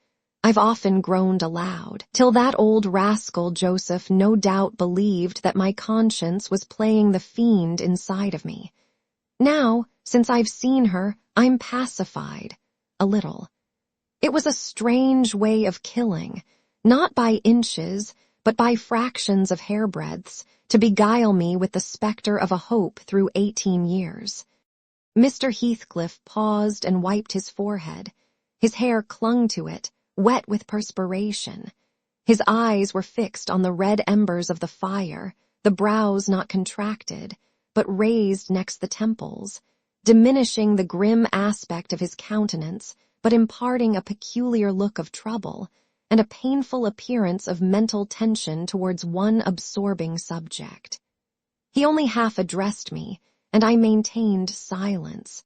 [SPEAKER 1] I've often groaned aloud, till that old rascal Joseph no doubt believed that my conscience was playing the fiend inside of me. Now, since I've seen her, I'm pacified, a little. It was a strange way of killing, not by inches, but by fractions of hairbreadths, to beguile me with the spectre of a hope through 18 years. Mr. Heathcliff paused and wiped his forehead. His hair clung to it, wet with perspiration. His eyes were fixed on the red embers of the fire, the brows not contracted, but raised next the temples, diminishing the grim aspect of his countenance, but imparting a peculiar look of trouble and a painful appearance of mental tension towards one absorbing subject. He only half addressed me, and I maintained silence.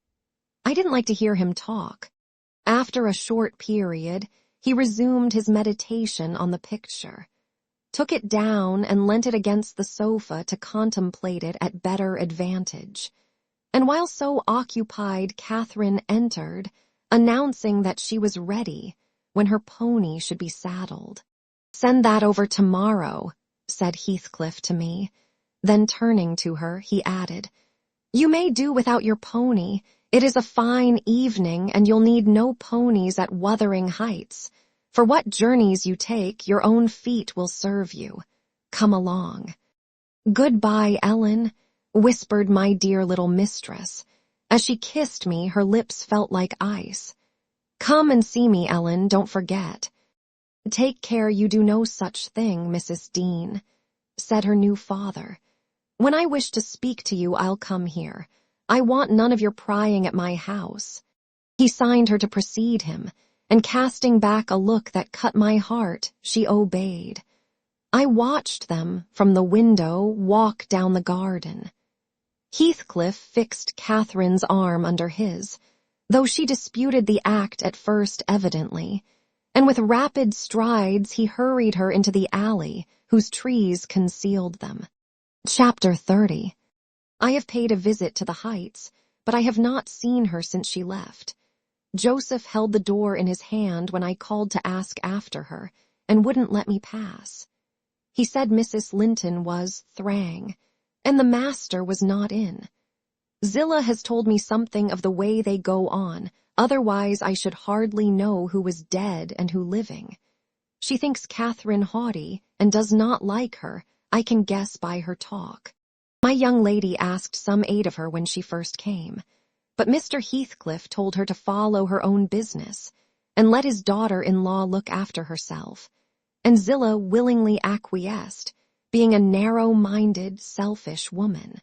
[SPEAKER 1] I didn't like to hear him talk. After a short period, he resumed his meditation on the picture, took it down and leant it against the sofa to contemplate it at better advantage. And while so occupied, Catherine entered, announcing that she was ready when her pony should be saddled. "Send that over tomorrow," said Heathcliff to me. Then turning to her, he added, "You may do without your pony. It is a fine evening, and you'll need no ponies at Wuthering Heights. For what journeys you take, your own feet will serve you. Come along." "Goodbye, Ellen," whispered my dear little mistress. As she kissed me, her lips felt like ice. "Come and see me, Ellen, don't forget." "Take care you do no such thing, Mrs. Dean," said her new father. "When I wish to speak to you, I'll come here. I want none of your prying at my house." He signed her to precede him, and casting back a look that cut my heart, she obeyed. I watched them, from the window, walk down the garden. Heathcliff fixed Catherine's arm under his, though she disputed the act at first evidently, and with rapid strides he hurried her into the alley, whose trees concealed them. Chapter 30. I have paid a visit to the Heights, but I have not seen her since she left. Joseph held the door in his hand when I called to ask after her, and wouldn't let me pass. He said Mrs. Linton was thrang, and the master was not in. Zillah has told me something of the way they go on, otherwise I should hardly know who was dead and who living. She thinks Catherine haughty, and does not like her, I can guess by her talk. My young lady asked some aid of her when she first came, but Mr. Heathcliff told her to follow her own business, and let his daughter-in-law look after herself, and Zillah willingly acquiesced, being a narrow-minded, selfish woman.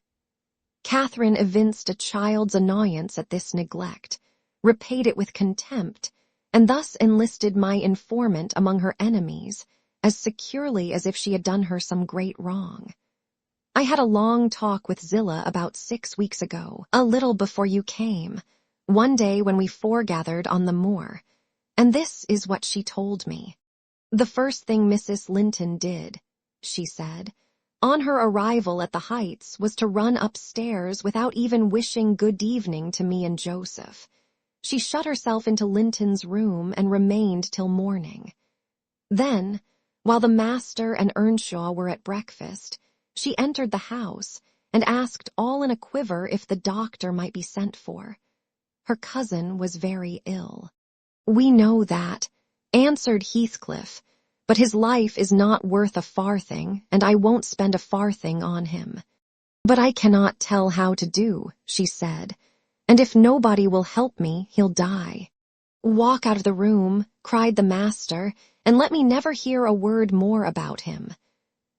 [SPEAKER 1] Catherine evinced a child's annoyance at this neglect, repaid it with contempt, and thus enlisted my informant among her enemies, as securely as if she had done her some great wrong. I had a long talk with Zillah about 6 weeks ago, a little before you came, one day when we foregathered on the moor, and this is what she told me. "The first thing Mrs. Linton did," she said, "on her arrival at the Heights was to run upstairs without even wishing good evening to me and Joseph. She shut herself into Linton's room and remained till morning. Then, while the master and Earnshaw were at breakfast, she entered the house and asked all in a quiver if the doctor might be sent for. Her cousin was very ill." "We know that," answered Heathcliff, "but his life is not worth a farthing, and I won't spend a farthing on him." "But I cannot tell how to do," she said, "and if nobody will help me, he'll die." "Walk out of the room," cried the master, "and let me never hear a word more about him.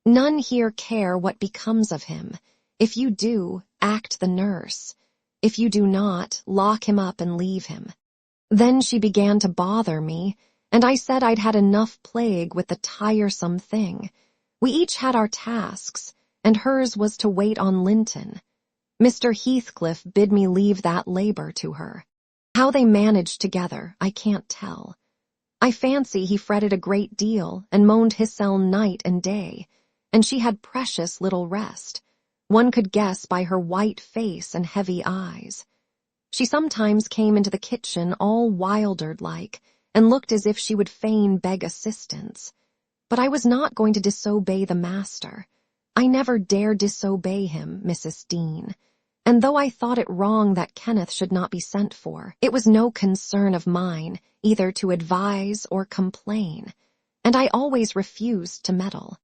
[SPEAKER 1] None here care what becomes of him. If you do, act the nurse. If you do not, lock him up and leave him." Then she began to bother me, and I said I'd had enough plague with the tiresome thing. We each had our tasks, and hers was to wait on Linton. Mr. Heathcliff bid me leave that labor to her. How they managed together, I can't tell. I fancy he fretted a great deal and moaned hissel night and day, and she had precious little rest. One could guess by her white face and heavy eyes. She sometimes came into the kitchen all wildered-like, and looked as if she would fain beg assistance. But I was not going to disobey the master. I never dare disobey him, Mrs. Dean, and though I thought it wrong that Kenneth should not be sent for, it was no concern of mine either to advise or complain, and I always refused to meddle.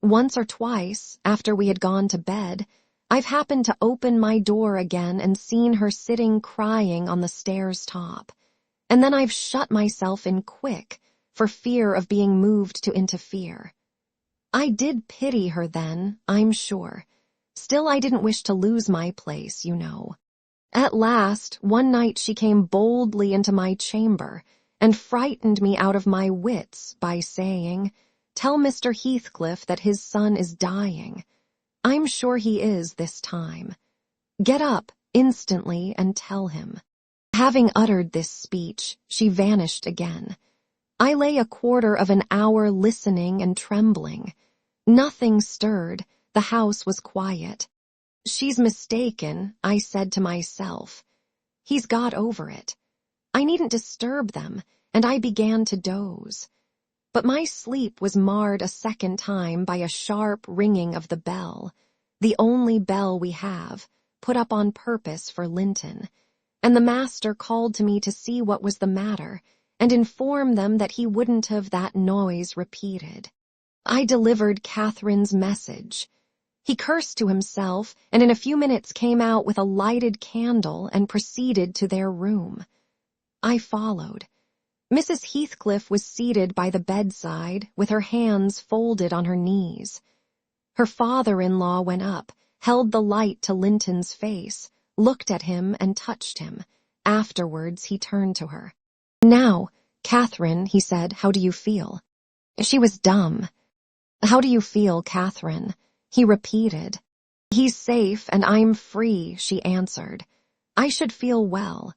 [SPEAKER 1] Once or twice, after we had gone to bed, I've happened to open my door again and seen her sitting crying on the stairs top, and then I've shut myself in quick for fear of being moved to interfere. I did pity her then, I'm sure. Still, I didn't wish to lose my place, you know. At last, one night she came boldly into my chamber and frightened me out of my wits by saying, "Tell Mr. Heathcliff that his son is dying. I'm sure he is this time. Get up instantly and tell him." Having uttered this speech, she vanished again. I lay a quarter of an hour listening and trembling. Nothing stirred. The house was quiet. "She's mistaken," I said to myself. "He's got over it. I needn't disturb them," and I began to doze. But my sleep was marred a second time by a sharp ringing of the bell, the only bell we have, put up on purpose for Linton, and the master called to me to see what was the matter and inform them that he wouldn't have that noise repeated. I delivered Catherine's message. He cursed to himself and in a few minutes came out with a lighted candle and proceeded to their room. I followed. Mrs. Heathcliff was seated by the bedside with her hands folded on her knees. Her father-in-law went up, held the light to Linton's face, looked at him and touched him. Afterwards he turned to her. "Now, Catherine," he said, "how do you feel?" She was dumb. "How do you feel, Catherine?" he repeated. "He's safe and I'm free," she answered. "I should feel well."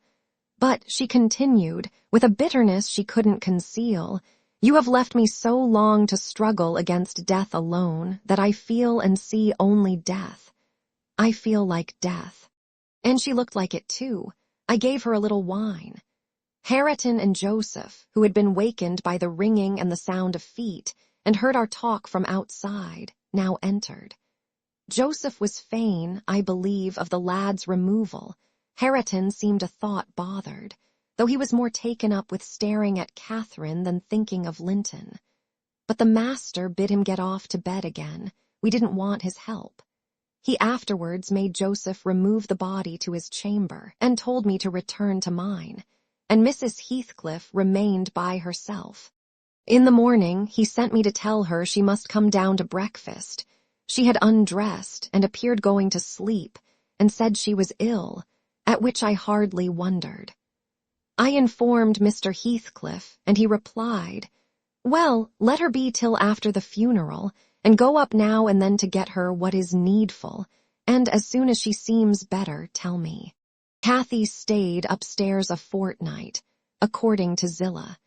[SPEAKER 1] But, she continued, with a bitterness she couldn't conceal, "You have left me so long to struggle against death alone that I feel and see only death. I feel like death." And she looked like it too. I gave her a little wine. Hareton and Joseph, who had been wakened by the ringing and the sound of feet, and heard our talk from outside, now entered. Joseph was fain, I believe, of the lad's removal. Hareton seemed a thought bothered, though he was more taken up with staring at Catherine than thinking of Linton. But the master bid him get off to bed again. We didn't want his help. He afterwards made Joseph remove the body to his chamber and told me to return to mine, and Mrs. Heathcliff remained by herself. In the morning, he sent me to tell her she must come down to breakfast. She had undressed and appeared going to sleep, and said she was ill, at which I hardly wondered. I informed Mr. Heathcliff, and he replied, "Well, let her be till after the funeral, and go up now and then to get her what is needful, and as soon as she seems better, tell me." Cathy stayed upstairs a fortnight, according to Zillah,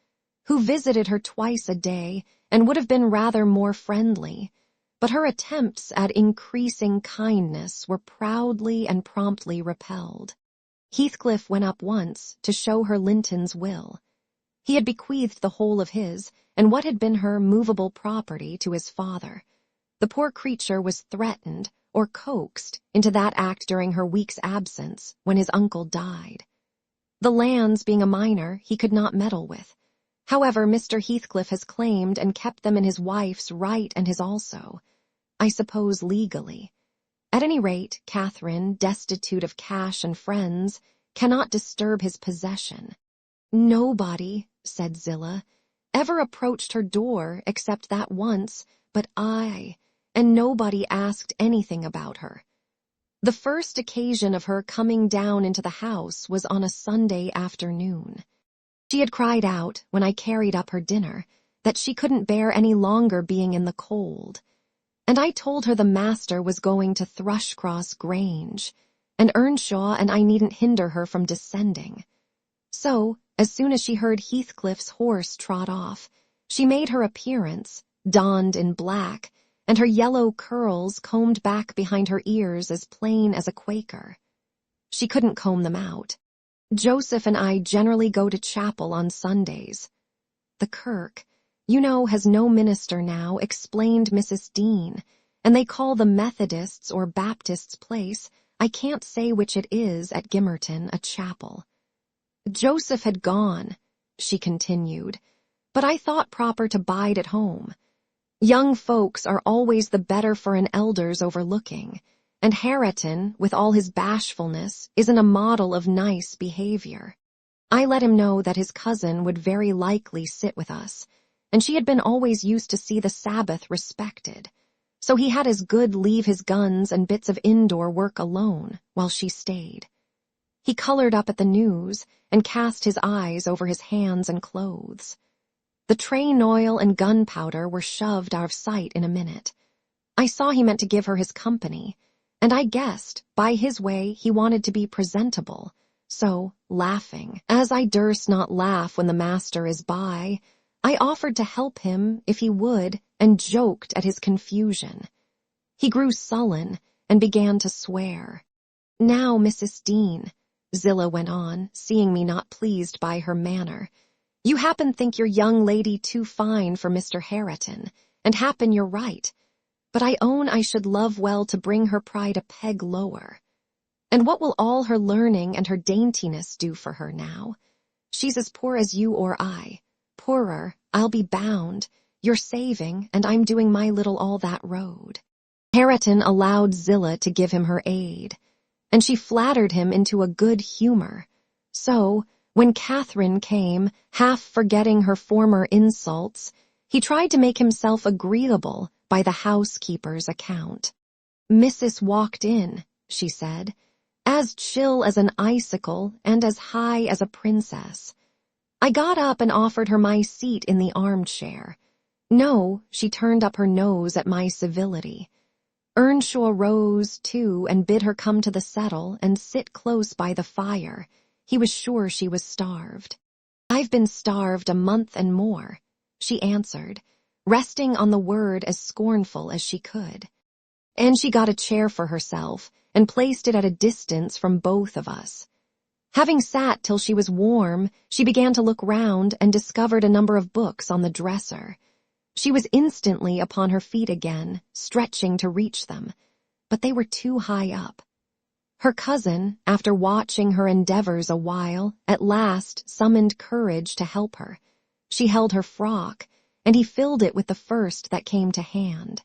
[SPEAKER 1] who visited her twice a day and would have been rather more friendly, but her attempts at increasing kindness were proudly and promptly repelled. Heathcliff went up once to show her Linton's will. He had bequeathed the whole of his, and what had been her movable property, to his father. The poor creature was threatened or coaxed into that act during her week's absence when his uncle died. The lands, being a minor, he could not meddle with. However, Mr. Heathcliff has claimed and kept them in his wife's right and his also, I suppose legally. At any rate, Catherine, destitute of cash and friends, cannot disturb his possession. "Nobody," said Zillah, "ever approached her door except that once, but and nobody asked anything about her. The first occasion of her coming down into the house was on a Sunday afternoon. She had cried out, when I carried up her dinner, that she couldn't bear any longer being in the cold, and I told her the master was going to Thrushcross Grange, and Earnshaw and I needn't hinder her from descending. So, as soon as she heard Heathcliff's horse trot off, she made her appearance, donned in black, and her yellow curls combed back behind her ears as plain as a Quaker. She couldn't comb them out. Joseph and I generally go to chapel on Sundays. The kirk, you know, has no minister now, explained Mrs. Dean, and they call the Methodists' or Baptists' place, I can't say which it is, at Gimmerton, a chapel. Joseph had gone, she continued, but I thought proper to bide at home. Young folks are always the better for an elder's overlooking, and Hareton, with all his bashfulness, isn't a model of nice behavior. I let him know that his cousin would very likely sit with us, and she had been always used to see the Sabbath respected, so he had as good leave his guns and bits of indoor work alone while she stayed. He colored up at the news and cast his eyes over his hands and clothes. The train oil and gunpowder were shoved out of sight in a minute. I saw he meant to give her his company, and I guessed, by his way, he wanted to be presentable. So, laughing, as I durst not laugh when the master is by, I offered to help him if he would, and joked at his confusion. He grew sullen and began to swear. "Now, Mrs. Dean," Zillah went on, seeing me not pleased by her manner, "you happen think your young lady too fine for Mr. Hareton, and happen you're right, but I own I should love well to bring her pride a peg lower. And what will all her learning and her daintiness do for her now? She's as poor as you or I. Poorer, I'll be bound. You're saving, and I'm doing my little all that road." Hareton allowed Zillah to give him her aid, and she flattered him into a good humor. So, when Catherine came, half forgetting her former insults, he tried to make himself agreeable by the housekeeper's account. "Missus walked in," she said, "as chill as an icicle and as high as a princess. I got up and offered her my seat in the armchair. No, she turned up her nose at my civility. Earnshaw rose, too, and bid her come to the settle and sit close by the fire. He was sure she was starved. "I've been starved a month and more," she answered, resting on the word as scornful as she could. And she got a chair for herself and placed it at a distance from both of us. Having sat till she was warm, she began to look round and discovered a number of books on the dresser. She was instantly upon her feet again, stretching to reach them, but they were too high up. Her cousin, after watching her endeavors a while, at last summoned courage to help her. She held her frock, and he filled it with the first that came to hand.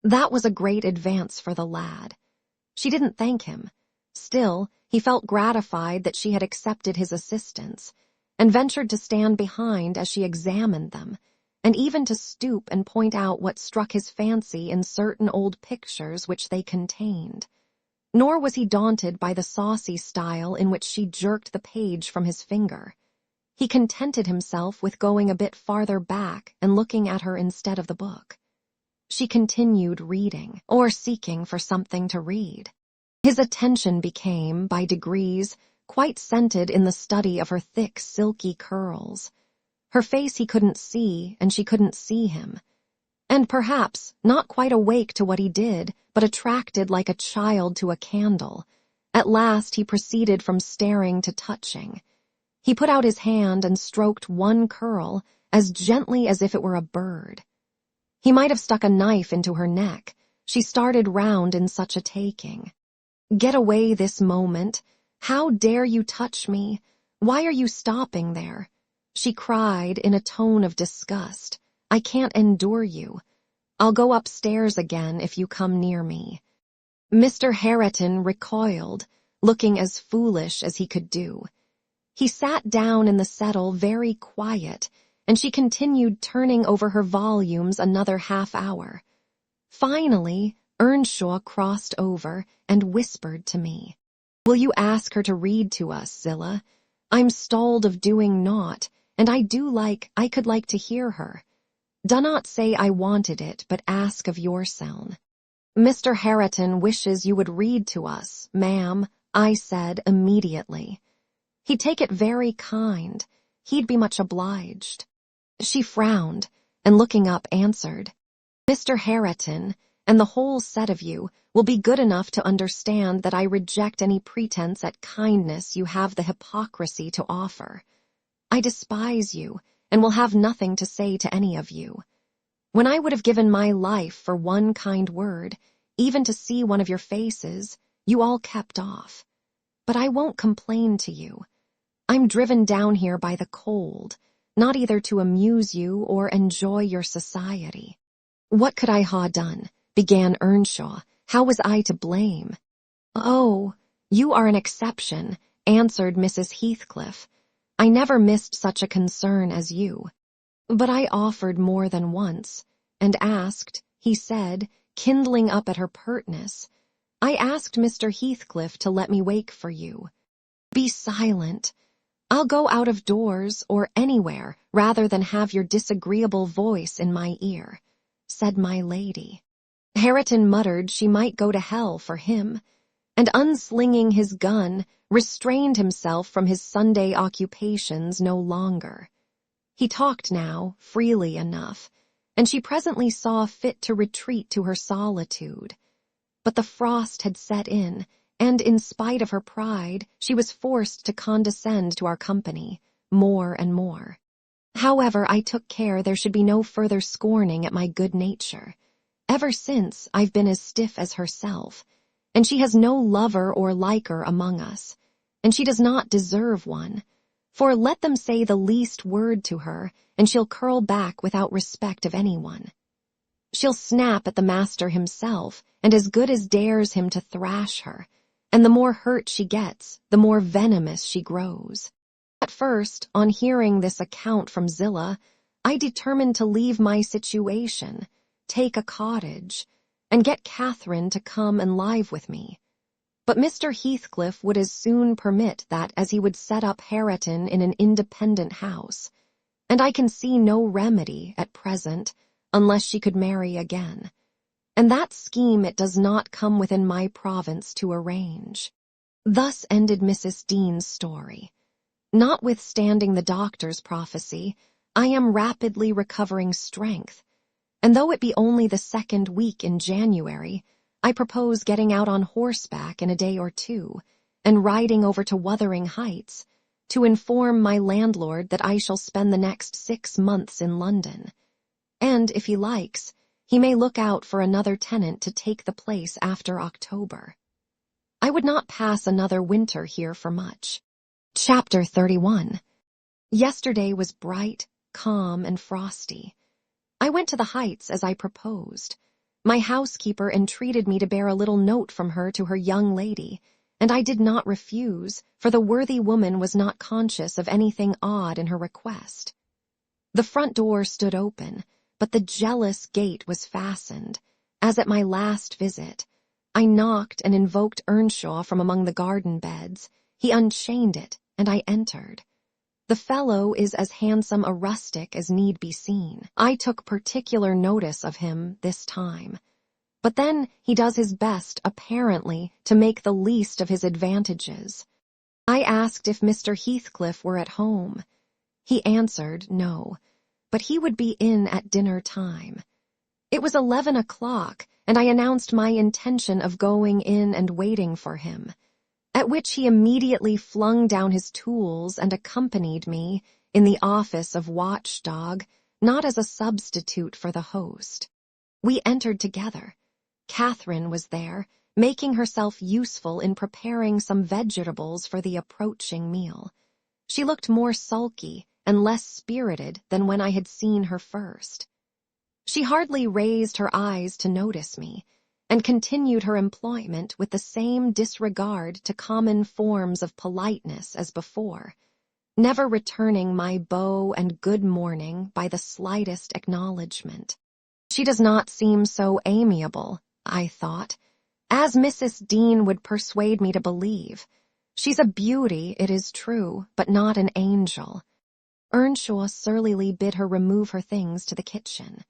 [SPEAKER 1] That was a great advance for the lad. She didn't thank him. Still, he felt gratified that she had accepted his assistance, and ventured to stand behind as she examined them, and even to stoop and point out what struck his fancy in certain old pictures which they contained. Nor was he daunted by the saucy style in which she jerked the page from his finger. He contented himself with going a bit farther back and looking at her instead of the book. She continued reading, or seeking for something to read. His attention became, by degrees, quite centered in the study of her thick, silky curls. Her face he couldn't see, and she couldn't see him. And perhaps, not quite awake to what he did, but attracted like a child to a candle, at last he proceeded from staring to touching. He put out his hand and stroked one curl as gently as if it were a bird. He might have stuck a knife into her neck. She started round in such a taking. "Get away this moment. How dare you touch me? Why are you stopping there?" she cried in a tone of disgust. "I can't endure you. I'll go upstairs again if you come near me." Mr. Hareton recoiled, looking as foolish as he could do. He sat down in the settle very quiet, and she continued turning over her volumes another half-hour. Finally, Earnshaw crossed over and whispered to me, "Will you ask her to read to us, Zillah? I'm stalled of doing naught, and I could like to hear her. Do not say I wanted it, but ask of yourseln." "Mr. Hareton wishes you would read to us, ma'am," I said immediately. "He'd take it very kind. He'd be much obliged." She frowned, and looking up answered, "Mr. Hareton, and the whole set of you, will be good enough to understand that I reject any pretense at kindness you have the hypocrisy to offer. I despise you, and will have nothing to say to any of you. When I would have given my life for one kind word, even to see one of your faces, you all kept off. But I won't complain to you. I'm driven down here by the cold, not either to amuse you or enjoy your society." "What could I ha' done?" began Earnshaw. "How was I to blame?" "Oh, you are an exception," answered Mrs. Heathcliff. I never missed such a concern as you. But I offered more than once, and asked, he said, kindling up at her pertness, I asked Mr. Heathcliff to let me wake for you. Be silent. I'll go out of doors or anywhere rather than have your disagreeable voice in my ear, said my lady. Hareton muttered she might go to hell for him, and unslinging his gun, restrained himself from his Sunday occupations no longer. He talked now, freely enough, and she presently saw fit to retreat to her solitude. But the frost had set in, and in spite of her pride, she was forced to condescend to our company, more and more. However, I took care there should be no further scorning at my good nature. Ever since, I've been as stiff as herself, and she has no lover or liker among us, and she does not deserve one, for let them say the least word to her, and she'll curl back without respect of anyone. She'll snap at the master himself, and as good as dares him to thrash her, and the more hurt she gets, the more venomous she grows. At first, on hearing this account from Zillah, I determined to leave my situation, take a cottage, and get Catherine to come and live with me. But Mr. Heathcliff would as soon permit that as he would set up Hareton in an independent house, and I can see no remedy at present unless she could marry again. And that scheme it does not come within my province to arrange. Thus ended Mrs. Dean's story. Notwithstanding the doctor's prophecy, I am rapidly recovering strength, and though it be only the second week in January, I propose getting out on horseback in a day or two, and riding over to Wuthering Heights, to inform my landlord that I shall spend the next 6 months in London. And, if he likes, he may look out for another tenant to take the place after October. I would not pass another winter here for much. Chapter 31. Yesterday was bright, calm, and frosty. I went to the Heights as I proposed. My housekeeper entreated me to bear a little note from her to her young lady, and I did not refuse, for the worthy woman was not conscious of anything odd in her request. The front door stood open, but the jealous gate was fastened, as at my last visit. I knocked and invoked Earnshaw from among the garden beds. He unchained it, and I entered. The fellow is as handsome a rustic as need be seen. I took particular notice of him this time. But then he does his best, apparently, to make the least of his advantages. I asked if Mr. Heathcliff were at home. He answered no, but he would be in at dinner time. It was 11 o'clock, and I announced my intention of going in and waiting for him, at which he immediately flung down his tools and accompanied me in the office of watchdog, not as a substitute for the host. We entered together. Catherine was there, making herself useful in preparing some vegetables for the approaching meal. She looked more sulky and less spirited than when I had seen her first. She hardly raised her eyes to notice me, and continued her employment with the same disregard to common forms of politeness as before, never returning my bow and good morning by the slightest acknowledgment. She does not seem so amiable, I thought, as Mrs. Dean would persuade me to believe. She's a beauty, it is true, but not an angel. Earnshaw surlily bid her remove her things to the kitchen.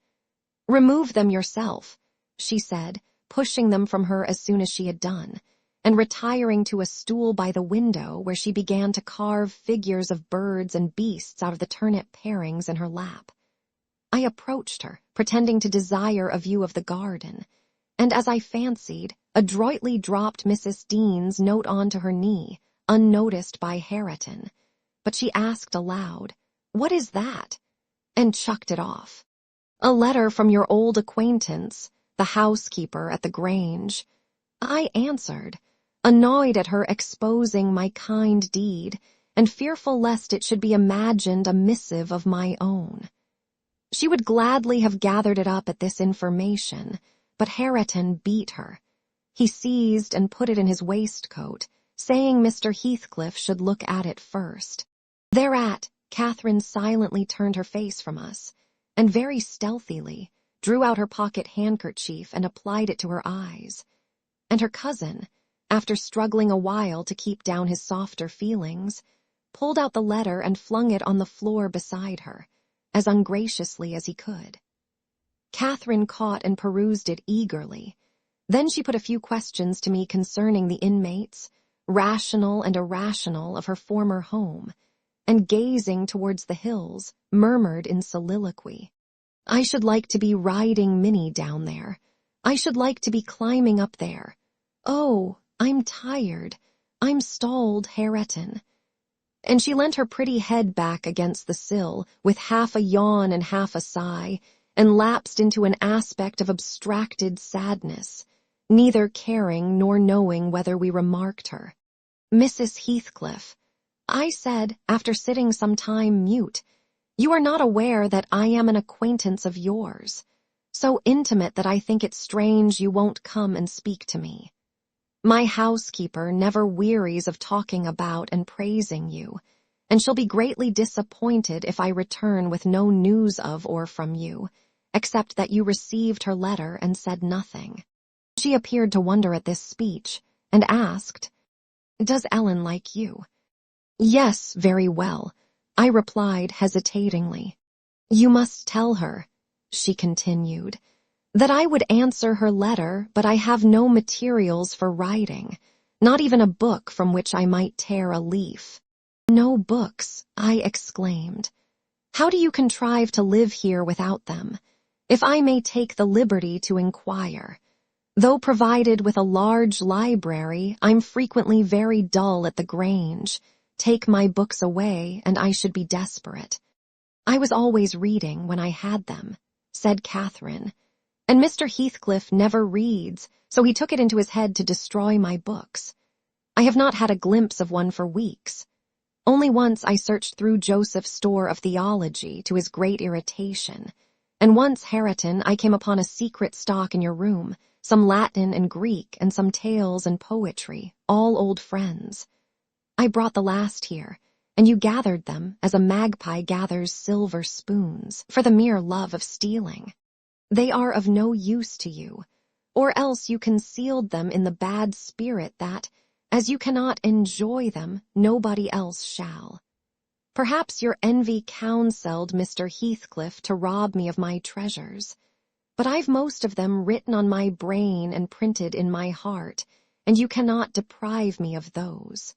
[SPEAKER 1] "Remove them yourself," she said, pushing them from her as soon as she had done, and retiring to a stool by the window where she began to carve figures of birds and beasts out of the turnip parings in her lap. I approached her, pretending to desire a view of the garden, and as I fancied, adroitly dropped Mrs. Dean's note onto her knee, unnoticed by Hareton, but she asked aloud, "What is that?" and chucked it off. "A letter from your old acquaintance, the housekeeper at the Grange," I answered, annoyed at her exposing my kind deed, and fearful lest it should be imagined a missive of my own. She would gladly have gathered it up at this information, but Hareton beat her. He seized and put it in his waistcoat, saying Mr. Heathcliff should look at it first. Thereat, Catherine silently turned her face from us, and very stealthily drew out her pocket handkerchief and applied it to her eyes. And her cousin, after struggling a while to keep down his softer feelings, pulled out the letter and flung it on the floor beside her, as ungraciously as he could. Catherine caught and perused it eagerly. Then she put a few questions to me concerning the inmates, rational and irrational, of her former home, and gazing towards the hills, murmured in soliloquy, "I should like to be riding Minnie down there. I should like to be climbing up there. Oh, I'm tired. I'm stalled, Herr Etten." And she leant her pretty head back against the sill, with half a yawn and half a sigh, and lapsed into an aspect of abstracted sadness, neither caring nor knowing whether we remarked her. "Mrs. Heathcliff," I said, after sitting some time mute, "you are not aware that I am an acquaintance of yours, so intimate that I think it strange you won't come and speak to me. My housekeeper never wearies of talking about and praising you, and she'll be greatly disappointed if I return with no news of or from you, except that you received her letter and said nothing." She appeared to wonder at this speech, and asked, "Does Ellen like you?" "Yes, very well," I replied hesitatingly. "You must tell her," she continued, "that I would answer her letter, but I have no materials for writing, not even a book from which I might tear a leaf." "No books," I exclaimed. "How do you contrive to live here without them, if I may take the liberty to inquire? Though provided with a large library, I'm frequently very dull at the Grange. Take my books away, and I should be desperate." "I was always reading when I had them," said Catherine, "and Mr. Heathcliff never reads, so he took it into his head to destroy my books. I have not had a glimpse of one for weeks. Only once I searched through Joseph's store of theology, to his great irritation, and once, Hareton, I came upon a secret stock in your room, some Latin and Greek, and some tales and poetry, all old friends. I brought the last here, and you gathered them as a magpie gathers silver spoons, for the mere love of stealing. They are of no use to you, or else you concealed them in the bad spirit that, as you cannot enjoy them, nobody else shall. Perhaps your envy counselled Mr. Heathcliff to rob me of my treasures, but I've most of them written on my brain and printed in my heart, and you cannot deprive me of those."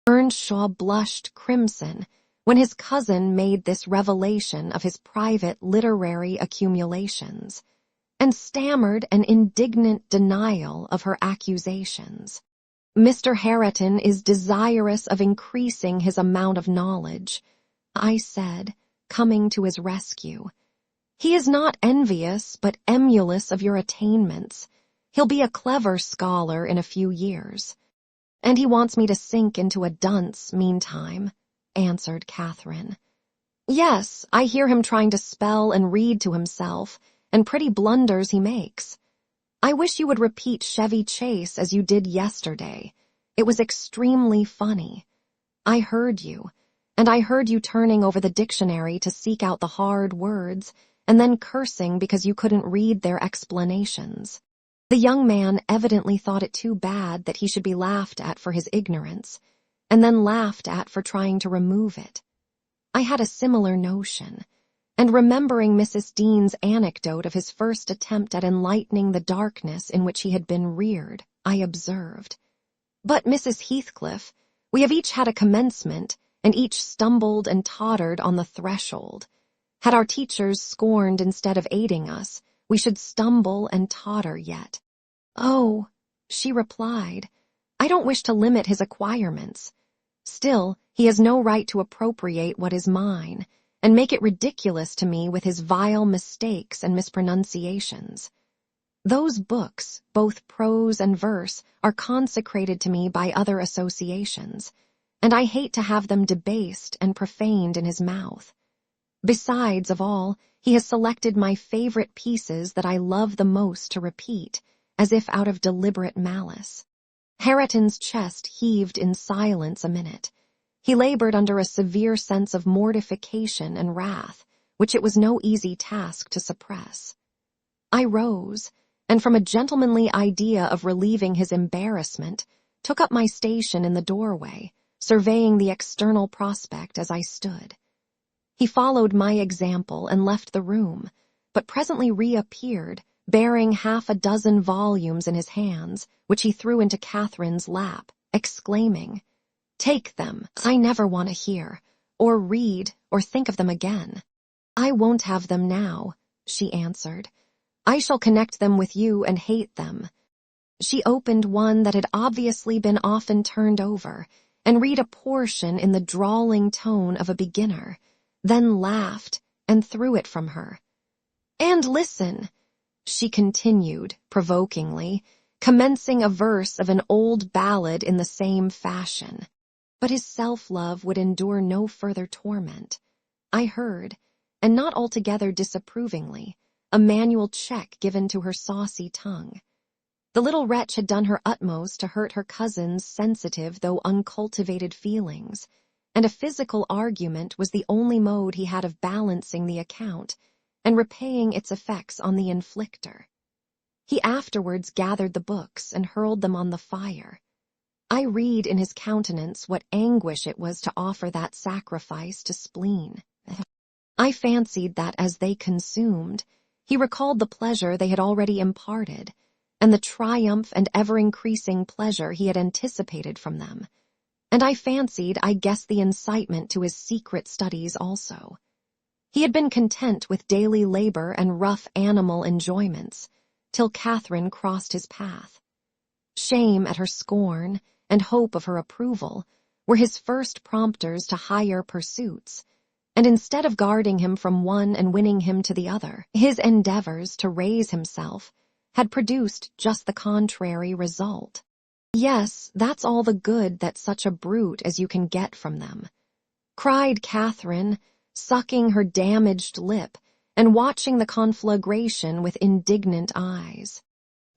[SPEAKER 1] Earnshaw blushed crimson when his cousin made this revelation of his private literary accumulations, and stammered an indignant denial of her accusations. "Mr. Hareton is desirous of increasing his amount of knowledge," I said, coming to his rescue. "He is not envious, but emulous of your attainments. He'll be a clever scholar in a few years. And he wants me to sink into a dunce meantime," answered Catherine. "Yes, I hear him trying to spell and read to himself, and pretty blunders he makes. I wish you would repeat Chevy Chase as you did yesterday. It was extremely funny. I heard you, and I heard you turning over the dictionary to seek out the hard words, and then cursing because you couldn't read their explanations. The young man evidently thought it too bad that he should be laughed at for his ignorance, and then laughed at for trying to remove it. I had a similar notion, and remembering Mrs. Dean's anecdote of his first attempt at enlightening the darkness in which he had been reared, I observed, "But, Mrs. Heathcliff, we have each had a commencement, and each stumbled and tottered on the threshold. Had our teachers scorned instead of aiding us, we should stumble and totter yet." "Oh," she replied, "I don't wish to limit his acquirements. Still, he has no right to appropriate what is mine, and make it ridiculous to me with his vile mistakes and mispronunciations. Those books, both prose and verse, are consecrated to me by other associations, and I hate to have them debased and profaned in his mouth. Besides of all, he has selected my favorite pieces that I love the most to repeat, as if out of deliberate malice." Hareton's chest heaved in silence a minute, He labored under a severe sense of mortification and wrath, which it was no easy task to suppress. I rose, and from a gentlemanly idea of relieving his embarrassment, took up my station in the doorway, surveying the external prospect as I stood. He followed my example and left the room, but presently reappeared, bearing 6 volumes in his hands, which he threw into Catherine's lap, exclaiming, "Take them. I never want to hear, or read, or think of them again." "I won't have them now," she answered. "I shall connect them with you and hate them." She opened one that had obviously been often turned over, and read a portion in the drawling tone of a beginner, then laughed and threw it from her. "And listen," she continued, provokingly, commencing a verse of an old ballad in the same fashion. But his self-love would endure no further torment. I heard, and not altogether disapprovingly, a manual check given to her saucy tongue. The little wretch had done her utmost to hurt her cousin's sensitive though uncultivated feelings, and a physical argument was the only mode he had of balancing the account and repaying its effects on the inflictor. He afterwards gathered the books and hurled them on the fire. I read in his countenance what anguish it was to offer that sacrifice to spleen. I fancied that as they consumed, he recalled the pleasure they had already imparted, and the triumph and ever-increasing pleasure he had anticipated from them, and I fancied I guessed the incitement to his secret studies also. He had been content with daily labor and rough animal enjoyments, till Catherine crossed his path. Shame at her scorn and hope of her approval were his first prompters to higher pursuits, and instead of guarding him from one and winning him to the other, his endeavors to raise himself had produced just the contrary result. "Yes, that's all the good that such a brute as you can get from them," cried Catherine, sucking her damaged lip and watching the conflagration with indignant eyes.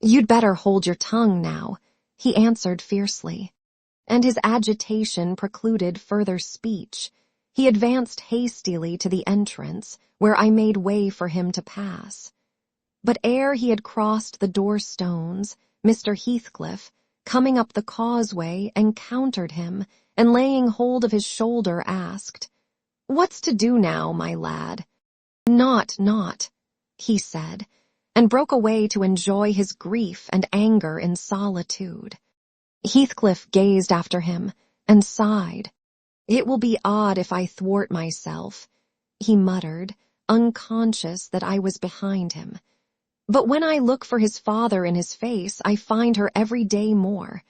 [SPEAKER 1] "You'd better hold your tongue now," he answered fiercely, and his agitation precluded further speech. He advanced hastily to the entrance, where I made way for him to pass. But ere he had crossed the door-stones, Mr. Heathcliff, coming up the causeway, encountered him, and laying hold of his shoulder asked, "What's to do now, my lad?" Not," he said, and broke away to enjoy his grief and anger in solitude. Heathcliff gazed after him, and sighed. "It will be odd if I thwart myself," he muttered, unconscious that I was behind him. "But when I look for his father in his face, I find her every day more.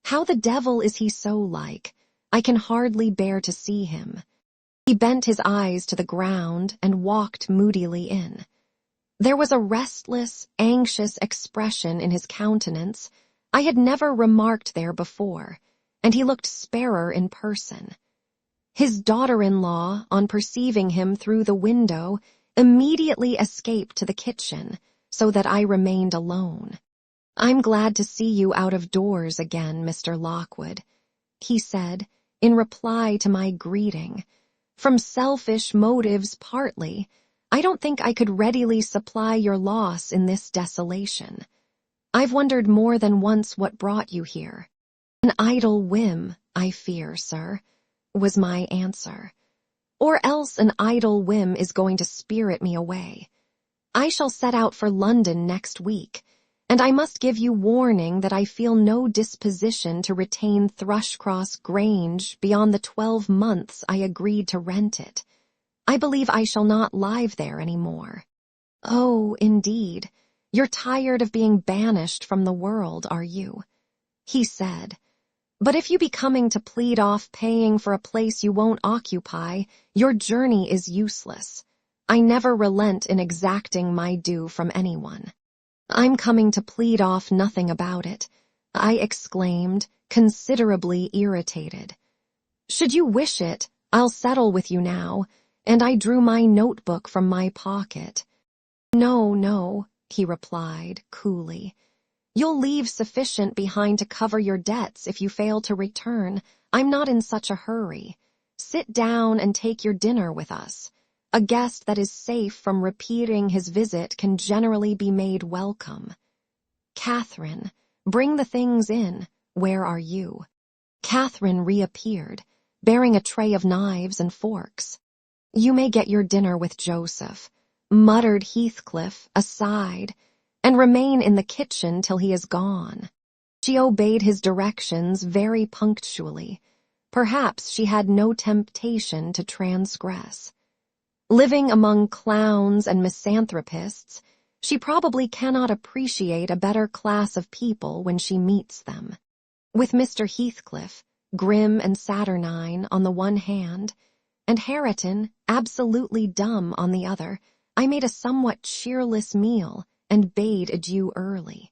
[SPEAKER 1] How the devil is he so like? I can hardly bear to see him." He bent his eyes to the ground and walked moodily in. There was a restless, anxious expression in his countenance I had never remarked there before, and he looked sparer in person. His daughter-in-law, on perceiving him through the window, immediately escaped to the kitchen, so that I remained alone. "I'm glad to see you out of doors again, Mr. Lockwood," he said, in reply to my greeting. "From selfish motives partly, I don't think I could readily supply your loss in this desolation. I've wondered more than once what brought you here." "An idle whim, I fear, sir," was my answer. "Or else an idle whim is going to spirit me away. I shall set out for London next week, and I must give you warning that I feel no disposition to retain Thrushcross Grange beyond the 12 months I agreed to rent it. I believe I shall not live there any more." "Oh, indeed. You're tired of being banished from the world, are you?" he said. "But if you be coming to plead off paying for a place you won't occupy, your journey is useless. I never relent in exacting my due from anyone." "I'm coming to plead off nothing about it," I exclaimed, considerably irritated. "Should you wish it, I'll settle with you now," and I drew my notebook from my pocket. No, he replied, coolly. "You'll leave sufficient behind to cover your debts if you fail to return. I'm not in such a hurry. Sit down and take your dinner with us. A guest that is safe from repeating his visit can generally be made welcome. Catherine, bring the things in. Where are you? Catherine reappeared, bearing a tray of knives and forks. You may get your dinner with Joseph, muttered Heathcliff, aside, and remain in the kitchen till he is gone. She obeyed his directions very punctually. Perhaps she had no temptation to transgress. Living among clowns and misanthropists, she probably cannot appreciate a better class of people when she meets them. With Mr. Heathcliff, grim and saturnine on the one hand, and Hareton, absolutely dumb on the other, I made a somewhat cheerless meal and bade adieu early.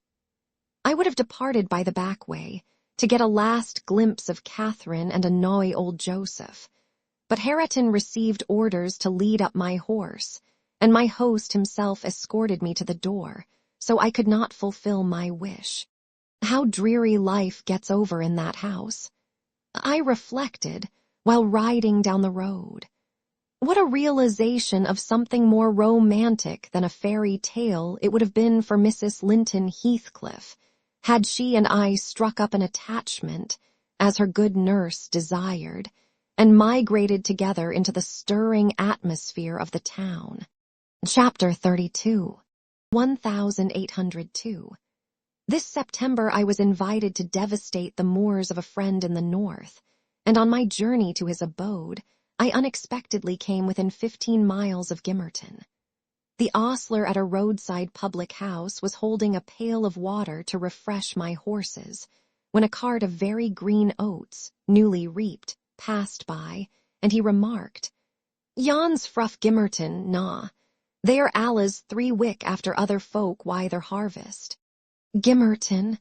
[SPEAKER 1] I would have departed by the back way to get a last glimpse of Catherine and annoy old Joseph, but Hareton received orders to lead up my horse, and my host himself escorted me to the door, so I could not fulfill my wish. How dreary life gets over in that house, I reflected while riding down the road. What a realization of something more romantic than a fairy tale it would have been for Mrs. Linton Heathcliff, had she and I struck up an attachment, as her good nurse desired, and migrated together into the stirring atmosphere of the town. Chapter 32. 1802. This September I was invited to devastate the moors of a friend in the north, and on my journey to his abode, I unexpectedly came within 15 miles of Gimmerton. The ostler at a roadside public house was holding a pail of water to refresh my horses, when a cart of very green oats, newly reaped, passed by, and he remarked, "Yon's fruff Gimmerton, na. They are Allah's 3 wick after other folk why their harvest." Gimmerton,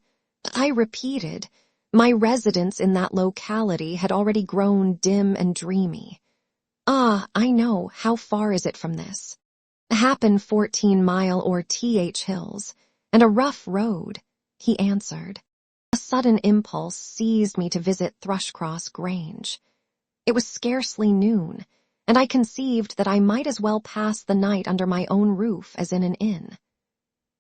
[SPEAKER 1] I repeated. My residence in that locality had already grown dim and dreamy. "Ah, I know. How far is it from this?" "Happen 14 mile or th hills, and a rough road," he answered. A sudden impulse seized me to visit Thrushcross Grange. It was scarcely noon, and I conceived that I might as well pass the night under my own roof as in an inn.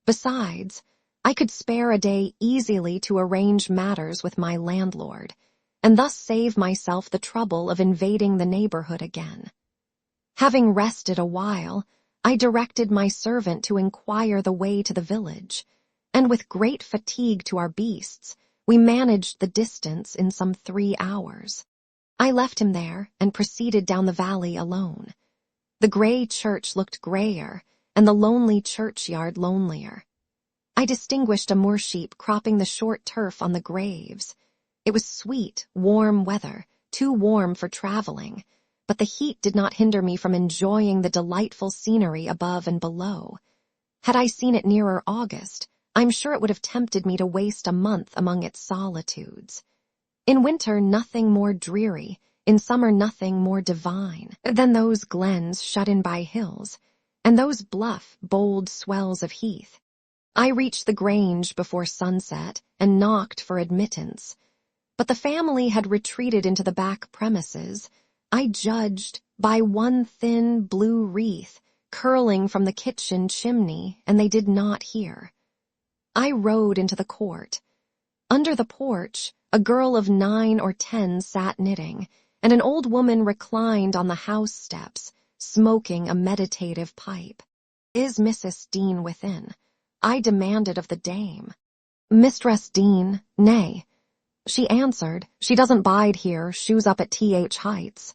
[SPEAKER 1] Besides, I could spare a day easily to arrange matters with my landlord, and thus save myself the trouble of invading the neighborhood again. Having rested a while, I directed my servant to inquire the way to the village, and with great fatigue to our beasts, we managed the distance in some 3 hours. I left him there and proceeded down the valley alone. The grey church looked greyer, and the lonely churchyard lonelier. I distinguished a moorsheep cropping the short turf on the graves. It was sweet, warm weather, too warm for traveling, but the heat did not hinder me from enjoying the delightful scenery above and below. Had I seen it nearer August, I'm sure it would have tempted me to waste a month among its solitudes. In winter nothing more dreary, in summer nothing more divine, than those glens shut in by hills, and those bluff, bold swells of heath. I reached the Grange before sunset and knocked for admittance, but the family had retreated into the back premises, I judged by one thin blue wreath curling from the kitchen chimney, and they did not hear. I rode into the court. Under the porch, a girl of 9 or 10 sat knitting, and an old woman reclined on the house steps, smoking a meditative pipe. "Is Mrs. Dean within?" I demanded of the dame. "Mistress Dean, nay." She answered, "She doesn't bide here, she's up at Th Heights."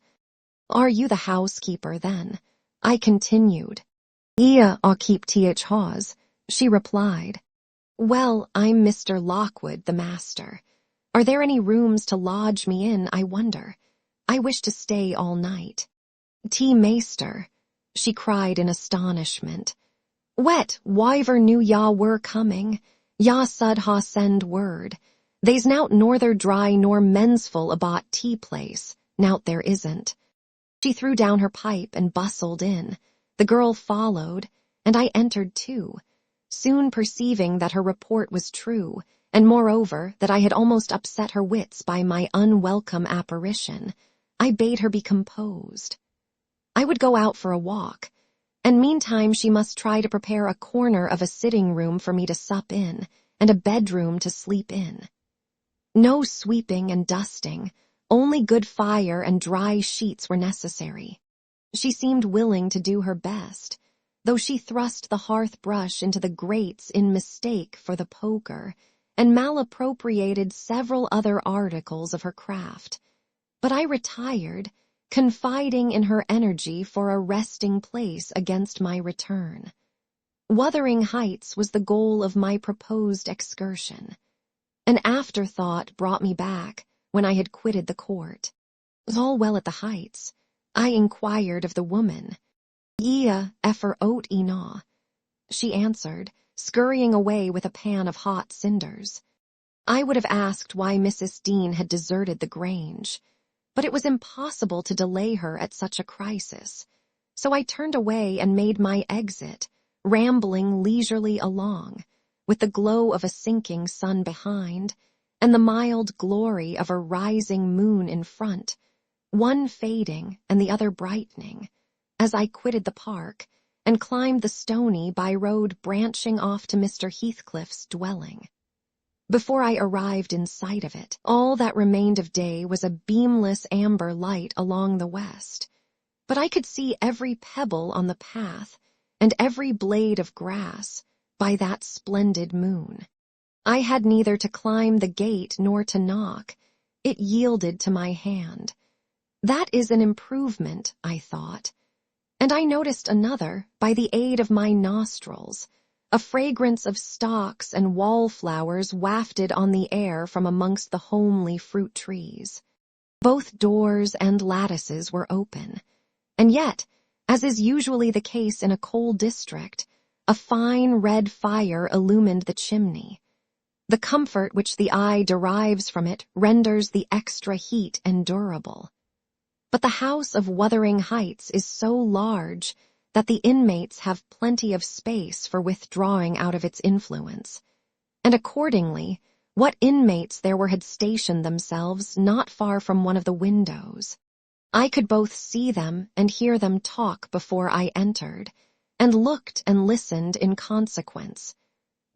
[SPEAKER 1] "Are you the housekeeper, then?" I continued. "Ia, I'll keep Th Haws," she replied. "Well, I'm Mr. Lockwood, the master. Are there any rooms to lodge me in, I wonder? I wish to stay all night." "T Maester," she cried in astonishment. "Wet, wyver knew ya were coming. Ya sud ha send word. They's nout norther dry nor mensful about tea place, nout there isn't." She threw down her pipe and bustled in. The girl followed, and I entered too, soon perceiving that her report was true, and moreover that I had almost upset her wits by my unwelcome apparition. I bade her be composed. I would go out for a walk, and meantime she must try to prepare a corner of a sitting room for me to sup in, and a bedroom to sleep in. No sweeping and dusting, only good fire and dry sheets were necessary. She seemed willing to do her best, though she thrust the hearth brush into the grates in mistake for the poker, and malappropriated several other articles of her craft. But I retired, confiding in her energy for a resting place against my return. Wuthering Heights was the goal of my proposed excursion. An afterthought brought me back when I had quitted the court. Was all well at the Heights? I inquired of the woman. Ia effer oat ina. She answered, scurrying away with a pan of hot cinders. I would have asked why Mrs. Dean had deserted the Grange, but it was impossible to delay her at such a crisis, so I turned away and made my exit, rambling leisurely along, with the glow of a sinking sun behind, and the mild glory of a rising moon in front, one fading and the other brightening, as I quitted the park and climbed the stony by-road branching off to Mr. Heathcliff's dwelling. Before I arrived in sight of it, all that remained of day was a beamless amber light along the west, but I could see every pebble on the path and every blade of grass by that splendid moon. I had neither to climb the gate nor to knock. It yielded to my hand. That is an improvement, I thought. And I noticed another by the aid of my nostrils. A fragrance of stocks and wallflowers wafted on the air from amongst the homely fruit trees. Both doors and lattices were open, and yet, as is usually the case in a coal district, a fine red fire illumined the chimney. The comfort which the eye derives from it renders the extra heat endurable. But the house of Wuthering Heights is so large that the inmates have plenty of space for withdrawing out of its influence, and accordingly, what inmates there were had stationed themselves not far from one of the windows. I could both see them and hear them talk before I entered, and looked and listened in consequence,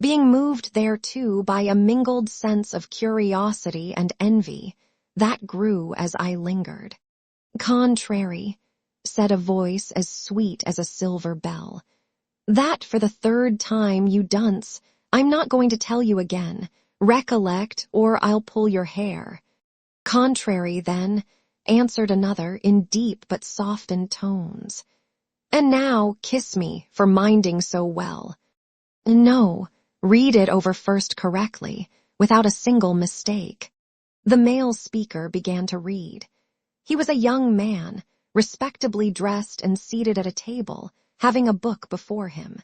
[SPEAKER 1] being moved thereto by a mingled sense of curiosity and envy that grew as I lingered. "Contrary," said a voice as sweet as a silver bell. "That for the third time, you dunce. I'm not going to tell you again. Recollect, or I'll pull your hair." "Contrary, then," answered another in deep but softened tones. "And now kiss me for minding so well." "No, read it over first correctly, without a single mistake." The male speaker began to read. He was a young man, respectably dressed and seated at a table, having a book before him.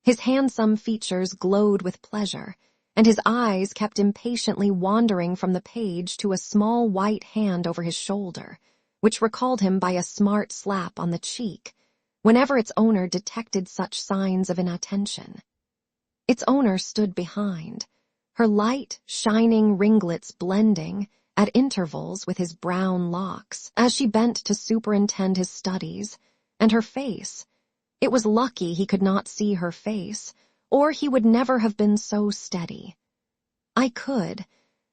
[SPEAKER 1] His handsome features glowed with pleasure, and his eyes kept impatiently wandering from the page to a small white hand over his shoulder, which recalled him by a smart slap on the cheek, whenever its owner detected such signs of inattention. Its owner stood behind, her light, shining ringlets blending, at intervals with his brown locks, as she bent to superintend his studies, and her face. It was lucky he could not see her face, or he would never have been so steady. I could,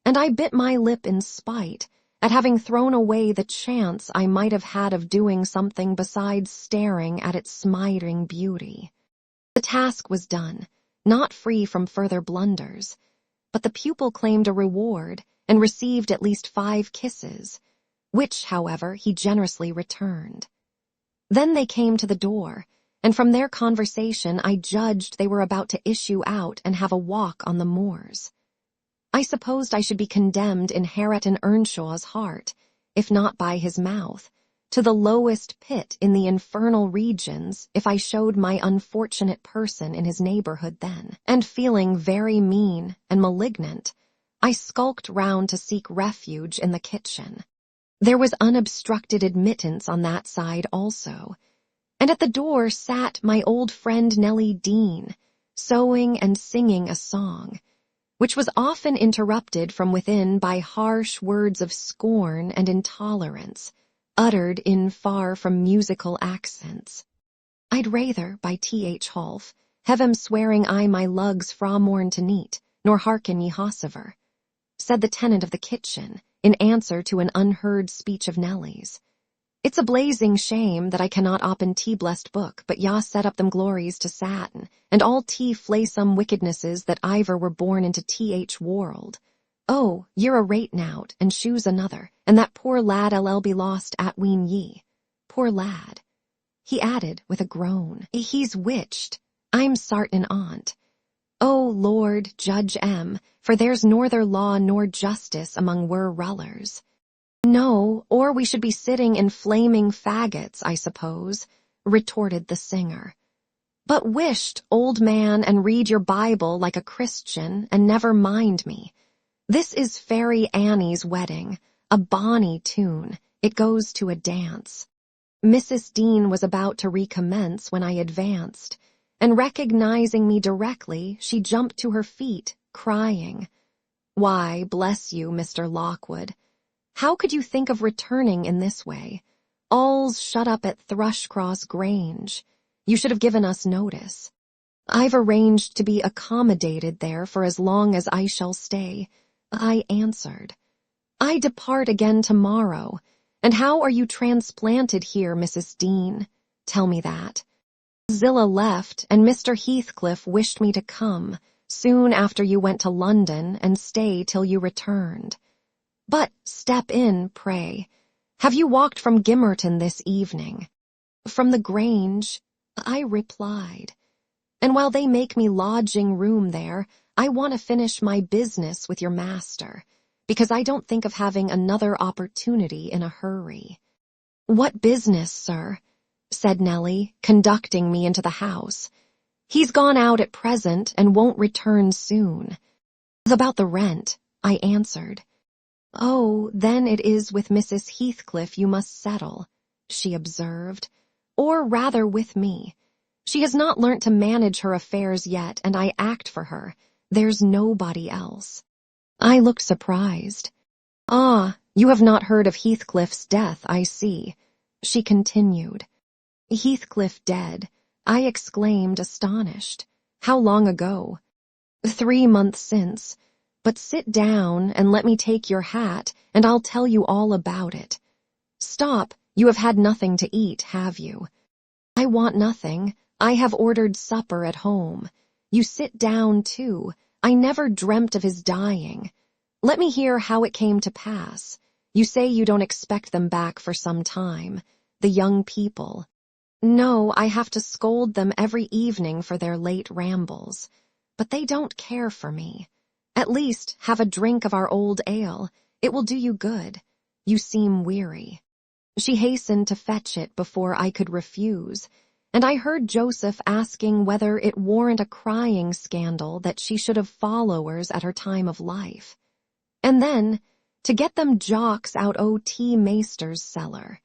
[SPEAKER 1] and I bit my lip in spite at having thrown away the chance I might have had of doing something besides staring at its smiting beauty. The task was done, not free from further blunders, but the pupil claimed a reward and received at least 5 kisses, which, however, he generously returned. Then they came to the door, and from their conversation I judged they were about to issue out and have a walk on the moors. I supposed I should be condemned in Harriot and Earnshaw's heart, if not by his mouth, to the lowest pit in the infernal regions if I showed my unfortunate person in his neighborhood then, and feeling very mean and malignant, I skulked round to seek refuge in the kitchen. There was unobstructed admittance on that side also, and at the door sat my old friend Nellie Dean, sewing and singing a song, which was often interrupted from within by harsh words of scorn and intolerance, uttered in far from musical accents. I'd rather, by T.H. Half, have him swearing I my lugs fra morn to neat, nor hearken ye hossever, said the tenant of the kitchen, in answer to an unheard speech of Nelly's. It's a blazing shame that I cannot open tea-blessed book, but ya set up them glories to satin, and all tea flaysome wickednesses that iver were born into T.H. world. Oh, ye're a rate nout, and shoes another, and that poor lad LL be lost at ween ye. Poor lad. He added with a groan, he's witched, I'm sartin on't. Oh, Lord, Judge M., for there's norther law nor justice among wer rullers. No, or we should be sitting in flaming faggots, I suppose, retorted the singer. But wisht, old man, and read your Bible like a Christian, and never mind me. This is Fairy Annie's wedding, a bonny tune, it goes to a dance. Mrs. Dean was about to recommence when I advanced, and recognizing me directly, she jumped to her feet, crying, "Why, bless you, Mr. Lockwood. How could you think of returning in this way? All's shut up at Thrushcross Grange. You should have given us notice. I've arranged to be accommodated there for as long as I shall stay," I answered. "I depart again tomorrow. And how are you transplanted here, Mrs. Dean? Tell me that." "Zillah left, and Mr. Heathcliff wished me to come, soon after you went to London, and stay till you returned. But step in, pray. Have you walked from Gimmerton this evening?" "From the Grange," I replied. "And while they make me lodging room there, I want to finish my business with your master, because I don't think of having another opportunity in a hurry." "What business, sir?" said Nelly, conducting me into the house. "He's gone out at present and won't return soon." "About the rent," I answered. "Oh, then it is with Mrs. Heathcliff you must settle," she observed, "or rather with me. She has not learnt to manage her affairs yet, and I act for her. There's nobody else." I looked surprised. "Ah, you have not heard of Heathcliff's death, I see," she continued. "Heathcliff dead?" I exclaimed, astonished. "How long ago?" 3 months since. But sit down and let me take your hat, and I'll tell you all about it. Stop, you have had nothing to eat, have you?" "I want nothing. I have ordered supper at home. You sit down, too. I never dreamt of his dying. Let me hear how it came to pass. You say you don't expect them back for some time, the young people." "No, I have to scold them every evening for their late rambles. But they don't care for me. At least, have a drink of our old ale. It will do you good. You seem weary." She hastened to fetch it before I could refuse, and I heard Joseph asking whether it warrant a crying scandal that she should have followers at her time of life. And then, to get them jocks out o' T. Maister's cellar.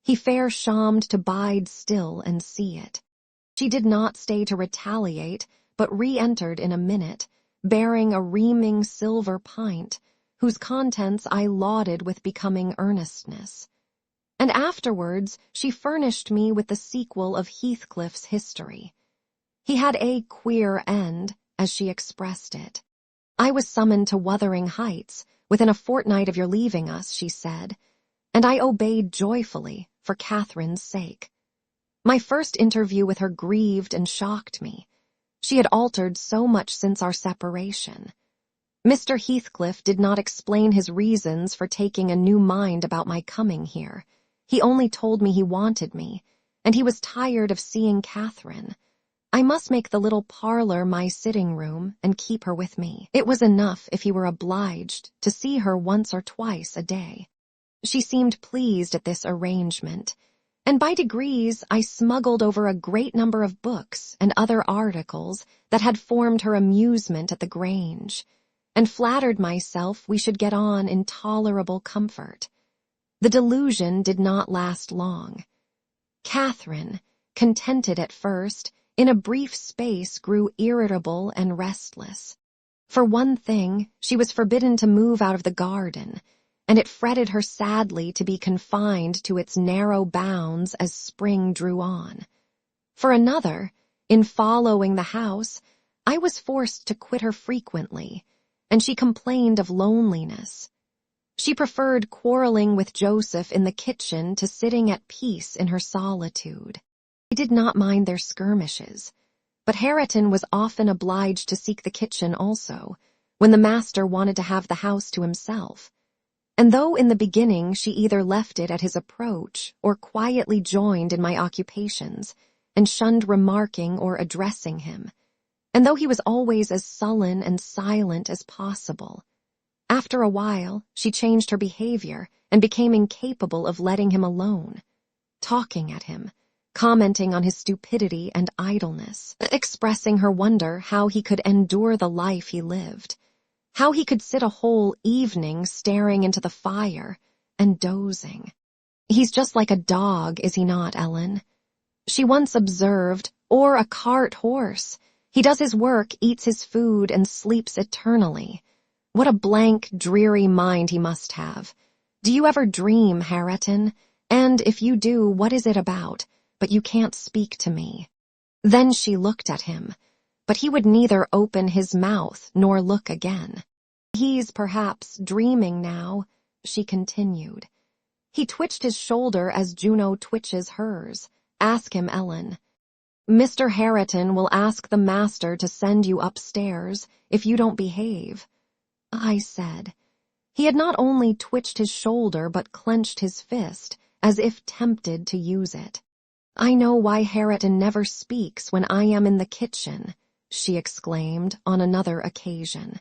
[SPEAKER 1] He fair shammed to bide still and see it. She did not stay to retaliate, but re-entered in a minute, bearing a reaming silver pint, whose contents I lauded with becoming earnestness. And afterwards she furnished me with the sequel of Heathcliff's history. He had a queer end, as she expressed it. "I was summoned to Wuthering Heights, within a fortnight of your leaving us," she said, and I obeyed joyfully, for Catherine's sake. My first interview with her grieved and shocked me. She had altered so much since our separation. Mr. Heathcliff did not explain his reasons for taking a new mind about my coming here. He only told me he wanted me, and he was tired of seeing Catherine. I must make the little parlor my sitting room and keep her with me. It was enough if he were obliged to see her once or twice a day. She seemed pleased at this arrangement, and by degrees I smuggled over a great number of books and other articles that had formed her amusement at the Grange, and flattered myself we should get on in tolerable comfort. The delusion did not last long. Catherine, contented at first, in a brief space grew irritable and restless. For one thing, she was forbidden to move out of the garden, and it fretted her sadly to be confined to its narrow bounds as spring drew on. For another, in following the house, I was forced to quit her frequently, and she complained of loneliness. She preferred quarreling with Joseph in the kitchen to sitting at peace in her solitude. I did not mind their skirmishes, but Hareton was often obliged to seek the kitchen also, when the master wanted to have the house to himself. And though in the beginning she either left it at his approach or quietly joined in my occupations, and shunned remarking or addressing him, and though he was always as sullen and silent as possible, after a while she changed her behavior and became incapable of letting him alone, talking at him, commenting on his stupidity and idleness, expressing her wonder how he could endure the life he lived, how he could sit a whole evening staring into the fire and dozing. "He's just like a dog, is he not, Ellen?" she once observed, "or a cart horse. He does his work, eats his food, and sleeps eternally. What a blank, dreary mind he must have. Do you ever dream, Hareton? And if you do, what is it about? But you can't speak to me." Then she looked at him, but he would neither open his mouth nor look again. "He's perhaps dreaming now," she continued. He twitched his shoulder as Juno twitches hers. "Ask him, Ellen. Mr. Hareton will ask the master to send you upstairs if you don't behave," I said. He had not only twitched his shoulder but clenched his fist, as if tempted to use it. "I know why Hareton never speaks when I am in the kitchen," she exclaimed on another occasion.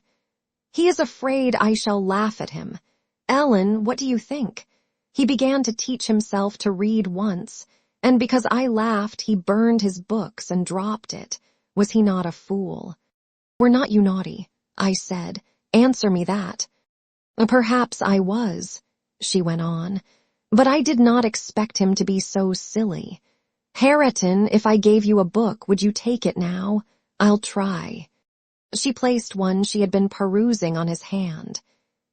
[SPEAKER 1] "He is afraid I shall laugh at him. Ellen, what do you think? He began to teach himself to read once, and because I laughed he burned his books and dropped it. Was he not a fool?" "Were not you naughty?" I said. "Answer me that." "Perhaps I was," she went on, "but I did not expect him to be so silly. Hareton, if I gave you a book, would you take it now? I'll try." She placed one she had been perusing on his hand.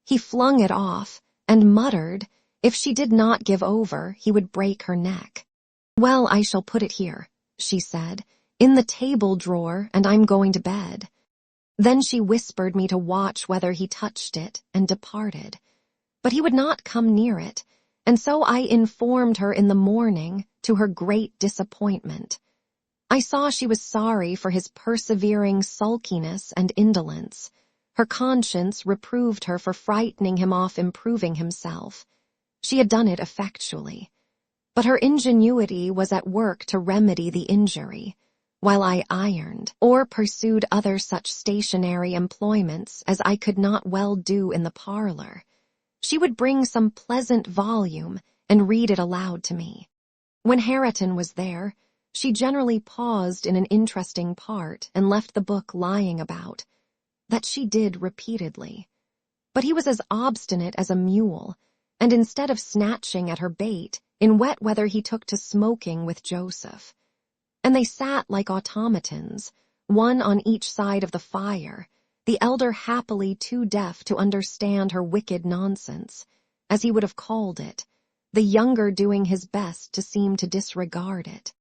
[SPEAKER 1] He flung it off and muttered if she did not give over, he would break her neck. "Well, I shall put it here," she said, "in the table drawer, and I'm going to bed." Then she whispered me to watch whether he touched it and departed. But he would not come near it, and so I informed her in the morning, to her great disappointment. I saw she was sorry for his persevering sulkiness and indolence. Her conscience reproved her for frightening him off improving himself. She had done it effectually. But her ingenuity was at work to remedy the injury, while I ironed, or pursued other such stationary employments as I could not well do in the parlor. She would bring some pleasant volume and read it aloud to me. When Hareton was there, she generally paused in an interesting part and left the book lying about. That she did repeatedly. But he was as obstinate as a mule, and instead of snatching at her bait, in wet weather he took to smoking with Joseph. And they sat like automatons, one on each side of the fire, the elder happily too deaf to understand her wicked nonsense, as he would have called it, the younger doing his best to seem to disregard it.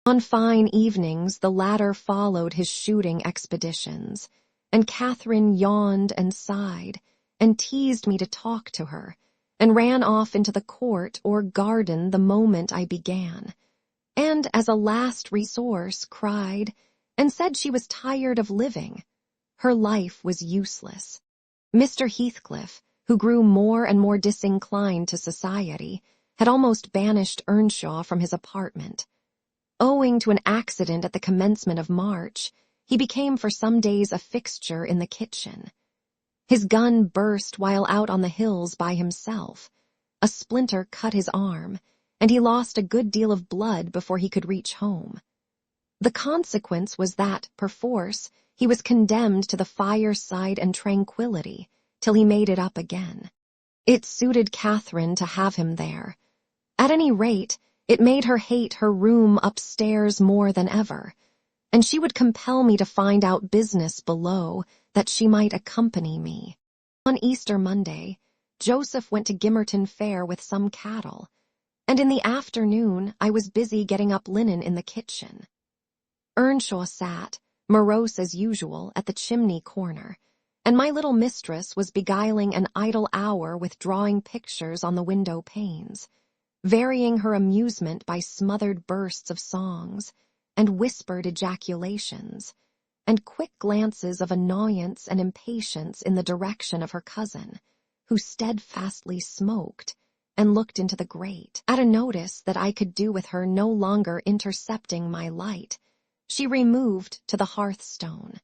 [SPEAKER 1] On fine evenings the latter followed his shooting expeditions, and Catherine yawned and sighed, and teased me to talk to her, and ran off into the court or garden the moment I began, and as a last resource cried, and said she was tired of living. Her life was useless. Mr. Heathcliff, who grew more and more disinclined to society, had almost banished Earnshaw from his apartment. Owing to an accident at the commencement of March, he became for some days a fixture in the kitchen. His gun burst while out on the hills by himself. A splinter cut his arm, and he lost a good deal of blood before he could reach home. The consequence was that, perforce, he was condemned to the fireside and tranquillity till he made it up again. It suited Catherine to have him there. At any rate, it made her hate her room upstairs more than ever, and she would compel me to find out business below, that she might accompany me. On Easter Monday, Joseph went to Gimmerton Fair with some cattle, and in the afternoon I was busy getting up linen in the kitchen. Earnshaw sat, morose as usual, at the chimney corner, and my little mistress was beguiling an idle hour with drawing pictures on the window panes, varying her amusement by smothered bursts of songs and whispered ejaculations, and quick glances of annoyance and impatience in the direction of her cousin, who steadfastly smoked and looked into the grate. At a notice that I could do with her no longer intercepting my light, she removed to the hearthstone.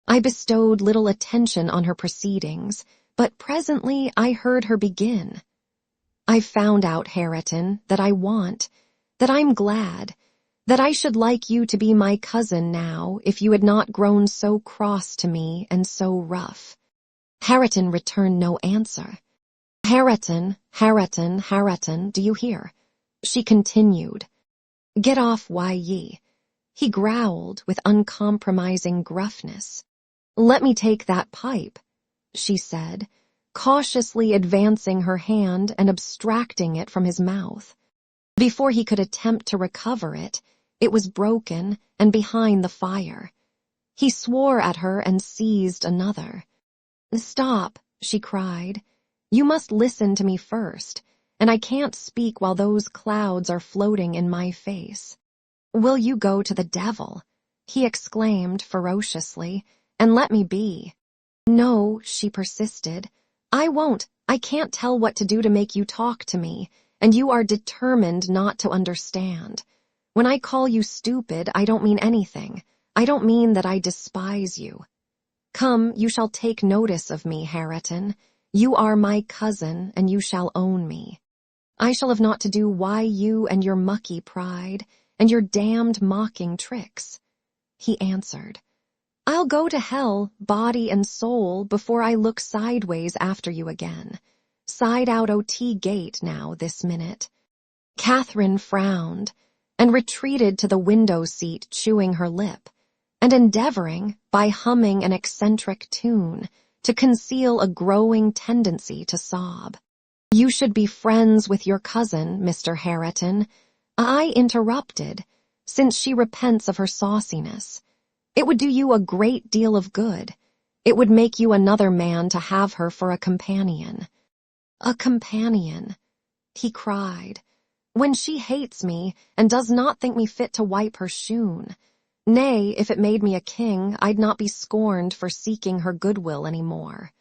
[SPEAKER 1] I bestowed little attention on her proceedings, but presently I heard her begin. "I've found out, Hareton, that I'm glad, that I should like you to be my cousin now if you had not grown so cross to me and so rough." Hareton returned no answer. "Hareton, Hareton, Hareton, do you hear?" she continued. "Get off, why ye," he growled with uncompromising gruffness. "Let me take that pipe," she said, cautiously advancing her hand and abstracting it from his mouth. Before he could attempt to recover it, it was broken and behind the fire. He swore at her and seized another. "Stop," she cried. "You must listen to me first, and I can't speak while those clouds are floating in my face." "Will you go to the devil?" he exclaimed ferociously, "and let me be." "No," she persisted. "I won't. I can't tell what to do to make you talk to me, and you are determined not to understand. When I call you stupid, I don't mean anything. I don't mean that I despise you. Come, you shall take notice of me, Hareton. You are my cousin, and you shall own me. I shall have naught to do why you and your mucky pride, and your damned mocking tricks." He answered, "I'll go to hell, body and soul, before I look sideways after you again. Side out O.T. gate now this minute." Catherine frowned, and retreated to the window seat chewing her lip, and endeavoring, by humming an eccentric tune, to conceal a growing tendency to sob. "You should be friends with your cousin, Mr. Hareton," I interrupted, "since she repents of her sauciness. It would do you a great deal of good. It would make you another man to have her for a companion." "A companion," he cried, "when she hates me and does not think me fit to wipe her shoon. Nay, if it made me a king, I'd not be scorned for seeking her goodwill any more.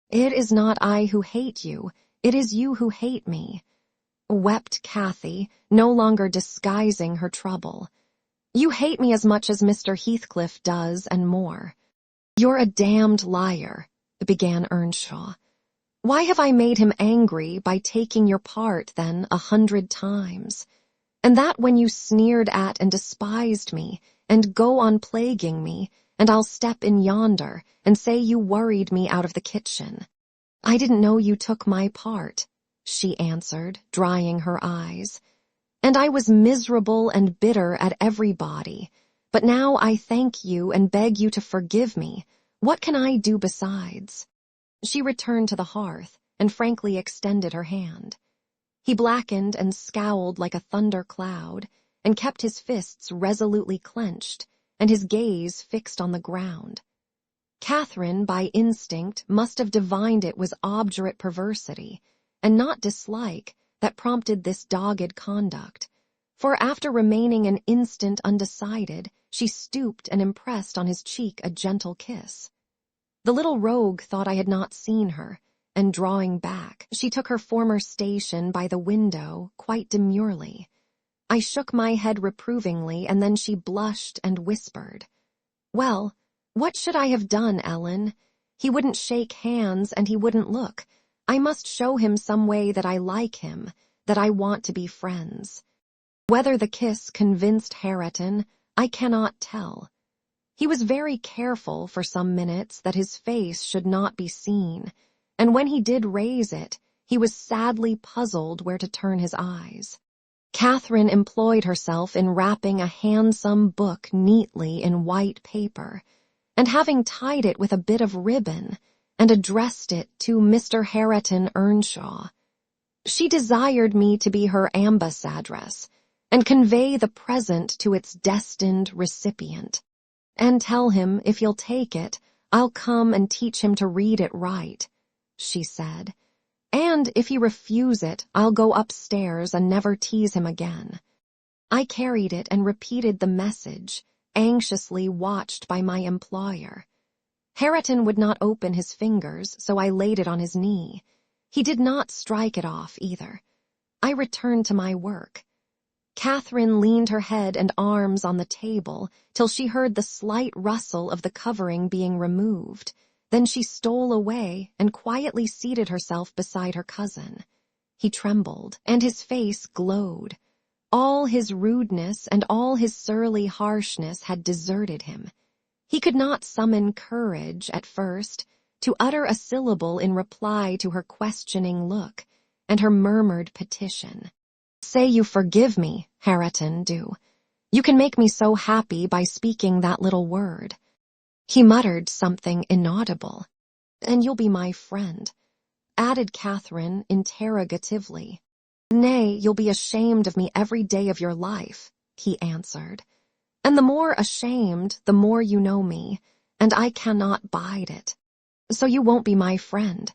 [SPEAKER 1] It is not I who hate you, it is you who hate me," wept Cathy, no longer disguising her trouble. "You hate me as much as Mr. Heathcliff does, and more." "You're a damned liar," began Earnshaw. "Why have I made him angry by taking your part, then, 100 times? And that when you sneered at and despised me, and go on plaguing me, and I'll step in yonder and say you worried me out of the kitchen." "I didn't know you took my part," she answered, drying her eyes. "And I was miserable and bitter at everybody. But now I thank you and beg you to forgive me. What can I do besides?" She returned to the hearth and frankly extended her hand. He blackened and scowled like a thunder cloud, and kept his fists resolutely clenched, and his gaze fixed on the ground. Catherine, by instinct, must have divined it was obdurate perversity, and not dislike, that prompted this dogged conduct, for after remaining an instant undecided, she stooped and impressed on his cheek a gentle kiss. The little rogue thought I had not seen her, and drawing back, she took her former station by the window quite demurely. I shook my head reprovingly, and then she blushed and whispered, "Well, what should I have done, Ellen? He wouldn't shake hands and he wouldn't look. I must show him some way that I like him, that I want to be friends." Whether the kiss convinced Hareton, I cannot tell. He was very careful for some minutes that his face should not be seen, and when he did raise it, he was sadly puzzled where to turn his eyes. Catherine employed herself in wrapping a handsome book neatly in white paper, and having tied it with a bit of ribbon, and addressed it to Mr. Hareton Earnshaw. She desired me to be her ambassadress and convey the present to its destined recipient. And tell him if you'll take it, I'll come and teach him to read it right, she said. And if he refuse it, I'll go upstairs and never tease him again. I carried it and repeated the message, anxiously watched by my employer. Hareton would not open his fingers, so I laid it on his knee. He did not strike it off either. I returned to my work. Catherine leaned her head and arms on the table till she heard the slight rustle of the covering being removed. Then she stole away and quietly seated herself beside her cousin. He trembled, and his face glowed. All his rudeness and all his surly harshness had deserted him. He could not summon courage, at first, to utter a syllable in reply to her questioning look and her murmured petition. "Say you forgive me, Hareton, do. You can make me so happy by speaking that little word." He muttered something inaudible. "And you'll be my friend," added Catherine interrogatively. "Nay, you'll be ashamed of me every day of your life," he answered. "And the more ashamed, the more you know me, and I cannot bide it. So you won't be my friend,"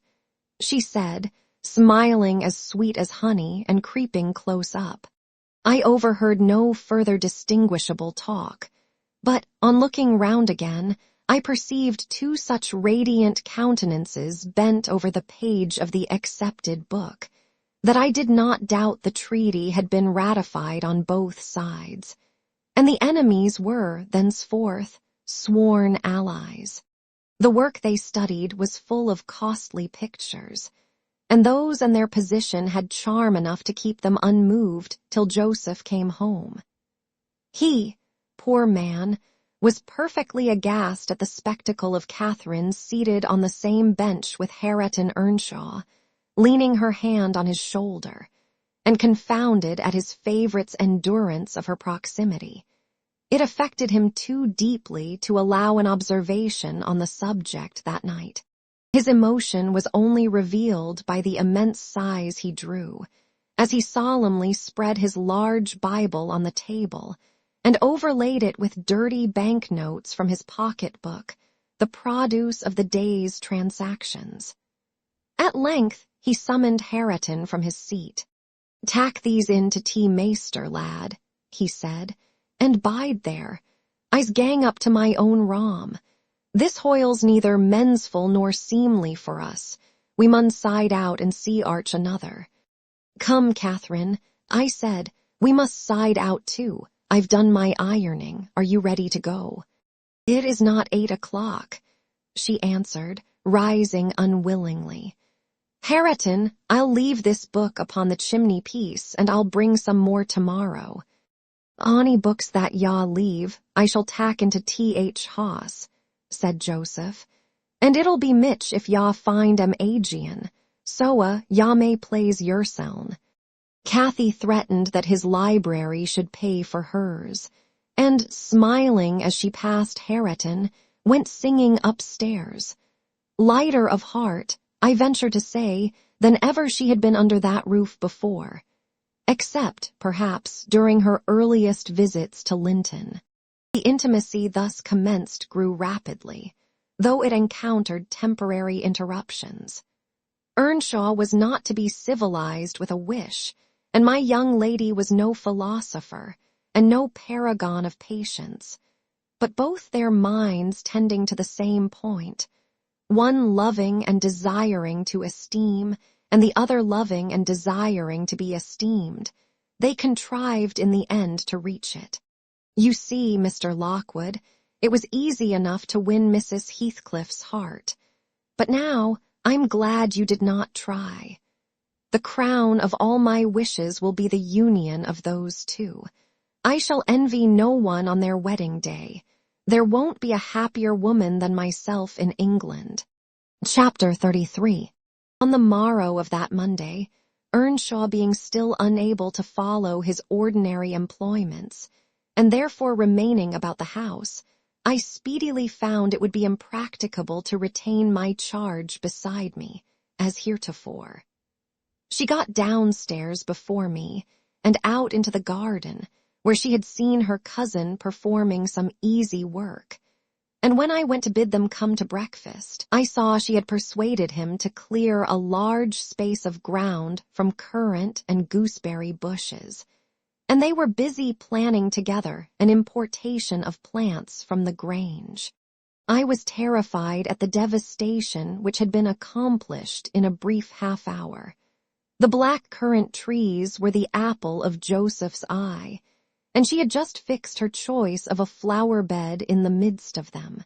[SPEAKER 1] she said, smiling as sweet as honey and creeping close up. I overheard no further distinguishable talk, but on looking round again, I perceived two such radiant countenances bent over the page of the accepted book, that I did not doubt the treaty had been ratified on both sides, and the enemies were, thenceforth, sworn allies. The work they studied was full of costly pictures, and those and their position had charm enough to keep them unmoved till Joseph came home. He, poor man, was perfectly aghast at the spectacle of Catherine seated on the same bench with Hareton Earnshaw, leaning her hand on his shoulder, and confounded at his favourite's endurance of her proximity. It affected him too deeply to allow an observation on the subject that night. His emotion was only revealed by the immense sighs he drew, as he solemnly spread his large Bible on the table, and overlaid it with dirty banknotes from his pocket-book, the produce of the day's transactions. At length he summoned Hareton from his seat. "Tack these in to T. Meester, lad," he said, "and bide there. I's gang up to my own rom. This hoyle's neither mensful nor seemly for us. We mun side out and see arch another." "Come, Catherine," I said, "we must side out too. I've done my ironing. Are you ready to go?" "It is not 8 o'clock," she answered, rising unwillingly. "Hareton, I'll leave this book upon the chimney-piece, and I'll bring some more tomorrow." "Ony books that yaw leave, I shall tack into T.H. Hoss," said Joseph, "and it'll be mitch if yaw find 'em Aegean, so yaw may plaze yourseln." Cathy threatened that his library should pay for hers, and, smiling as she passed Hareton, went singing upstairs. Lighter of heart, I venture to say, than ever she had been under that roof before, except, perhaps, during her earliest visits to Linton. The intimacy thus commenced grew rapidly, though it encountered temporary interruptions. Earnshaw was not to be civilized with a wish, and my young lady was no philosopher, and no paragon of patience, but both their minds tending to the same point, one loving and desiring to esteem, and the other loving and desiring to be esteemed, they contrived in the end to reach it. You see, Mr. Lockwood, it was easy enough to win Mrs. Heathcliff's heart, but now I'm glad you did not try. The crown of all my wishes will be the union of those two. I shall envy no one on their wedding day. There won't be a happier woman than myself in England. Chapter 33. On the morrow of that Monday, Earnshaw being still unable to follow his ordinary employments, and therefore remaining about the house, I speedily found it would be impracticable to retain my charge beside me, as heretofore. She got downstairs before me and out into the garden, where she had seen her cousin performing some easy work. And when I went to bid them come to breakfast, I saw she had persuaded him to clear a large space of ground from currant and gooseberry bushes, and they were busy planning together an importation of plants from the Grange. I was terrified at the devastation which had been accomplished in a brief half-hour. The black currant trees were the apple of Joseph's eye, and she had just fixed her choice of a flower bed in the midst of them.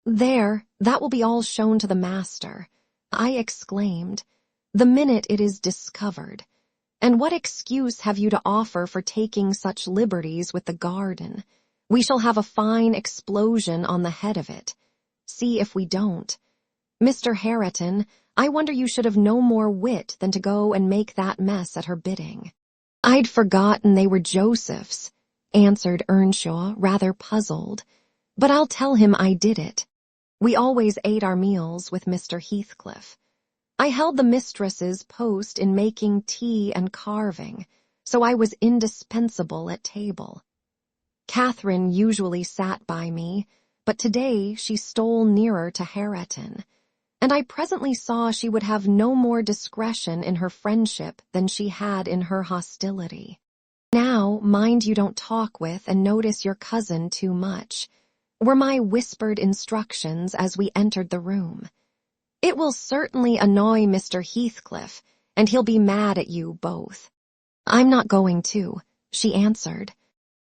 [SPEAKER 1] "There, that will be all shown to the master," I exclaimed, "the minute it is discovered. And what excuse have you to offer for taking such liberties with the garden? We shall have a fine explosion on the head of it. See if we don't. Mr. Hareton, I wonder you should have no more wit than to go and make that mess at her bidding." "I'd forgotten they were Joseph's," answered Earnshaw, rather puzzled, "but I'll tell him I did it. We always ate our meals with Mr. Heathcliff. I held the mistress's post in making tea and carving, so I was indispensable at table. Catherine usually sat by me, but today she stole nearer to Hareton, and I presently saw she would have no more discretion in her friendship than she had in her hostility. "Now, mind you don't talk with and notice your cousin too much," were my whispered instructions as we entered the room. "It will certainly annoy Mr. Heathcliff, and he'll be mad at you both." "I'm not going to," she answered.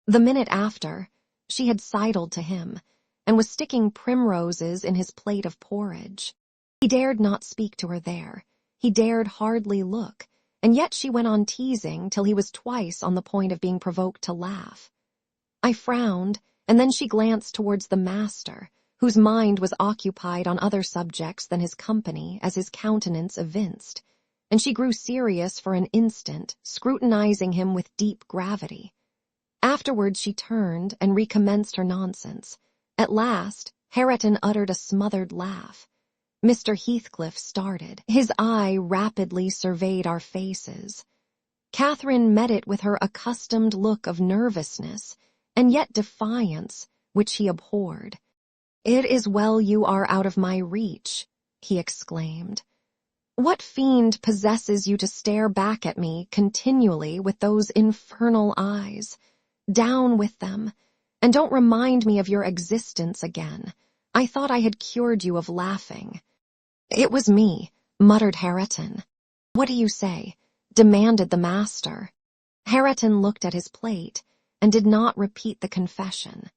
[SPEAKER 1] The minute after, she had sidled to him, and was sticking primroses in his plate of porridge. He dared not speak to her there. He dared hardly look, and yet she went on teasing till he was twice on the point of being provoked to laugh. I frowned, and then she glanced towards the master, whose mind was occupied on other subjects than his company, as his countenance evinced, and she grew serious for an instant, scrutinizing him with deep gravity. Afterwards she turned and recommenced her nonsense. At last, Hareton uttered a smothered laugh. Mr. Heathcliff started. His eye rapidly surveyed our faces. Catherine met it with her accustomed look of nervousness, and yet defiance, which he abhorred. "It is well you are out of my reach," he exclaimed. "What fiend possesses you to stare back at me continually with those infernal eyes? Down with them, and don't remind me of your existence again. I thought I had cured you of laughing." "It was me," muttered Hareton. "What do you say?" demanded the master. Hareton looked at his plate, and did not repeat the confession.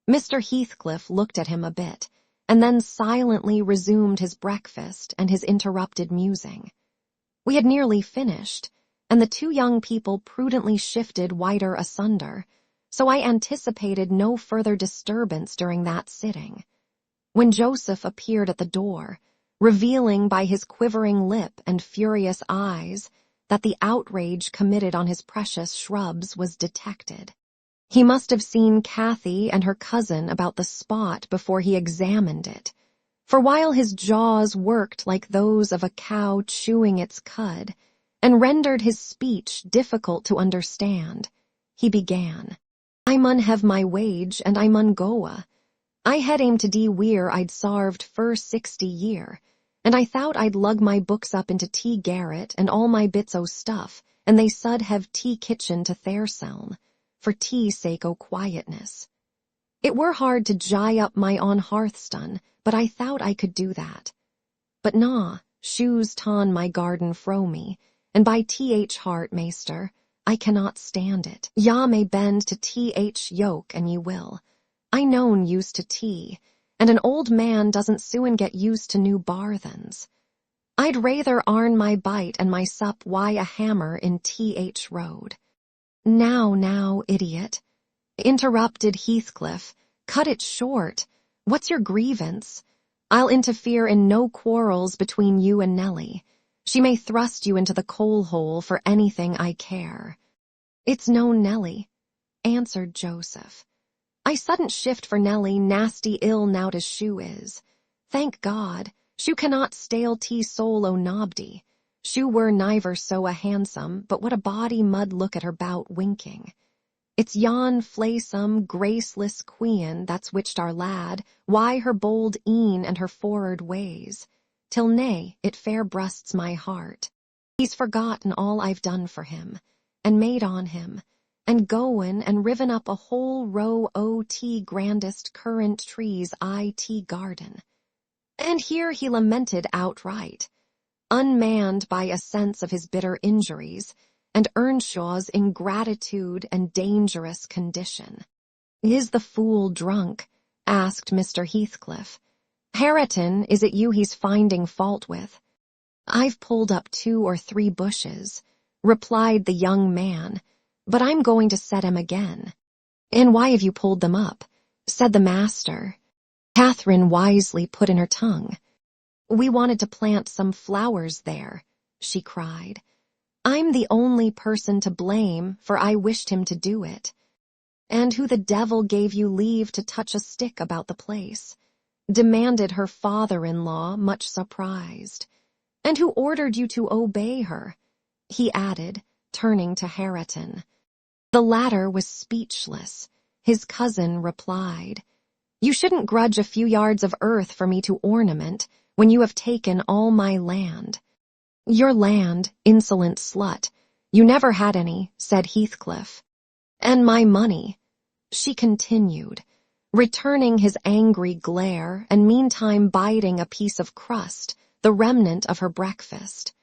[SPEAKER 1] Mr. Heathcliff looked at him a bit, and then silently resumed his breakfast and his interrupted musing. We had nearly finished, and the two young people prudently shifted wider asunder, so I anticipated no further disturbance during that sitting. When Joseph appeared at the door, revealing by his quivering lip and furious eyes that the outrage committed on his precious shrubs was detected. He must have seen Cathy and her cousin about the spot before he examined it, for while his jaws worked like those of a cow chewing its cud, and rendered his speech difficult to understand, he began, "I mun have my wage, and I mun goa. I had aimed to weir I'd sarved fur 60 year, and I thought I'd lug my books up into tea garret and all my bits o' stuff, and they sud have tea kitchen to Thairseln, for tea sake o' quietness. It were hard to jye up my on hearthstone, but I thought I could do that. But na, shoes ton my garden fro me, and by th heart, maester, I cannot stand it. Ya may bend to th yoke, and ye will. I known used to tea, and an old man doesn't soon get used to new barthens. I'd rather arn my bite and my sup why a hammer in th road." Now, idiot," interrupted Heathcliff, "cut it short. What's your grievance? I'll interfere in no quarrels between you and Nellie. She may thrust you into the coal-hole for anything I care." "It's no Nellie," answered Joseph. I sudden shift for Nelly nasty ill now to shoe is. Thank God, shoe cannot stale tea solo nobdy. Shoe were never so a handsome, but what a body mud look at her bout winking. It's yon flaysome, graceless quean that's witched our lad, why her bold een and her forward ways, till nay, it fair brusts my heart. He's forgotten all I've done for him, and made on him, and goen and riven up a whole row o' t grandest currant trees it garden. And here he lamented outright, unmanned by a sense of his bitter injuries, and Earnshaw's ingratitude and dangerous condition. "Is the fool drunk?" asked Mr. Heathcliff. "Hareton, is it you he's finding fault with?" "I've pulled up 2 or 3 bushes," replied the young man, "but I'm going to set him again." "And why have you pulled them up?" said the master. Catherine wisely put in her tongue. "We wanted to plant some flowers there," she cried. "I'm the only person to blame, for I wished him to do it. And who the devil gave you leave to touch a stick about the place?" demanded her father-in-law, much surprised. "And who ordered you to obey her?" he added, turning to Hareton. The latter was speechless. His cousin replied, "You shouldn't grudge a few yards of earth for me to ornament, when you have taken all my land." "Your land, insolent slut. You never had any," said Heathcliff. "And my money," she continued, returning his angry glare and meantime biting a piece of crust, the remnant of her breakfast.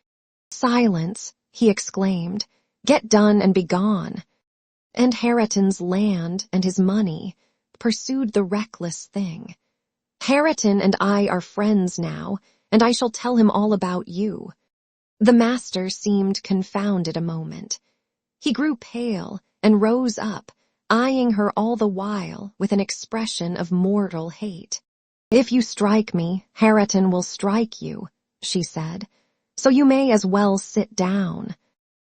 [SPEAKER 1] "Silence," he exclaimed. "Get done and be gone." "And Hareton's land and his money," pursued the reckless thing. "Hareton and I are friends now, and I shall tell him all about you." The master seemed confounded a moment. He grew pale and rose up, eyeing her all the while with an expression of mortal hate. "If you strike me, Hareton will strike you," she said, "so you may as well sit down."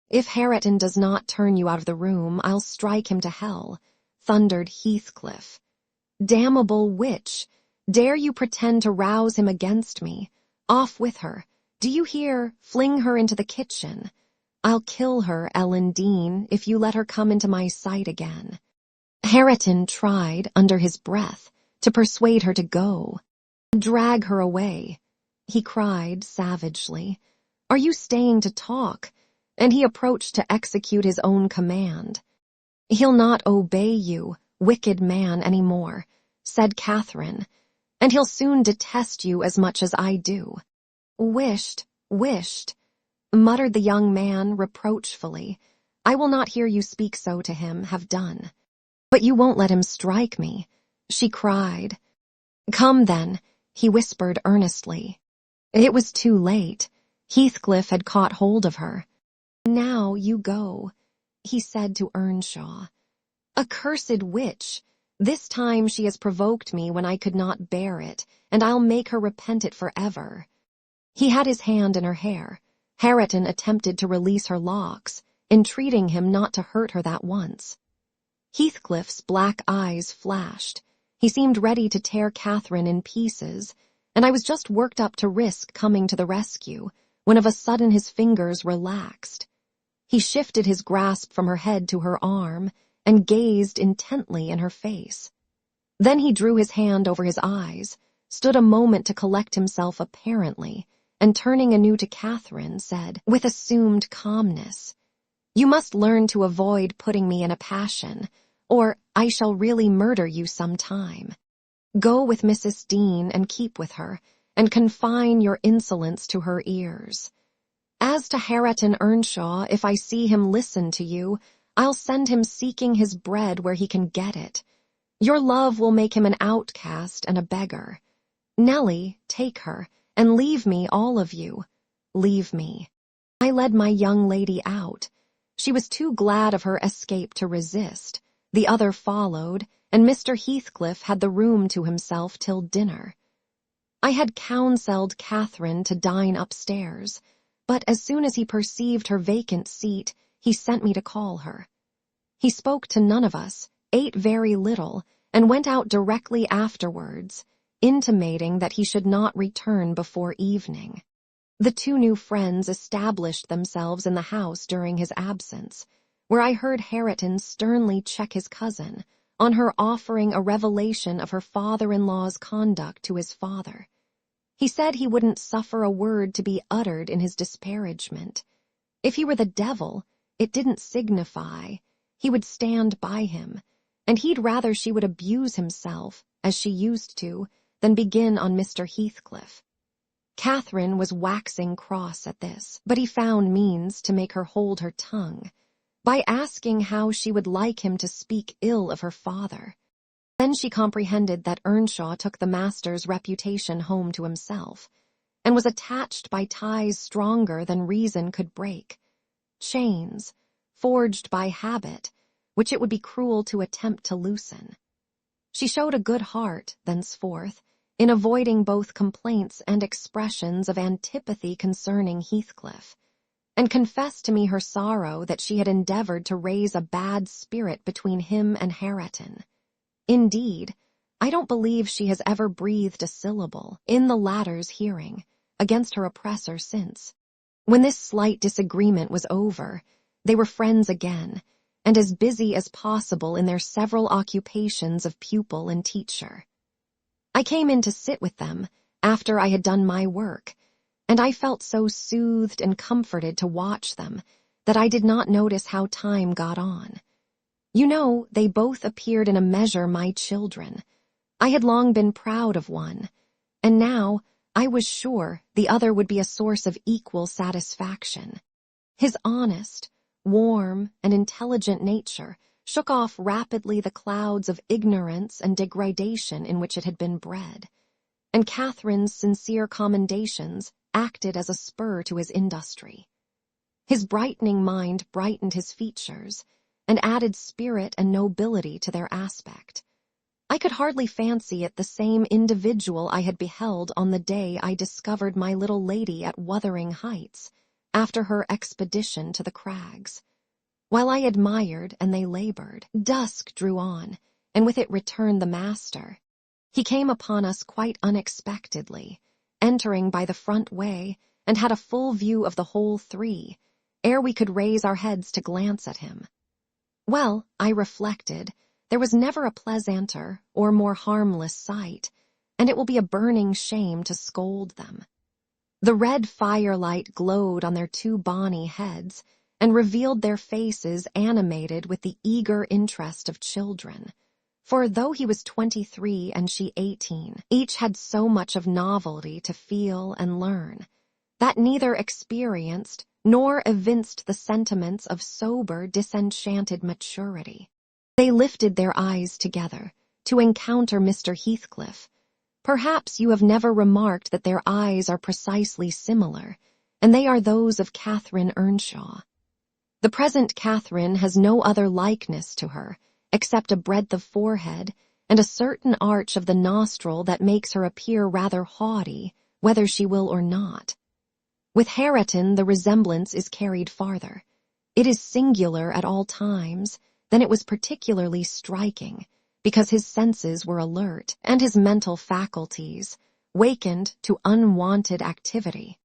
[SPEAKER 1] "If Hareton does not turn you out of the room, I'll strike him to hell," thundered Heathcliff. "Damnable witch! Dare you pretend to rouse him against me? Off with her! Do you hear? Fling her into the kitchen. I'll kill her, Ellen Dean, if you let her come into my sight again." Hareton tried, under his breath, to persuade her to go. "Drag her away," he cried savagely. "Are you staying to talk?" And he approached to execute his own command. "He'll not obey you, wicked man, any more," said Catherine, "and he'll soon detest you as much as I do." Wished, muttered the young man reproachfully. "I will not hear you speak so to him, have done." "But you won't let him strike me," she cried. "Come then," he whispered earnestly. It was too late. Heathcliff had caught hold of her. "Now you go," he said to Earnshaw. "Accursed witch! This time she has provoked me when I could not bear it, and I'll make her repent it forever." He had his hand in her hair. Hareton attempted to release her locks, entreating him not to hurt her that once. Heathcliff's black eyes flashed. He seemed ready to tear Catherine in pieces, and I was just worked up to risk coming to the rescue, when of a sudden his fingers relaxed. He shifted his grasp from her head to her arm, and gazed intently in her face. Then he drew his hand over his eyes, stood a moment to collect himself apparently, and turning anew to Catherine, said, with assumed calmness, "You must learn to avoid putting me in a passion, or I shall really murder you some time. Go with Mrs. Dean and keep with her, and confine your insolence to her ears. As to Hareton Earnshaw, if I see him listen to you, I'll send him seeking his bread where he can get it. Your love will make him an outcast and a beggar. Nelly, take her, and leave me, all of you. Leave me." I led my young lady out. She was too glad of her escape to resist. The other followed, and Mr. Heathcliff had the room to himself till dinner. I had counselled Catherine to dine upstairs, but as soon as he perceived her vacant seat, he sent me to call her. He spoke to none of us, ate very little, and went out directly afterwards, intimating that he should not return before evening. The two new friends established themselves in the house during his absence, where I heard Hareton sternly check his cousin on her offering a revelation of her father-in-law's conduct to his father. He said he wouldn't suffer a word to be uttered in his disparagement. If he were the devil, it didn't signify. He would stand by him, and he'd rather she would abuse himself, as she used to, than begin on Mr. Heathcliff. Catherine was waxing cross at this, but he found means to make her hold her tongue, by asking how she would like him to speak ill of her father. Then she comprehended that Earnshaw took the master's reputation home to himself, and was attached by ties stronger than reason could break, chains, forged by habit, which it would be cruel to attempt to loosen. She showed a good heart, thenceforth, in avoiding both complaints and expressions of antipathy concerning Heathcliff, and confessed to me her sorrow that she had endeavored to raise a bad spirit between him and Hareton. Indeed, I don't believe she has ever breathed a syllable, in the latter's hearing, against her oppressor since. When this slight disagreement was over, they were friends again, and as busy as possible in their several occupations of pupil and teacher. I came in to sit with them after I had done my work, and I felt so soothed and comforted to watch them that I did not notice how time got on. You know, they both appeared in a measure my children. I had long been proud of one, and now I was sure the other would be a source of equal satisfaction. His honest, warm, and intelligent nature shook off rapidly the clouds of ignorance and degradation in which it had been bred, and Catherine's sincere commendations acted as a spur to his industry. His brightening mind brightened his features, and added spirit and nobility to their aspect. I could hardly fancy it the same individual I had beheld on the day I discovered my little lady at Wuthering Heights, after her expedition to the crags. While I admired and they labored, dusk drew on, and with it returned the master. He came upon us quite unexpectedly, entering by the front way, and had a full view of the whole three, ere we could raise our heads to glance at him. Well, I reflected, there was never a pleasanter or more harmless sight, and it will be a burning shame to scold them. The red firelight glowed on their two bonny heads, and revealed their faces animated with the eager interest of children. For though he was 23 and she 18, each had so much of novelty to feel and learn, that neither experienced nor evinced the sentiments of sober, disenchanted maturity. They lifted their eyes together to encounter Mr. Heathcliff. Perhaps you have never remarked that their eyes are precisely similar, and they are those of Catherine Earnshaw. The present Catherine has no other likeness to her, except a breadth of forehead and a certain arch of the nostril that makes her appear rather haughty, whether she will or not. With Hareton the resemblance is carried farther. It is singular at all times, then it was particularly striking, because his senses were alert, and his mental faculties wakened to unwonted activity.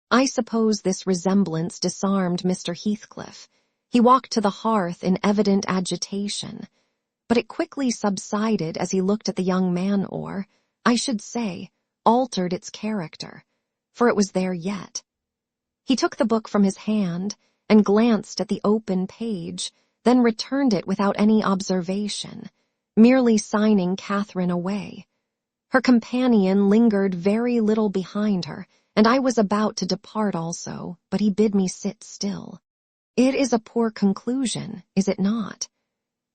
[SPEAKER 1] I suppose this resemblance disarmed Mr. Heathcliff. He walked to the hearth in evident agitation, but it quickly subsided as he looked at the young man, or, I should say, altered its character, for it was there yet. He took the book from his hand and glanced at the open page, then returned it without any observation, merely signing Catherine away. Her companion lingered very little behind her, and I was about to depart also, but he bid me sit still. It is a poor conclusion, is it not?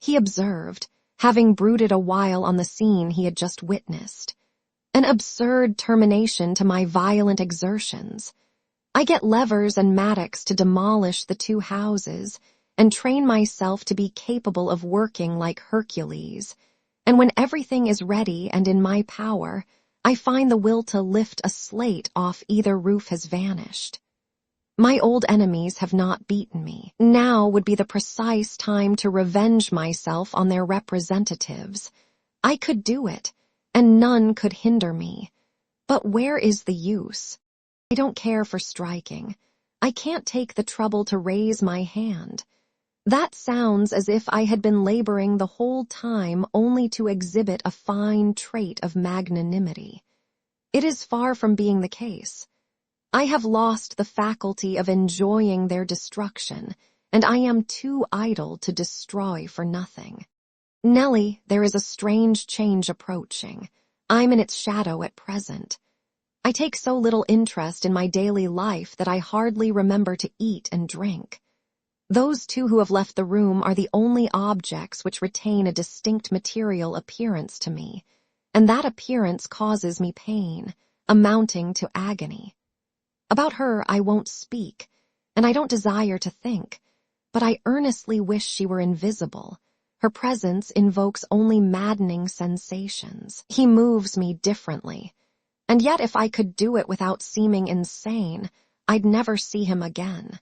[SPEAKER 1] He observed, having brooded a while on the scene he had just witnessed. An absurd termination to my violent exertions. I get levers and mattocks to demolish the two houses, and train myself to be capable of working like Hercules, and when everything is ready and in my power, I find the will to lift a slate off either roof has vanished. My old enemies have not beaten me. Now would be the precise time to revenge myself on their representatives, I could do it, and none could hinder me. But where is the use? I don't care for striking. I can't take the trouble to raise my hand. That sounds as if I had been laboring the whole time only to exhibit a fine trait of magnanimity. It is far from being the case. I have lost the faculty of enjoying their destruction, and I am too idle to destroy for nothing. Nellie, there is a strange change approaching. I'm in its shadow at present. I take so little interest in my daily life that I hardly remember to eat and drink. Those two who have left the room are the only objects which retain a distinct material appearance to me, and that appearance causes me pain, amounting to agony. About her I won't speak, and I don't desire to think, but I earnestly wish she were invisible. Her presence invokes only maddening sensations. He moves me differently. And yet if I could do it without seeming insane, I'd never see him again.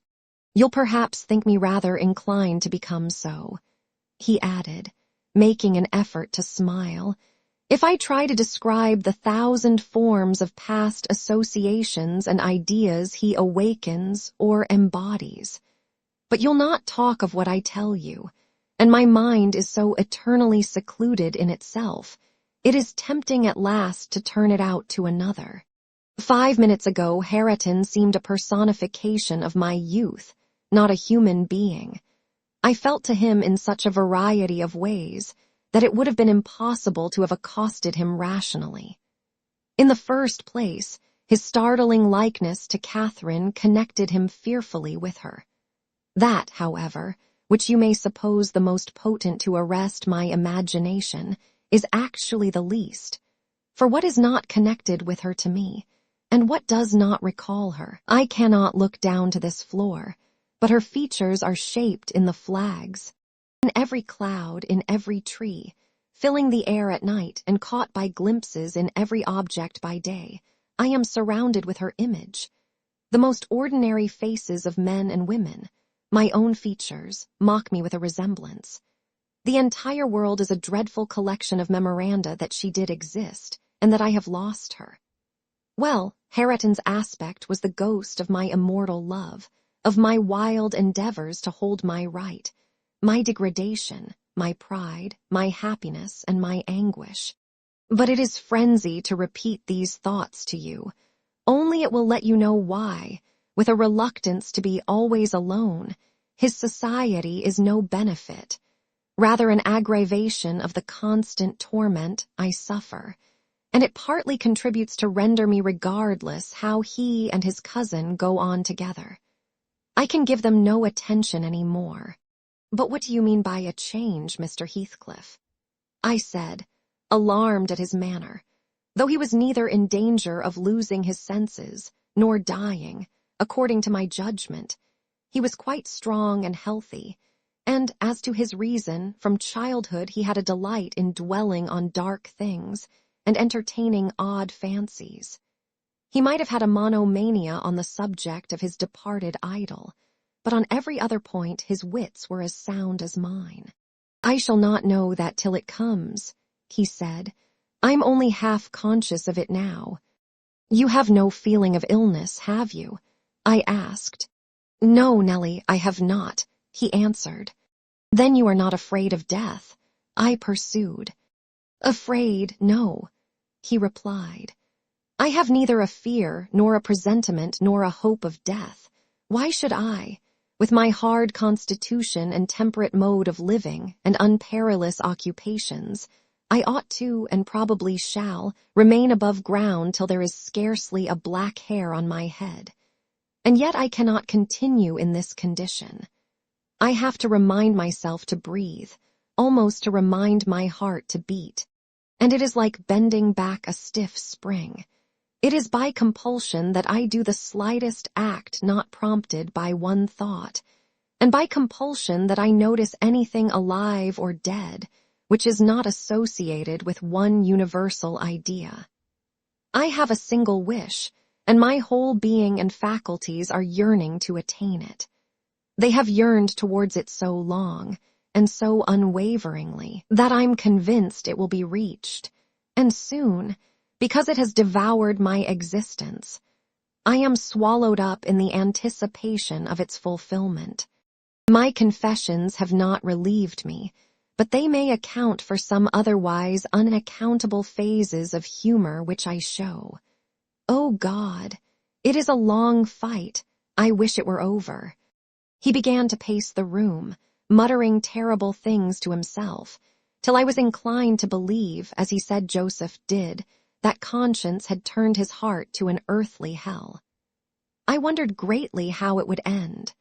[SPEAKER 1] You'll perhaps think me rather inclined to become so, he added, making an effort to smile, if I try to describe the 1,000 forms of past associations and ideas he awakens or embodies. But you'll not talk of what I tell you, and my mind is so eternally secluded in itself, it is tempting at last to turn it out to another. 5 minutes ago, Hareton seemed a personification of my youth, not a human being. I felt to him in such a variety of ways that it would have been impossible to have accosted him rationally. In the first place, his startling likeness to Catherine connected him fearfully with her. That, however, which you may suppose the most potent to arrest my imagination, is actually the least. For what is not connected with her to me, and what does not recall her? I cannot look down to this floor, but her features are shaped in the flags, in every cloud, in every tree, filling the air at night and caught by glimpses in every object by day. I am surrounded with her image. The most ordinary faces of men and women, my own features, mock me with a resemblance. The entire world is a dreadful collection of memoranda that she did exist, and that I have lost her. Well, Hareton's aspect was the ghost of my immortal love, of my wild endeavors to hold my right, my degradation, my pride, my happiness, and my anguish. But it is frenzy to repeat these thoughts to you. Only it will let you know why, with a reluctance to be always alone, his society is no benefit, rather an aggravation of the constant torment I suffer, and it partly contributes to render me regardless how he and his cousin go on together. I can give them no attention any more. But what do you mean by a change, Mr. Heathcliff? I said, alarmed at his manner, though he was neither in danger of losing his senses, nor dying, according to my judgment. He was quite strong and healthy, and as to his reason, from childhood he had a delight in dwelling on dark things and entertaining odd fancies. He might have had a monomania on the subject of his departed idol, but on every other point his wits were as sound as mine. I shall not know that till it comes, he said. I'm only half conscious of it now. You have no feeling of illness, have you? I asked. No, Nellie, I have not, he answered. Then you are not afraid of death, I pursued. Afraid, no, he replied. I have neither a fear, nor a presentiment, nor a hope of death. Why should I, with my hard constitution and temperate mode of living and unperilous occupations, I ought to, and probably shall, remain above ground till there is scarcely a black hair on my head. And yet I cannot continue in this condition. I have to remind myself to breathe, almost to remind my heart to beat. And it is like bending back a stiff spring. It is by compulsion that I do the slightest act not prompted by one thought, and by compulsion that I notice anything alive or dead, which is not associated with one universal idea. I have a single wish, and my whole being and faculties are yearning to attain it. They have yearned towards it so long, and so unwaveringly that I'm convinced it will be reached, and soon, because it has devoured my existence. I am swallowed up in the anticipation of its fulfillment. My confessions have not relieved me, but they may account for some otherwise unaccountable phases of humor which I show. Oh God, it is a long fight. I wish it were over. He began to pace the room, muttering terrible things to himself, till I was inclined to believe, as he said Joseph did, that conscience had turned his heart to an earthly hell. I wondered greatly how it would end.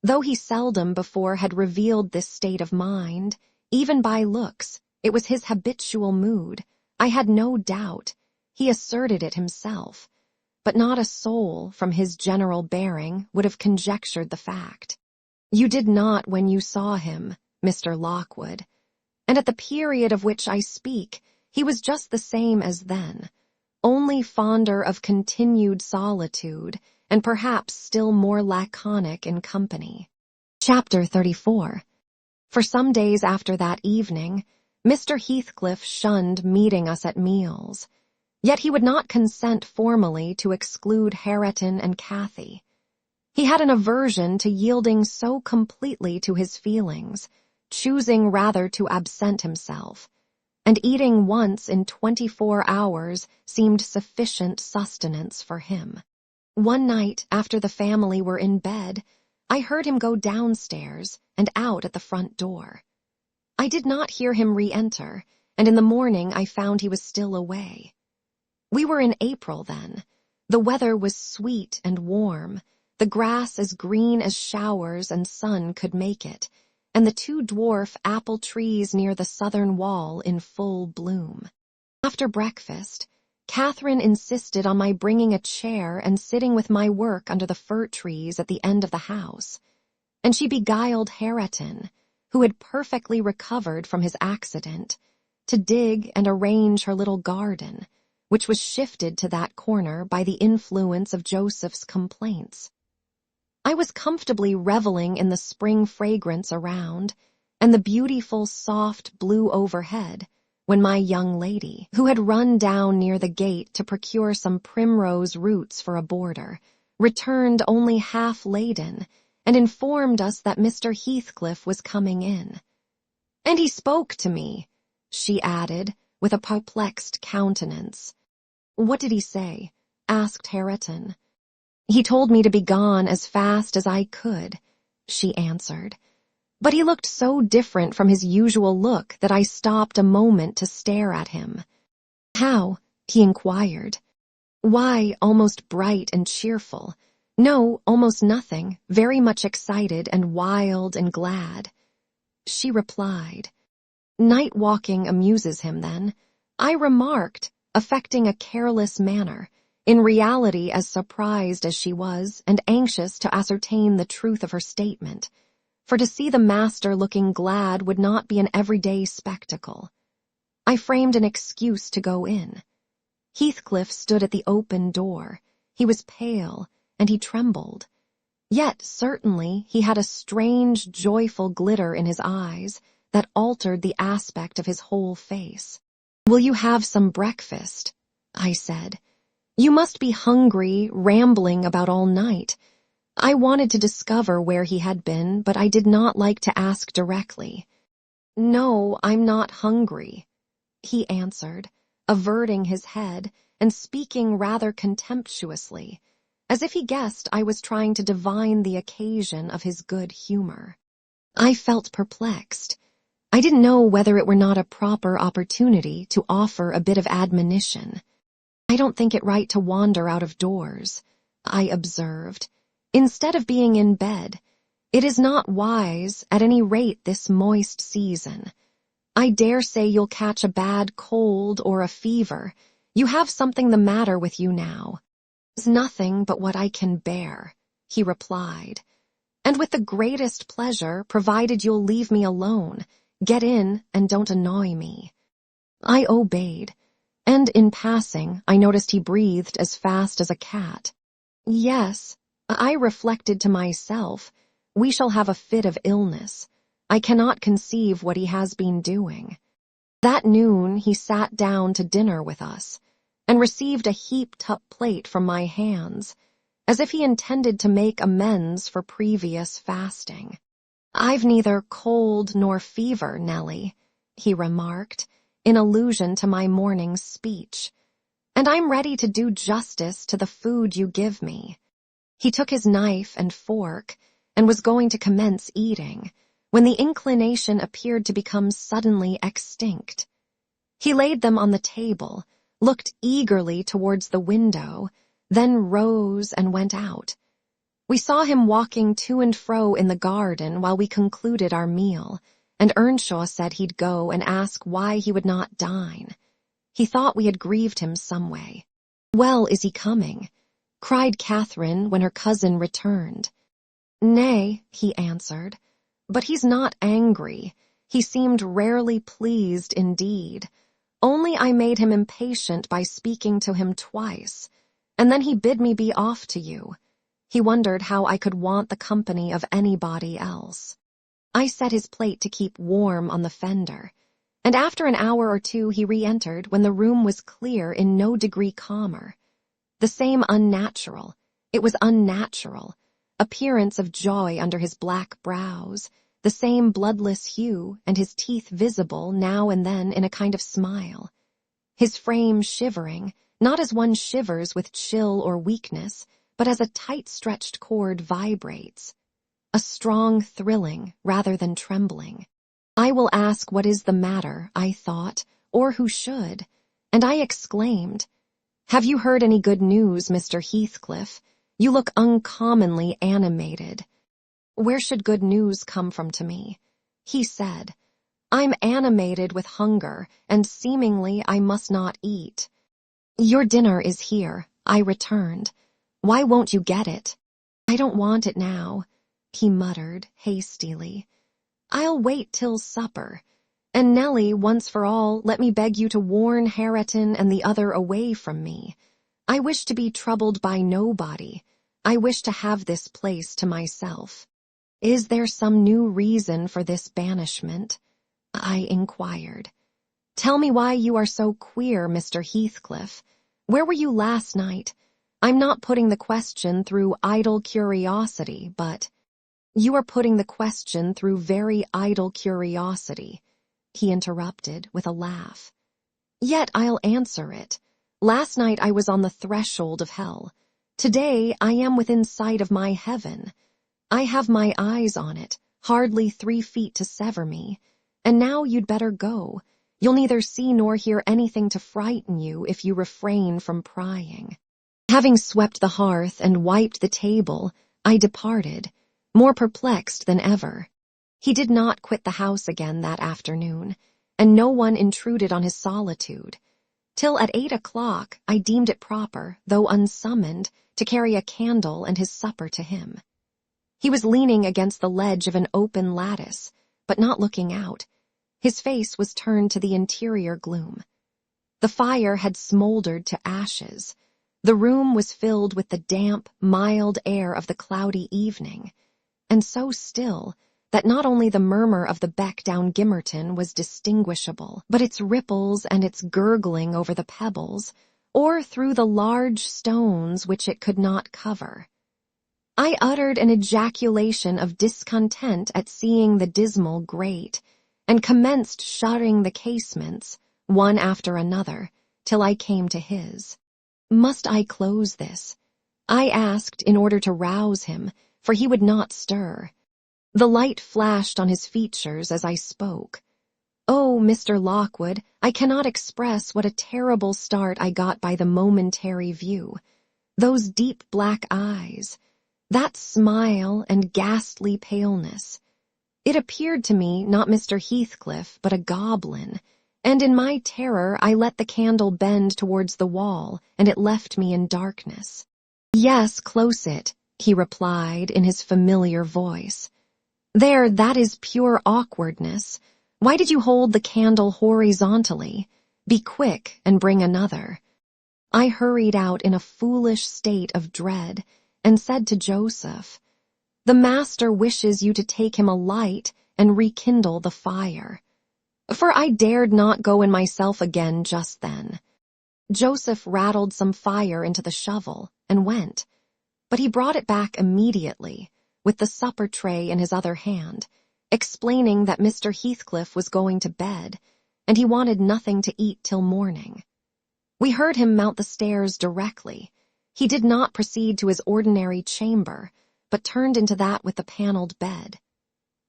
[SPEAKER 1] Though he seldom before had revealed this state of mind, even by looks, it was his habitual mood. I had no doubt. He asserted it himself. But not a soul, from his general bearing, would have conjectured the fact. You did not when you saw him, Mr. Lockwood. And at the period of which I speak, he was just the same as then, only fonder of continued solitude, and perhaps still more laconic in company. Chapter 34. For some days after that evening, Mr. Heathcliff shunned meeting us at meals. Yet he would not consent formally to exclude Hareton and Cathy. He had an aversion to yielding so completely to his feelings, choosing rather to absent himself, and eating once in 24 hours seemed sufficient sustenance for him. One night, after the family were in bed, I heard him go downstairs and out at the front door. I did not hear him re-enter, and in the morning I found he was still away. We were in April then. The weather was sweet and warm, the grass as green as showers and sun could make it, and the two dwarf apple trees near the southern wall in full bloom. After breakfast, Catherine insisted on my bringing a chair and sitting with my work under the fir trees at the end of the house, and she beguiled Hareton, who had perfectly recovered from his accident, to dig and arrange her little garden, which was shifted to that corner by the influence of Joseph's complaints. I was comfortably reveling in the spring fragrance around, and the beautiful soft blue overhead, when my young lady, who had run down near the gate to procure some primrose roots for a border, returned only half laden, and informed us that Mr. Heathcliff was coming in. "And he spoke to me," she added, with a perplexed countenance. "What did he say?" asked Hareton. "He told me to be gone as fast as I could," she answered. But he looked so different from his usual look that I stopped a moment to stare at him. "How?" he inquired. "Why, almost bright and cheerful. No, almost nothing, very much excited and wild and glad." She replied, "Night walking amuses him, then," I remarked, affecting a careless manner, in reality as surprised as she was and anxious to ascertain the truth of her statement, for to see the master looking glad would not be an everyday spectacle. I framed an excuse to go in. Heathcliff stood at the open door. He was pale, and he trembled. Yet certainly he had a strange, joyful glitter in his eyes that altered the aspect of his whole face. "Will you have some breakfast?" I said. "You must be hungry, rambling about all night." I wanted to discover where he had been, but I did not like to ask directly. "No, I'm not hungry," he answered, averting his head and speaking rather contemptuously, as if he guessed I was trying to divine the occasion of his good humor. I felt perplexed. I didn't know whether it were not a proper opportunity to offer a bit of admonition. "I don't think it right to wander out of doors," I observed. "Instead of being in bed, it is not wise, at any rate this moist season. I dare say you'll catch a bad cold or a fever. You have something the matter with you now." "It's nothing but what I can bear," he replied. "And with the greatest pleasure, provided you'll leave me alone. Get in and don't annoy me." I obeyed, and in passing I noticed he breathed as fast as a cat. Yes, I reflected to myself, we shall have a fit of illness. I cannot conceive what he has been doing. That noon he sat down to dinner with us, and received a heaped-up plate from my hands, as if he intended to make amends for previous fasting. "I've neither cold nor fever, Nellie," he remarked, in allusion to my morning's speech, "and I'm ready to do justice to the food you give me." He took his knife and fork and was going to commence eating, when the inclination appeared to become suddenly extinct. He laid them on the table, looked eagerly towards the window, then rose and went out. We saw him walking to and fro in the garden while we concluded our meal, and Earnshaw said he'd go and ask why he would not dine. He thought we had grieved him some way. "Well, is he coming?" cried Catherine when her cousin returned. "Nay," he answered, "but he's not angry. He seemed rarely pleased indeed. Only I made him impatient by speaking to him twice, and then he bid me be off to you. He wondered how I could want the company of anybody else." I set his plate to keep warm on the fender, and after an hour or two he re-entered when the room was clear, in no degree calmer. The same unnatural, it was unnatural, appearance of joy under his black brows, the same bloodless hue, and his teeth visible now and then in a kind of smile. His frame shivering, not as one shivers with chill or weakness, but as a tight-stretched cord vibrates. A strong thrilling rather than trembling. I will ask what is the matter, I thought, or who should, and I exclaimed, "Have you heard any good news, Mr. Heathcliff? You look uncommonly animated." "Where should good news come from to me?" He said, "I'm animated with hunger, and seemingly I must not eat." "Your dinner is here," I returned. "Why won't you get it?" "I don't want it now," he muttered hastily. "I'll wait till supper. And Nellie, once for all, let me beg you to warn Hareton and the other away from me. I wish to be troubled by nobody. I wish to have this place to myself." "Is there some new reason for this banishment?" I inquired. "Tell me why you are so queer, Mr. Heathcliff. Where were you last night? I'm not putting the question through idle curiosity, but—" "You are putting the question through very idle curiosity," he interrupted with a laugh. "Yet I'll answer it. Last night I was on the threshold of hell. Today I am within sight of my heaven. I have my eyes on it, hardly 3 feet to sever me. And now you'd better go. You'll neither see nor hear anything to frighten you if you refrain from prying." Having swept the hearth and wiped the table, I departed, more perplexed than ever. He did not quit the house again that afternoon, and no one intruded on his solitude, till at 8 o'clock I deemed it proper, though unsummoned, to carry a candle and his supper to him. He was leaning against the ledge of an open lattice, but not looking out. His face was turned to the interior gloom. The fire had smoldered to ashes. The room was filled with the damp, mild air of the cloudy evening, and so still that not only the murmur of the beck down Gimmerton was distinguishable, but its ripples and its gurgling over the pebbles, or through the large stones which it could not cover. I uttered an ejaculation of discontent at seeing the dismal grate, and commenced shutting the casements, one after another, till I came to his. "Must I close this?" I asked in order to rouse him, for he would not stir. The light flashed on his features as I spoke. "Oh, Mr. Lockwood, I cannot express what a terrible start I got by the momentary view. Those deep black eyes, that smile and ghastly paleness. It appeared to me not Mr. Heathcliff, but a goblin, and in my terror I let the candle bend towards the wall, and it left me in darkness. "Yes, close it," he replied in his familiar voice. "There, that is pure awkwardness. Why did you hold the candle horizontally? Be quick and bring another." I hurried out in a foolish state of dread, and said to Joseph, "The master wishes you to take him a light and rekindle the fire. For I dared not go in myself again just then. Joseph rattled some fire into the shovel and went, but he brought it back immediately, with the supper tray in his other hand, explaining that Mr. Heathcliff was going to bed, and he wanted nothing to eat till morning. We heard him mount the stairs directly. He did not proceed to his ordinary chamber, but turned into that with the paneled bed.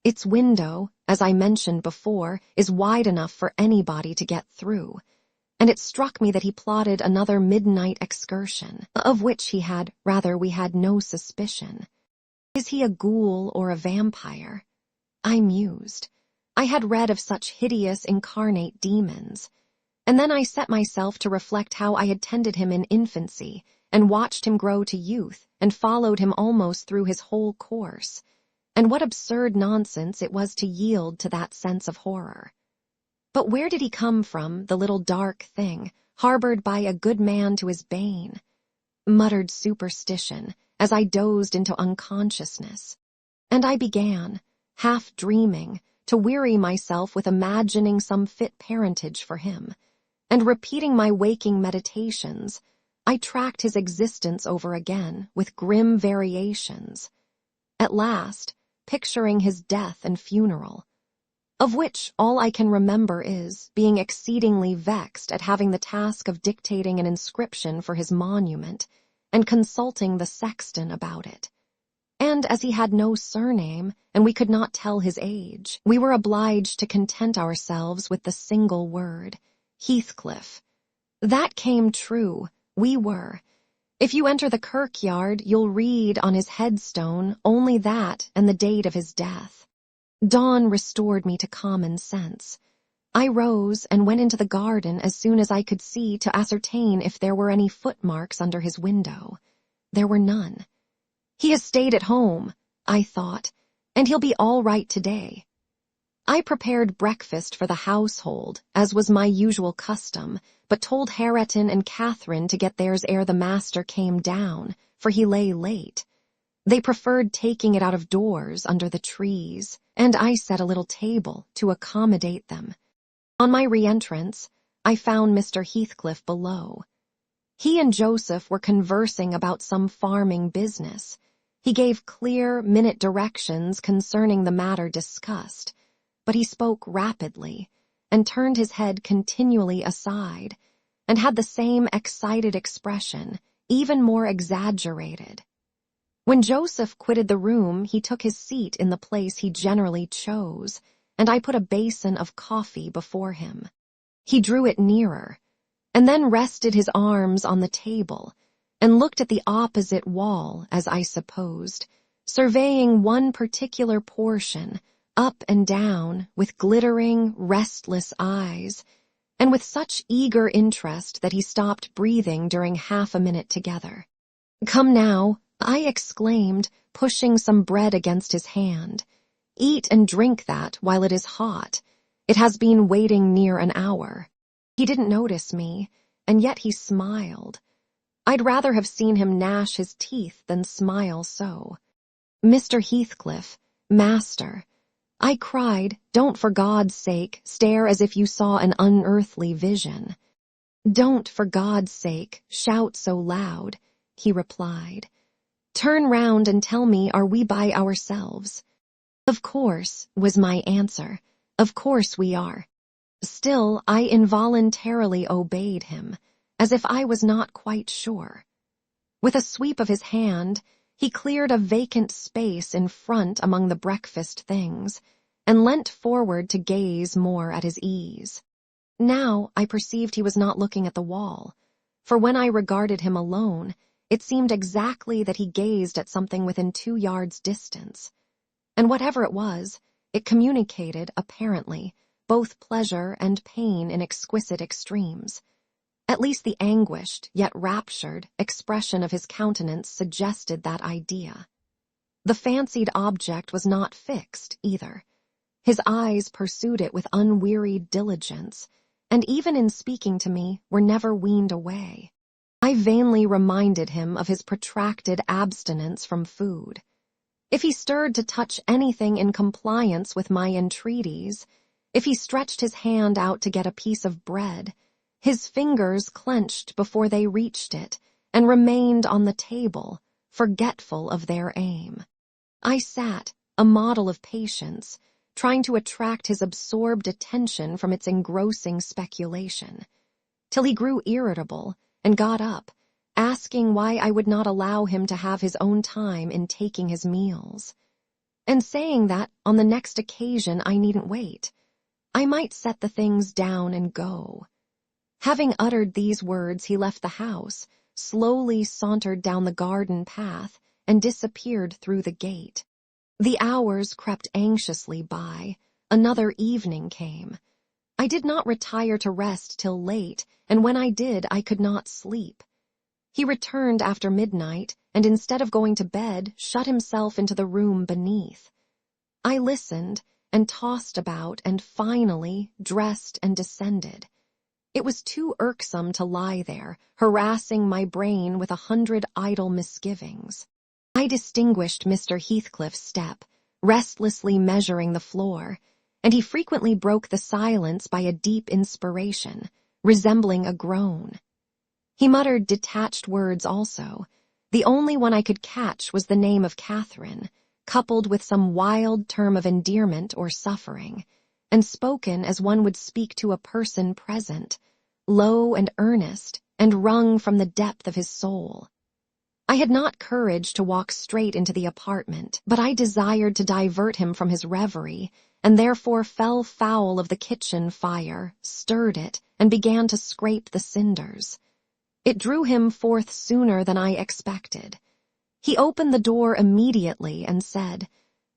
[SPEAKER 1] Its window, as I mentioned before, is wide enough for anybody to get through, and it struck me that he plotted another midnight excursion, of which we had no suspicion. Is he a ghoul or a vampire? I mused. I had read of such hideous incarnate demons, and then I set myself to reflect how I had tended him in infancy, and watched him grow to youth, and followed him almost through his whole course, and what absurd nonsense it was to yield to that sense of horror. But where did he come from, the little dark thing, harbored by a good man to his bane? Muttered superstition, as I dozed into unconsciousness. And I began, half dreaming, to weary myself with imagining some fit parentage for him, and repeating my waking meditations, I tracked his existence over again with grim variations. At last, picturing his death and funeral, of which all I can remember is being exceedingly vexed at having the task of dictating an inscription for his monument and consulting the sexton about it. And as he had no surname and we could not tell his age, we were obliged to content ourselves with the single word, Heathcliff. That came true, we were. If you enter the kirkyard, you'll read on his headstone only that and the date of his death. Dawn restored me to common sense. I rose and went into the garden as soon as I could see to ascertain if there were any footmarks under his window. There were none. He has stayed at home, I thought, and he'll be all right today. I prepared breakfast for the household, as was my usual custom, but told Hareton and Catherine to get theirs ere the master came down, for he lay late. They preferred taking it out of doors under the trees, and I set a little table to accommodate them. On my re-entrance, I found Mr. Heathcliff below. He and Joseph were conversing about some farming business. He gave clear, minute directions concerning the matter discussed, but he spoke rapidly, and turned his head continually aside, and had the same excited expression, even more exaggerated. When Joseph quitted the room, he took his seat in the place he generally chose, and I put a basin of coffee before him. He drew it nearer, and then rested his arms on the table, and looked at the opposite wall, as I supposed, surveying one particular portion, up and down, with glittering, restless eyes, and with such eager interest that he stopped breathing during half a minute together. "Come now," I exclaimed, pushing some bread against his hand. "Eat and drink that while it is hot. It has been waiting near an hour." He didn't notice me, and yet he smiled. I'd rather have seen him gnash his teeth than smile so. "Mr. Heathcliff, master," I cried, "don't for God's sake stare as if you saw an unearthly vision." "Don't for God's sake shout so loud," he replied. "Turn round and tell me, are we by ourselves?" "Of course," was my answer. "Of course we are." Still, I involuntarily obeyed him, as if I was not quite sure. With a sweep of his hand, he cleared a vacant space in front among the breakfast things, and leant forward to gaze more at his ease. Now I perceived he was not looking at the wall, for when I regarded him alone, it seemed exactly that he gazed at something within 2 yards distance. And whatever it was, it communicated, apparently, both pleasure and pain in exquisite extremes. At least the anguished, yet raptured, expression of his countenance suggested that idea. The fancied object was not fixed, either. His eyes pursued it with unwearied diligence, and even in speaking to me, were never weaned away. I vainly reminded him of his protracted abstinence from food. If he stirred to touch anything in compliance with my entreaties, if he stretched his hand out to get a piece of bread, his fingers clenched before they reached it and remained on the table, forgetful of their aim. I sat, a model of patience, trying to attract his absorbed attention from its engrossing speculation, till he grew irritable and got up, asking why I would not allow him to have his own time in taking his meals, and saying that on the next occasion I needn't wait. I might set the things down and go. Having uttered these words, he left the house, slowly sauntered down the garden path, and disappeared through the gate. The hours crept anxiously by. Another evening came. I did not retire to rest till late, and when I did, I could not sleep. He returned after midnight, and instead of going to bed, shut himself into the room beneath. I listened, and tossed about, and finally dressed and descended. It was too irksome to lie there, harassing my brain with 100 idle misgivings. I distinguished Mr. Heathcliff's step, restlessly measuring the floor, and he frequently broke the silence by a deep inspiration, resembling a groan. He muttered detached words also. The only one I could catch was the name of Catherine, coupled with some wild term of endearment or suffering, and spoken as one would speak to a person present, low and earnest, and wrung from the depth of his soul. I had not courage to walk straight into the apartment, but I desired to divert him from his reverie, and therefore fell foul of the kitchen fire, stirred it, and began to scrape the cinders. It drew him forth sooner than I expected. He opened the door immediately and said,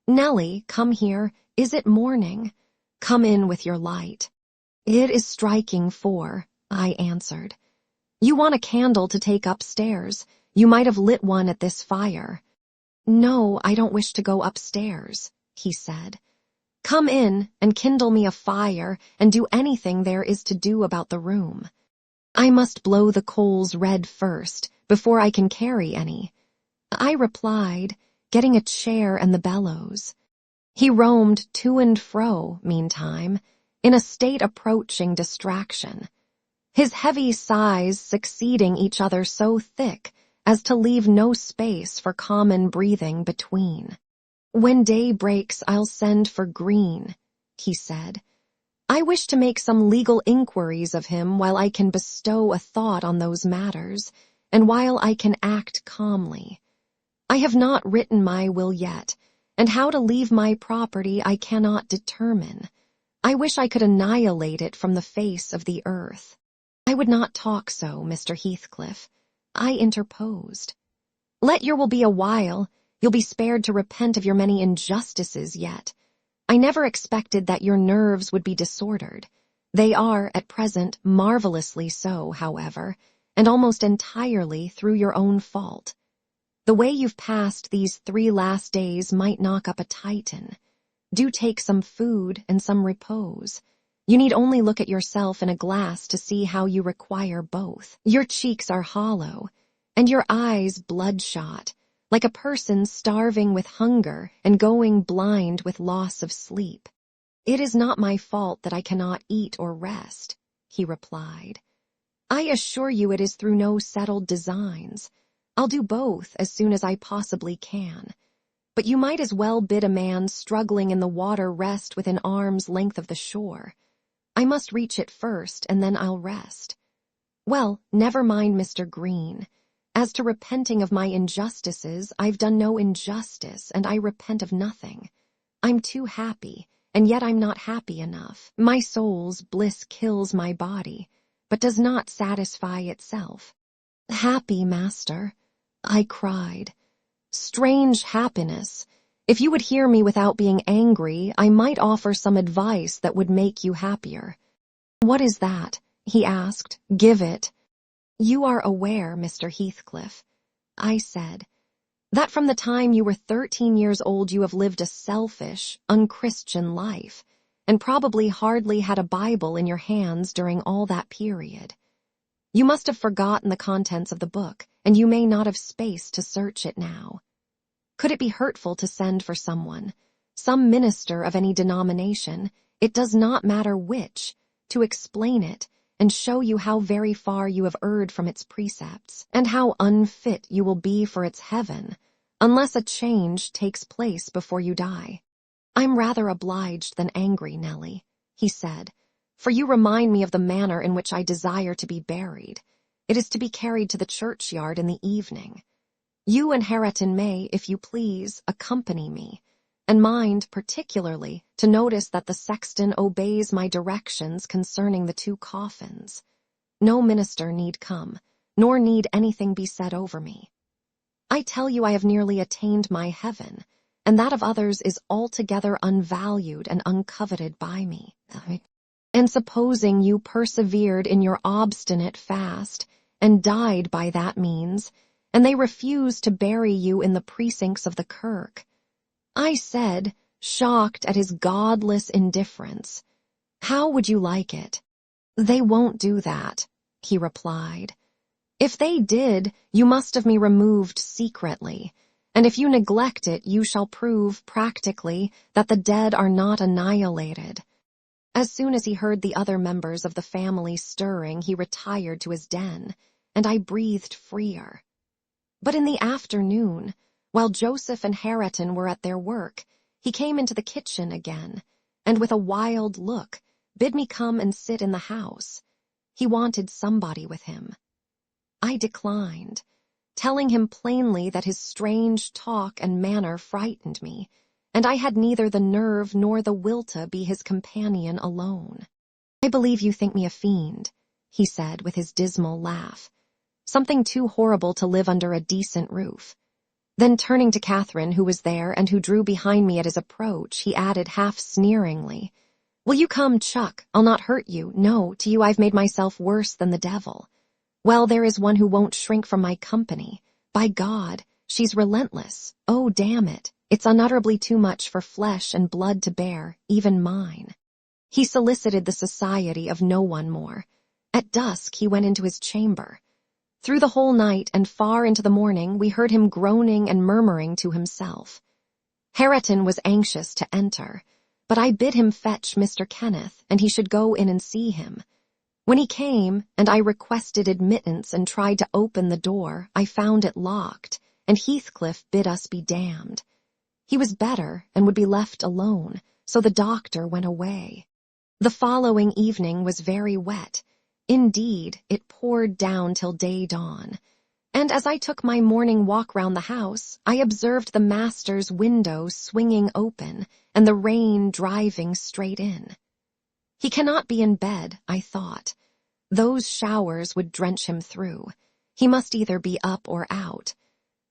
[SPEAKER 1] "Nellie, come here. Is it morning? Come in with your light." "It is striking 4, I answered. "You want a candle to take upstairs. You might have lit one at this fire." "No, I don't wish to go upstairs," he said. "Come in and kindle me a fire and do anything there is to do about the room. I must blow the coals red first, before I can carry any," I replied, getting a chair and the bellows. He roamed to and fro, meantime, in a state approaching distraction, his heavy sighs succeeding each other so thick as to leave no space for common breathing between. "When day breaks, I'll send for Green," he said. "I wish to make some legal inquiries of him while I can bestow a thought on those matters, and while I can act calmly. I have not written my will yet, and how to leave my property I cannot determine. I wish I could annihilate it from the face of the earth." "I would not talk so, Mr. Heathcliff," I interposed. "Let your will be a while. You'll be spared to repent of your many injustices yet. I never expected that your nerves would be disordered. They are, at present, marvelously so, however, and almost entirely through your own fault. The way you've passed these 3 last days might knock up a Titan. Do take some food and some repose. You need only look at yourself in a glass to see how you require both. Your cheeks are hollow, and your eyes bloodshot, like a person starving with hunger and going blind with loss of sleep. "It is not my fault that I cannot eat or rest," he replied. "I assure you it is through no settled designs. I'll do both as soon as I possibly can. But you might as well bid a man struggling in the water rest within arm's length of the shore. I must reach it first, and then I'll rest. Well, never mind Mr. Green. As to repenting of my injustices, I've done no injustice, and I repent of nothing. I'm too happy, and yet I'm not happy enough. My soul's bliss kills my body, but does not satisfy itself." "Happy, master," I cried. "Strange happiness. If you would hear me without being angry, I might offer some advice that would make you happier." "What is that?" he asked. "Give it." "You are aware, Mr. Heathcliff," I said, "that from the time you were 13 years old you have lived a selfish, unchristian life, and probably hardly had a Bible in your hands during all that period. You must have forgotten the contents of the book, and you may not have space to search it now. Could it be hurtful to send for someone, some minister of any denomination, it does not matter which, to explain it and show you how very far you have erred from its precepts, and how unfit you will be for its heaven, unless a change takes place before you die? I'm rather obliged than angry, Nellie, he said, for you remind me of the manner in which I desire to be buried. It is to be carried to the churchyard in the evening. You and Hareton may, if you please, accompany me, and mind particularly to notice that the sexton obeys my directions concerning the 2 coffins. No minister need come, nor need anything be said over me. I tell you I have nearly attained my heaven, and that of others is altogether unvalued and uncoveted by me. And supposing you persevered in your obstinate fast, and died by that means, and they refused to bury you in the precincts of the kirk, I said, shocked at his godless indifference, how would you like it? They won't do that, he replied. If they did, you must have me removed secretly, and if you neglect it, you shall prove practically that the dead are not annihilated. As soon as he heard the other members of the family stirring, he retired to his den, and I breathed freer. But in the afternoon, while Joseph and Hareton were at their work, he came into the kitchen again, and with a wild look, bid me come and sit in the house. He wanted somebody with him. I declined, telling him plainly that his strange talk and manner frightened me, and I had neither the nerve nor the will to be his companion alone. I believe you think me a fiend, he said with his dismal laugh, something too horrible to live under a decent roof. Then turning to Catherine, who was there and who drew behind me at his approach, he added half-sneeringly, "Will you come, Chuck? I'll not hurt you. No, to you I've made myself worse than the devil. Well, there is one who won't shrink from my company. By God, she's relentless. Oh, damn it. It's unutterably too much for flesh and blood to bear, even mine." He solicited the society of no one more. At dusk he went into his chamber. Through the whole night and far into the morning we heard him groaning and murmuring to himself. Hareton was anxious to enter, but I bid him fetch Mr. Kenneth, and he should go in and see him. When he came, and I requested admittance and tried to open the door, I found it locked, and Heathcliff bid us be damned. He was better and would be left alone, so the doctor went away. The following evening was very wet. Indeed, it poured down till day dawn, and as I took my morning walk round the house, I observed the master's window swinging open and the rain driving straight in. He cannot be in bed, I thought. Those showers would drench him through. He must either be up or out.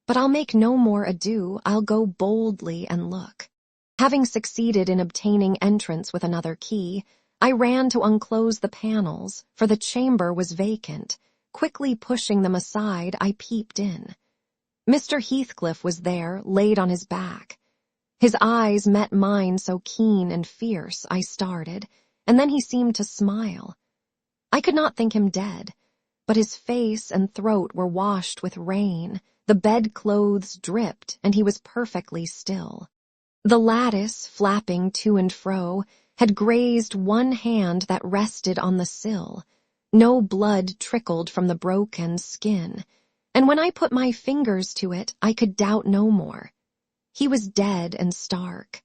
[SPEAKER 1] But I'll make no more ado, I'll go boldly and look. Having succeeded in obtaining entrance with another key, I ran to unclose the panels, for the chamber was vacant. Quickly pushing them aside, I peeped in. Mr. Heathcliff was there, laid on his back. His eyes met mine so keen and fierce, I started, and then he seemed to smile. I could not think him dead, but his face and throat were washed with rain, the bedclothes dripped, and he was perfectly still. The lattice, flapping to and fro, had grazed one hand that rested on the sill. No blood trickled from the broken skin, and when I put my fingers to it, I could doubt no more. He was dead and stark.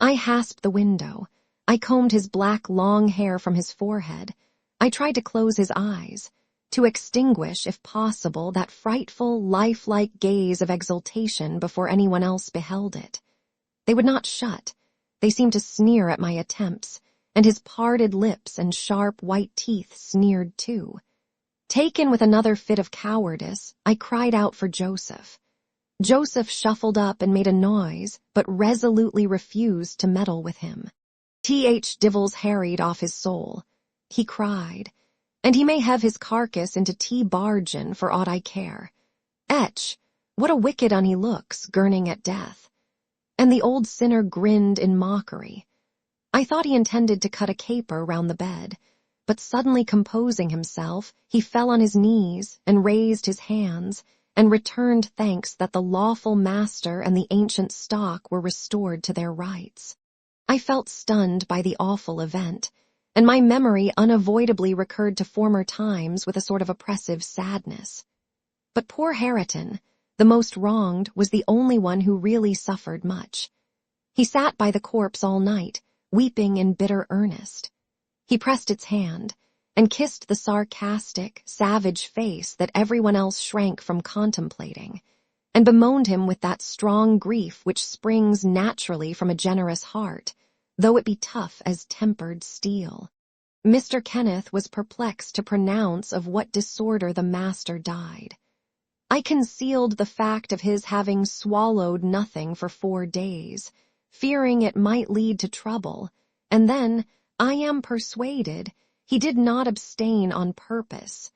[SPEAKER 1] I hasped the window. I combed his black long hair from his forehead. I tried to close his eyes, to extinguish, if possible, that frightful, lifelike gaze of exultation before anyone else beheld it. They would not shut. They seemed to sneer at my attempts, and his parted lips and sharp white teeth sneered too. Taken with another fit of cowardice, I cried out for Joseph. Joseph shuffled up and made a noise, but resolutely refused to meddle with him. Divils harried off his soul. He cried, and he may have his carcass into Bargain for aught I care. Etch, what a wicked un he looks, gurning at death. And the old sinner grinned in mockery. I thought he intended to cut a caper round the bed, but suddenly composing himself, he fell on his knees and raised his hands, and returned thanks that the lawful master and the ancient stock were restored to their rights. I felt stunned by the awful event, and my memory unavoidably recurred to former times with a sort of oppressive sadness. But poor Hareton, the most wronged, was the only one who really suffered much. He sat by the corpse all night, weeping in bitter earnest. He pressed its hand, and kissed the sarcastic, savage face that everyone else shrank from contemplating, and bemoaned him with that strong grief which springs naturally from a generous heart, though it be tough as tempered steel. Mr. Kenneth was perplexed to pronounce of what disorder the master died. I concealed the fact of his having swallowed nothing for 4 days, fearing it might lead to trouble, and then, I am persuaded, he did not abstain on purpose.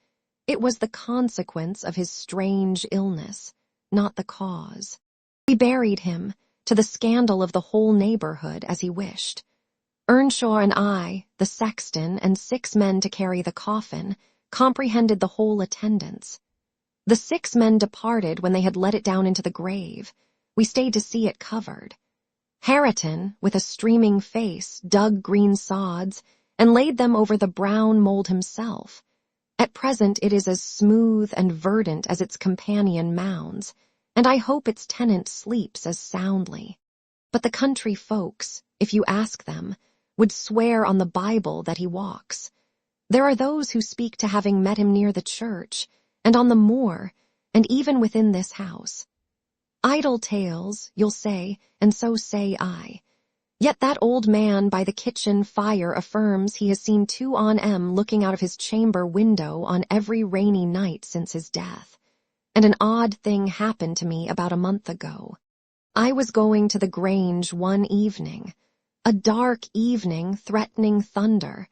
[SPEAKER 1] It was the consequence of his strange illness, not the cause. We buried him, to the scandal of the whole neighborhood, as he wished. Earnshaw and I, the sexton, and 6 men to carry the coffin, comprehended the whole attendance. The 6 men departed when they had let it down into the grave. We stayed to see it covered. Hareton, with a streaming face, dug green sods, and laid them over the brown mold himself. At present it is as smooth and verdant as its companion mounds, and I hope its tenant sleeps as soundly. But the country folks, if you ask them, would swear on the Bible that he walks. There are those who speak to having met him near the church, and on the moor, and even within this house. Idle tales, you'll say, and so say I. Yet that old man by the kitchen fire affirms he has seen 2 on M looking out of his chamber window on every rainy night since his death. And an odd thing happened to me about a month ago. I was going to the Grange one evening, a dark evening threatening thunder,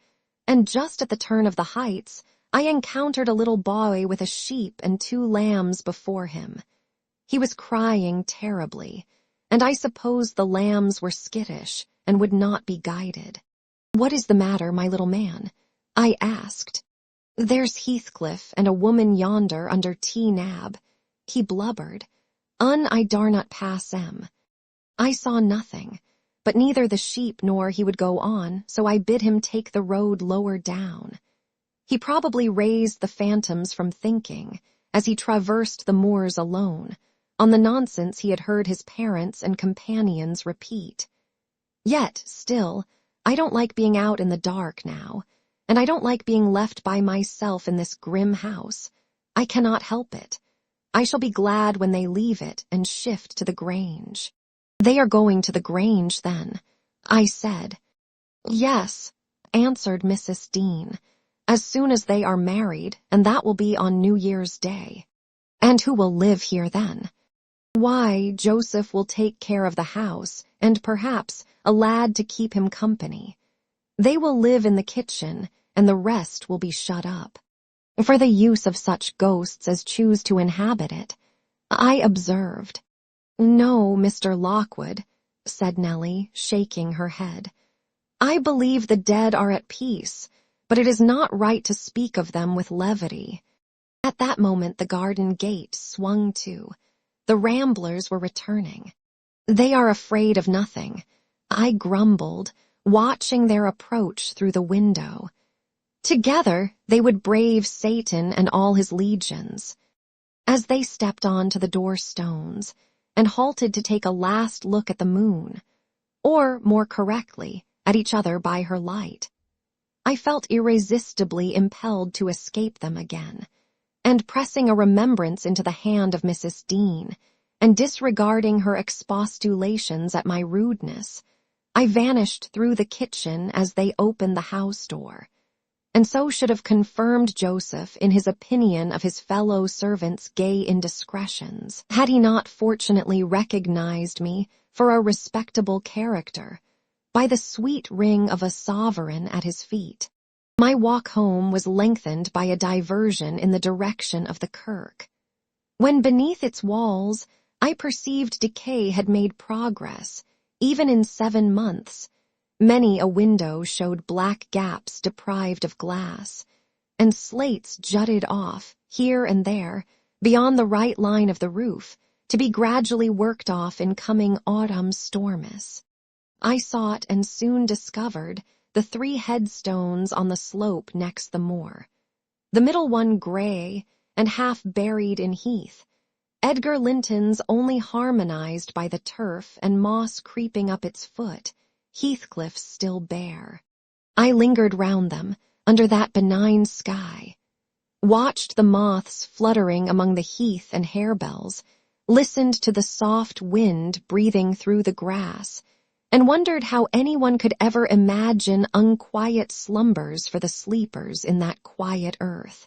[SPEAKER 1] and just at the turn of the heights, I encountered a little boy with a sheep and 2 lambs before him. He was crying terribly, and I suppose the lambs were skittish and would not be guided. "What is the matter, my little man?" I asked. "There's Heathcliff and a woman yonder under T-Nab," he blubbered. I dar not pass 'em." I saw nothing, but neither the sheep nor he would go on, so I bid him take the road lower down. He probably raised the phantoms from thinking, as he traversed the moors alone, on the nonsense he had heard his parents and companions repeat. Yet, still, I don't like being out in the dark now, and I don't like being left by myself in this grim house. I cannot help it. I shall be glad when they leave it and shift to the Grange. "They are going to the Grange, then?" I said. "Yes," answered Mrs. Dean, "as soon as they are married, and that will be on New Year's Day." "And who will live here then?" "Why, Joseph will take care of the house, and perhaps a lad to keep him company. They will live in the kitchen, and the rest will be shut up, for the use of such ghosts as choose to inhabit it," I observed. "No, Mr. Lockwood," said Nellie, shaking her head. "I believe the dead are at peace, but it is not right to speak of them with levity." At that moment the garden gate swung to. The ramblers were returning. "They are afraid of nothing," I grumbled, watching their approach through the window. Together they would brave Satan and all his legions. As they stepped on to the door-stones, and halted to take a last look at the moon, or, more correctly, at each other by her light, I felt irresistibly impelled to escape them again, and pressing a remembrance into the hand of Mrs. Dean, and disregarding her expostulations at my rudeness, I vanished through the kitchen as they opened the house door, and so should have confirmed Joseph in his opinion of his fellow servants' gay indiscretions, had he not fortunately recognized me for a respectable character, by the sweet ring of a sovereign at his feet. My walk home was lengthened by a diversion in the direction of the kirk. When beneath its walls, I perceived decay had made progress, even in 7 months. Many a window showed black gaps deprived of glass, and slates jutted off, here and there, beyond the right line of the roof, to be gradually worked off in coming autumn stormis. I sought and soon discovered the 3 headstones on the slope next the moor, the middle one gray and half buried in heath, Edgar Linton's only harmonized by the turf and moss creeping up its foot, Heathcliff's still bare. I lingered round them, under that benign sky, watched the moths fluttering among the heath and harebells, listened to the soft wind breathing through the grass, and wondered how anyone could ever imagine unquiet slumbers for the sleepers in that quiet earth.